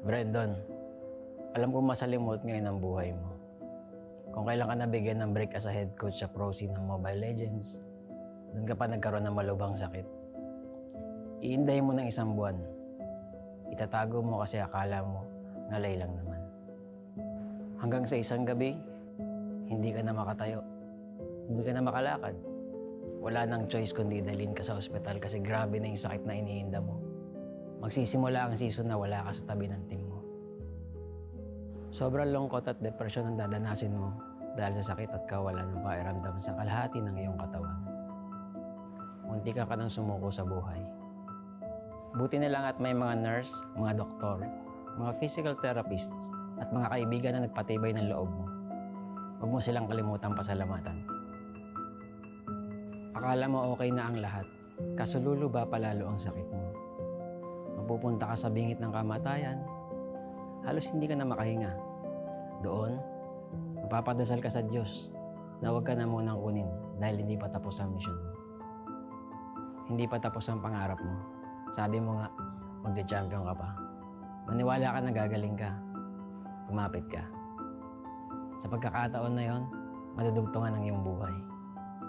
Brandon, alam ko masalimuot ngayon ang buhay mo. Kung kailan ka nabigyan ng break as a head coach sa pro scene ng Mobile Legends, doon ka pa nagkaroon ng malubhang sakit. Iinday mo ng 1 buwan. Itatago mo kasi akala mo, ngalay lang naman. Hanggang sa isang gabi, hindi ka na makatayo. Hindi ka na makalakad. Wala nang choice kundi dalhin ka sa ospital kasi grabe na yung sakit na iniinda mo. Magsisimula ang season na wala ka sa tabi ng team mo. Sobrang lungkot at depression ang dadanasin mo dahil sa sakit at kawalan ng pakiramdam sa kalahati ng iyong katawan. Munti ka nang sumuko sa buhay. Buti na lang at may mga nurse, mga doktor, mga physical therapists, at mga kaibigan na nagpatibay ng loob mo. Huwag mo silang kalimutang pasalamatan. Akala mo okay na ang lahat, kaso luluba palalo ang sakit mo. Mapupunta ka sa bingit ng kamatayan, halos hindi ka na makahinga. Doon, mapapadasal ka sa Diyos na huwag ka na munang kunin dahil hindi pa tapos ang mission mo. Hindi pa tapos ang pangarap mo. Sabi mo nga, magde-champion ka pa. Maniwala ka na gagaling ka. Kumapit ka. Sa pagkakataon na yon, madudugtungan ang iyong buhay.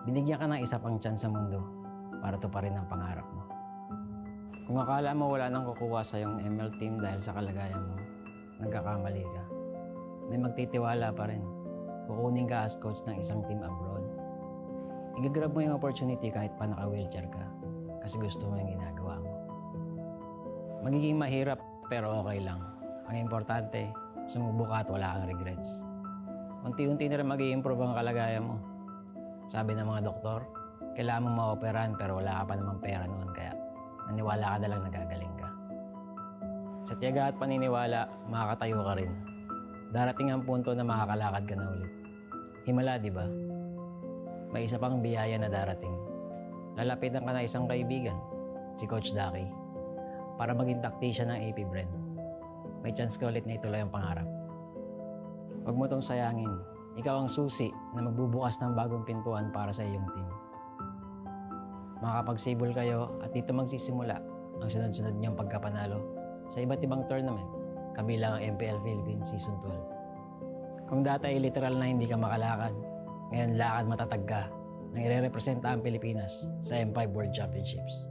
Binigyan ka ng isa pang chance sa mundo para tuparin ang pangarap mo. Kung akala mo wala nang kukuha sa iyong ML team dahil sa kalagayan mo, nagkakamali ka. May magtitiwala pa rin. Kukunin ka as coach ng isang team abroad. Igagrab mo yung opportunity kahit pa naka-wheelchair ka kasi gusto mo yung ginagawa mo. Magiging mahirap pero okay lang. Ang importante, sumubo ka at wala kang regrets. Unti-unti na rin mag-i-improve ang kalagayan mo. Sabi ng mga doktor, kailangan mong ma-operahan pero wala ka pa namang pera noon kaya naniwala ka na lang nagagaling ka. Sa tiyaga at paniniwala, makakatayo ka rin. Darating ang punto na makakalakad ka na ulit. Himala, di ba? may isa pang biyaya na darating. Lalapitan ka na isang kaibigan, si Coach Daki, para maging tactician ng AP Bren. May chance ka ulit na ituloy ang pangarap. Huwag mo tong sayangin. Ikaw ang susi na magbubukas ng bagong pintuan para sa iyong team. Makakapagsibol kayo at dito magsisimula ang sunod-sunod niyong pagkapanalo sa iba't ibang tournament, kabilang ang MPL Philippines Season 12. Kung dati ay literal na hindi ka makalakad, ngayon lakad matatag ka nang ire-representa ang Pilipinas sa M5 World Championships.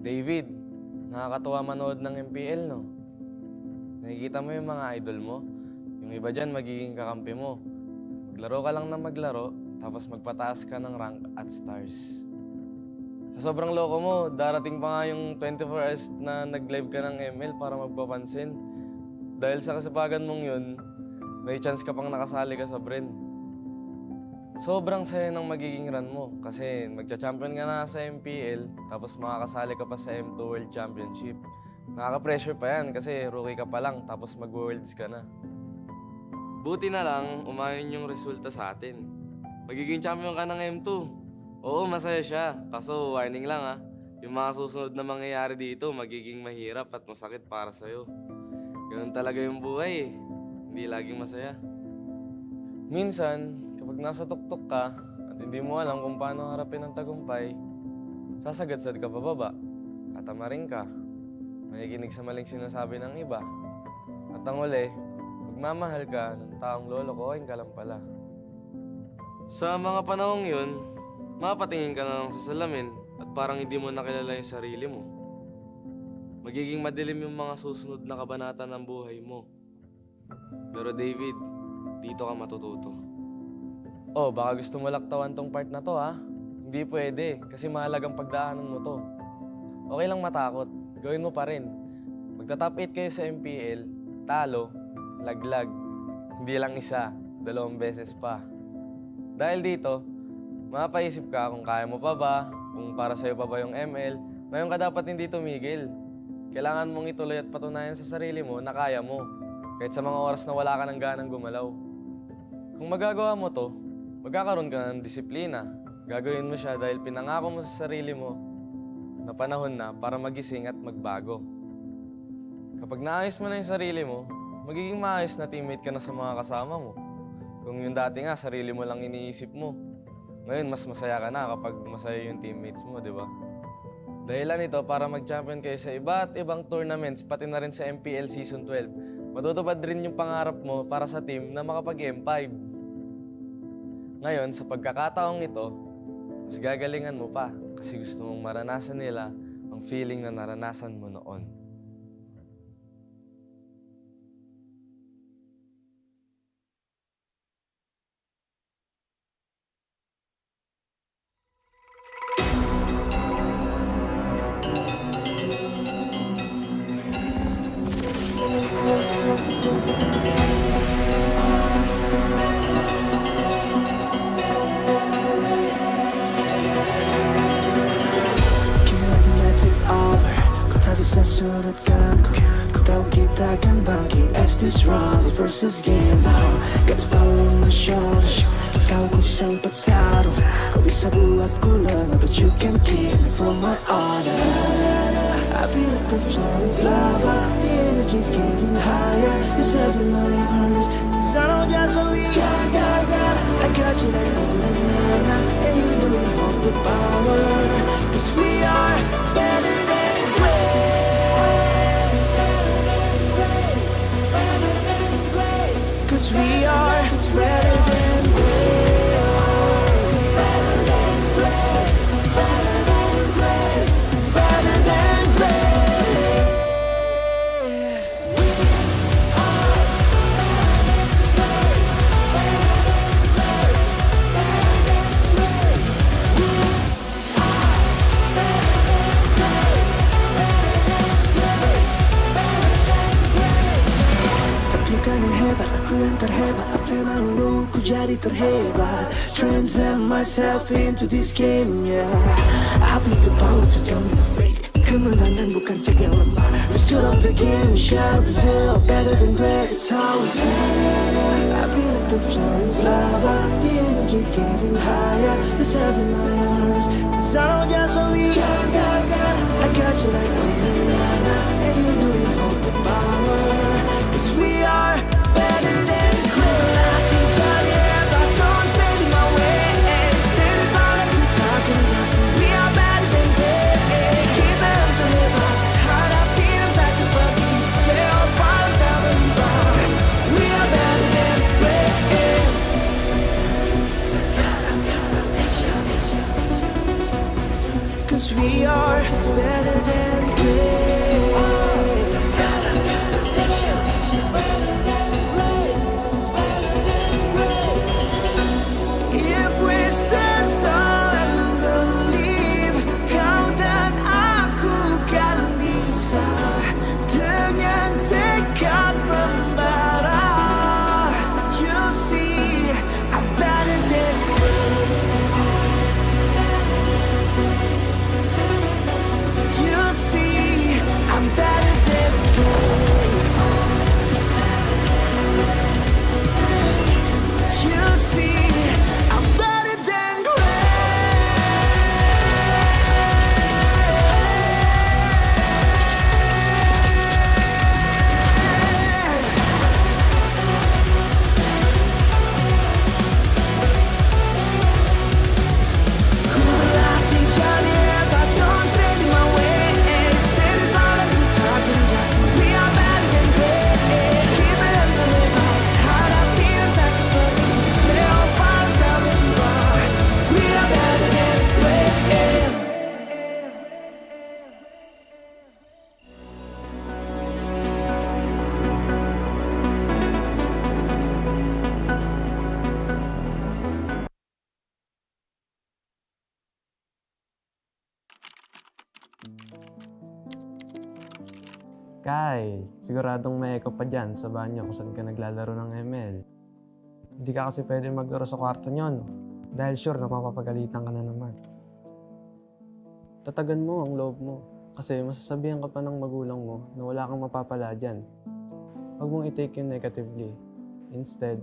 David, nakakatuwa manood ng MPL, no? Nakikita mo yung mga idol mo. Yung iba dyan, magiging kakampi mo. Maglaro ka lang na maglaro, tapos magpataas ka ng rank at stars. Sa sobrang loko mo, darating pa nga yung 24 hours na nag-live ka ng ML para magpapansin. Dahil sa kasipagan mong yun, may chance ka pang nakasali ka sa Bren. Sobrang saya ng magiging run mo kasi magcha-champion ka na sa MPL tapos makakasali ka pa sa M2 World Championship. Nakaka-pressure pa yan kasi rookie ka pa lang tapos mag-worlds ka na. Buti na lang, umayon yung resulta sa atin. Magiging champion ka ng M2. Oo, masaya siya. Kaso warning lang ha, yung mga susunod na mangyayari dito magiging mahirap at masakit para sa'yo. Ganun talaga yung buhay eh. Hindi laging masaya. Minsan, kapag nasa tuktok ka at hindi mo alam kung paano harapin ang tagumpay, sasagadsad ka pababa, tatamarin ka, makikinig sa maling sinasabi ng iba, at ang uli, magmamahal ka ng taong lolokohin ka lang pala. Sa mga panahong yun, mapatingin ka na lang sa salamin at parang hindi mo nakilala yung sarili mo. Magiging madilim yung mga susunod na kabanata ng buhay mo. Pero David, dito ka matututo. Oh, baka gusto mo laktawan tong part na to ha? Hindi pwede, kasi mahalagang pagdaanan mo to. Okay lang matakot, gawin mo pa rin. Magta-top 8 kayo sa MPL, talo, laglag. Hindi lang isa, 2 beses pa. Dahil dito, mapaisip ka kung kaya mo pa ba, kung para sa'yo pa ba yung ML, ngayon ka dapat hindi tumigil. Kailangan mong ituloy at patunayan sa sarili mo na kaya mo, kahit sa mga oras na wala ka ng ganang gumalaw. Kung magagawa mo to, magkakaroon ka ng disiplina. Gagawin mo siya dahil pinangako mo sa sarili mo na panahon na para magising at magbago. Kapag naayos mo na yung sarili mo, magiging maayos na teammate ka na sa mga kasama mo. Kung yung dati nga, sarili mo lang iniisip mo. Ngayon, mas masaya ka na kapag masaya yung teammates mo, di ba? Dahilan ito para mag-champion kayo sa iba't ibang tournaments, pati na rin sa MPL Season 12. Matutupad rin yung pangarap mo para sa team na makapag-M5. Ngayon, sa pagkakataong ito, mas gagalingan mo pa kasi gusto mong maranasan nila ang feeling na naranasan mo noon.
Sa surut kanku Ku tahu kita akan bangkit as this round versus game now. Got the power on my shoulders. Tahu ku sang petarung. Kau bisa buatku lengah, but you can keep me from my honor. I feel like the floor is lava. The energy's getting higher. You're serving all your hearts. Cause I know just what we got. I got you like na-na-na. And you know we hold the power. Cause we are better than great. Cause we are better than great. Better than great. Better than great. Better than great. We are better than great. menjadi terhebat. Transcend myself into this game, yeah. I need the power to dominate. Kemenangan bukan trik yang lemah. Pursuit of the game, shall fulfill. Better than great, it's how we feel. I feel like the floor is lava. The energy's getting higher. There's heaven in my arms. Cause I know just what we got. I got you like na-na-na-na. And you know you hold the power. Cause we are better than great. I can tell you if I don't stand in my way. Stand in front of you talking. We are better than great. Keep it up to live on. Heart up, beating back to body. Lay all bottom down and bar. We are better than great. Cause we are better than great. If we stand tall and believe, kau dan aku kan bisa dengan tekad membara. You see, I'm better than you see, I'm better than you see, I'm better than
Kai, siguradong may echo pa dyan sa banyo kung saan ka naglalaro ng ML. Hindi ka kasi pwede maglaro sa kwarto nyo, no? Dahil sure na mapapagalitan ka na naman. Tatagan mo ang loob mo kasi masasabihan ka pa ng magulang mo na wala kang mapapala dyan. Huwag mong i-take yun negatively. Instead,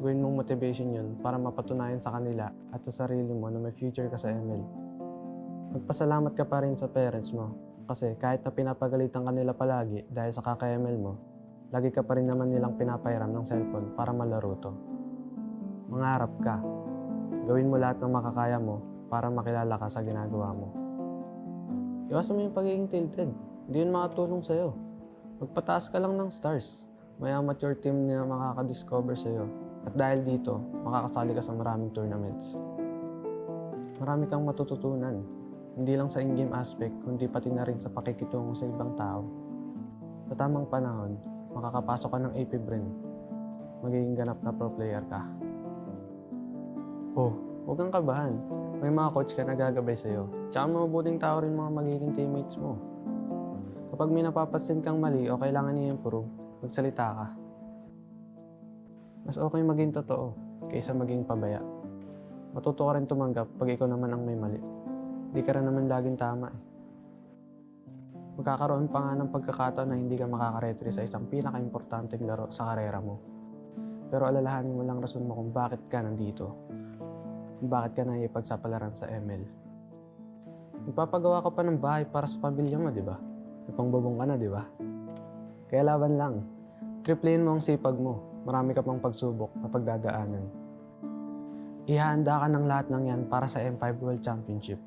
gawin mong motivation yun para mapatunayan sa kanila at sa sarili mo na may future ka sa ML. Magpasalamat ka pa rin sa parents mo. Kasi kahit na pinapagalitan ka nila palagi dahil sa kaka-ML mo, lagi ka pa rin naman nilang pinapairam ng cellphone para malaro to. Mangarap ka. Gawin mo lahat ng makakaya mo para makilala ka sa ginagawa mo. Iwasan mo yung pagiging tilted. Hindi yun makatulong sa'yo. Magpataas ka lang ng stars. May amateur team na makakadiscover sa'yo. At dahil dito, makakasali ka sa maraming tournaments. Marami kang matututunan. Hindi lang sa in-game aspect, kundi pati na rin sa pakikitungo sa ibang tao. Sa tamang panahon, makakapasok ka ng AP Brain. Magiging ganap na pro player ka. Oh, huwag kang kabahan. May mga coach ka na gagabay sa'yo. Tsaka mabubuting tao rin mga magiging teammates mo. Kapag may napapansin kang mali o kailangan i-improve, magsalita ka. Mas okay maging totoo kaysa maging pabaya. Matuto ka rin tumanggap pag ikaw naman ang may mali. Di ka rin naman laging tama eh. Magkakaroon pa nga ng pagkakataon na hindi ka makakaretry sa isang pinaka-importanteng laro sa karera mo. Pero alalahanin mo lang rason mo kung bakit ka nandito. Kung bakit ka naipagsapalaran sa ML. Magpapagawa ka pa ng bahay para sa pamilya mo, di ba? May pangbubong ka na, di ba? Kaya laban lang. Triplein mo ang sipag mo. Marami ka pang pagsubok na pagdadaanan. Ihahanda ka ng lahat ng yan para sa M5 World Championship.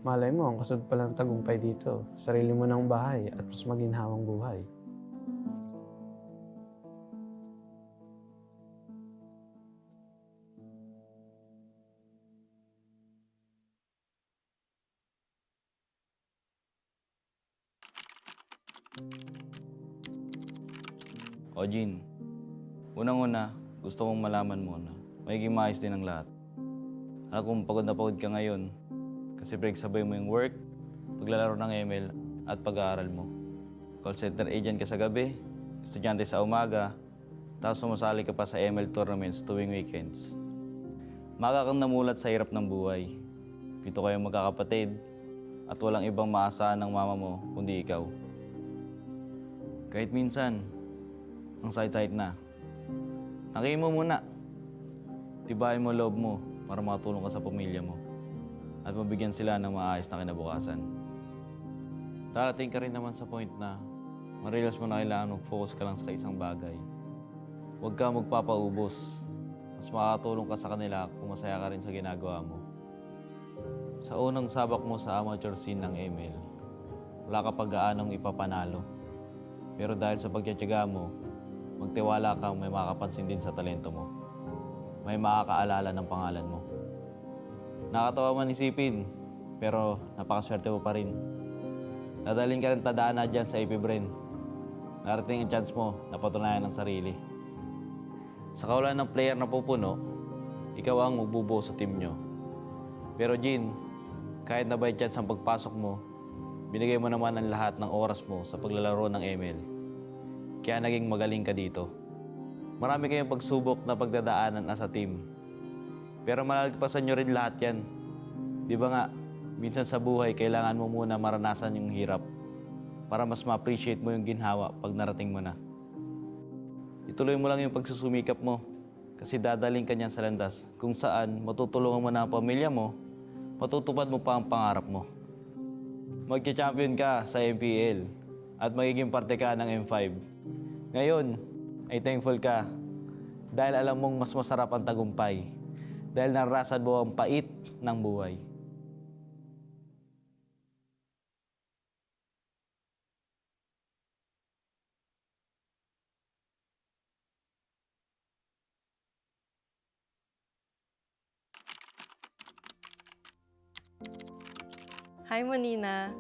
Malay mo, ang kasunod pala ng tagumpay dito, sarili mo ng bahay at mas maginhawang buhay.
Ojin, unang-una, gusto kong malaman mo na magiging maayos din ang lahat. Alam kong pagod na pagod ka ngayon kasi pinagsabay mo yung work, paglalaro ng ML at pag-aaral mo. Call center agent ka sa gabi, estudyante sa umaga, tapos sumasali ka pa sa ML tournaments tuwing weekends. Maga kang namulat sa hirap ng buhay. 7 kayong magkakapatid at walang ibang maasahan ng mama mo kundi ikaw. Kahit minsan, ang sakit-sakit na. Nakihin mo muna. Tibayin mo loob mo para makatulong ka sa pamilya mo at mabigyan sila ng maayos na kinabukasan. Darating ka rin naman sa point na ma-realize mo na kailangan mag-focus ka lang sa isang bagay. Huwag ka magpapaubos. Mas makakatulong ka sa kanila kung masaya ka rin sa ginagawa mo. Sa unang sabak mo sa amateur scene ng ML, wala ka pag-aanong ipapanalo. Pero dahil sa pagtyatsyaga mo, magtiwala kang may makapansin din sa talento mo. May makakaalala ng pangalan mo. Nakakatawa man isipin, pero napakaswerte mo pa rin. Dadaling ka rin tadhana dyan sa AP Brain. Narating ang chance mo na patunayan ng sarili. Sa kawalan ng player na pupuno, ikaw ang magbubuo sa team nyo. Pero Jin, kahit na by chance ang pagpasok mo, binigay mo naman ang lahat ng oras mo sa paglalaro ng ML. Kaya naging magaling ka dito. Marami kayong pagsubok na pagdadaanan as a team. Pero malalagpasan nyo rin lahat yan. Di ba nga, minsan sa buhay, kailangan mo muna maranasan yung hirap para mas ma-appreciate mo yung ginhawa pag narating mo na. Ituloy mo lang yung pagsusumikap mo kasi dadaling ka niyan sa landas kung saan matutulungan mo na ang pamilya mo, matutupad mo pa ang pangarap mo. Magcha-champion ka sa MPL at magiging parte ka ng M5. Ngayon, ay thankful ka dahil alam mong mas masarap ang tagumpay dahil naranasan mo ang pait ng buhay.
Hi, Monina.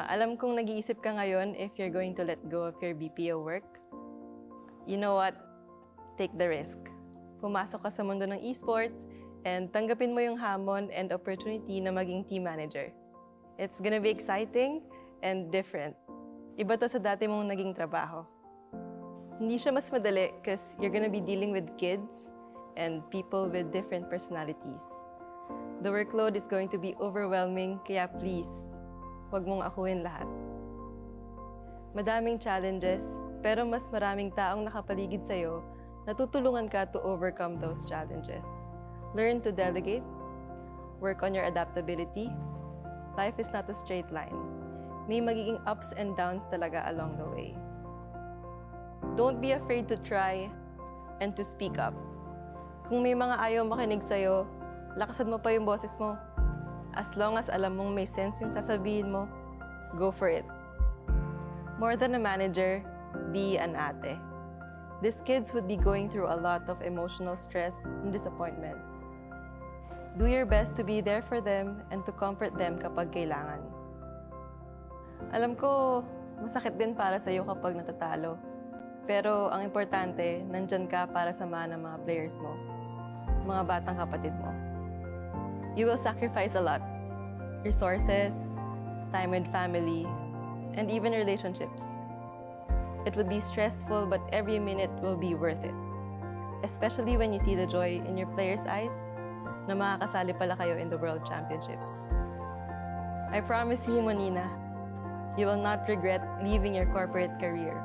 Alam kong nag-iisip ka ngayon if you're going to let go of your BPO work. You know what? Take the risk. Pumasok ka sa mundo ng esports and tanggapin mo yung hamon and opportunity na maging team manager. It's gonna be exciting and different. Iba to sa dati mong naging trabaho. Hindi siya mas madali because you're gonna be dealing with kids and people with different personalities. The workload is going to be overwhelming, kaya please, huwag mong akuin lahat. Madaming challenges, pero mas maraming taong nakapaligid sa'yo na tutulungan ka to overcome those challenges. Learn to delegate, work on your adaptability. Life is not a straight line. May magiging ups and downs talaga along the way. Don't be afraid to try and to speak up. Kung may mga ayaw makinig sa'yo, lakasan mo pa yung boses mo. As long as alam mong may sense yung sasabihin mo, go for it. More than a manager, be an ate. These kids would be going through a lot of emotional stress and disappointments. Do your best to be there for them and to comfort them kapag kailangan. Alam ko, masakit din para sa'yo kapag natatalo. Pero ang importante, nandyan ka para samahan ng mga players mo, mga batang kapatid mo. You will sacrifice a lot. Resources, time with family, and even relationships. It would be stressful, but every minute will be worth it. Especially when you see the joy in your players' eyes na makakasali pala kayo in the World Championships. I promise you, Monina, you will not regret leaving your corporate career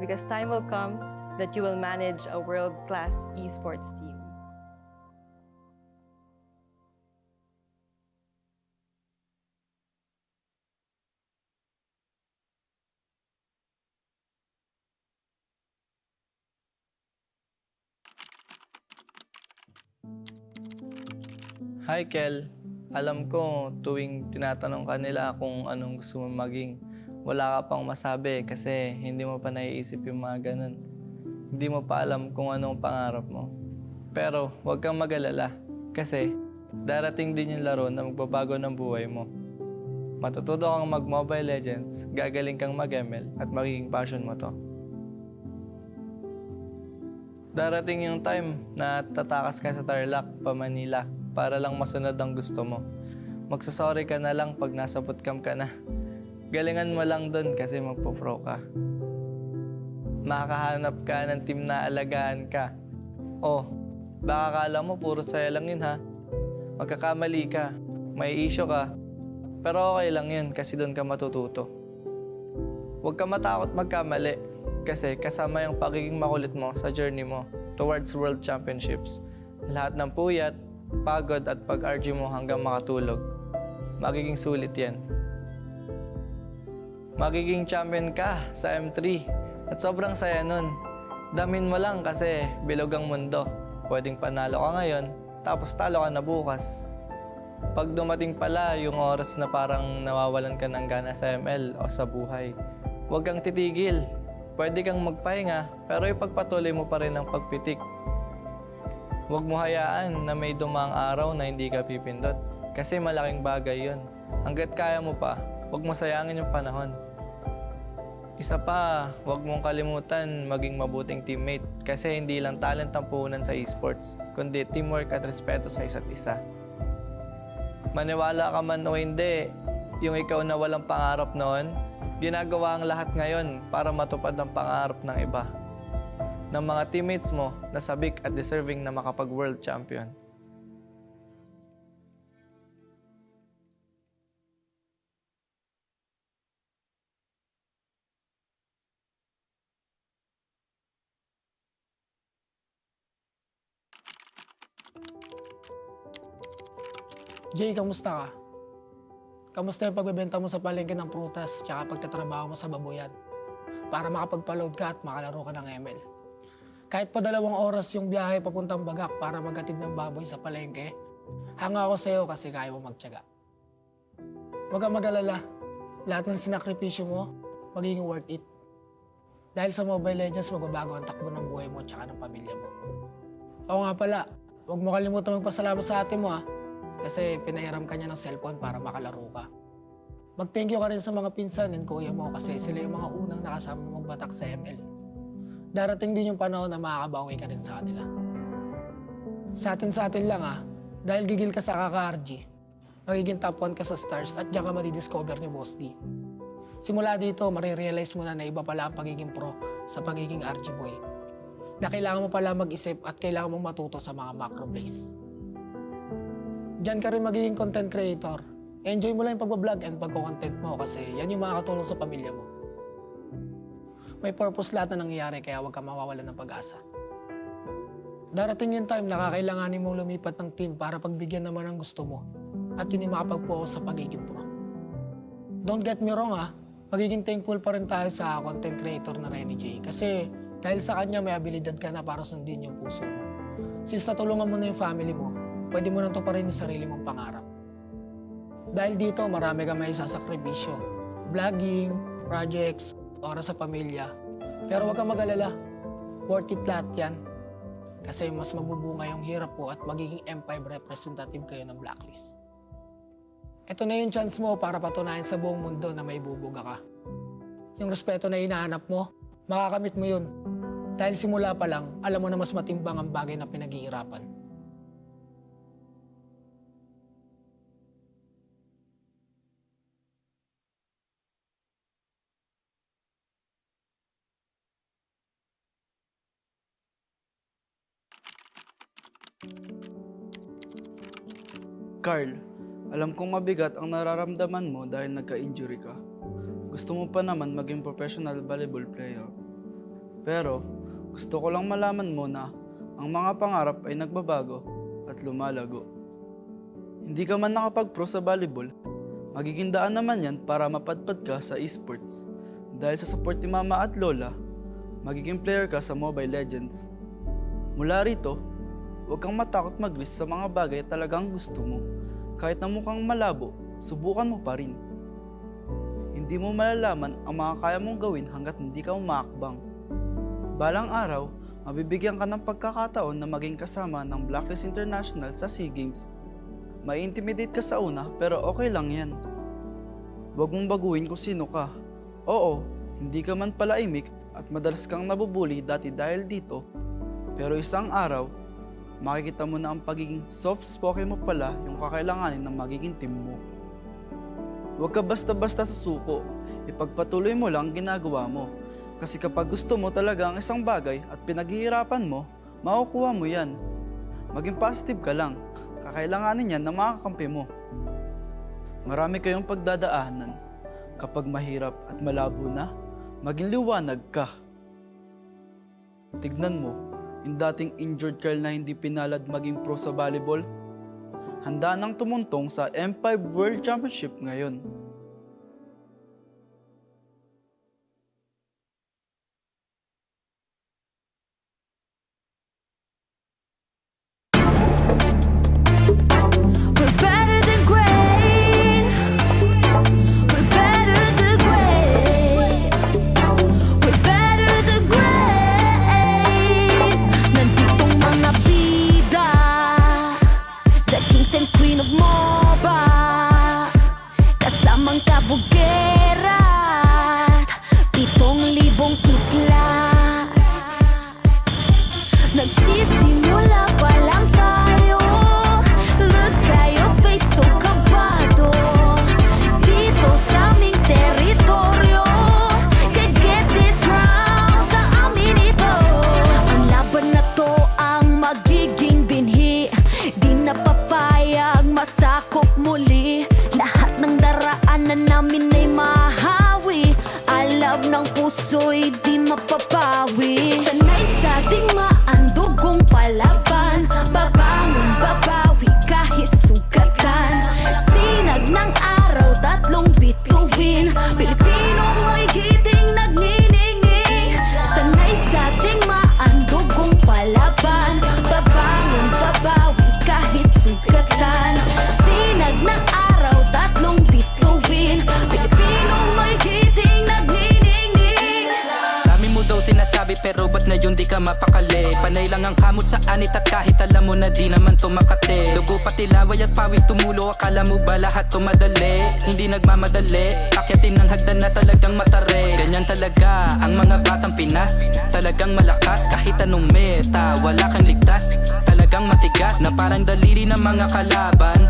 because time will come that you will manage a world-class esports team.
Hi, Kel. Alam ko, tuwing tinatanong ka nila kung anong gusto mo maging, wala ka pang masabi kasi hindi mo pa naiisip yung mga ganun. Hindi mo pa alam kung anong pangarap mo. Pero huwag kang mag-alala kasi darating din yung laro na magbabago ng buhay mo. Matututo kang mag-Mobile Legends, gagaling kang mag-ML at magiging passion mo to. Darating yung time na tatakas ka sa Tarlac pa Manila para lang masunod ang gusto mo. Magsasorry ka na lang pag nasa bootcamp ka na. Galingan mo lang dun kasi magpo-pro ka. Makakahanap ka ng team na alagaan ka. Oh, baka akala mo puro saya lang yun ha. Magkakamali ka, may issue ka, pero okay lang yun kasi doon ka matututo. Huwag ka matakot magkamali kasi kasama yung pagiging makulit mo sa journey mo towards World Championships. Lahat ng puyat, pagod at pag-argue mo hanggang makatulog, magiging sulit yan. Magiging champion ka sa M3 at sobrang saya nun. Damin mo lang kasi bilog ang mundo. Pwedeng panalo ka ngayon, tapos talo ka na bukas. Pag dumating pala yung oras na parang nawawalan ka ng gana sa ML o sa buhay, huwag kang titigil. Pwede kang magpahinga, pero ipagpatuloy mo pa rin ang pagpitik. Huwag mo hayaan na may dumang araw na hindi ka pipindot. Kasi malaking bagay yun. Hanggat kaya mo pa, huwag mo sayangin yung panahon. Isa pa, huwag mong kalimutan maging mabuting teammate kasi hindi lang talent ang puhunan sa esports, kundi teamwork at respeto sa isa't isa. Maniwala ka man o hindi, yung ikaw na walang pangarap noon, ginagawa ang lahat ngayon para matupad ang pangarap ng iba. Ng mga teammates mo na sabik at deserving na makapag-world champion.
Jay, kamusta ka? Kamusta yung pagbebenta mo sa palengke ng prutas tsaka pagtatrabaho mo sa babuyan? Para makapagpa-load ka at makalaro ka ng ML. Kahit pa 2 oras yung biyahe papuntang Bagak para maghatid ng baboy sa palengke, hanga ako sa'yo kasi kaya mo magtiyaga. Huwag kang mag-alala. Lahat ng sinakripisyo mo, magiging worth it. Dahil sa Mobile Legends, magbabago ang takbo ng buhay mo tsaka ng pamilya mo. Oo nga pala, huwag mo kalimutan magpasalamat sa ate mo kasi pinahiram ka niya ng cellphone para makalaro ka. Mag-thank you ka rin sa mga pinsan and kuya mo kasi sila yung mga unang nakasama mo magbatak sa ML. Darating din yung panahon na makakabawi ka rin sa kanila. Sa atin lang dahil gigil ka sa kaka-RG, magiging top 1 ka sa stars at diyan ka madidiscover ni Boss D. Simula dito, marirealize mo na iba pala ang pagiging pro sa pagiging RG boy. Na kailangan mo pala mag-isip at kailangan mong matuto sa mga macro plays. Diyan ka rin magiging content creator. Enjoy mo lang yung pag-vlog and pagko-content mo kasi yan yung makakatulong sa pamilya mo. May purpose lahat na nangyayari kaya huwag ka mawawalan ng pag-asa. Darating yung time na kakailanganin mong lumipat ng team para pagbigyan naman ng gusto mo at yun yung makapag-focus sa pagiging pro. Don't get me wrong magiging thankful pa rin tayo sa content creator na Renny J kasi dahil sa kanya may abilidad ka na para sundin yung puso mo. Since natulungan mo na yung family mo, pwede mo nang tuparin yung sarili mong pangarap. Dahil dito, marami kang may sasakripisyo. Vlogging, projects, oras sa pamilya. Pero huwag kang mag-alala. Worth it lahat yan. Kasi mas magbubunga yung hirap mo at magiging M5 representative kayo ng Blacklist. Ito na yung chance mo para patunayan sa buong mundo na may bubuga ka. Yung respeto na hinahanap mo, makakamit mo yun. Dahil simula pa lang, alam mo na mas matimbang ang bagay na pinaghihirapan.
Carl, alam kong mabigat ang nararamdaman mo dahil nagka-injury ka. Gusto mo pa naman maging professional volleyball player. Pero, gusto ko lang malaman mo na ang mga pangarap ay nagbabago at lumalago. Hindi ka man nakapag-pro sa volleyball, magiging daan naman yan para mapadpad ka sa esports. Dahil sa support ni Mama at Lola, magiging player ka sa Mobile Legends. Mula rito, huwag kang matakot mag-risk sa mga bagay talagang gusto mo. Kahit na mukhang malabo, subukan mo pa rin. Hindi mo malalaman ang mga kaya mong gawin hanggat hindi ka umaakbang. Balang araw, mabibigyan ka ng pagkakataon na maging kasama ng Blacklist International sa SEA Games. May intimidate ka sa una pero okay lang yan. Huwag mong baguhin kung sino ka. Oo, hindi ka man pala imik at madalas kang nabubuli dati dahil dito. Pero isang araw, makikita mo na ang pagiging soft-spoken mo pala yung kakailanganin ng magiging team mo. Huwag ka basta-basta sa suko, ipagpatuloy mo lang ginagawa mo. Kasi kapag gusto mo talaga ang isang bagay at pinaghihirapan mo, makukuha mo yan. Maging positive ka lang. Kakailanganin yan ng mga kakampi mo. Marami kayong pagdadaanan. Kapag mahirap at malabo na, maging liwanag ka. Tignan mo, yung dating injured girl na hindi pinalad maging pro sa volleyball, handa nang tumuntong sa M5 World Championship ngayon.
We're better than great. We're better than great. We're better than great. Nanditong mga bida, the kings and queen of MOBA, kasamang kabugera at 7,000 isla. Nagsisimula pa lang tayo. Look at your face, so kabado. Dito sa aming teritoryo, can get this ground sa amin ito. Ang laban na to ang magiging binhi. Di na papayag masakop muli. Lahat ng daraanan namin ay mahawi. Alab ng puso'y di mapapawi. Sanay sa ating maandugong palaban. Babangon, babawi kahit sugatan. Sinag ng araw, 3 bituin. Pilipinong may giting nagniningning. Sanay sa ating maandugong palaban. Babangon, babawi kahit sugatan. Sinag ng araw, 3 bituin. Pilipinong may giting nagniningning.
Dami mo daw sinasabi pero ba't ngayon di ka mapakali? Panay lang ang kamot sa anit at kahit alam mo na di naman to makate. Dugo pati laway at pawis tumulo, akala mo ba lahat to madali? Hindi nagmamadali, akyatin ng hagdan na talagang matare. Ganyan talaga ang mga batang Pinas, talagang malakas kahit anong meta. Wala kang ligtas, talagang matigas na parang daliri ng mga kalaban.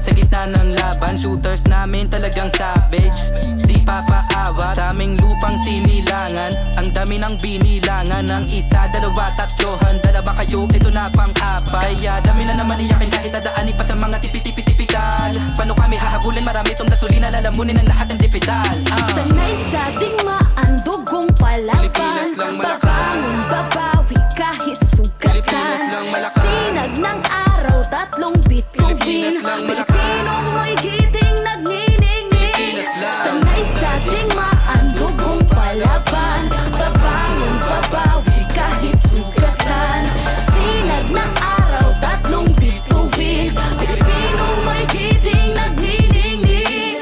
Sa gitna ng laban, shooters namin talagang savage. Di papaawa sa aming lupang sinilangan. Ang dami ng binilangan ng 1, 2, 3. Handa ba kayo? Ito na pang-apat. Kaya dami na naman iyakin kahit nadaanin pa sa mga tipi-tipi-tipikal. Paano kami hahabulin? Marami tong dasulina, lalamunin ang lahat ng dipidal.
Sanay sa ating maandugong palaban. Babangon, babawi kahit sugatan. Sinag ng araw, 3 bituin. Pilipinong may giting nagniningning. Sanay sa ating maandugong palaban. Babangon, babawi kahit sugatan. Sinag ng araw, 3 bituin. Pilipinong may giting nagniningning.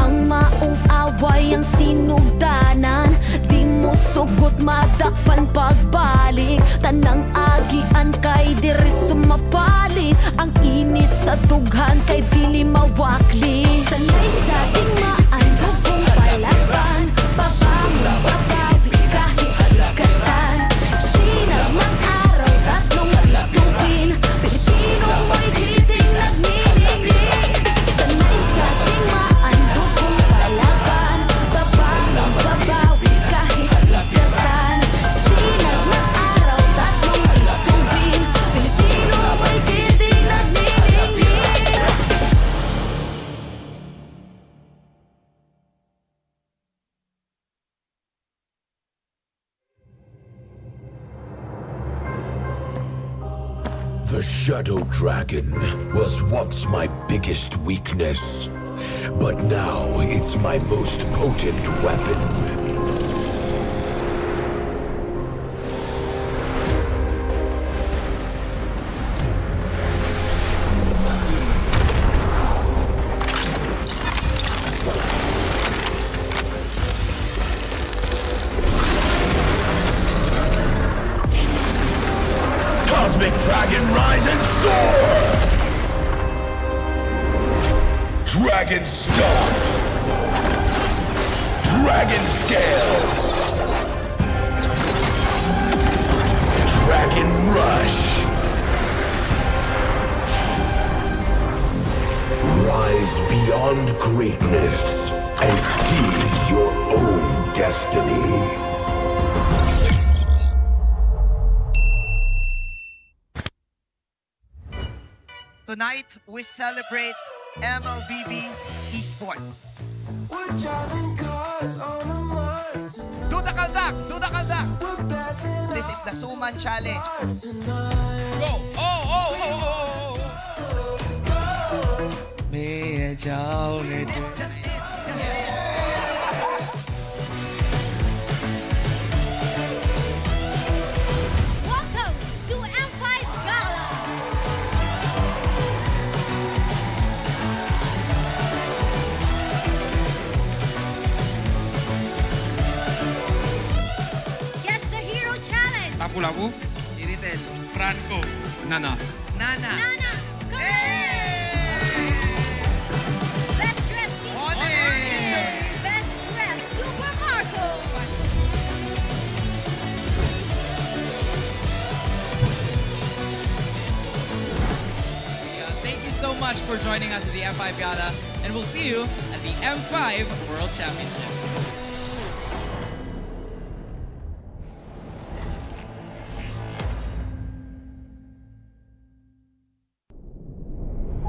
Ang maong away ang sinugdanan. Di mo sugot madakpan pagbalik. Tanang agian kay dirit sumapalit. Ang init sa dughan kay dili mawakli. Sanay sa ating maandugong palaban. Babangon, babawi kahit sugatan. Sinag ng araw, 3 bituin. Pilipinong may giting nagniningning. Sanay sa ating maandugong palaban. Babangon, babawi kahit sugatan. Sinag ng araw, 3 bituin. Pilipinong may giting nagniningning.
The Shadow Dragon was once my biggest weakness, but now it's my most potent weapon. Cosmic Dragon, rise and soar! Dragon Stomp! Dragon Scales! Dragon Rush! Rise beyond greatness and seize your own destiny.
Tonight, we celebrate MLBB Esport. Do the kaldak! Do the kaldak! This is the Suman Challenge. Go! Oh!
May जाओ ने
Just it.
Welcome to M5 Gala! Guess the Hero Challenge!
Lapu-lapu, Iritel, Franco, Nana.
Nana.
Best dressed team! Best dressed Super Marco!
Thank you so much for joining us at the M5 Gala, and we'll see you at the M5 World Championship.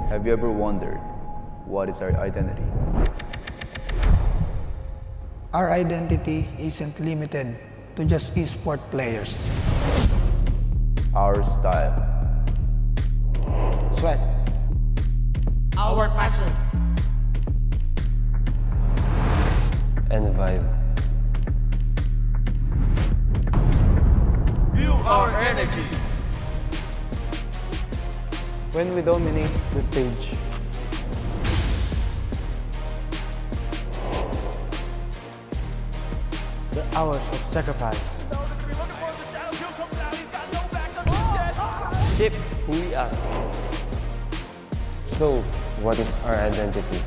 Have you ever wondered what is our identity?
Our identity isn't limited to just esport players.
Our style.
Sweat.
Our passion.
And vibe.
Feel our energy.
When we dominate the stage,
The hours of sacrifice.
shape who we are. So, what is our identity?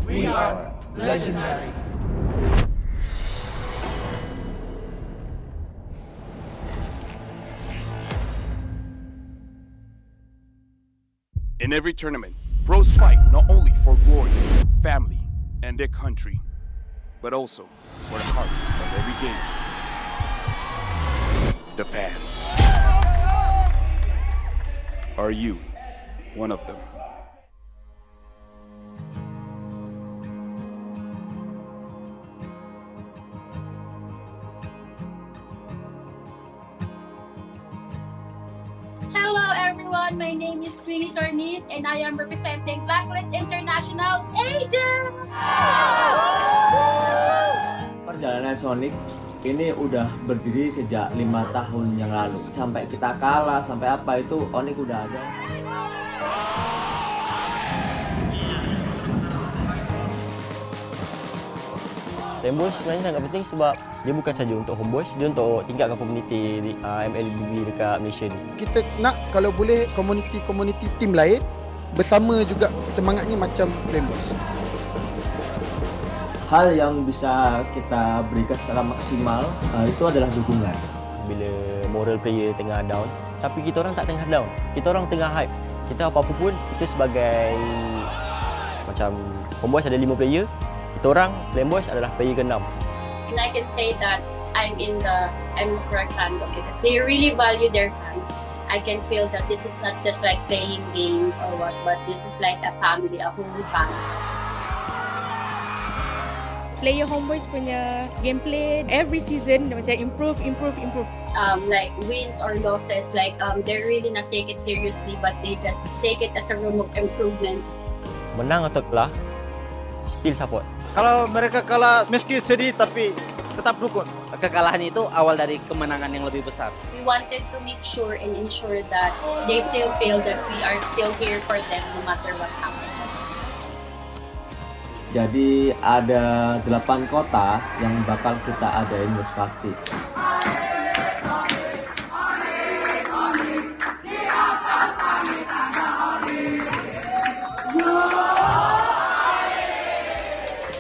We are legendary.
In every tournament, pros fight not only for glory, family, and their country, but also for the heart of every game. The fans. Are you one of them?
Hello everyone, my name is Queenie Tornis and I am representing Blacklist International Agent!
Perjalanan Sonic ini udah berdiri sejak 5 tahun yang lalu. Sampai kita kalah, sampai apa itu Onyx udah ada.
Homeboys sebenarnya sangat penting sebab dia bukan saja untuk homeboys, dia untuk tingkatkan komuniti di MLBB dekat Malaysia ni.
Kita nak kalau boleh komuniti tim lain bersama juga semangatnya macam Homeboys.
Hal yang bisa kita berikan secara maksimal itu adalah dukungan.
Bila moral player tengah down, tapi kita orang tak tengah down, kita orang tengah hype. Kita apa-apa pun, kita sebagai macam homeboys ada 5 player, kita orang Homeboys adalah player ke-6.
And I can say that I'm the correct fandom because they really value their fans. I can feel that this is not just like playing games or what, but this is like a family, a whole family.
Player Homeboys punya gameplay every season macam improve.
Like wins or losses, like they really not take it seriously, but they just take it as a room of improvements.
Menang atau kalah, still support.
Kalau mereka kalah meski sedih tapi tetap dukung.
Kekalahan itu awal dari kemenangan yang lebih besar.
We wanted to make sure and ensure that they still feel that we are still here for them no matter what happens.
Jadi ada 8 kota yang bakal kita adain Most Party.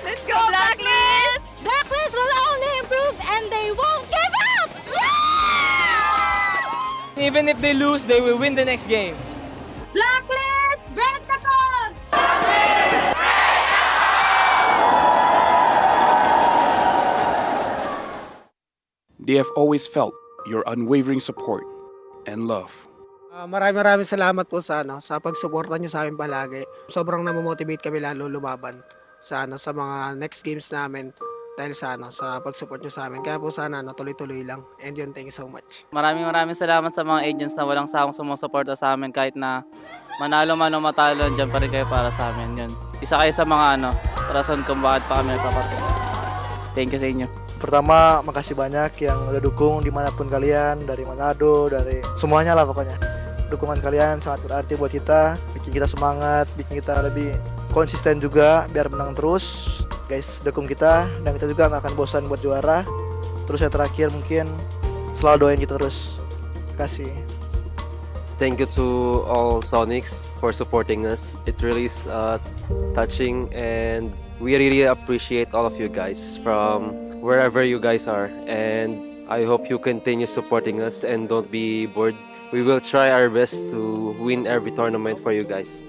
Let's go Blacklist! Blacklist will only improve and they won't give up!
Even if they lose, they will win the next game.
Blacklist, break the code!
They have always felt your unwavering support and love.
Maraming salamat po sa pagsuporta niyo sa amin palagi. Sobrang namomotivate kami lalo lumaban sa mga next games namin dahil sa pag-support niyo sa amin. Kaya po sana tuloy-tuloy lang. And yun, thank you so much.
Maraming salamat sa mga agents na walang sawang sumusuporta sa amin kahit na manalo man o matalo, dyan pa rin kayo para sa amin. Yun. Isa kayo sa mga rason kung bakit pa kami nagpapatuloy. Thank you sa inyo.
Pertama, makasih banyak yang udah dukung dimanapun kalian, dari Manado, dari semuanya lah pokoknya. Dukungan kalian sangat berarti buat kita, bikin kita semangat, bikin kita lebih konsisten juga biar menang terus. Guys, dukung kita dan kita juga nggak akan bosan buat juara. Terus yang terakhir mungkin selalu doain kita terus. Terima kasih.
Thank you to all Sonics for supporting us. It really is touching, and we really appreciate all of you guys from wherever you guys are. And I hope you continue supporting us and don't be bored. We will try our best to win every tournament for you guys.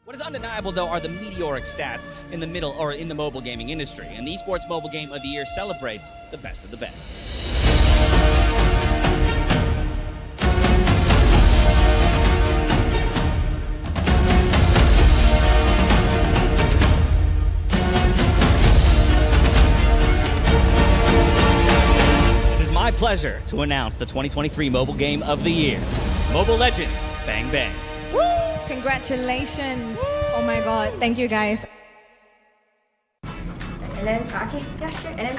What is undeniable, though, are the meteoric stats in the middle or in the mobile gaming industry, and the Esports Mobile Game of the Year celebrates the best of the best. It is my pleasure to announce the 2023 Mobile Game of the Year, Mobile Legends Bang Bang.
Congratulations. Oh my god. Thank you guys.
And then, okay, yeah, sure. And then,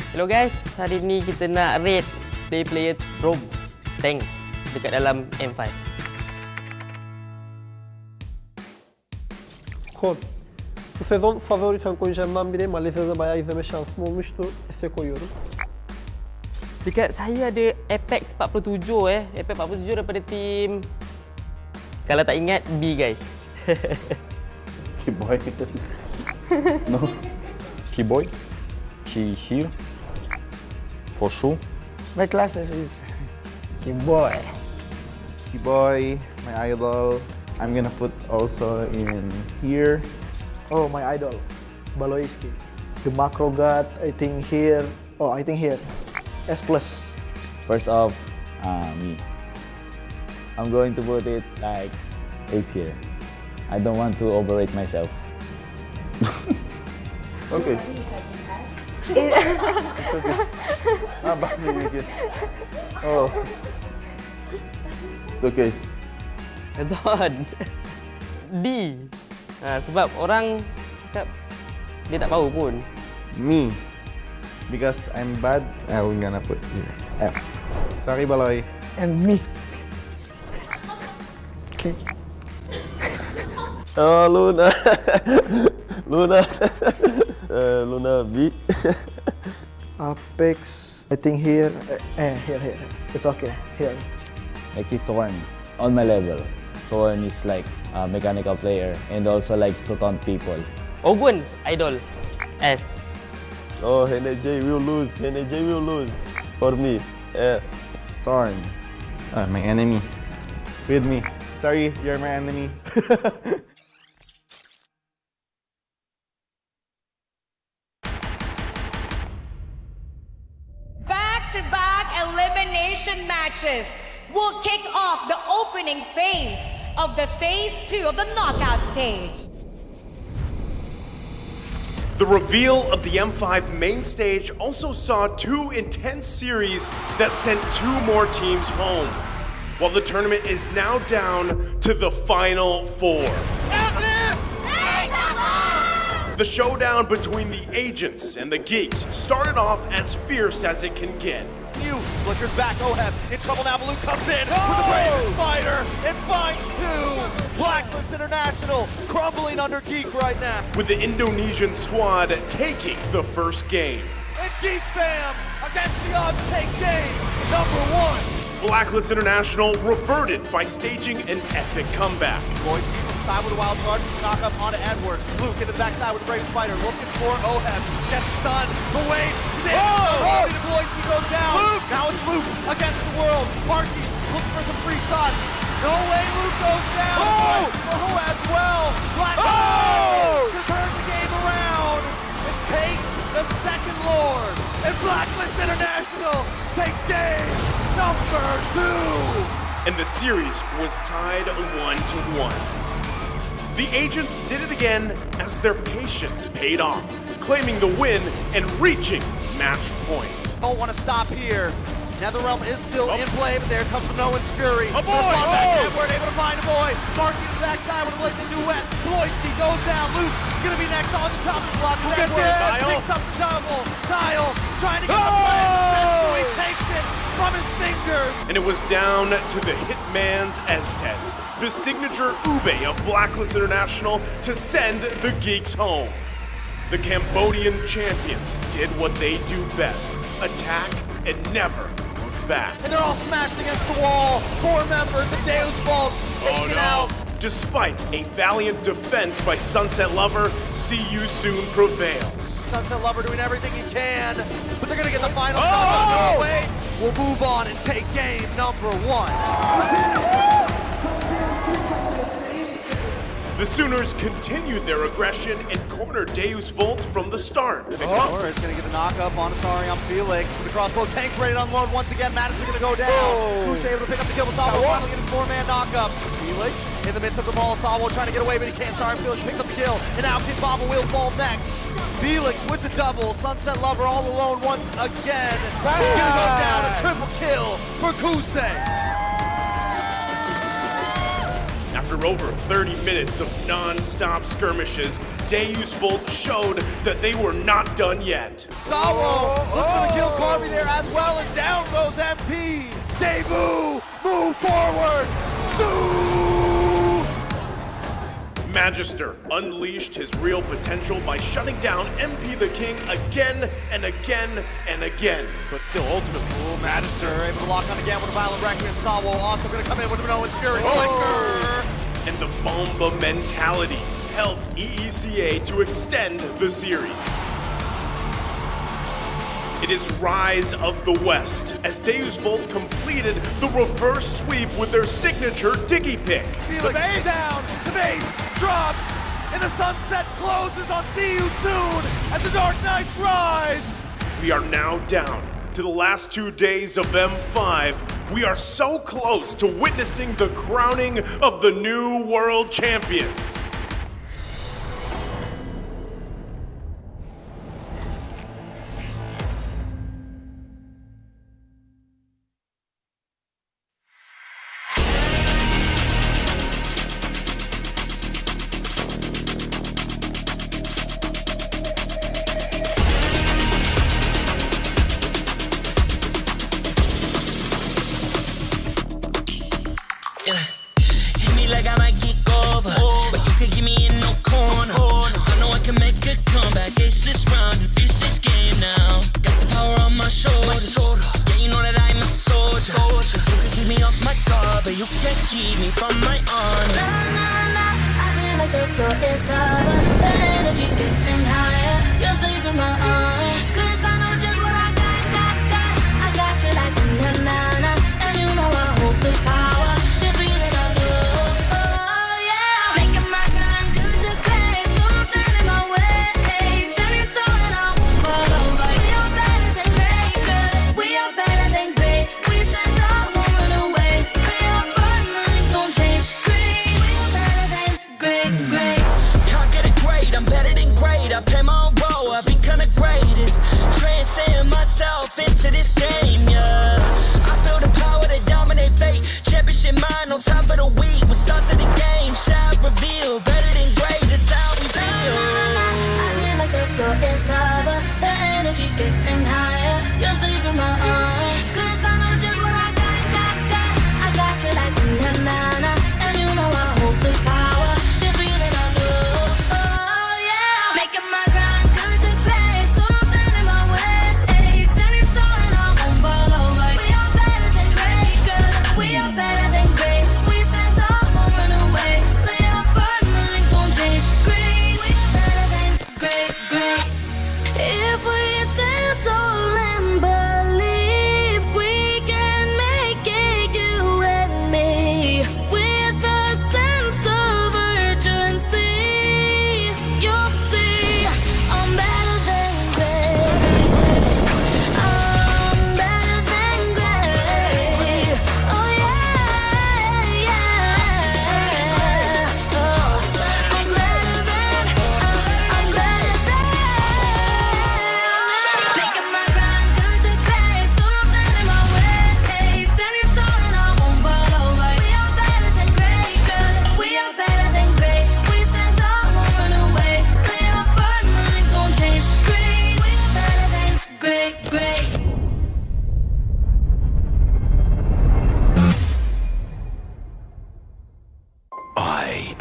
Hello guys, hari ni kita nak rate player Rob tank dekat dalam M5.
Kon. Bu sezon favori tank oyuncularımdan biri. Malezya'da bayağı izleme şansım olmuştu. Ese koyuyorum.
Dekat saya ada Apex 47 Apex 47 daripada tim, kalau tak ingat, B guys.
Keyboy. No. Keyboy. She here. For sure.
My classes is Keyboy.
Keyboy, my idol. I'm gonna put also in here.
Oh, my idol, Baloiski. The macro god, I think here. Oh, I think here. S+.
First off, me. I'm going to put it like 8 here. I don't want to overrate myself.
Okay. It's okay. Oh. It's okay.
Betul. D. Sebab orang cakap dia tak tahu pun.
Me. Because I'm bad, I'm gonna put F. Sorry, Baloy.
And me. Okay.
Oh, Luna. Luna. Luna B.
Apex, I think here. Here. It's okay. Here.
Next is Zorn, on my level. Zorn is like a mechanical player and also likes to taunt people.
Ogun, idol. S.
Oh, NJ will lose. NJ will lose. For me, F. Thorn. My enemy. With me. Sorry, you're my enemy.
Back-to-back elimination matches will kick off the opening phase of the Phase 2 of the knockout stage.
The reveal of the M5 main stage also saw two intense series that sent two more teams home, while the tournament is now down to the final four. The showdown between the agents and the geeks started off as fierce as it can get,
you. Flickers back, Oheb in trouble now. Baloo comes in with the bravest fighter and finds two. Blacklist International crumbling under Geek right now.
With the Indonesian squad taking the first game.
And Geek Fam against the odds take game #1.
Blacklist International reverted by staging an epic comeback.
Boys keep from the side with a wild charge, knock up onto Edward. Luke into the backside with the bravest fighter, looking for Oheb. Gets a stun, the wave, Bloisky goes down. Luke. Now it's Luke against the world. Marky looking for some free shots. No way, Luke goes down. Oh, as well. Black to turn the game around and take the second Lord. And Blacklist International takes game #2.
And the series was tied 1-1. The agents did it again as their patience paid off, claiming the win and reaching match point.
Don't want to stop here. Netherrealm is still in play, but there comes the Nolan's Fury.
A boy!
Edward able to find a boy. Marky to the backside with a blazing duet. Bloisky goes down. Luke is going to be next on the top of the block.
Who gets
Edward
it?
picks up the double. Kyle trying to get the play in the set, so he takes it from his fingers.
And it was down to the hitman's Estes, the signature Ube of Blacklist International, to send the Geeks home. The Cambodian champions did what they do best, attack and never look back.
And they're all smashed against the wall. 4 members of Deus Vault taken out.
Despite a valiant defense by Sunset Lover, See You Soon prevails.
Sunset Lover doing everything he can, but they're gonna get the final shot on their way. We'll move on and take game #1.
The Sooners continued their aggression and cornered Deus Volt from the start.
Big Power is going to get the knock-up on Asari on Felix. With the crossbow, Tank's ready to unload once again. Madison going to go down. Who's able to pick up the kill? Sawo finally getting 4-man knock-up. Felix in the midst of the ball. Sawo trying to get away, but he can't. Sorry, Felix picks up the kill. And now Kid Baba will fall next. Felix with the double. Sunset Lover all alone once again. Going to go down. A triple kill for Kusei.
After over 30 minutes of non-stop skirmishes, Deus Volt showed that they were not done yet.
Sawo looks for the kill Carby there as well, and down goes MP. Debu, move forward.
Magister unleashed his real potential by shutting down MP the King again and again and again.
But still, ultimate pool. Magister able to lock on again with a violent Requiem. Sawo also going to come in with an Nolan's Fury.
And the Bomba mentality helped EECA to extend the series. It is Rise of the West as Deus Volt completed the reverse sweep with their signature Diggy Pick.
The base down, the base drops, and the sunset closes on See You Soon as the Dark Knights rise.
We are now down to the last 2 days of M5. We are so close to witnessing the crowning of the new world champions.
Hit me like I might get over, but you could give me in no corner. I know I can make a comeback, ace this round and finish this game now. Got the power on my shoulders, yeah, you know that I'm a soldier. You could keep me off my guard, but you can't keep me from my honor. Nah, nah, nah, I feel like the floor is higher, the energy's getting higher. You're saving my arms, cause I know just what I got. I got you like a na-na-na, and you know I hold the power. Into this game, yeah. I build a power to dominate fate. Championship mind, no time for the weak.